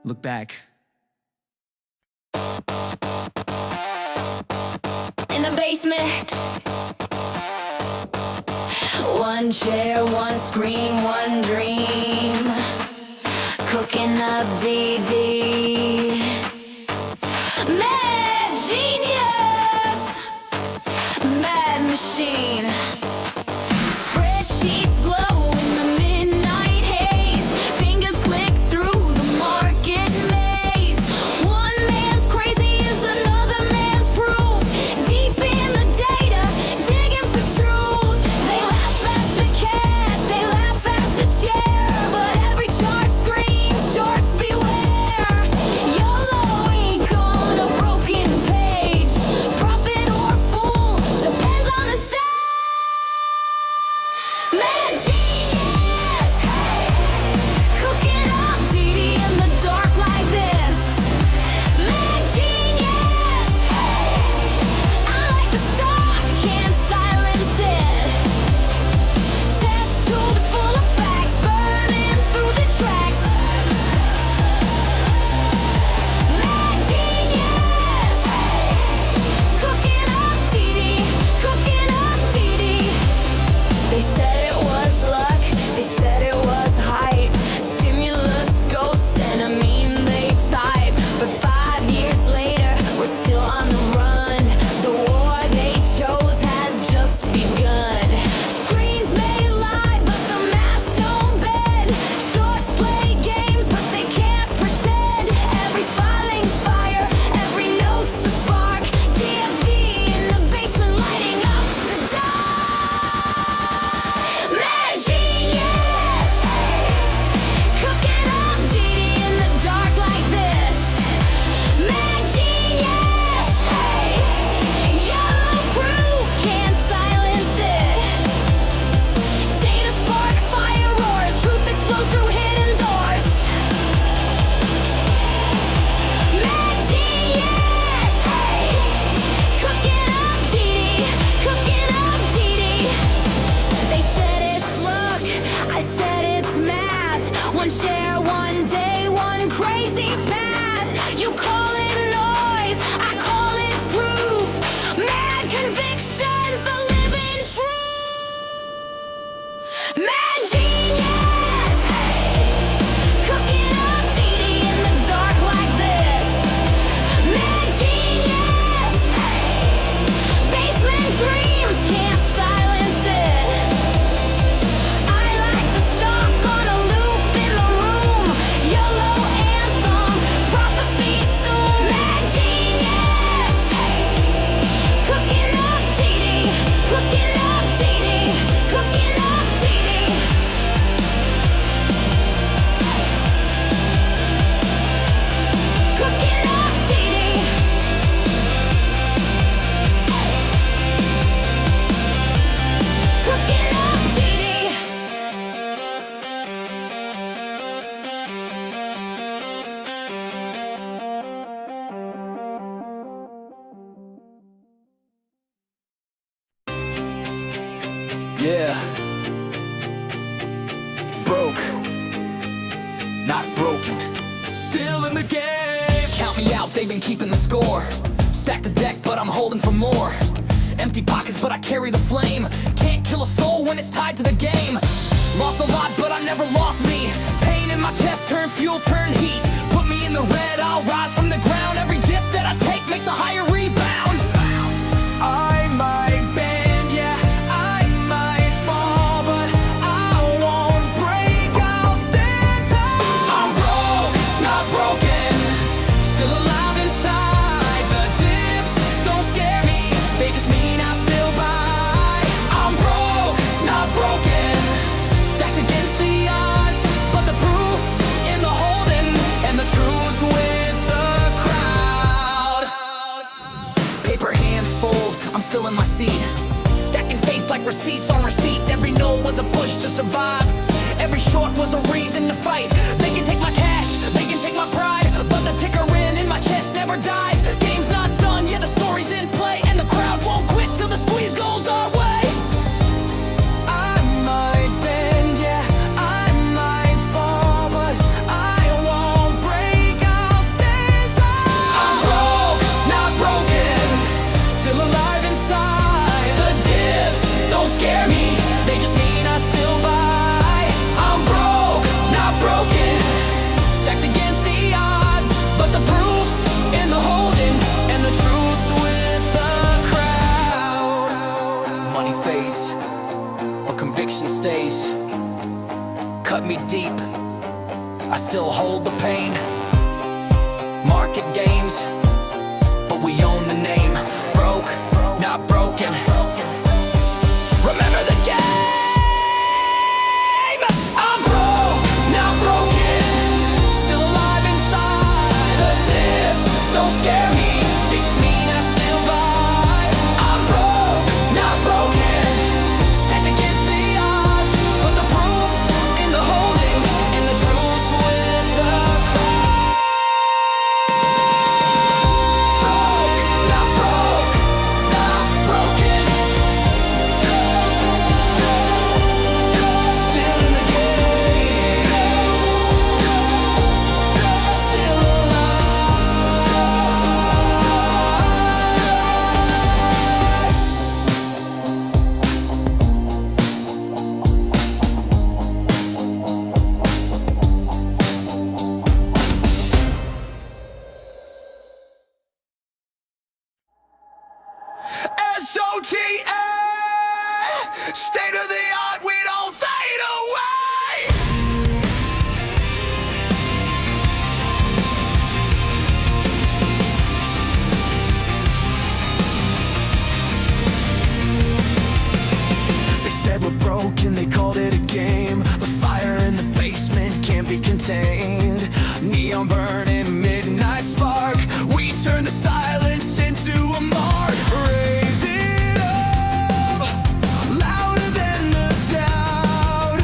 look back. In the basement, one chair, one screen, one dream, cooking up DD. Mad genius, mad machine. Spreadsheets glow in the midnight haze, fingers click through the market maze. One man's crazy is another man's proof. Deep in the data, digging for truth. They laugh at the cat, they laugh at the chair, but every chart screams shorts beware. Yeah. Broke, not broken. Still in the game. Count me out, they've been keeping the score. Stack the deck, but I'm holding for more. Empty pockets, but I carry the flame. Can't kill a soul when it's tied to the game. Lost a lot, but I never lost me. Pain in my chest, turn fuel, turn heat. Put me in the red, I'll rise from the ground. Every dip that I take makes a higher rebound. I might bend, yeah, I might fall, but I won't break, I'll stand tall. I'm broke, not broken, still alive inside. The dips don't scare me, they just mean I still buy. I'm broke, not broken, stacked against the odds, but the proof in the holding, and the truth's with the crowd. Paper hands fold, I'm still in my seat, stacking faith like receipts on receipts. Every no was a push to survive, every short was a reason to fight. They can take my cash, they can take my pride, but the ticker in my chest never dies. Game's not done, yeah, the story's in play, and the crowd won't quit till the squeeze goes our way. I might bend, yeah, I might fall, but I won't break, I'll stand tall. I'm broke, not broken, still alive inside. The dips don't scare me, they just mean I still buy. I'm broke, not broken, stacked against the odds, but the proof's in the holding, and the truth's with the crowd. Money fades, but conviction stays. Cut me deep, I still hold the pain. Market games, but we own the name. Broke, not broken. Remember the game. I'm broke, not broken, still alive inside. The dips don't scare me, they just mean I still buy. I'm broke, not broken, stacked against the odds, but the proof in the holding, and the truth with the crowd. Broke, not broke, not broken. Still in the game, still SOTA, state of the art, we don't fade away. They said we're broken, they called it a game. The fire in the basement can't be contained. Neon burning, midnight spark. We turn the silence into a mark. Raise it up, louder than the doubt.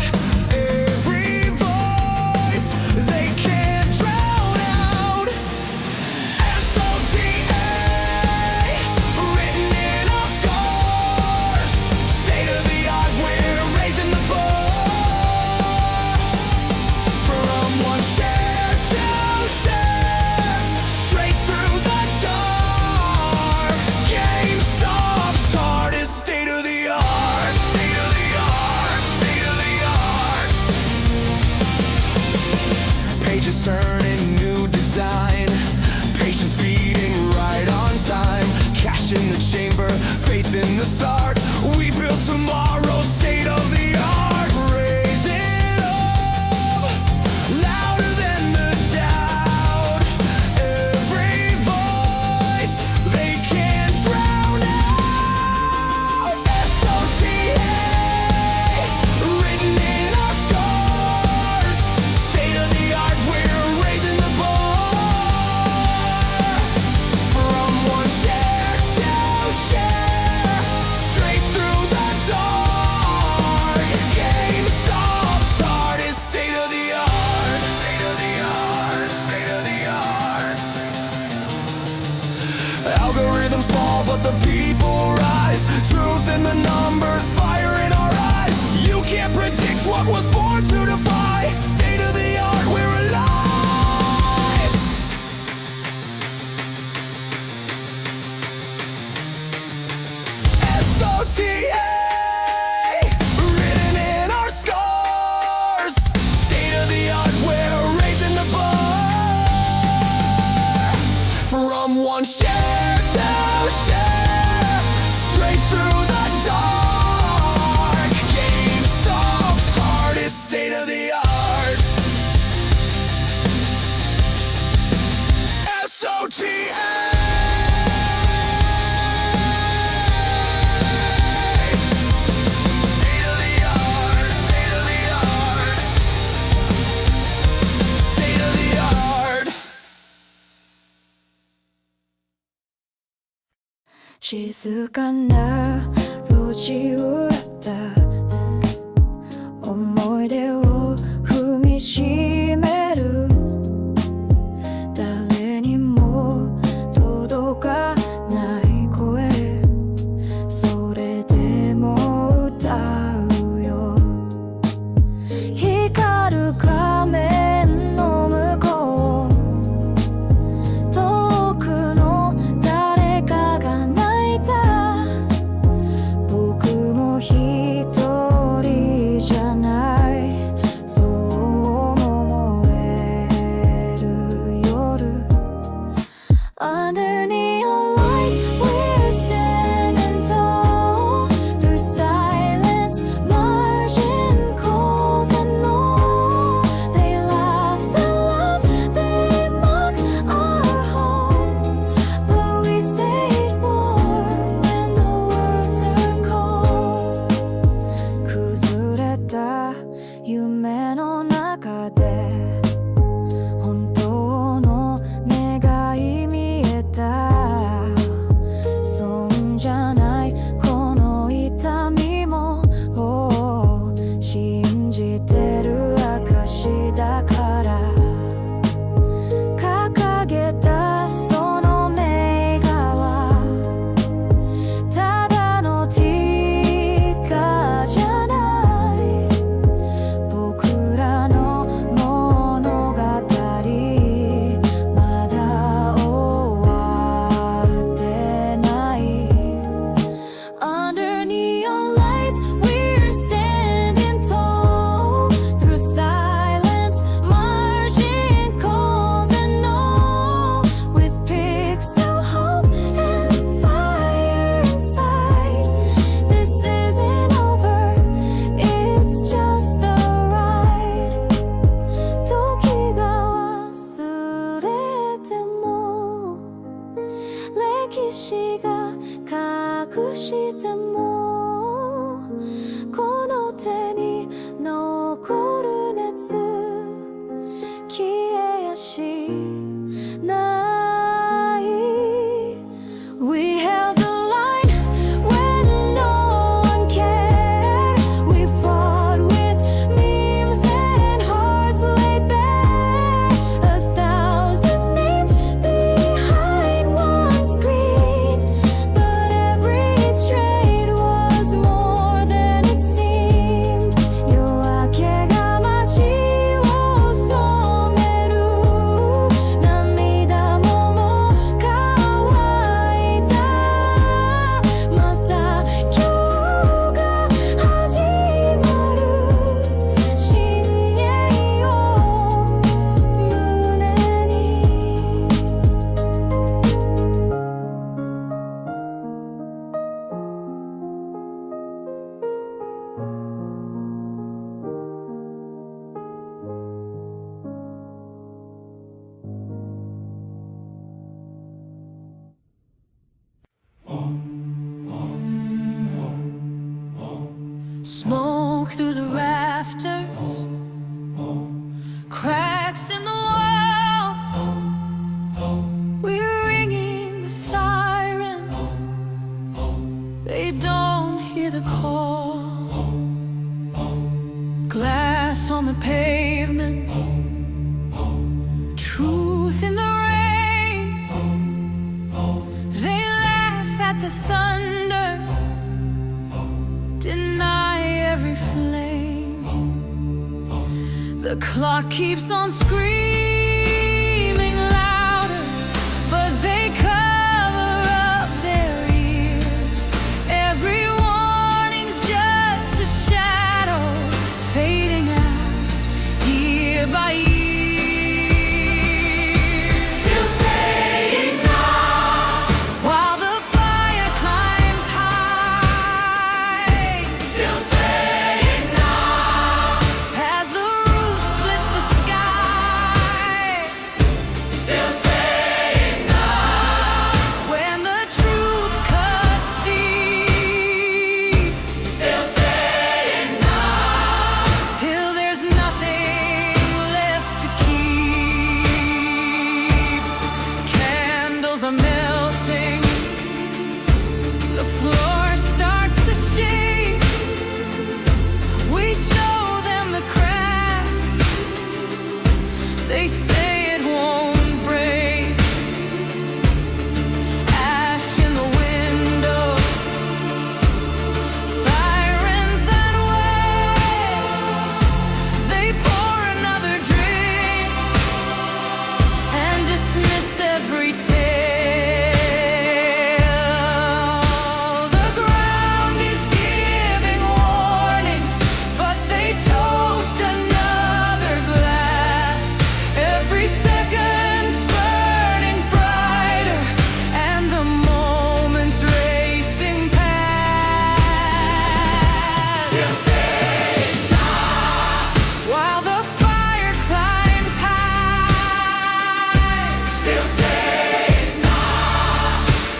Every voice they can't drown out. SOTA, written in our scars. State of the art, we're raising the bar. From one share to share, straight through the dark. GameStop's heart is state of the art. State of the art, state of the art. Pages turning, new design. Patience beating right on time. Cash in the chamber, faith in the start. We build tomorrow, state of the art. Raise it up, louder than the doubt. Every voice they can't drown out. SOTA, written in our scars. State of the art, we're raising the bar. From one share to share, straight through the dark. GameStop's heart is state of the art. State of the art, state of the art. Algorithms fall, but the people rise. Truth in the numbers, fire in our eyes. can't predict what was born to defy. State of the art, we're alive. SOTA, written in our scars. State of the art, we're raising the bar. From one share to share, straight through the dark. GameStop's heart is state of the art. SOTA. State of the art, state of the art, state of the art. 静かな路地裏だ思い出を踏みしめる誰にも届かない声それでも歌うよ光る仮面の向こう遠くの誰かが泣いた僕も一人じゃないそう思える夜 Under neon lights we're standing tall Through silence margin calls and all They laughed and laughed, they mocked our home But we stayed warm when the world turned cold 崩れた夢の中で本当の願い見えた損じゃないこの痛みも信じてる証だから掲げたその名画はただのティカじゃない僕らの物語まだ終わってない Under neon lights we're standing tall Through silence margin calls and all With pixel hope and fire inside This isn't over, it's just a ride 時が忘れても歴史が隠してもこの手に残る熱消えやしない We held the line when no one cared We fought with memes and hearts laid bare 1,000 names behind one screen But every trade was more than it seemed 夜明けが街を染める涙ももう乾いたまた今日が始まる新年を胸にSmoke through the rafters Cracks in the wall We're ringing the siren They don't hear the call Glass on the pavement Truth in the rain They laugh at the thunder Deny every flame The clock keeps on screaming louder, but they cover up their ears. Every warning's just a shadow fading out year by year. Still saying no, while the fire climbs high. Still saying no, as the roof splits the sky. Still saying no, when the truth cuts deep. Still saying no, till there's nothing left to keep. Candles are melting, the floor starts to shake. We show them the cracks, they say it won't break. Ash in the window, sirens that wait. They pour another drink and dismiss every tale. The ground is giving warnings, but they toast another glass. Every second's burning brighter, and the moments racing past. Still saying no, while the fire climbs high. Still saying no,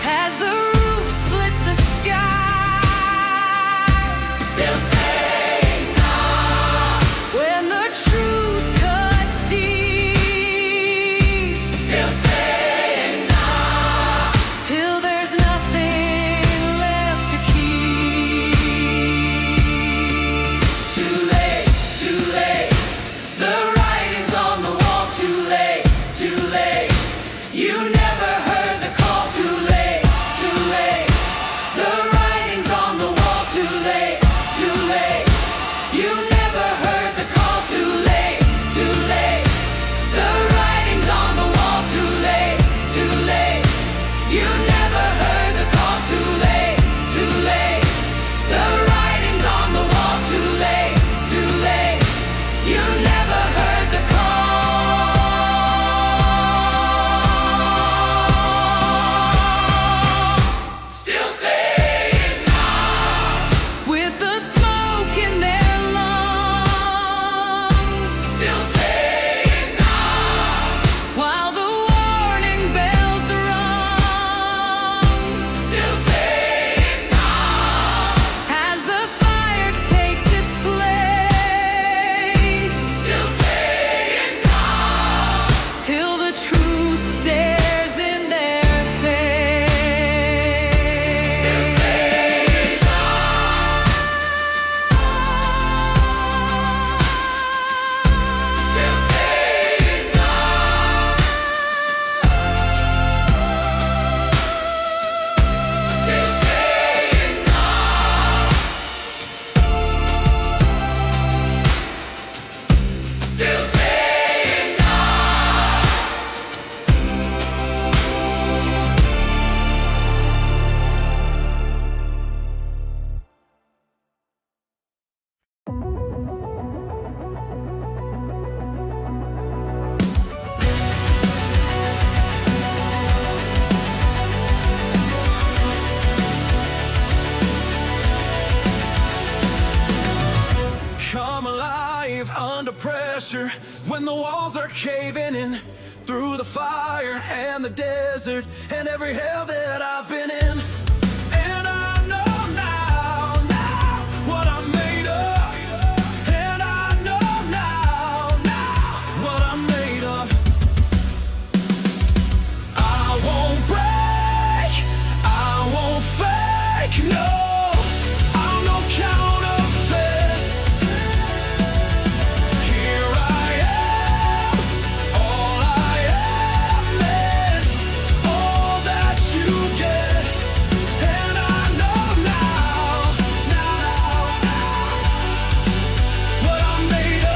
as the roof splits the sky. Still saying no, when the truth cuts deep. Still saying no, till there's nothing left to keep. Too late, the writing's on the wall. Too late, you never heard the call. Too late, the writing's on the wall. Too late, you never heard the call. Too late, the writing's on the wall. Too late, you never heard the call. Too late, the writing's on the wall. Too late, you never heard the call. Still saying no, with the smoke in their lungs. Still saying no, while the warning bells rung. Still saying no, as the fire takes its place. Still saying no, till the truth stares in their face. Still saying no. Still saying no. Still saying no. Still saying no. Come alive under pressure when the walls are caving in. Through the fire and the desert and every hell that I've been in. And I know now what I'm made of. And I know now what I'm made of. I won't break, I won't fake, no. I'm no counterfeit. Here I am, all I am is all that you get. And I know now what I'm made of.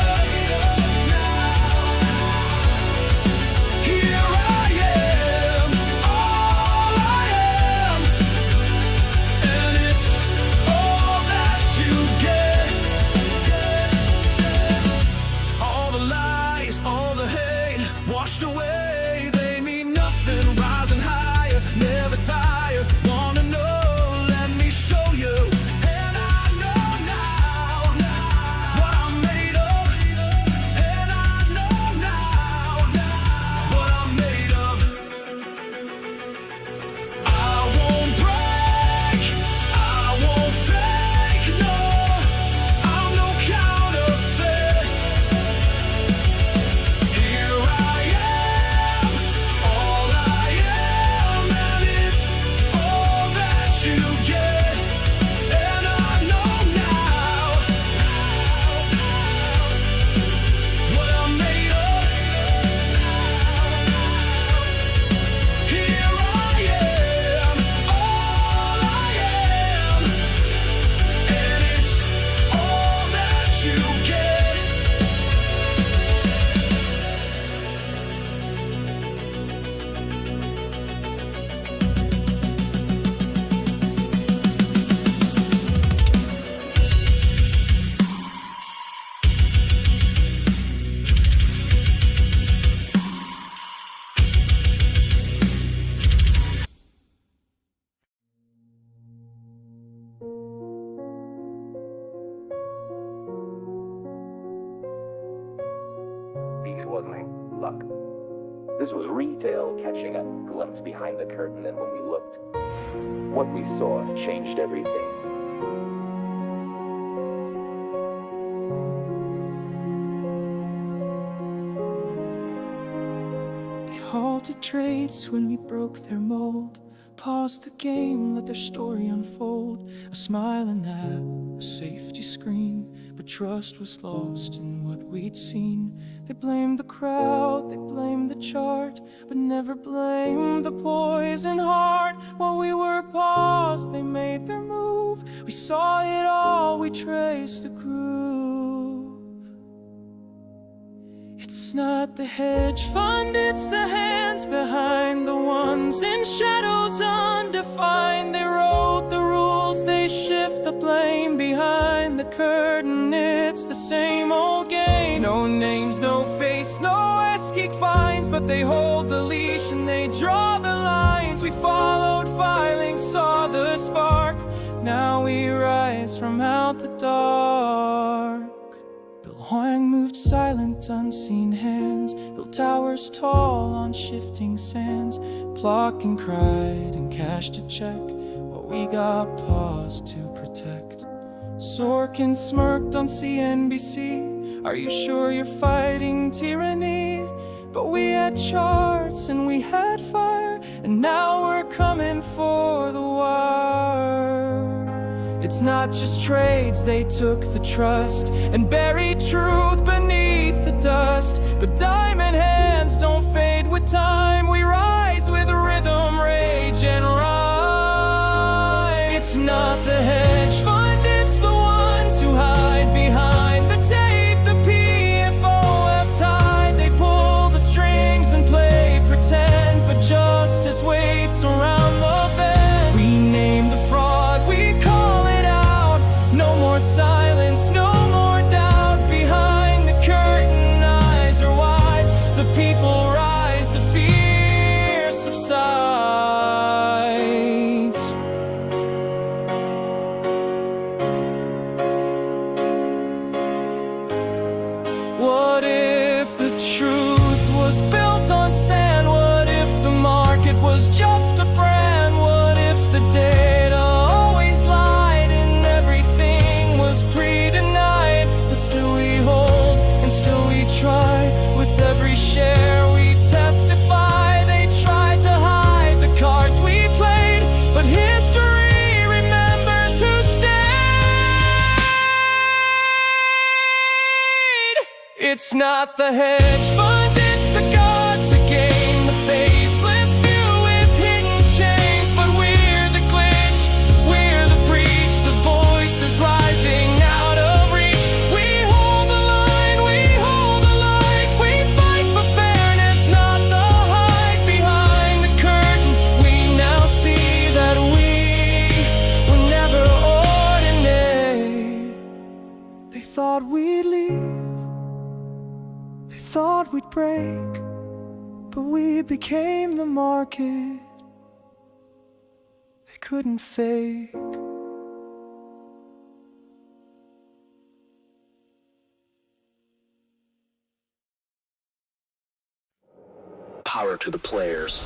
retail catching a glimpse behind the curtain, and when we looked, what we saw changed everything. They halted trades when we broke their mold. Paused the game, let their story unfold. A smiling app, a safety screen, but trust was lost in what we'd seen. They blamed the crowd, they blamed the chart, but never blamed the poison heart. While we were paused, they made their move. We saw it all, we traced the groove. It's not the hedge fund, it's the hands behind, the ones in shadows undefined. They wrote the rules, they shift the blame. Behind the curtain, it's the same old game. No names, no face, no ass-kick fines, but they hold the leash and they draw the lines. We followed filings, saw the spark. Now we rise from out the dark. Huang moved silent, unseen hands, built towers tall on shifting sands. Plock and cried and cashed a check, what we got paused to protect. Sorkin smirked on CNBC, are you sure you're fighting tyranny? But we had charts and we had fire, and now we're coming for the wire. It's not just trades, they took the trust and buried truth beneath the dust. But diamond hands don't fade with time. We rise with rhythm, rage, and rhyme. It's not the hedge fund, it's the ones who hide behind the tape. The PFOF tide, they pull the strings and play pretend. But justice waits around the bend. We name the fraud, we call it out. No more silence, no more doubt. Behind the curtain, eyes are wide. The people rise, the fear subsides. What if the truth was built on sand? What if the market was just a brand? What if the data always lied and everything was pre-denied? But still we hold and still we try. With every share we testify. They tried to hide the cards we played, but history remembers who stayed. It's not the hedge fund, it's the gods again. The faceless few with hidden chains. But we're the glitch, we're the breach. The voices rising out of reach. We hold the line, we hold the light. We fight for fairness, not the hype. Behind the curtain, we now see that we were never ordinary. They thought we'd leave, they thought we'd break, but we became the market they couldn't fake. Power to the players.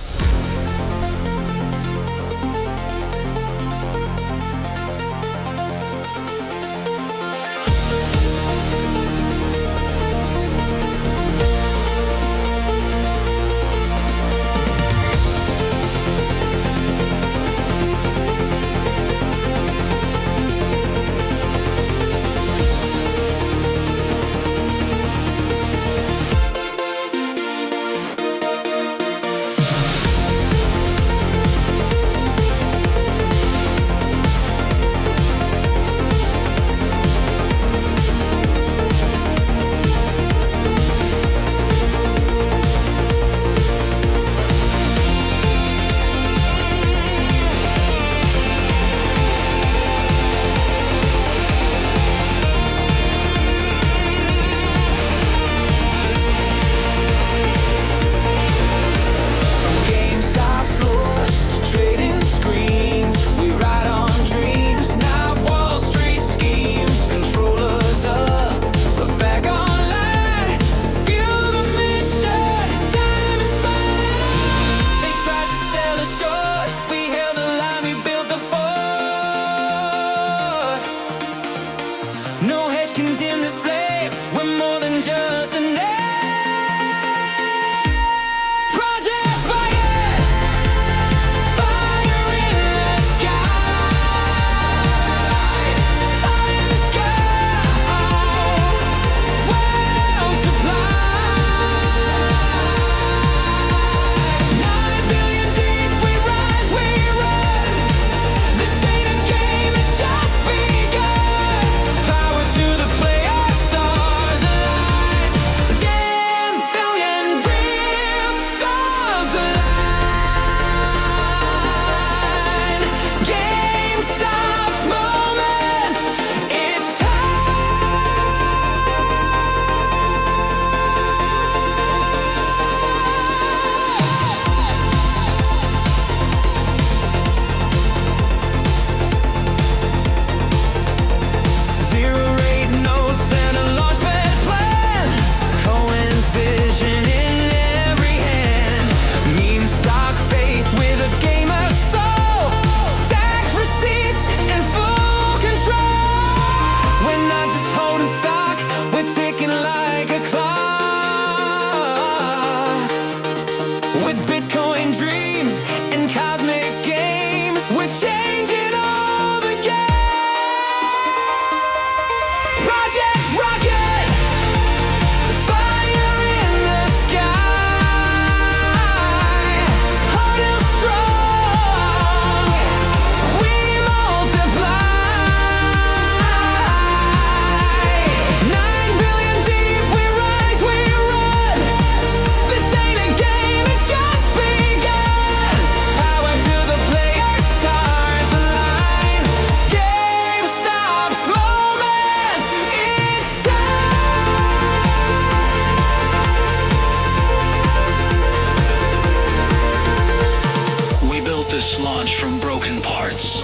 effortless launch from broken parts.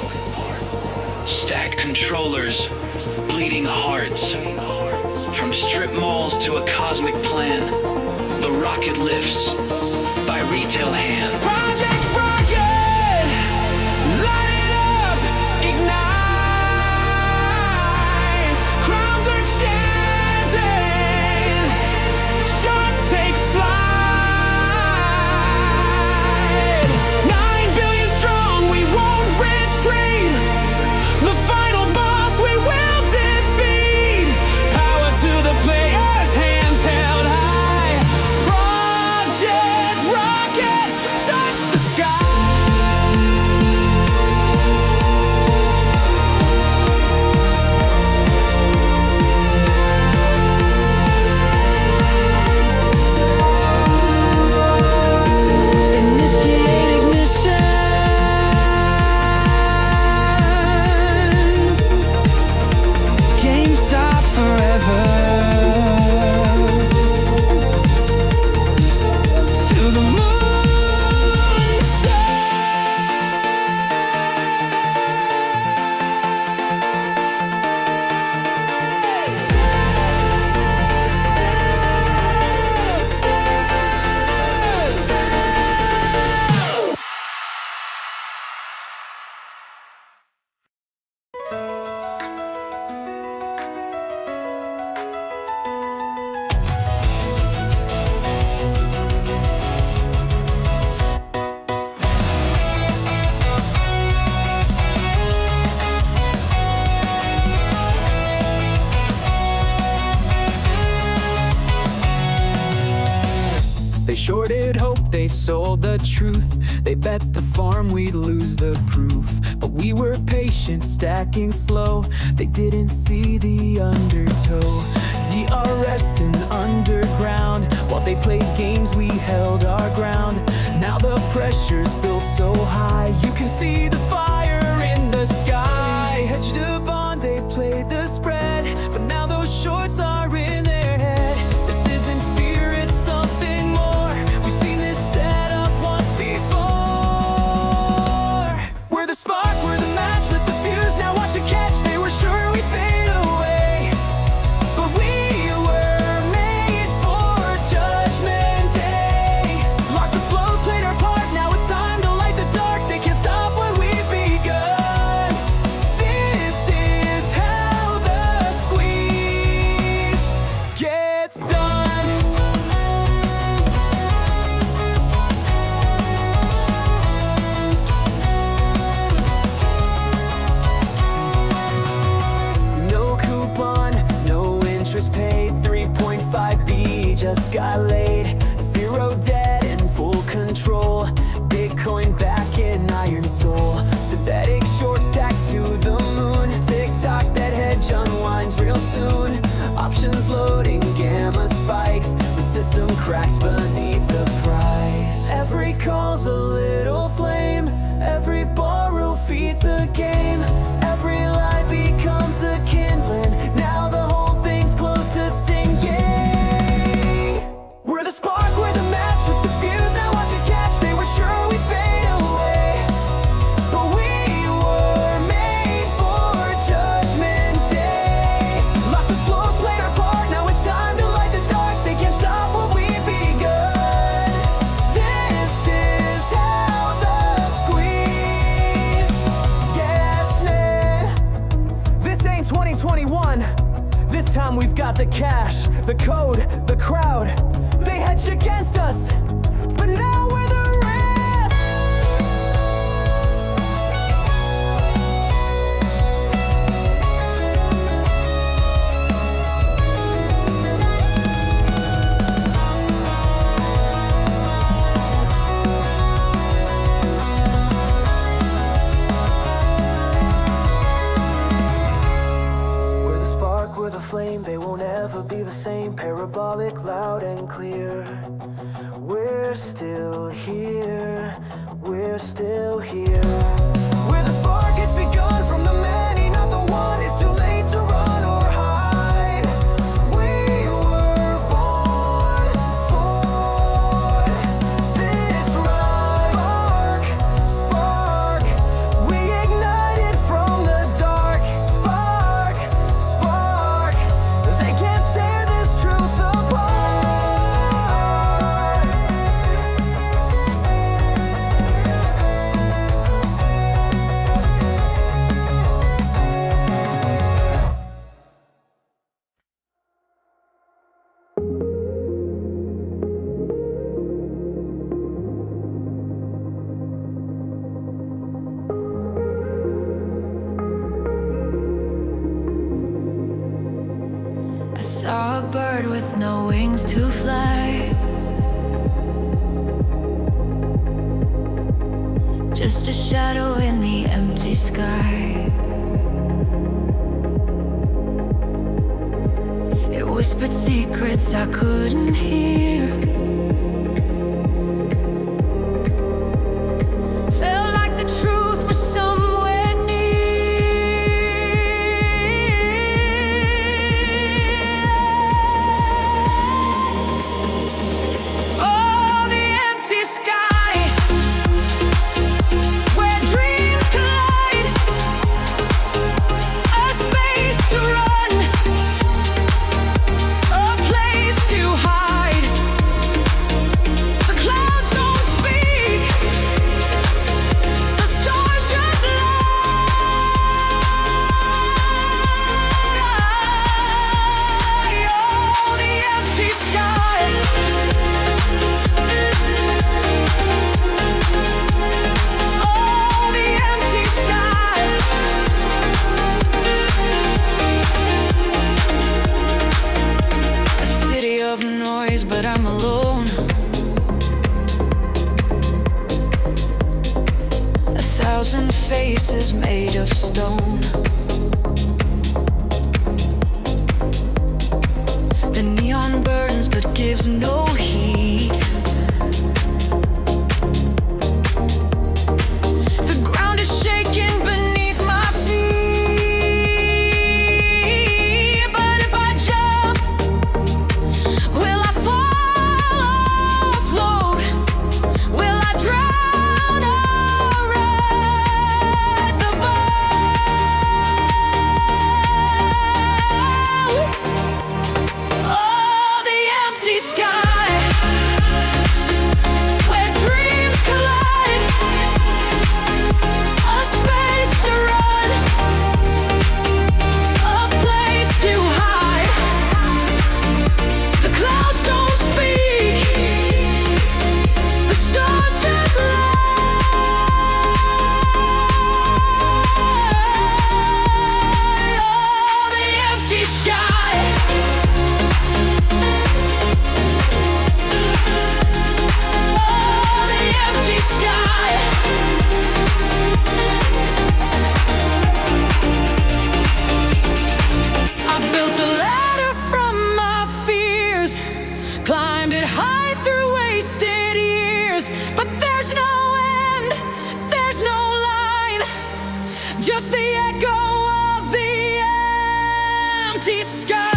Stacked controllers, bleeding hearts. From strip malls to a cosmic plan, the rocket lifts by retail hand. Project Rocket, light it up, ignite. Crowns are chanting, shots take flight. 9 billion strong, we won't retreat. The final boss we will defeat. Power to the players, hands held high. Project Rocket, touch the sky. Initiate ignition. GameStop forever. To the moon, They shorted hope, they sold the truth. They bet the farm we'd lose the proof. But we were patient, stacking slow. They didn't see the undertow. DRS and underground. While they played games, we held our ground. Now the pressure's built so high, you can see the fire in the sky. Hedged a bond, they played the spread. But now those shorts are in their head. This isn't fear, it's something more. We've seen this setup once before. We're the spark, we're the match, lit the fuse. Now watch it catch, they were sure we'd fade away. But we were made for Judgment Day. Locked the flow, played our part, now it's time to light the dark. They can't stop what we've begun. This is how the squeeze gets done. No coupon, no interest paid. 3.5B just got laid. Zero debt and full control. Bitcoin back in Iron Soul. Synthetic short stack to the moon. TikTok, that hedge unwinds real soon. Options loading, gamma spikes. The system cracks beneath the price. Every call's a little flame. Every borrow feeds the game. Every lie becomes the kindling. Now the whole thing's close to singing. We're the spark, we're the match with the fuse. Now watch it catch, they were sure we'd fade away. But we were made for Judgment Day. Locked the floor, played our part, now it's time to light the dark. They can't stop what we've begun. This is how the squeeze gets lit. This ain't 2021. This time we've got the cash, the code, the crowd. They hedged against us, but now we're the rest. We're the spark, we're the flame, they won't ever be the same. Parabolic, loud and clear. We're still here, we're still here. We're the spark, it's begun from the many, not the one. It's too late to run or hide. We were born for this ride. Spark, spark. bird with no wings to fly. Just a shadow in the empty sky. It whispered secrets I couldn't hear. Felt like the truth was somewhere near. Oh, the empty sky, where dreams collide. A space to run, a place to hide. The clouds don't speak, the stars just lie. Oh, the empty sky. Oh, the empty sky. A city of noise, but I'm alone. 1,000 faces made of stone. The neon burns but gives no heat. The ground is shaking beneath my feet. But if I jump, will I fall or float? Will I drown or ride the boat? Oh, the empty sky, where dreams collide. A space to run, a place to hide. The clouds don't speak, the stars just lie. Oh, the empty sky. Oh, the empty sky. I built a ladder from my fears, climbed it high through wasted years. But there's no end, there's no line, just the echo of the empty sky.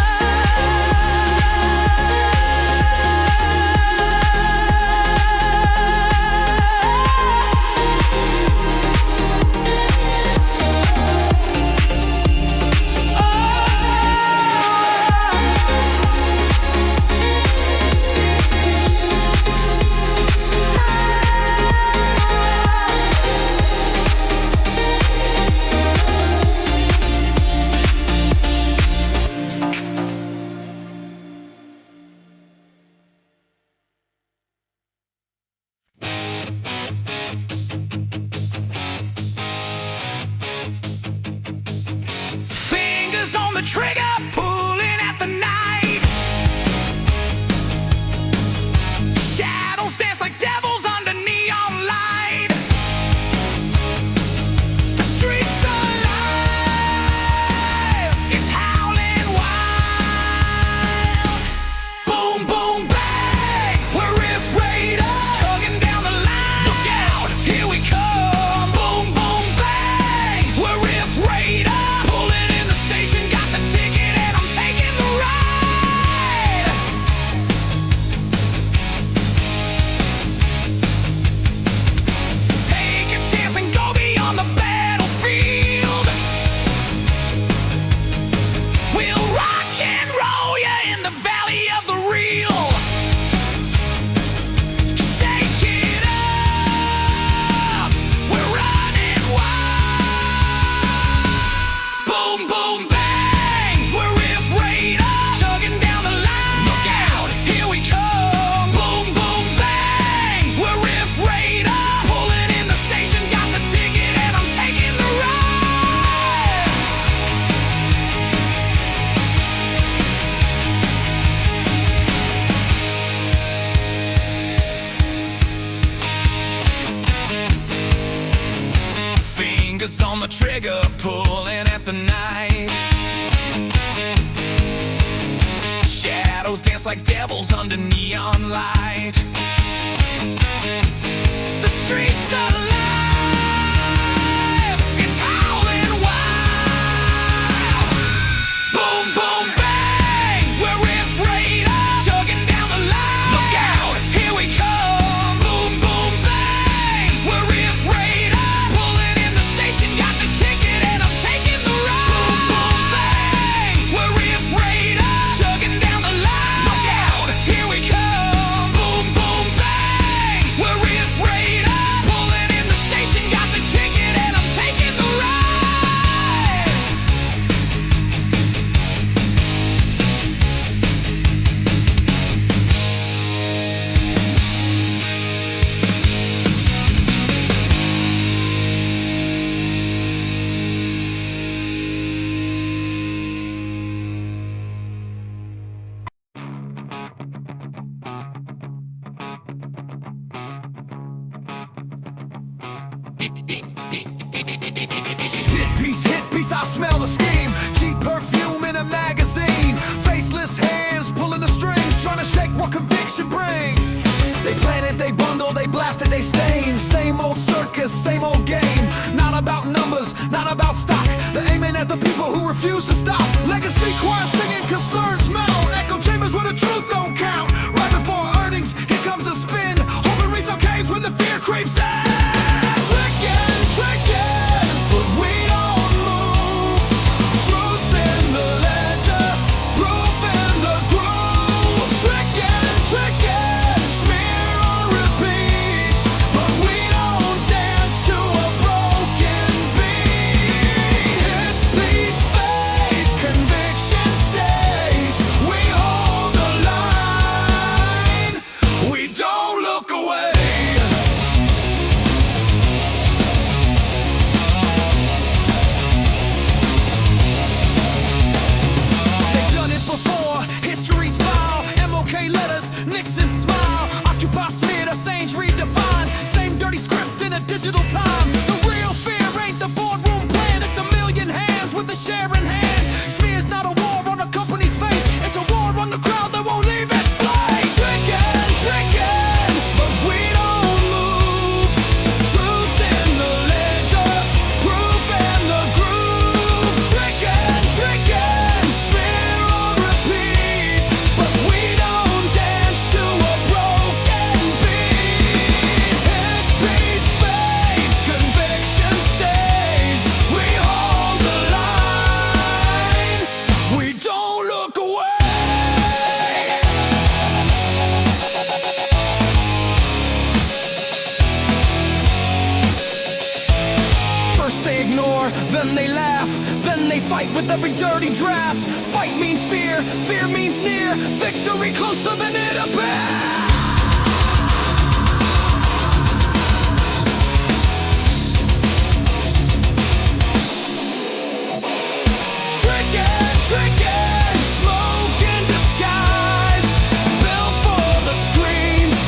Fingers on the trigger, pulling at the night. Shadows dance like devils under neon light. The streets are alive, it's howling wild. Boom, boom, bang, we're Riff Raiders, chugging down the line. Look out, here we come. Boom, boom, bang, we're Riff Raiders, pulling in the station, got the ticket. fingers on the trigger, pulling at the night. Shadows dance like devils under neon light. The streets are alive, it's howling wild. Boom, boom, bang, we're with raiders, chugging down the line. Look out, here we come. Boom, boom, bang, we're with raiders, pulling in the station, got the ticket and I'm taking the ride. Boom, boom, bang, we're with raiders, chugging down the line. Look out, here we come. Boom, boom, bang, we're with raiders, pulling in the station, got the ticket and I'm taking the ride. Hit piece, I smell the scheme. Cheap perfume in a magazine. Faceless hands pulling the strings, trying to shake what conviction brings. They plan it, they bundle, they blast it, they stain. Same old circus, same old game. Not about numbers, not about stock. They're aiming at the people who refuse to stop. Legacy choir singing concerns mount. Echo chambers where the truth don't count. Right before earnings, here comes the spin. Hoping retail caves when the fear creeps in. Trickin', trickin', but we don't move. Truth's in the ledger, proof in the groove. Trickin', trickin', smear on repeat, but we don't dance to a broken beat. Hit piece fades, conviction stays. We hold the line, we don't look away. They've done it before, history's file. MOK letters, Nixon smile. Occupy smeared, Assange redefined. Same dirty script in a digital time. The real fear ain't the boardroom plan. It's a million hands with a share in hand. Smear's not a war on a company's face. It's a war on the crowd that won't leave its place. Trickin', trickin', but we don't move. Truth's in the ledger, proof in the groove. Trickin', trickin', smear on repeat, but we don't dance to a broken beat. Hit piece fades, conviction stays. We hold the line, we don't look away. First they ignore, then they laugh, then they fight with every dirty draft. Fight means fear, fear means near, victory closer than it appears. Trickin', trickin', smoke in disguise. Built for the screens,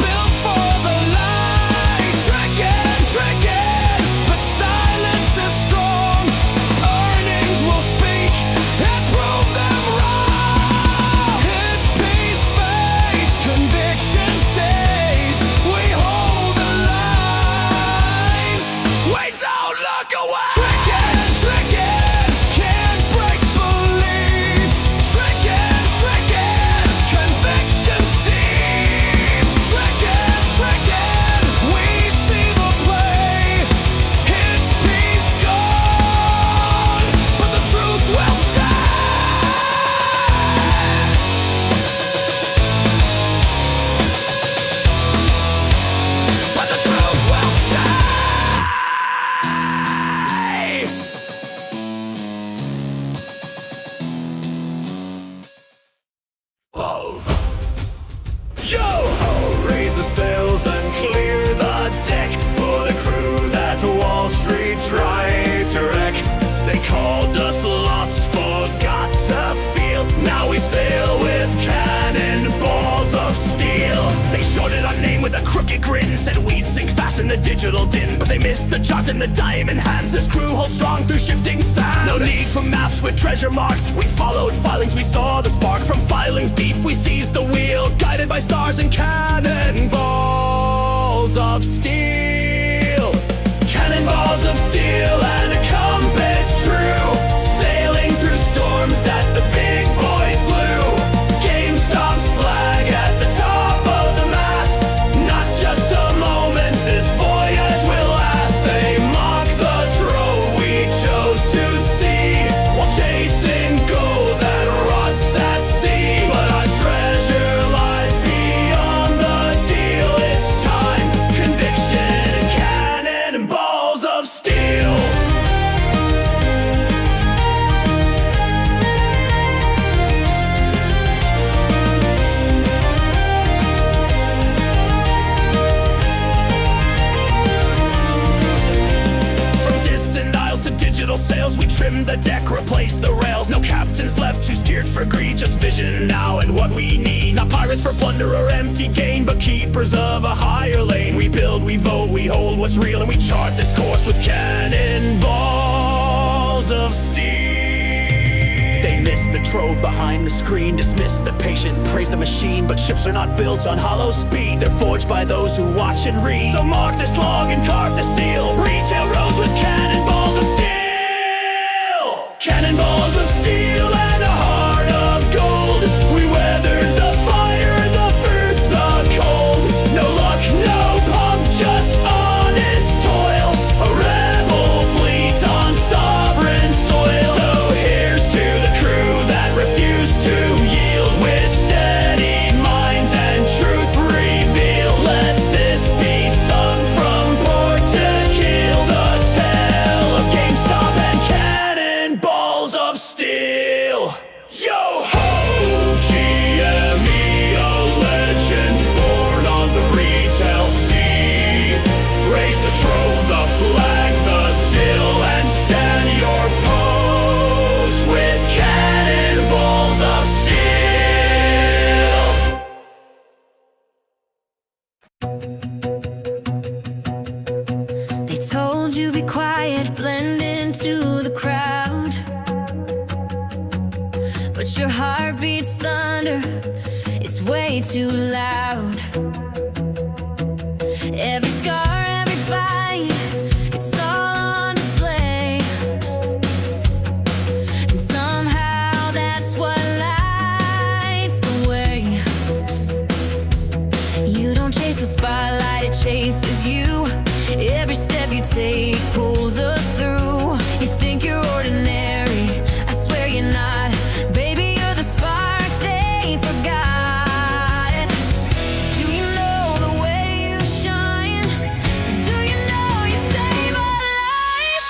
built for the lights. Trickin', trickin', but silence is strong. Earnings will speak and prove them wrong. Hit piece fades, conviction stays. We hold the line, we don't look away. Trickin', trickin', can't break belief. Trickin', trickin', convictions deep. Trickin', trickin', we see the play. Hit piece gone, but the truth will stand. But the truth will stay. grin. Said we'd sink fast in the digital din, but they missed the jot in the diamond hands. This crew holds strong through shifting sand. No need for maps with treasure marked. We followed filings, we saw the spark. From filings deep we seized the wheel, guided by stars and cannonballs of steel. Cannonballs of steel and a compass true, sailing through storms that the big boys blew. GameStop's flag at the top of the mast. Not just a moment, this voyage will last. They mock the trove we chose to see, while chasing gold that rots at sea. But our treasure lies beyond the deal. It's time, conviction, and cannonballs of steel. From distant isles to digital sails, we trimmed the deck, replaced the rails. No captains left who steered for greed, just vision now and what we need. Not pirates for plunder or empty gain, but keepers of a higher lane. We build, we vote, we hold what's real, and we chart this course with cannonballs of steel. They miss the trove behind the screen, dismiss the patient, praise the machine. But ships are not built on hollow speed, they're forged by those who watch and read. So mark this log and carve the seal, retail rows with cannonballs of steel. Cannonballs of steel and a heart of gold. We weathered the fire, the earth, the cold. No luck, no pomp, just honest toil. A rebel fleet on sovereign soil. So here's to the crew that refused to yield, with steady minds and truth reveal. Let this be sung from port to keel, the tale of GameStop and cannonballs of steel. Yo ho! GME, a legend born on the retail sea. Raise the trove, the flag, the seal, and stand your post with cannonballs of steel. They told you be quiet, blend into the crowd, but your heart beats thunder, it's way too loud. Every scar, every fight, it's all on display. And somehow that's what lights the way. You don't chase the spotlight, it chases you. Every step you take pulls us through. You think you're ordinary, I swear you're not. Baby, you're the spark they forgot. Do you know the way you shine? Do you know you save a life?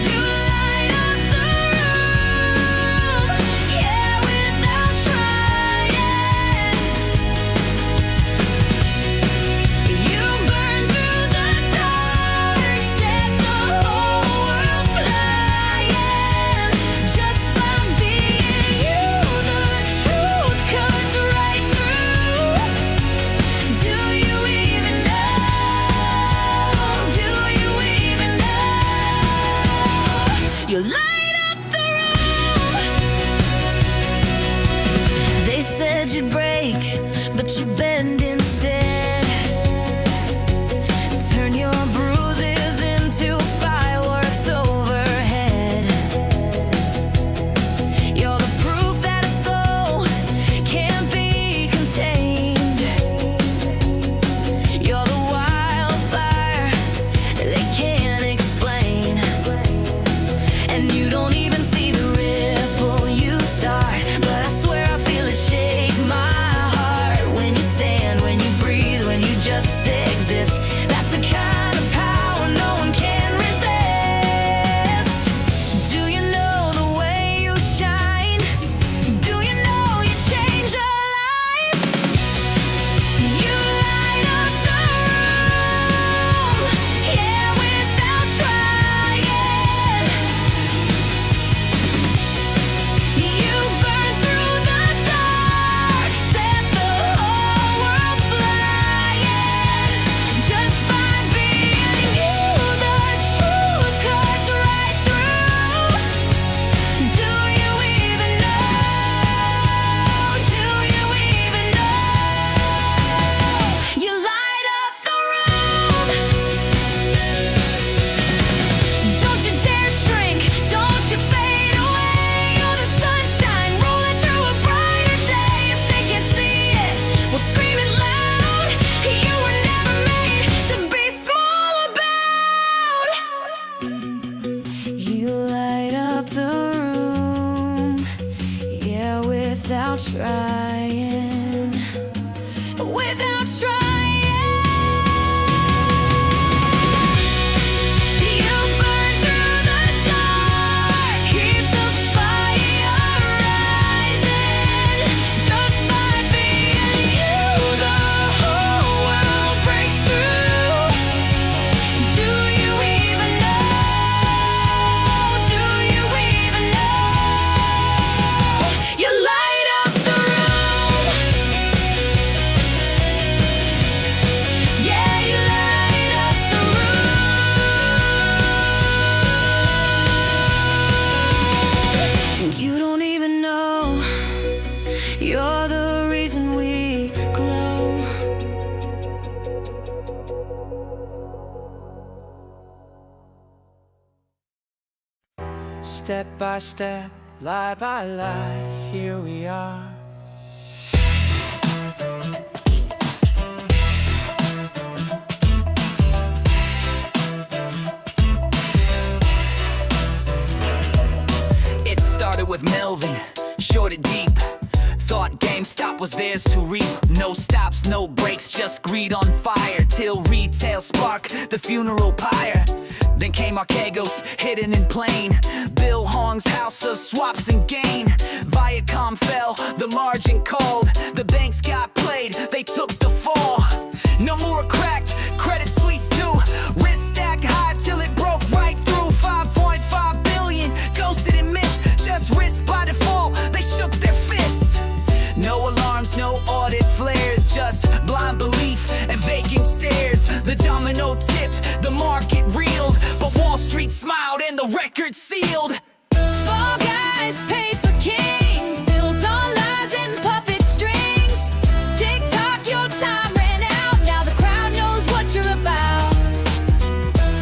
You light up the room, yeah, without trying. You burn through the dark, set the whole world flying. without trying, without trying. You burn through the dark, keep the fire rising. Just by being you, the whole world breaks through. Do you even know? Do you even know? You light up the room. Yeah, you light up the room. You don't even know. You're the reason we glow. Step by step, lie by lie, here we are. It started with Melvin, short and deep. Thought GameStop was theirs to reap. No stops, no breaks, just greed on fire. Till retail sparked the funeral pyre. Then came Archegos, hidden in plain. Bill Hong's house of swaps and gain. Viacom fell, the margin called. The banks got played, they took the fall. No more cracked, Credit Suisse too. Risk stacked high till it broke right through. 5.5 billion, ghosted and missed. Just risk by default, they shook their fists. No alarms, no audit flares, just blind belief and vacant stares. The domino tipped, the market reeled, but Wall Street smiled and the record sealed. Fall guys, paper kings, built on lies and puppet strings. Tick-tock, your time ran out, now the crowd knows what you're about.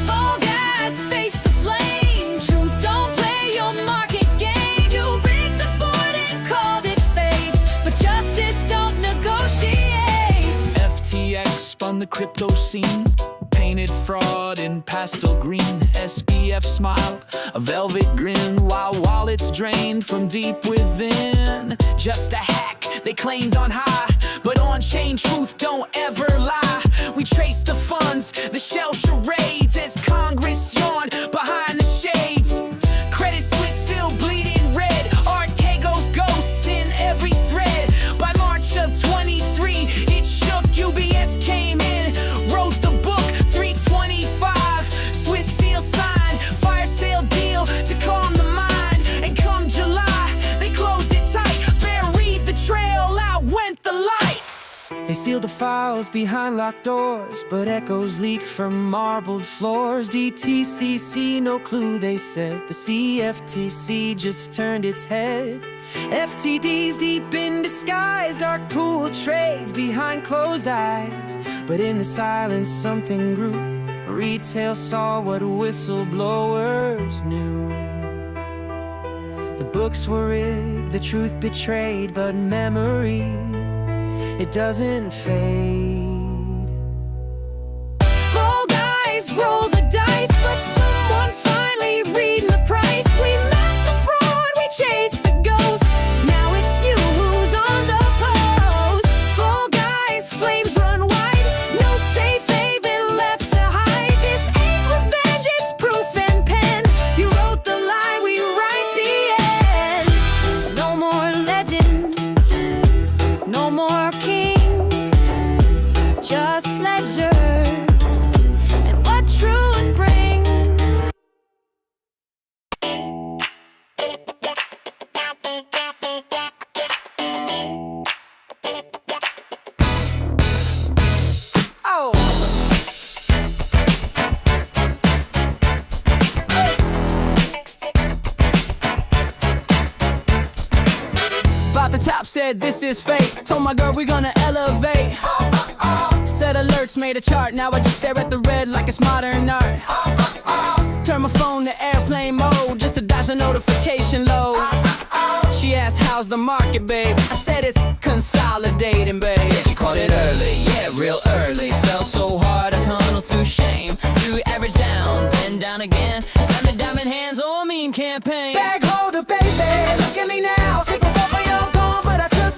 Fall guys, face the flame, truth don't play your market game. You rigged the board and called it fate, but justice don't negotiate. FTX spun the crypto scene, painted fraud in pastel green. SBF smiled, a velvet grin, while wallets drained from deep within. Just a hack, they claimed on high, but on-chain truth don't ever lie. We traced the funds, the shell charades, as Congress yawned behind the shades. Credit Suisse still bleeding red, Archegos ghosts in every thread. By March of 23, it shook. UBS came in, wrote the book, 325. Swiss seal sign, fire sale deal to calm the mind. And come July, they closed it tight. Buried the trail, out went the light. They sealed the files behind locked doors, but echoes leak from marbled floors. DTCC, no clue, they said. The CFTC just turned its head. FTD's deep in disguise, dark pool trades behind closed eyes. But in the silence, something grew. Retail saw what whistleblowers knew. The books were rigged, the truth betrayed, but memory, it doesn't fade. Fall guys, roll the dice, but someone's finally reading the price. We met the fraud, we chased the ghost. Now it's you who's on the post. Fall guys, flames run wide, no safe haven left to hide. This ain't revenge, it's proof and pen. You wrote the lie, we write the end. No more legends, no more kings, just ledgers and what truth brings. Oh! About the top said this is fate. Told my girl we gonna elevate. Set alerts, made a chart. Now I just stare at the red like it's modern art. Turn my phone to airplane mode just to dodge the notification load. She asked, how's the market, babe? I said it's consolidating, babe. She called it early, yeah, real early. Fell so hard I tunneled through shame. Through average down, then down again. Got me diamond hands on mean campaign. Bag holder, baby, look at me now. Take a photo, you're gone, but I took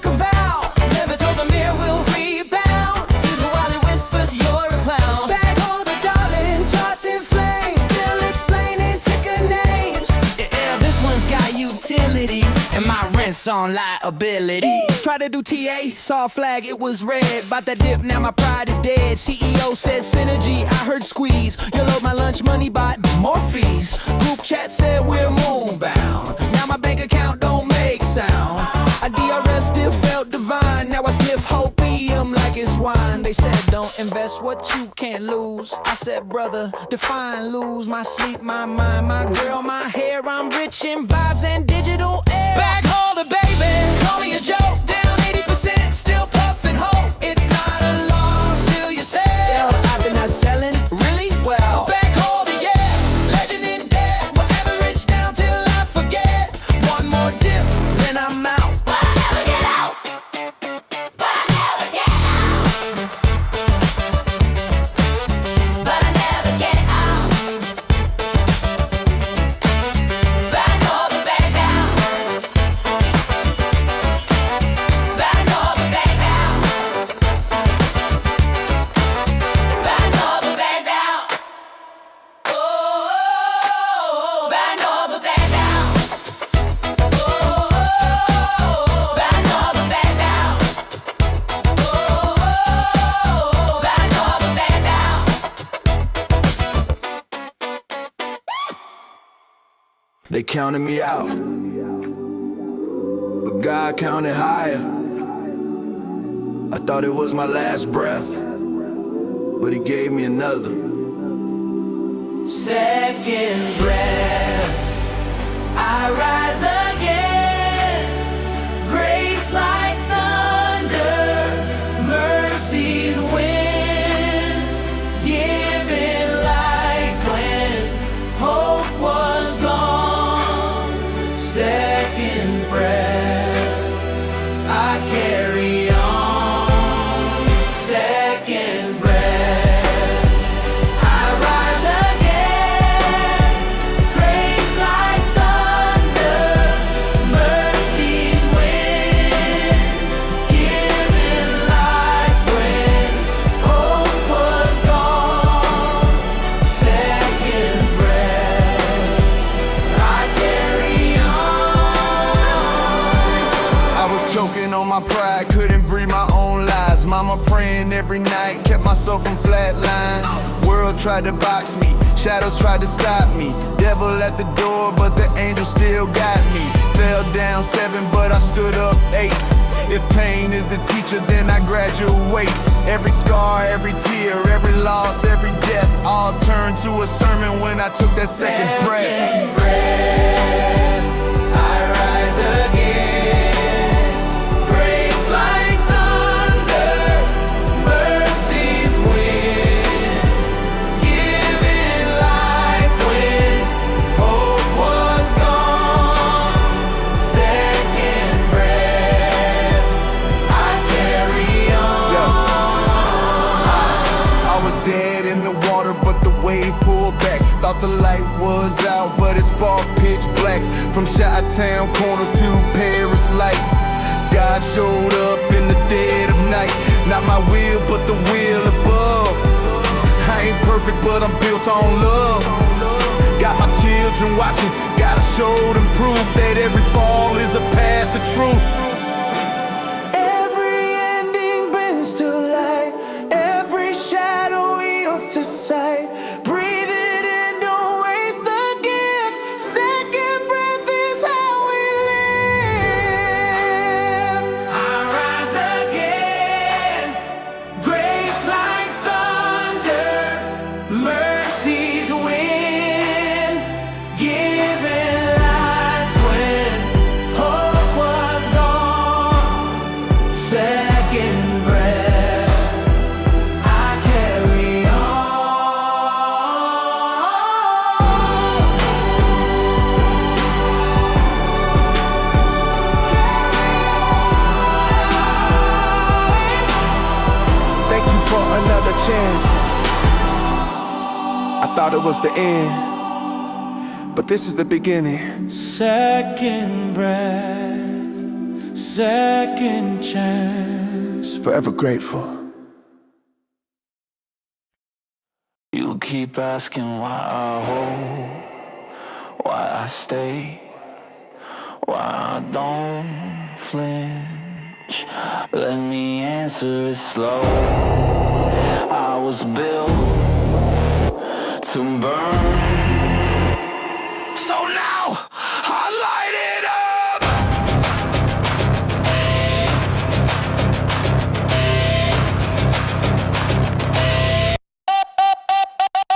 insurance on liability. Tried to do TA, saw a flag, it was red. About that dip, now my pride is dead. CEO said synergy, I heard squeeze. You load my lunch money, bought more fees. Group chat said we're moonbound. Now my bank account don't make sound. A DRS still felt divine. Now I sniff hopium like it's wine. They said don't invest what you can't lose. I said brother, define lose. My sleep, my mind, my girl, my hair. I'm rich in vibes and digital air. Back holder, baby, call me a joke. Down 80%, still puffin' hope. It's not a loss till you sell. I've been out selling really well. Back holder, yeah, legend in debt. We'll average down till I forget. One more dip, then I'm out. But I never get out. But I never get out. But I never get out. Back over, back down. Back over, back down. Back over, back down. Oh, back over, back down. Oh, back over, back down. Oh, back over, back down. They counted me out, but God counted higher. I thought it was my last breath, but He gave me another. Second breath, I rise again. Grace like thunder, mercies win. Giving life when hope was gone. Second breath, I carry on. Second breath, I rise again. Grace like thunder, mercies win. Giving life when hope was gone. Second breath, I carry on. I was choking on my pride, couldn't breathe my own lies. Mama praying every night, kept myself from flatline. World tried to box me, shadows tried to stop me. Devil at the door, but the angel still got me. Fell down 7, but I stood up 8. If pain is the teacher, then I graduate. Every scar, every tear, every loss, every death, all turned to a sermon when I took that second breath. Second breath, I rise again. Grace like thunder, mercies win. Giving life when hope was gone. Second breath, I carry on. I was dead in the water, but the wave pulled back. Thought the light was out, but it sparked pitch black. From Chi-Town corners to Paris lights, God showed up in the dead of night. Not my will, but the will above. I ain't perfect, but I'm built on love. Got my children watching, gotta show them proof that every fall is a path to truth. Every ending bends to light. Every shadow yields to sight. Breathe it in, don't waste the gift. Second breath is how we live. I rise again. Grace like thunder, mercies win. Giving life when hope was gone. Second breath, I carry on. Thank you for another chance. I thought it was the end, but this is the beginning. Second breath, second chance. Forever grateful. You keep asking why I hold, why I stay, why I don't flinch. Let me answer it slow. I was built to burn. So now I light it up.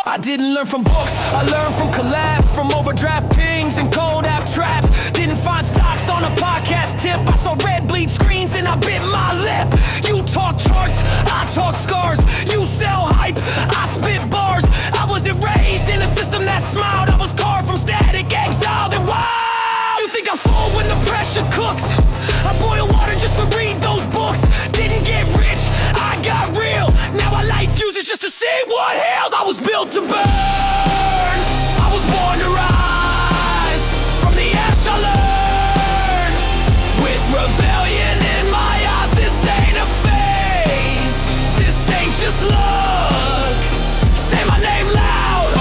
I didn't learn from books, I learned from collab, from overdraft pings and cold app traps. Didn't find stocks on a podcast tip. I saw red bleed screens and I bit my lip. You talk charts, I talk scars. You sell hype, I spit bars. I wasn't raised in a system that smiled. I was carved from static, exiled and wild. You think I fall when the pressure cooks? I boil water just to read those books. Didn't get rich, I got real. Now I light fuses just to see what hails. I was built to burn. I was born to rise. From the ash I learn. With rebellion in my eyes, this ain't a phase. This ain't just luck. Say my name loud.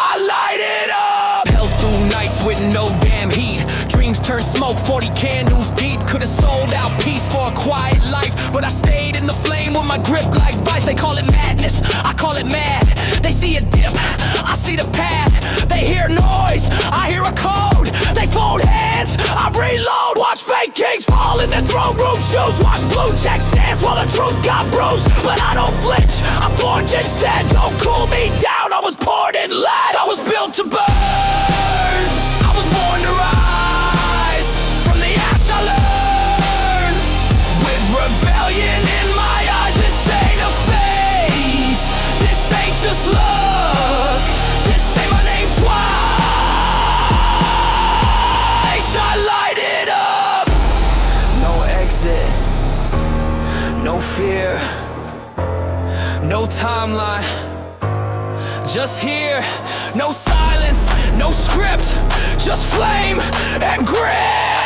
I light it up. Held through nights with no damn heat. Dreams turned smoke, 40 candles deep. Could've sold out peace for a quiet life, but I stayed in the flame with my grip like vice. They call it madness, I call it mad. They see a dip, I see the path. They hear noise, I hear a code. They fold hands, I reload. Watch fake kings fall in their throne room shoes. Watch blue checks dance while the truth got bruised. But I don't flinch, I forge instead. Don't cool me down, I was poured in lead. I was built to burn. I was born to rise. From the ash I learn. With rebellion in my eyes, this ain't a phase. This ain't just luck. This say my name twice. I light it up. No exit, no fear, No timeline, just here. No silence, no script, just flame and grit.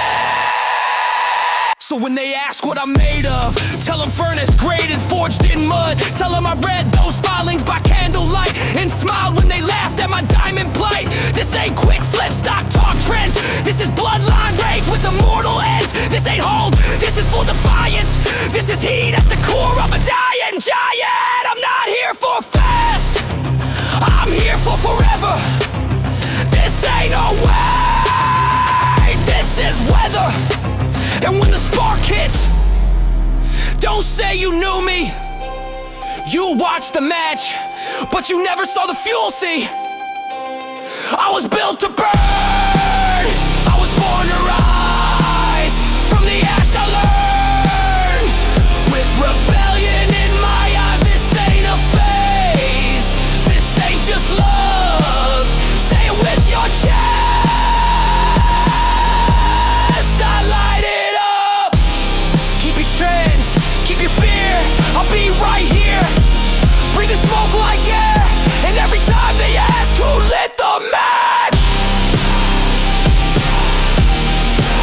So when they ask what I'm made of, tell them furnace graded, forged in mud. Tell them I read those filings by candlelight and smiled when they laughed at my diamond plate. This ain't quick flip, stock talk trends. This is bloodline rage with immortal ends. This ain't hold, this is full defiance. This is heat at the core of a dying giant. I'm not here for fast, I'm here for forever. This ain't a wave, this is weather. And when the spark hits, don't say you knew me. You watched the match, but you never saw the fuel, see. I was built to burn. I was born to rise. From the ash I learn. With rebellion in my eyes, this ain't a phase. This ain't just love. Say it with your chest. I light it up. Keep your trends, keep your fear. I'll be right here. Breathing smoke like air. And every time they ask who lit the match,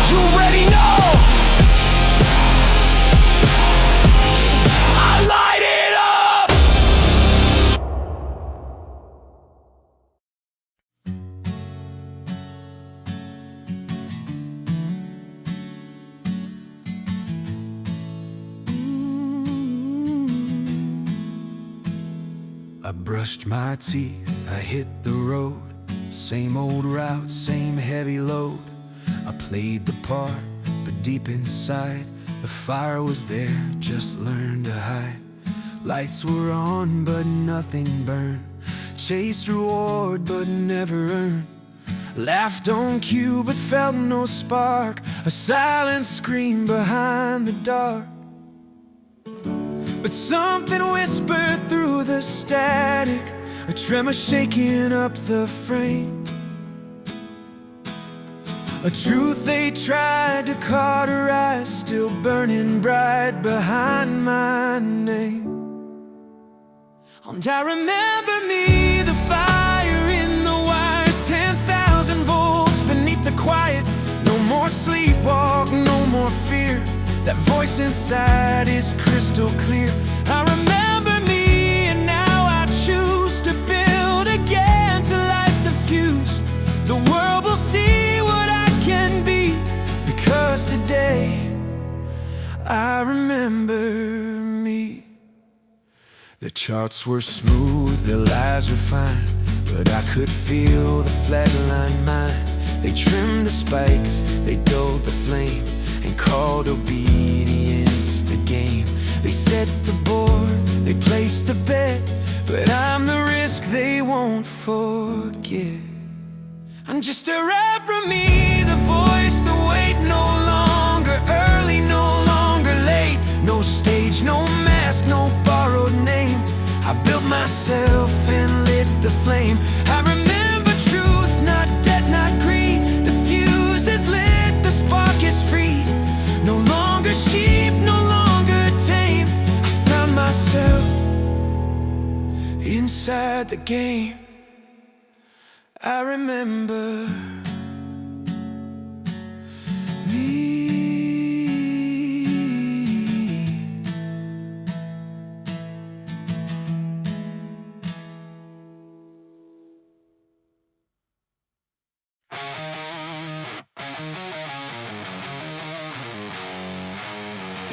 you already know. I light it up. I brushed my teeth, I hit the road. Same old route, same heavy load. I played the part, but deep inside the fire was there, just learned to hide. Lights were on, but nothing burned. Chased reward, but never earned. Laughed on cue, but felt no spark. A silent scream behind the dark. But something whispered through the static, a tremor shaking up the frame. A truth they tried to cauterize, still burning bright behind my name. And I remember me, the fire in the wires, 10,000 volts beneath the quiet. No more sleepwalk, no more fear. That voice inside is crystal clear. I remember me, and now I choose to build again, to light the fuse. The world will see charts were smooth, their lies refined, but I could feel the flatline mind. They trimmed the spikes, they dulled the flame, and called obedience the game. They set the board, they placed the bet, but I'm the risk they won't forget. I'm just a rapper, me, the voice, the weight, no longer early, no longer late. No stage, no mask, no borrowed name. I built myself and lit the flame. I remember truth, not debt, not greed. The fuse is lit, the spark is free. No longer sheep, no longer tame. I found myself inside the game. I remember me.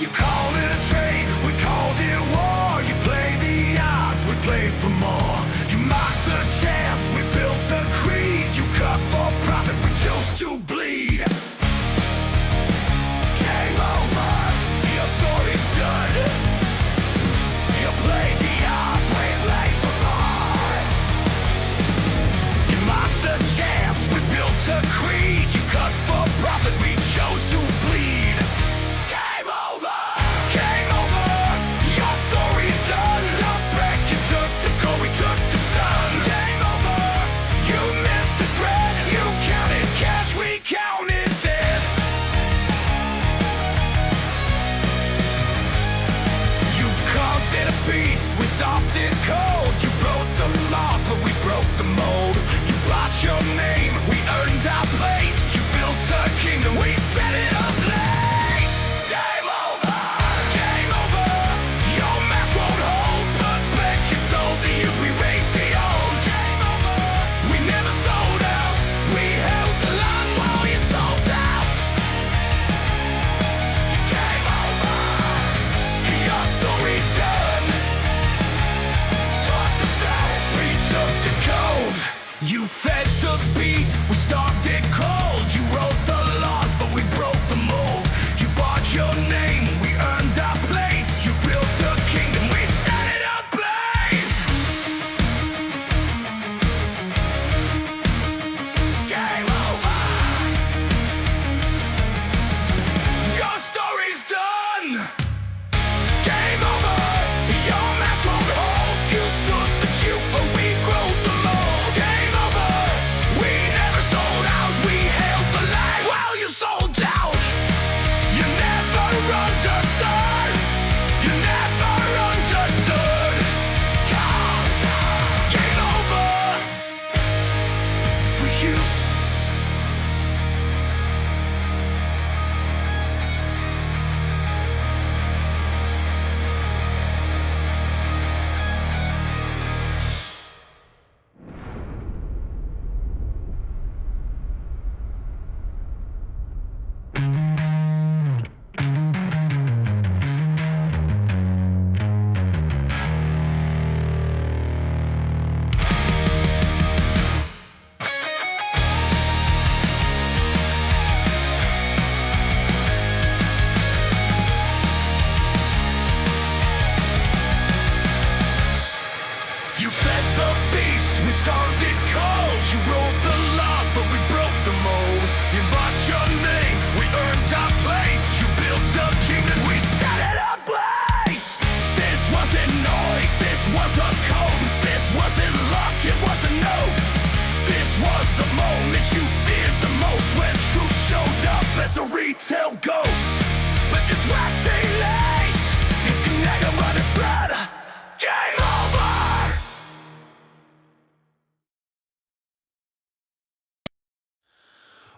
You called it a trade, we called it war. You played the odds, we played for more. You mocked the chance, we built a creed. You cut for profit, we chose to bleed. Game over, your story's done. You played the odds, we played for more. You mocked the chance, we built a creed. You cut for profit, we chose to bleed. Game over. Game over, your story's done. Look back, you took the goal, we took the sun. Game over, you missed the thread. You counted cash, we counted dead. You caused it a beast, we stopped it cold. You broke the laws, but we broke the mold. You bought your name, we earned our place. You built a kingdom, we set it ablaze. Game over. Game over, your mask won't hold. But back you sold to you, we raised the old. Game over, we never sold out. We held the line while you sold out. Game over, your story's done. Taught the style, we took the code. You fed the beast, we starved it cold. You wrote the laws, but we broke the mold. You bought your name, we earned our place. You built a kingdom, we set it ablaze. Game over. Your story's done. Game over. Your mask won't hold. You stood the cube, but we grew the mold. Game over. We never sold out. We held the line while you sold out. You never understood. You never understood. Game over for you. You fed the beast, we starved it cold. You wrote the laws, but we broke the mold. You bought your name, we earned our place. You built a kingdom, we set it ablaze. This wasn't noise, this was a code. This wasn't luck, it wasn't no. This was the moment you feared the most, when truth showed up as a retail ghost. But this was say lace, you can nag about it, brother. Game over.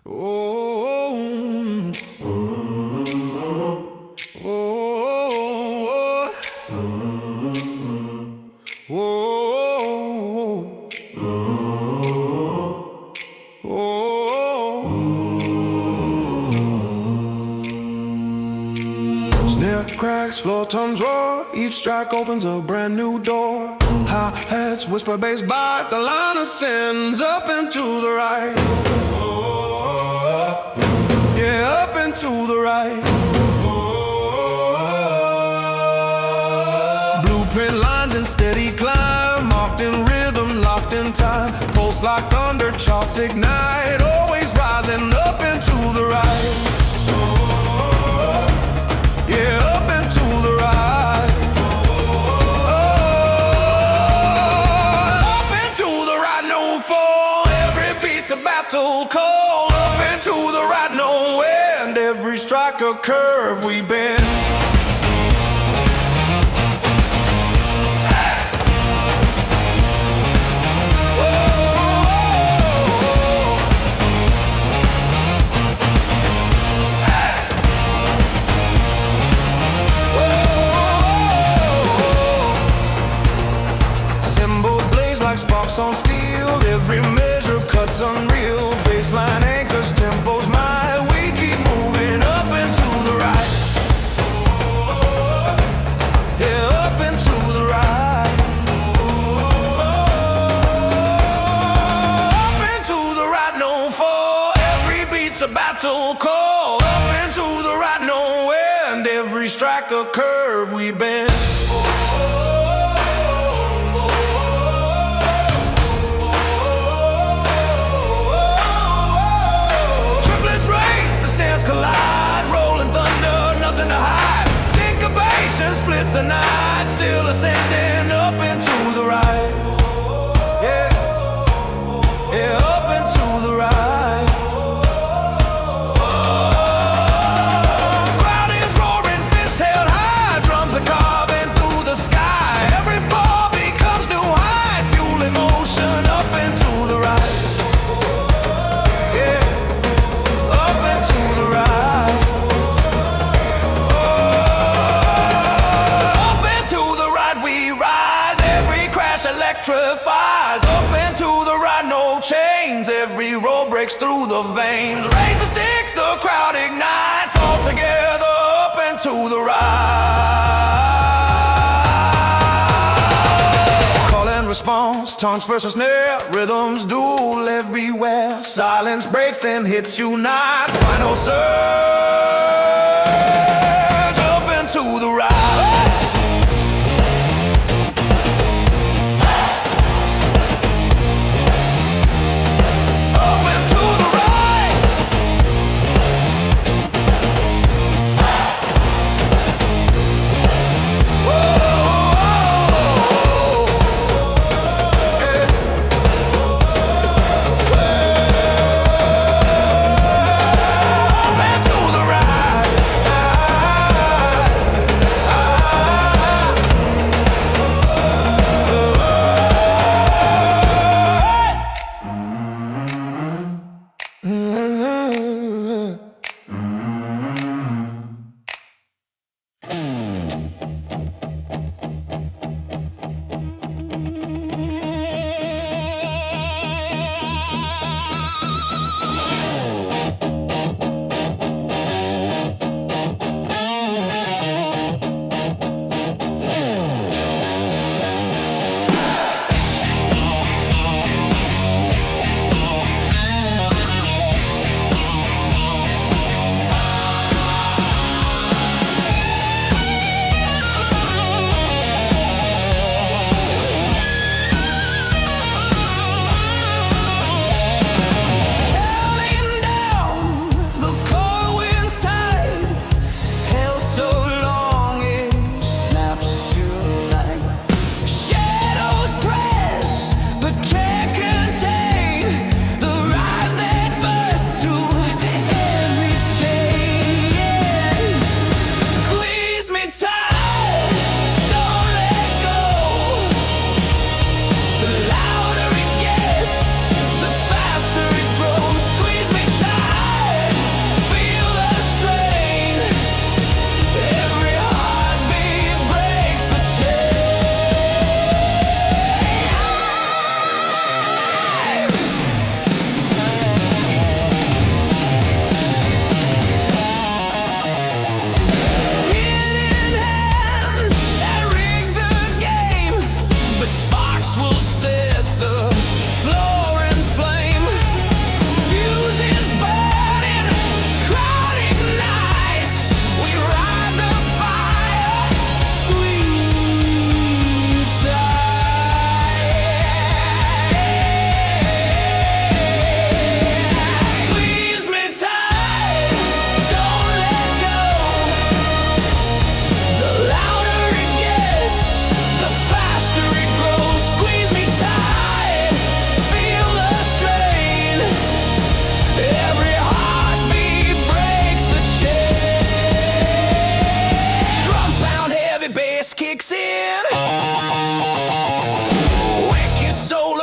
Oh, oh, oh, oh, oh. Snap, crack, tracks, floor toms roar. Each track opens a brand new door. Hi-hats whisper bass bite. The line ascends up into the right. Yeah, up into the right. Blueprint lines in steady climb, marked in rhythm, locked in time. Pulse like thunder, charts ignite. Always rising up into the right. Yeah, up into the right. Up into the right, no fall. Every beat's a battle call. Up into the right, no end. Every strike a curve we bend. Sparks on steel, every measure cuts unreal. Baseline anchors, tempo's mine. We keep moving up into the right. Yeah, up into the right. Up into the right, no fall. Every beat's a battle call. Up into the right, no end. Every strike a curve we bend. Splits the night, still ascending up into the right. Yeah, yeah, up into the right. Crowd is roaring, fists held high, drums are carving through the sky. Every fall becomes new height, fuel emotion up into the right. Yeah, up into the right. Electrifies up into the right, no chains. Every roll breaks through the veins. Raise the sticks, the crowd ignites. All together up into the right. Call and response, tongues versus snare. Rhythms duel everywhere. Silence breaks, then hits unite. Final surge up into the right.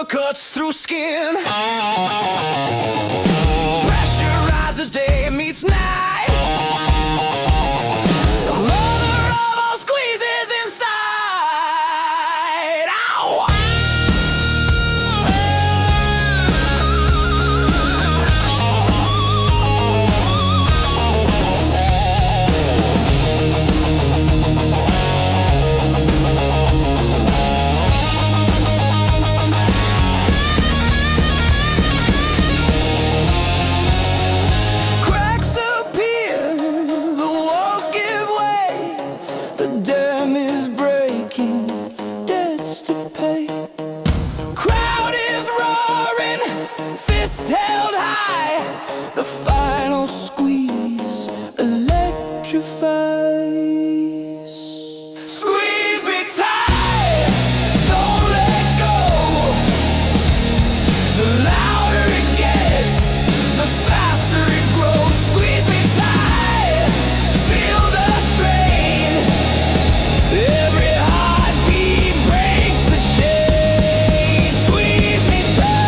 cuts through skin. Pressurizes day meets night. The mother of all squeezes inside. Ow! Cracks appear, the walls give way. The dam is breaking, debts to pay. Crowd is roaring, fists held high. The final squeeze electrifies. Squeeze me tight, don't let go. The louder it gets, the faster it grows. Squeeze me tight, feel the strain. Every heartbeat breaks the chain. Squeeze me tight.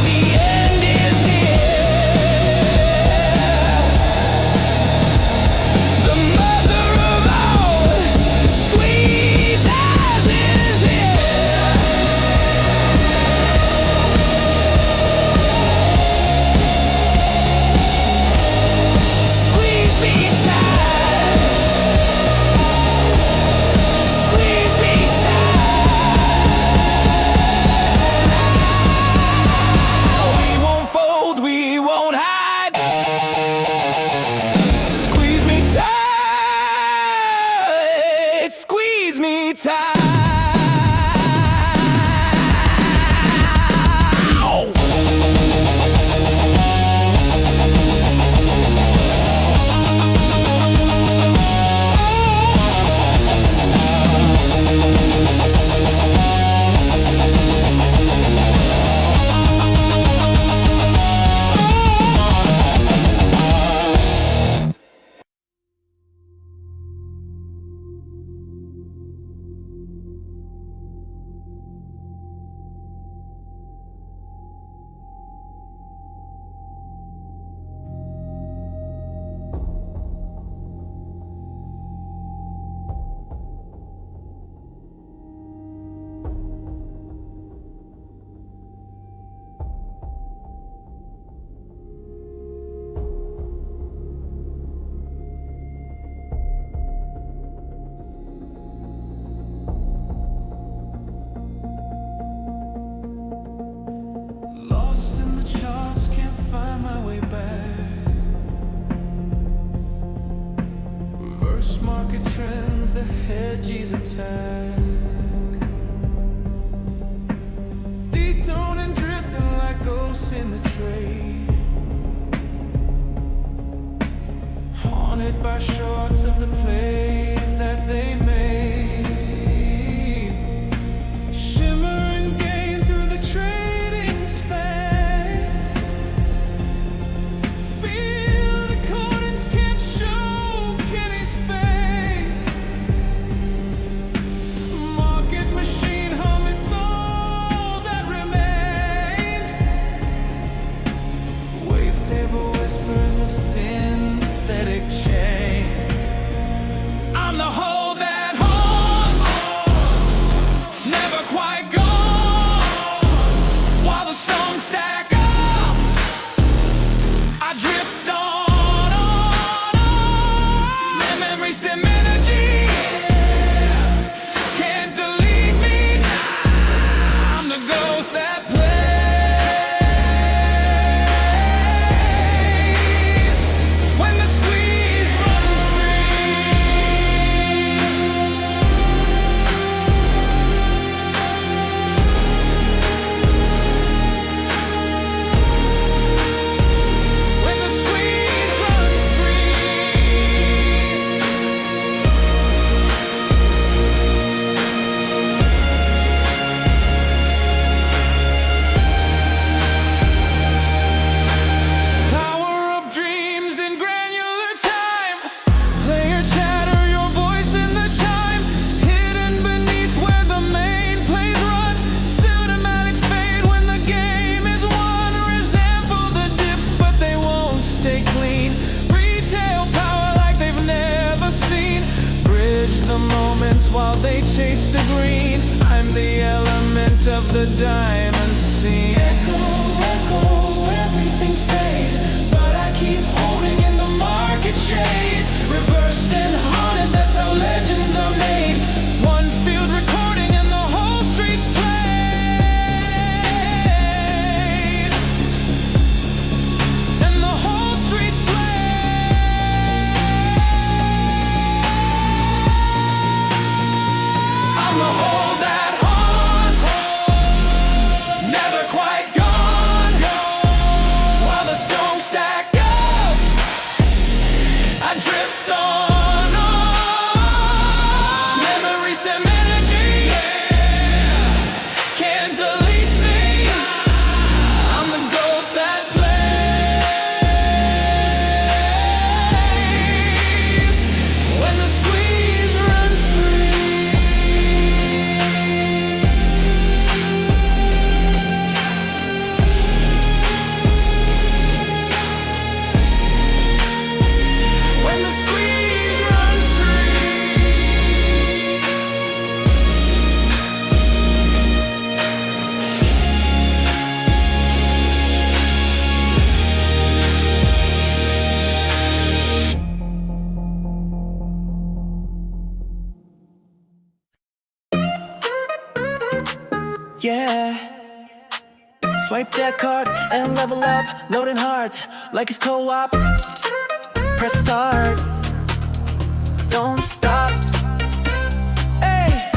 The end is near. The mother of all squeezes is here. Squeeze me tight. Squeeze me tight. We won't fold, we won't hide. Squeeze me tight. Squeeze me tight. Lost in the charts, can't find my way back. Reverse market trends, the hedges attack. Detone and drifting like ghosts in the trade. Haunted by shorts of the plays that they made. Shimmering gain through the trading space. Feel the corners can't show Kenny's face. Market machine hum, it's all that remains. Wavetable whispers of synthetic chains. while they chase the green. I'm the element of the diamond scene. Echo, echo, everything fades, but I keep holding in the market shades. Reversed and haunted, that's how legends are made. One field recording and the whole street's played. And the whole street's played. I'm the hole that haunts, never quite gone. While the stones stack up, I drift on. Memories, them energy, can't delete me. I'm the ghost that plays when the squeeze runs free. When the squeeze runs free. Yeah. Swipe that card and level up, loading hearts like it's co-op. Press start, don't stop. Hey.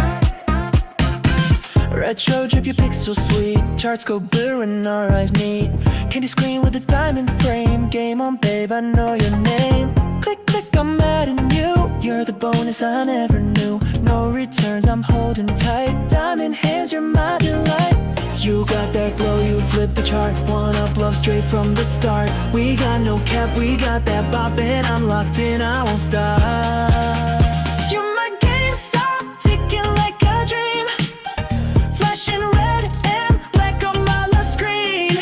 Retro drip, your pixel sweet. Charts go blue and our eyes meet. Candy screen with a diamond frame. Game on, babe, I know your name. Click, click, I'm adding you. You're the bonus I never knew. No returns, I'm holding tight. Diamond hands, you're my delight. You got that glow, you flip the chart. One up love straight from the start. We got no cap, we got that bop, and I'm locked in, I won't stop. You're my GameStop, ticking like a dream. Flashing red and black on my last screen.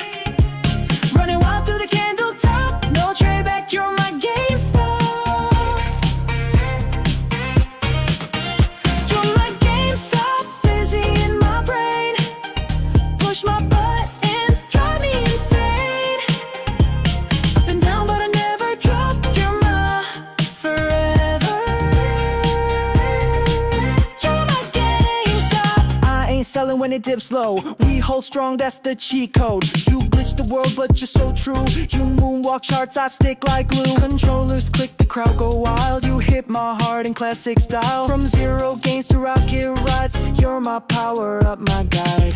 Running wild through the candle top, no tray back, you're my GameStop. You're my GameStop, busy in my brain. Push my buttons, drive me insane. Up and down, but I never drop. You're my forever. You're my GameStop. I ain't selling when it dips low. We hold strong, that's the cheat code. You glitch the world, but you're so true. You moonwalk charts, I stick like glue. Controllers click, the crowd go wild. You hit my heart in classic style. From zero gains to rocket rides, you're my power up, my guide.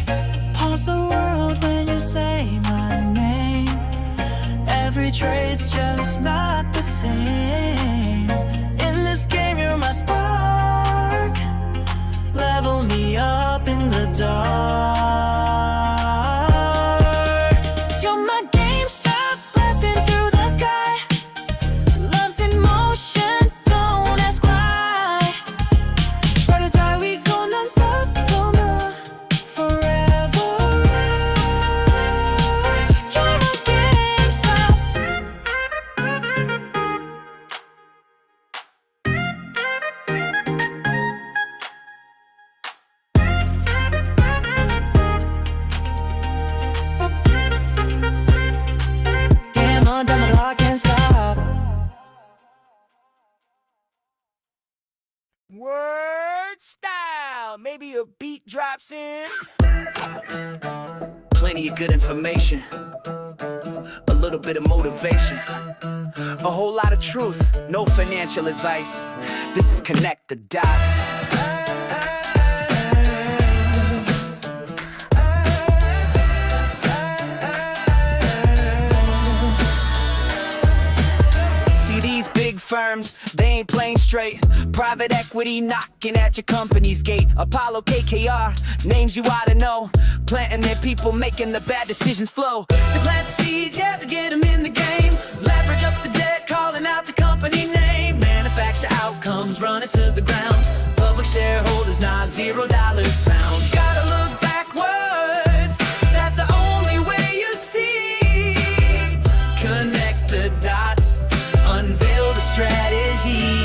Pause the world when you say my name. Every trade's just not the same. In this game, you're my spark. Level me up in the dark. You're my GameStop, blasting through the sky. Love's in motion, don't ask why. Ride or die, we go non-stop, gonna forever. You're my GameStop. Damn, on down the block, can't stop. Word style, maybe a beat drops in. Plenty of good information, a little bit of motivation, a whole lot of truth, no financial advice. This is Connect the Dots. See these big firms, they ain't playing straight. Private equity knocking at your company's gate. Apollo, KKR, names you ought to know. Planting their people, making the bad decisions flow. They plant the seeds, yeah, to get them in the game. Leverage up the debt, calling out the company name. Manufacture outcomes, running to the ground. Public shareholders, not $0 found. Gotta look backwards, that's the only way you see. Connect the dots, unveil the strategy.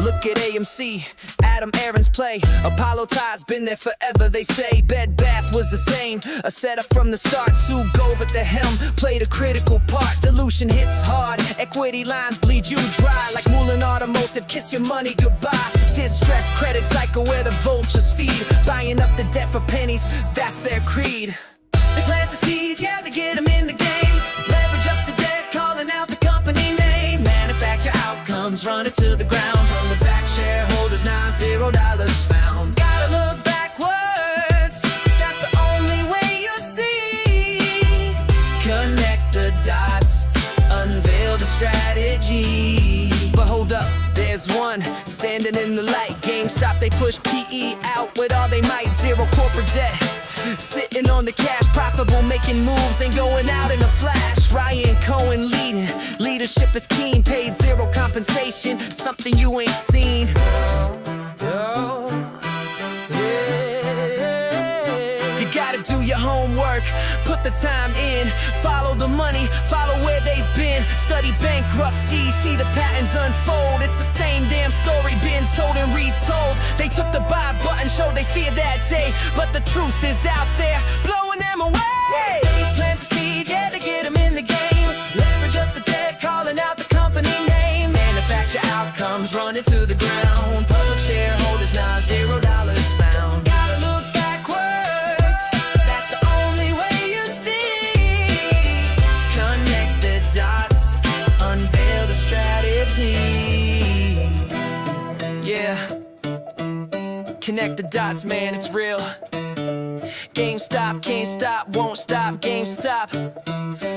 Look Look at AMC, Adam Aaron's play. Apollo ties, been there forever, they say. Bed Bath was the same, a setup from the start. Sue Gove at the helm, played a critical part. Dilution hits hard, equity lines bleed you dry. Like Moulin Automotive, kiss your money goodbye. Distress credit cycle where the vultures feed. Buying up the debt for pennies, that's their creed. They plant the seeds, yeah, they get them in the game. Leverage up the debt, calling out the company name. Manufacture outcomes, run it to the ground. From the back, shareholders now $0 found. Gotta look backwards, that's the only way you see. Connect the dots, unveil the strategy. But hold up, there's one standing in the light. GameStop, they push PE out with all they might. Zero corporate debt, sitting on the cash, profitable, making moves, ain't going out in a flash. Ryan Cohen leading, leadership is keen, paid zero compensation, something you ain't seen. You gotta do your homework, put the time in, follow the money, follow where they've been. Study bankruptcy, see the patterns unfold. It's the same damn story being told and retold. They took the buy button, showed they feared that day, but the truth is out there, blowing them away. They plant the seeds, yeah, they get them in the game. Leverage up the debt, calling out the company name. Manufacture outcomes, run it to the ground. Public shareholders now $0 found. Gotta look backwards, that's the only way you see. Connect the dots, unveil the strategy. Yeah, connect the dots, man, it's real. GameStop, can't stop, won't stop, GameStop.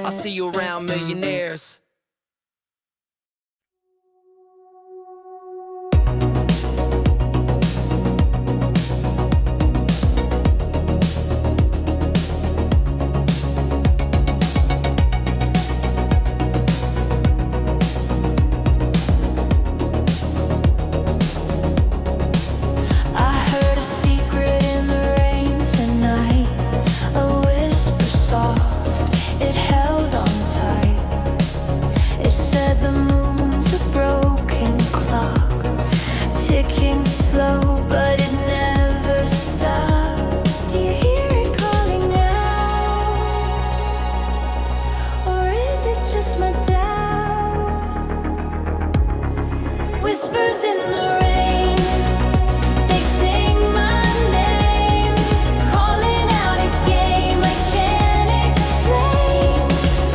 I'll see you around, millionaires. Slow, but it never stops. Do you hear it calling now? Or is it just my doubt? Whispers in the rain, they sing my name, calling out a game I can't explain.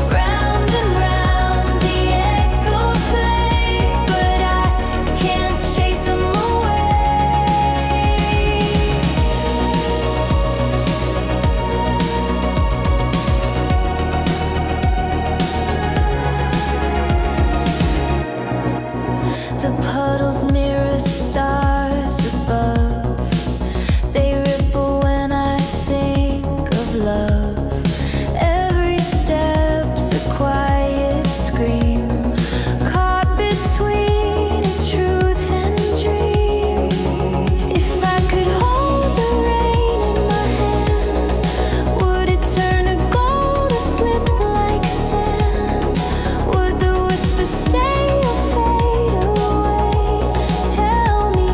Round and round the echoes play, but I can't chase them away. The puddles mirror stars above. They ripple when I think of love. Every step's a quiet scream, caught between a truth and dream. If I could hold the rain in my hand, would it turn to gold or slip like sand? Would the whisper stay or fade away? Tell me,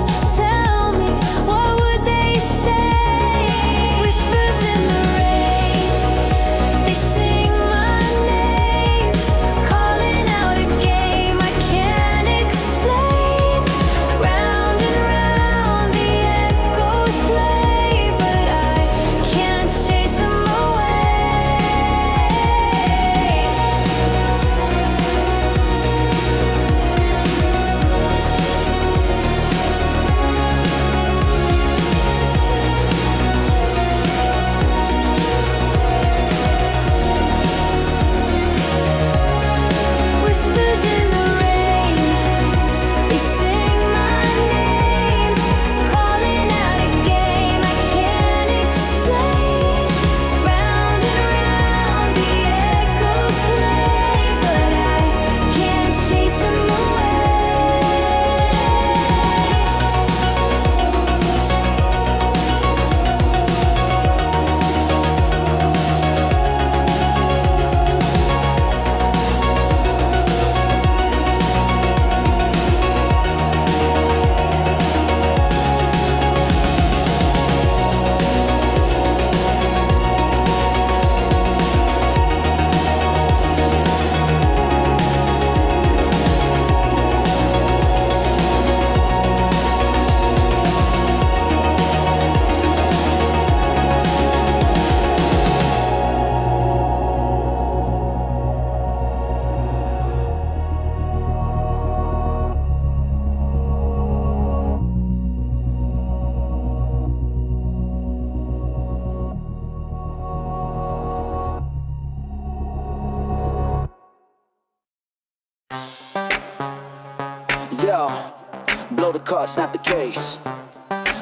blow the card, snap the case.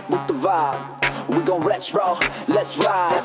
Book the vibe, we gon' retro, let's ride.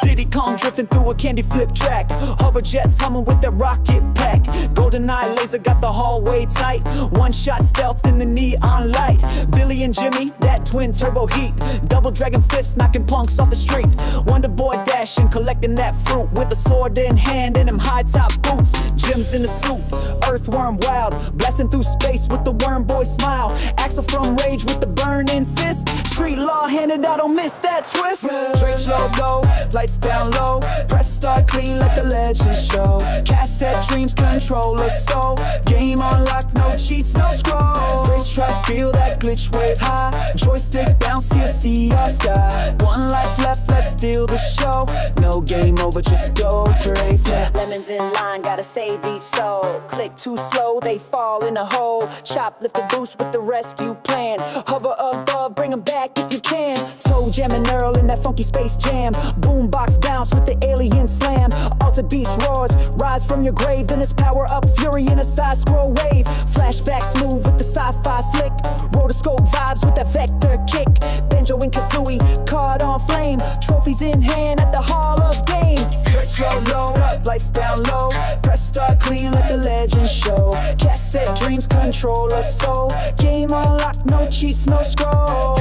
Diddy Kong drifting through a candy flip track. Hover jets humming with that rocket pack. Golden eye laser got the hallway tight. One shot stealth in the neon light. Billy and Jimmy, that twin turbo heat. Double dragon fists knocking punks off the street. Wonder boy dashing, collecting that fruit with a sword in hand and them high top boots. Gems in the suit, earthworm wild, blasting through space with the worm boy smile. Axel from Rage with the burning fist. Street law handed out, don't miss that twist. Straight low, lights down low, press start clean, let the legends show. Cassette dreams control us, so game unlocked, no cheats, no scroll. Great try, feel that glitch wave high. Joystick bounce, see our sky. One life left, let's steal the show. No game over, just go to race. Yeah. Lemons in line, gotta save each soul. Click too slow, they fall in a hole. Chop, lift the boost with the rescue plan. Hover above, bring them back if you can. Toe Jam and Earl in that funky space jam. Boombox bounce with the alien slam. Alter beast roars, rise from your grave. Then it's power up, fury in a side scroll wave. Flashback smooth with the sci-fi flick. Rotoscope vibes with that vector kick. Banjo and Kazooie, card on flame. Trophies in hand at the Hall of Game. Church low, lights down low, press start clean, let the legends show. Cassette dreams control us, so game unlocked, no cheats, no scroll.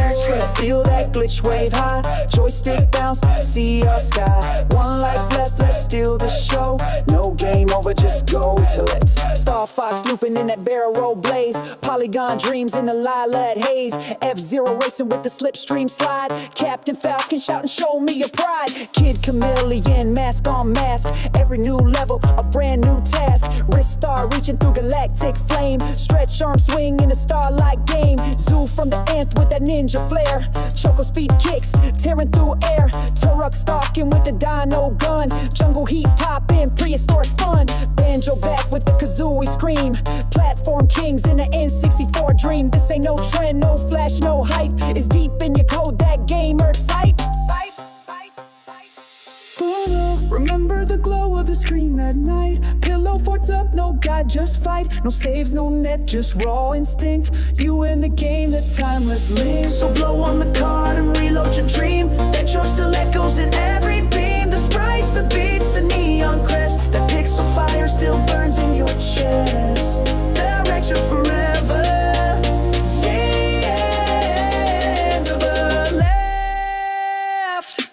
Feel that glitch wave high, joystick bounce, see our sky. One life left, let's steal the show. No game over, just go till it's Star Fox looping in that barrel roll blaze. Polygon dreams in the lilac haze. F-Zero racing with the slipstream slide. Captain Falcon shouting, show me your pride. Kid Chameleon, mask on mask. Every new level, a brand new task. Wrist star reaching through galactic flame. Stretch arm swing in a starlight game. Zoo from the nth with that ninja flare. Choco speed kicks, tearing through air. Turok stalking with the dino gun. Jungle heat popping, prehistoric fun. Banjo back with the Kazooie scream. Platform kings in the N64 dream. This ain't no trend, no flash, no hype. It's deep in your code, that gamer type. Remember the glow of the screen at night. Pillow forts up, no guide, just fight. No saves, no net, just raw instinct. You in the game, the timeless link. So blow on the card and reload your dream. That your still echoes in every beam. The sprites, the beats, the neon crest. That pixel fire still burns in your chest. Direction forever. The end of the left.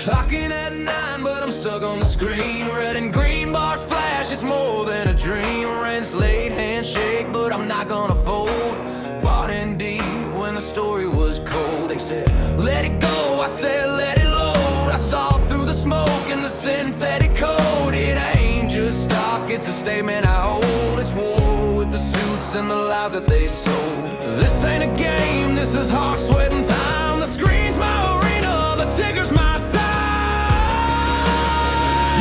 Clocking at 9, but I'm stuck on the screen. Red and green bars flash, it's more than a dream. Rent's late, handshake, but I'm not gonna fold. Bought in deep when the story was cold. They said, let it go, I said, let it load. I saw through the smoke and the synthetic code. It ain't just stock, it's a statement I hold. It's war with the suits and the lies that they sold. This ain't a game, this is hard sweating time. The screen's my arena, the ticker's my side.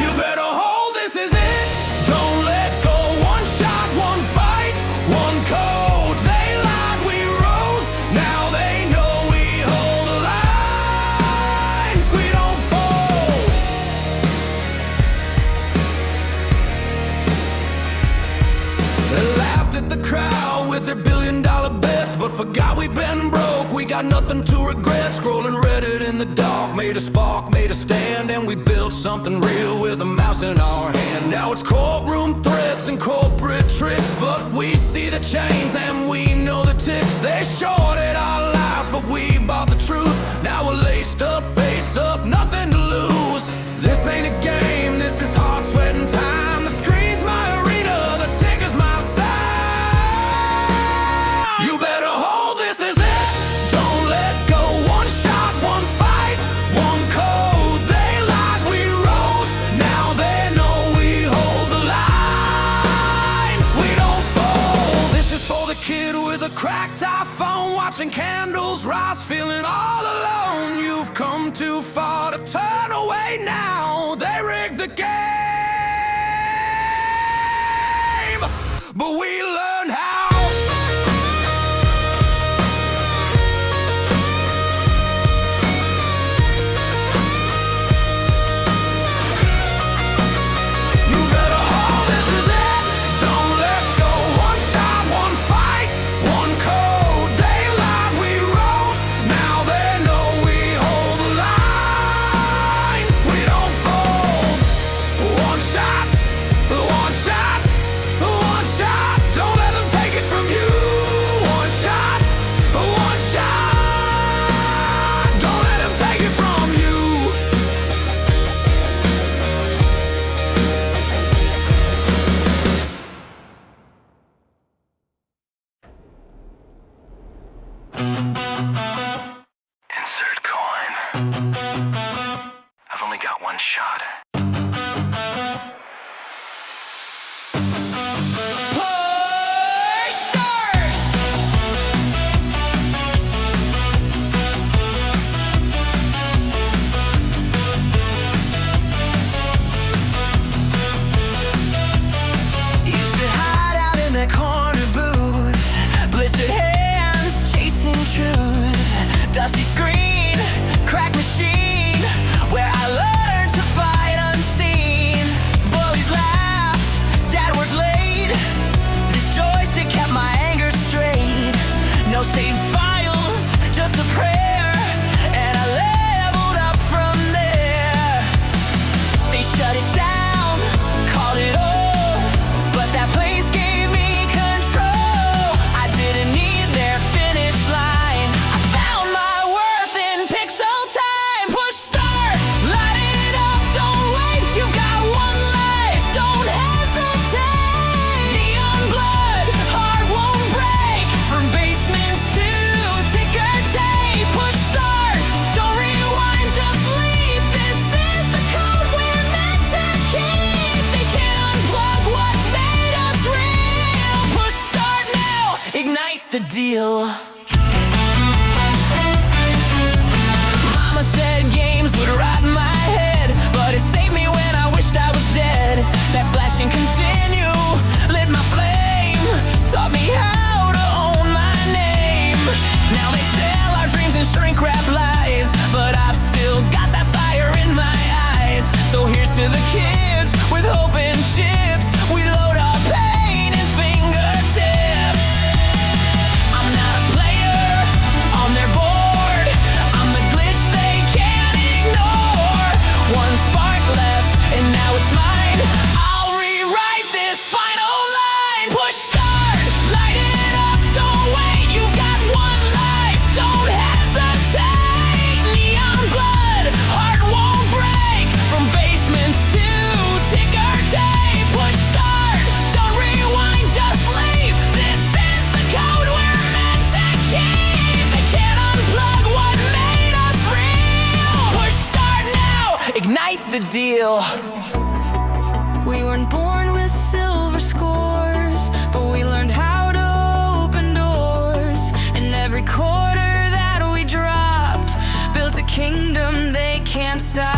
You better hold, this is it. Don't let go, one shot, one fight, one code. They lied, we rose, now they know we hold the line. We don't fold. They laughed at the crowd with their billion-dollar bets, but forgot we've been broke, we got nothing to regret. Scrolling Reddit in the dark, made a spark, made a stand, and we built something real with a mouse in our hand. Now it's courtroom threats and corporate tricks, but we see the chains and we know the ticks. They shorted our lives, but we bought the truth. Now we're laced up, face up, nothing to lose. This ain't a game, this is hard sweating time. The screen's my arena, the ticker's my side. You better hold, this is it. Don't let go, one shot, one fight, one code. They lied, we rose, now they know we hold the line. We don't fold. This is for the kid with a cracked iPhone, watching come too far to turn away now. They rigged the game, but we learned how. Insert coin. I've only got one shot. Used to hide out in that corner booth, blistered hands chasing truth, dusty screen, crack machine, where I learned to fight unseen. Bullies laughed, dad worked late. This joystick kept my anger straight. No save files, just a prayer, and I leveled up from there. They shut it down, called it all, but that place gave me control. I didn't need their finish line. I found my worth in pixel time. Push start, light it up, don't wait. You've got one life, don't hesitate. Neon blood, heart won't break. From basements to ticker tape. Push start, don't rewind, just leave. This is the code we're meant to keep. They can't unplug what made us real. Push start now, ignite the deal. Mama said games would rot my head, but it saved me when I wished I was dead. That flash and continue lit my flame, taught me how to own my name. Now they sell our dreams and shrink wrap lies, but I've still got that fire in my eyes. So here's to the kids with hope and chips. We load our pain in fingertips. I'm not a player on their board. I'm the glitch they can't ignore. One spark left and now it's mine. I'll rewrite this final line. Push start, light it up, don't wait. You've got one life, don't hesitate. Neon blood, heart won't break. From basements to ticker tape. Push start, don't rewind, just leave. This is the code we're meant to keep. They can't unplug what made us real. Push start now, ignite the deal. We weren't born with silver scores, but we learned how to open doors. And every quarter that we dropped built a kingdom they can't stop.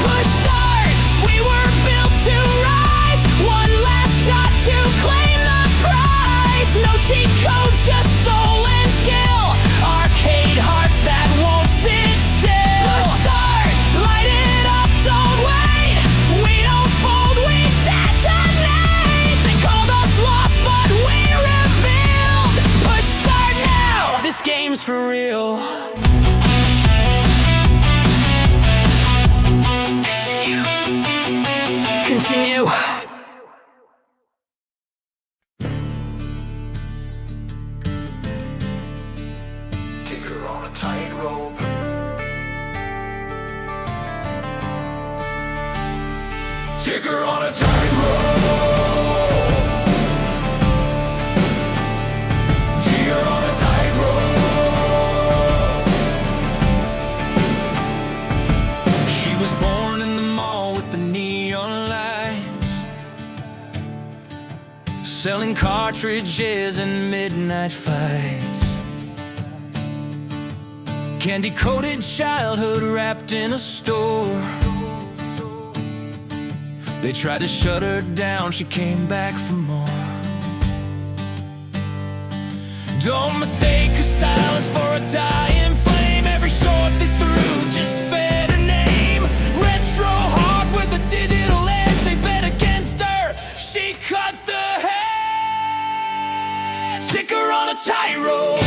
Push start, we were built to rise. One last shot to claim the prize. No cheat codes, just soul and skill. Arcade hearts that won't sit still. Push start, light it up, don't wait. We don't fold, we detonate. They called us lost, but we revealed. Push start now, this game's for real. Continue. Tinker on a tightrope. Ticker on a tightrope. Ticker on a tightrope. She was born in the mall with the neon selling cartridges and midnight fights. Candy-coated childhood wrapped in a store. They tried to shut her down, she came back for more. Don't mistake her silence for a dying flame. Every short they threw just fed her name. Retro hard with a digital edge, they bet against her. She cut the hedge. Stick her on a tightrope,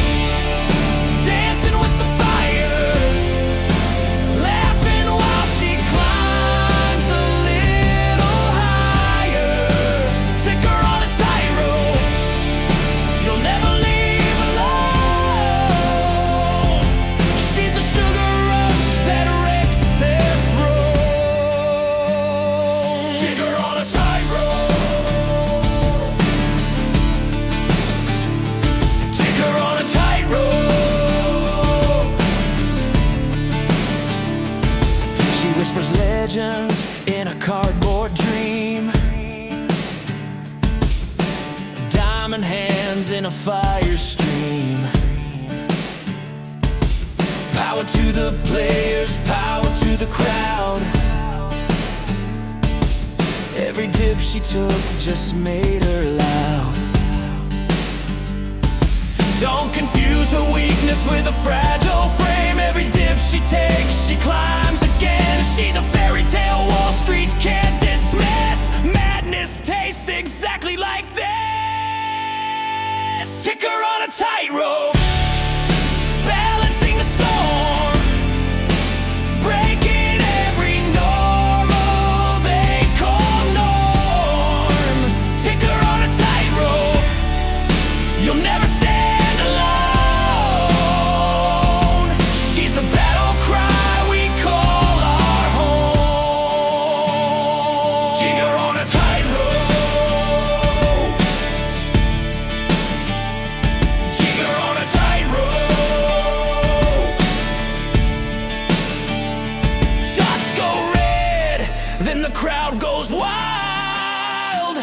dancing with the fire, laughing while she climbs a little higher. Stick her on a tightrope, you'll never leave alone. She's a sugar rush that wrecks their throat. Stick her on a tightrope, stick her on a tightrope. She whispers legends in a cardboard dream. Diamond hands in a fire stream. Power to the players, power to the crowd. Every dip she took just made her loud. Don't confuse her weakness with a fragile frame. Every dip she takes, she climbs again. She's a fairy tale Wall Street can't dismiss. Madness tastes exactly like this. Stick her on a tightrope, balancing the storm, breaking every normal they call norm. Stick her on a tightrope, you'll never stand alone. She's the battle cry we call our home. Stick her on a tightrope, stick her on a tightrope. Shots go red, then the crowd goes wild.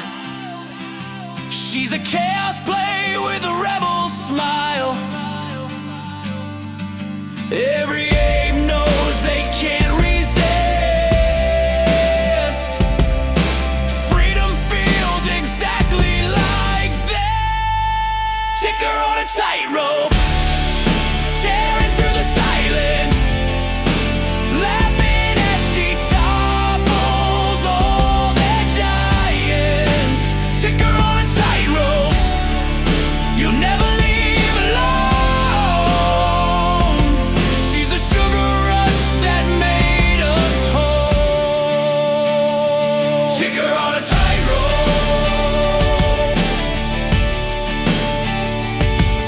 She's a chaos play with a rebel smile. Every ape knows they can't resist. Freedom feels exactly like this. Stick her on a tightrope, tearing through the silence, laughing as she topples all their giants. Stick her on a tightrope, you'll never leave alone. She's the sugar rush that made us whole. Stick her on a tightrope,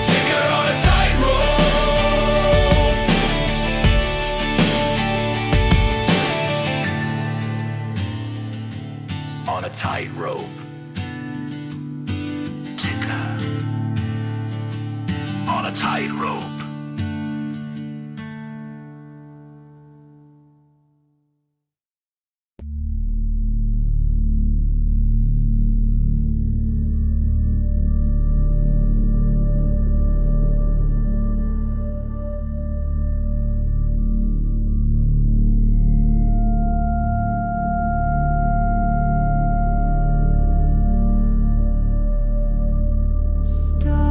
stick her on a tightrope. On a tightrope. Stick her on a tightrope. Stars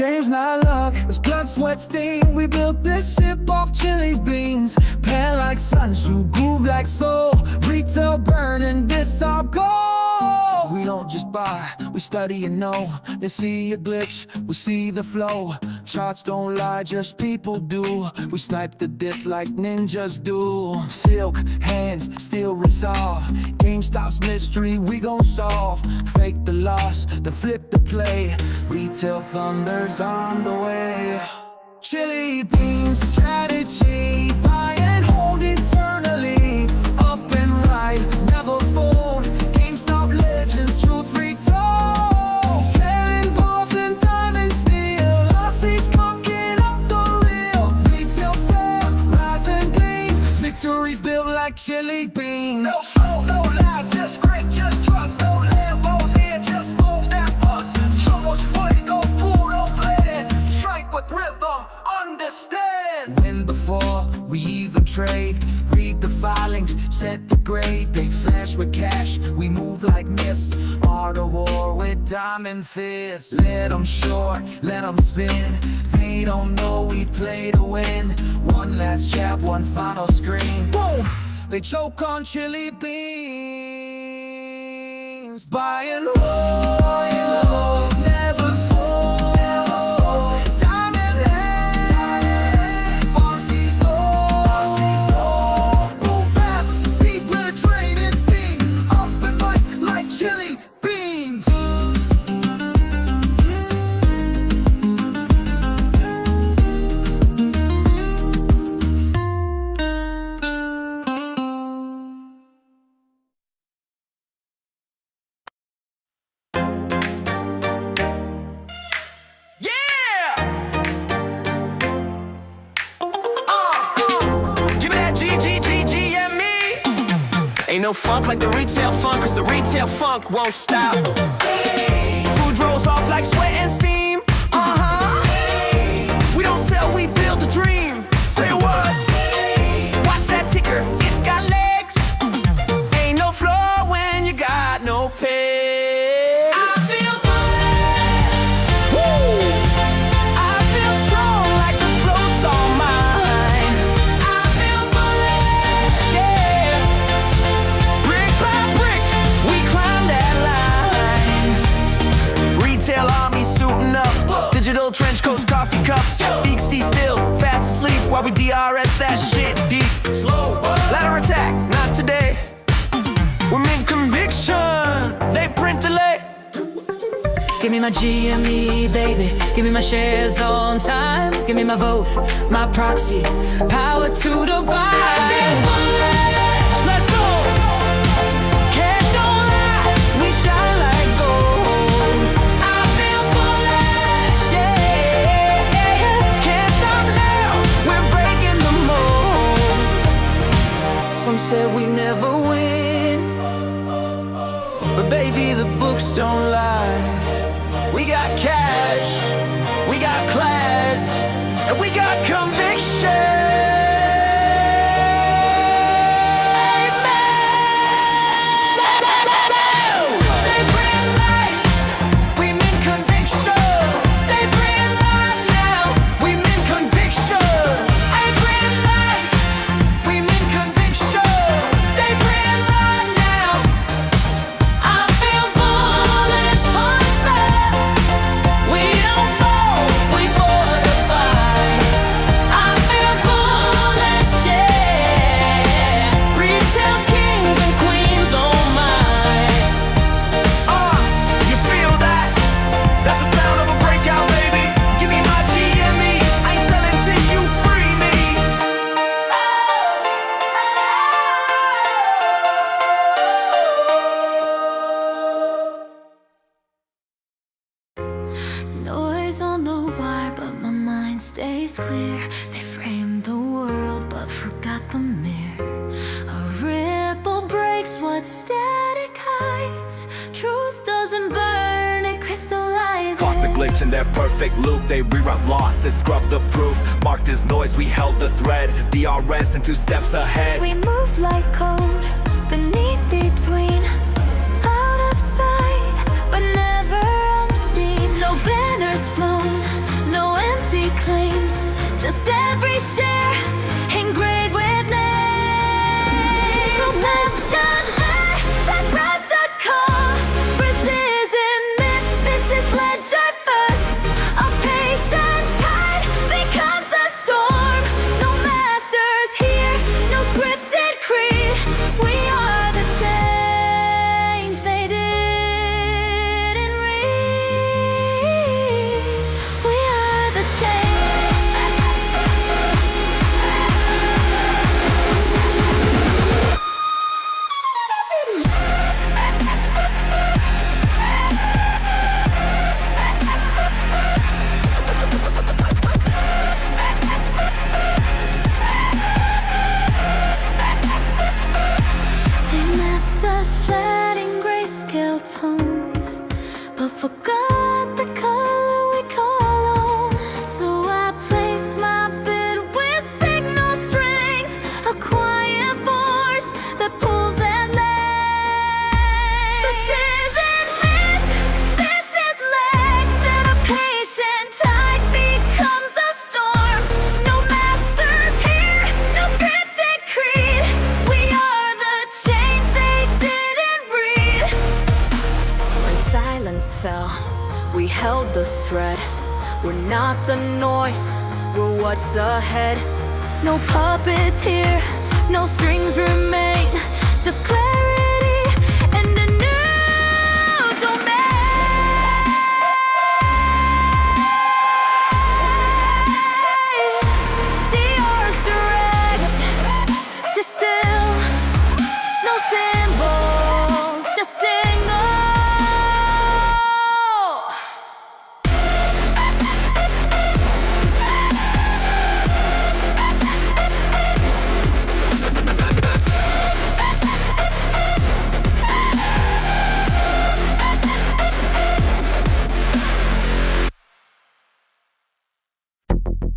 Game's not luck, it's blood, sweat, steam. We built this ship off chili beans. Pan like Sunshine, groove like soul. Retail burning, this our goal. We don't just buy, we study and know. They see a glitch, we see the flow. Charts don't lie, just people do. We snipe the dip like ninjas do. Silk hands, still resolve. GameStop's mystery, we gon' solve. Fake the loss, then flip the play. Retail thunder's on the way. Chili beans, strategy. Buy and hold eternally. Up and right, never fold. GameStop legends, truth retold. Cannon balls and diamond steel. Aussies conking up the real. Retail fair, rise and gleam. Victories built like chili beans. No soul, no lie, just great, just trust. No Lambos here, just moves that bust. So much money, no fool, no plan. Strike with rhythm, understand. When before we even trade, read the filings, set the grade. They flash with cash, we move like mist. Art of war with diamond fists. Let them short, let them spin. They don't know we play to win. One last chap, one final screen. Boom! They choke on chili beans. Buy and hold, never fall. Diamond hands, Aussies low. Move back, beat with a trading fee. Up and like chili beans. GME. Ain't no funk like the retail funk, cause the retail funk won't stop. Food rolls off like sweat and steam. We don't sell, we build a dream. Say what? Watch that ticker, it's got legs. Ain't no floor when you got no pay. I feel bullish. Woo! I feel strong like the floats on mine. I feel bullish, yeah. Brick by brick, we climb that line. Retail army suiting up. Digital trench coats, coffee cups. Feet still, fast asleep while we DRS that shit deep. Slow, ladder attack, not today. Women conviction, they print delay. Give me my GME, baby. Give me my shares on time. Give me my vote, my proxy. Power to the buy. Let's go. Cash don't lie, we shine like gold. I feel bullish, yeah. Can't stop now, we're breaking the mold. Some said we never win, but baby, the books don't lie. We got cash, we got class, and we got conviction. They bring light, we mean conviction. They bring light now, we mean conviction. They bring light, we mean conviction. They bring light now. I feel bullish on set. We don't fall, we fortify. I feel bullish, yeah. Retail kings and queens, oh my. You feel that? That's the sound of a breakout, baby. Give me my GME. I ain't selling till you free me. Noise on the wire, but my mind stays clear. They framed the world, but forgot the mirror. A ripple breaks what static hides. Truth doesn't burn, it crystallizes. Caught the glitch in their perfect loop. They reroute losses, scrub the proof. Marked as noise, we held the thread. DRS and 2 steps ahead. We moved like code, beneath, between, out of sight, but never unseen. No banners flown, forgot the color we call home. So I place my bid with signal strength, a quiet force that pulls at length. This isn't myth, this is length, and a patient tide becomes a storm. No masters here, no scripted creed. We are the change they didn't read. When silence fell, we held the thread. We're not the noise, we're what's ahead. No puppets here, no strings remain, just clarity.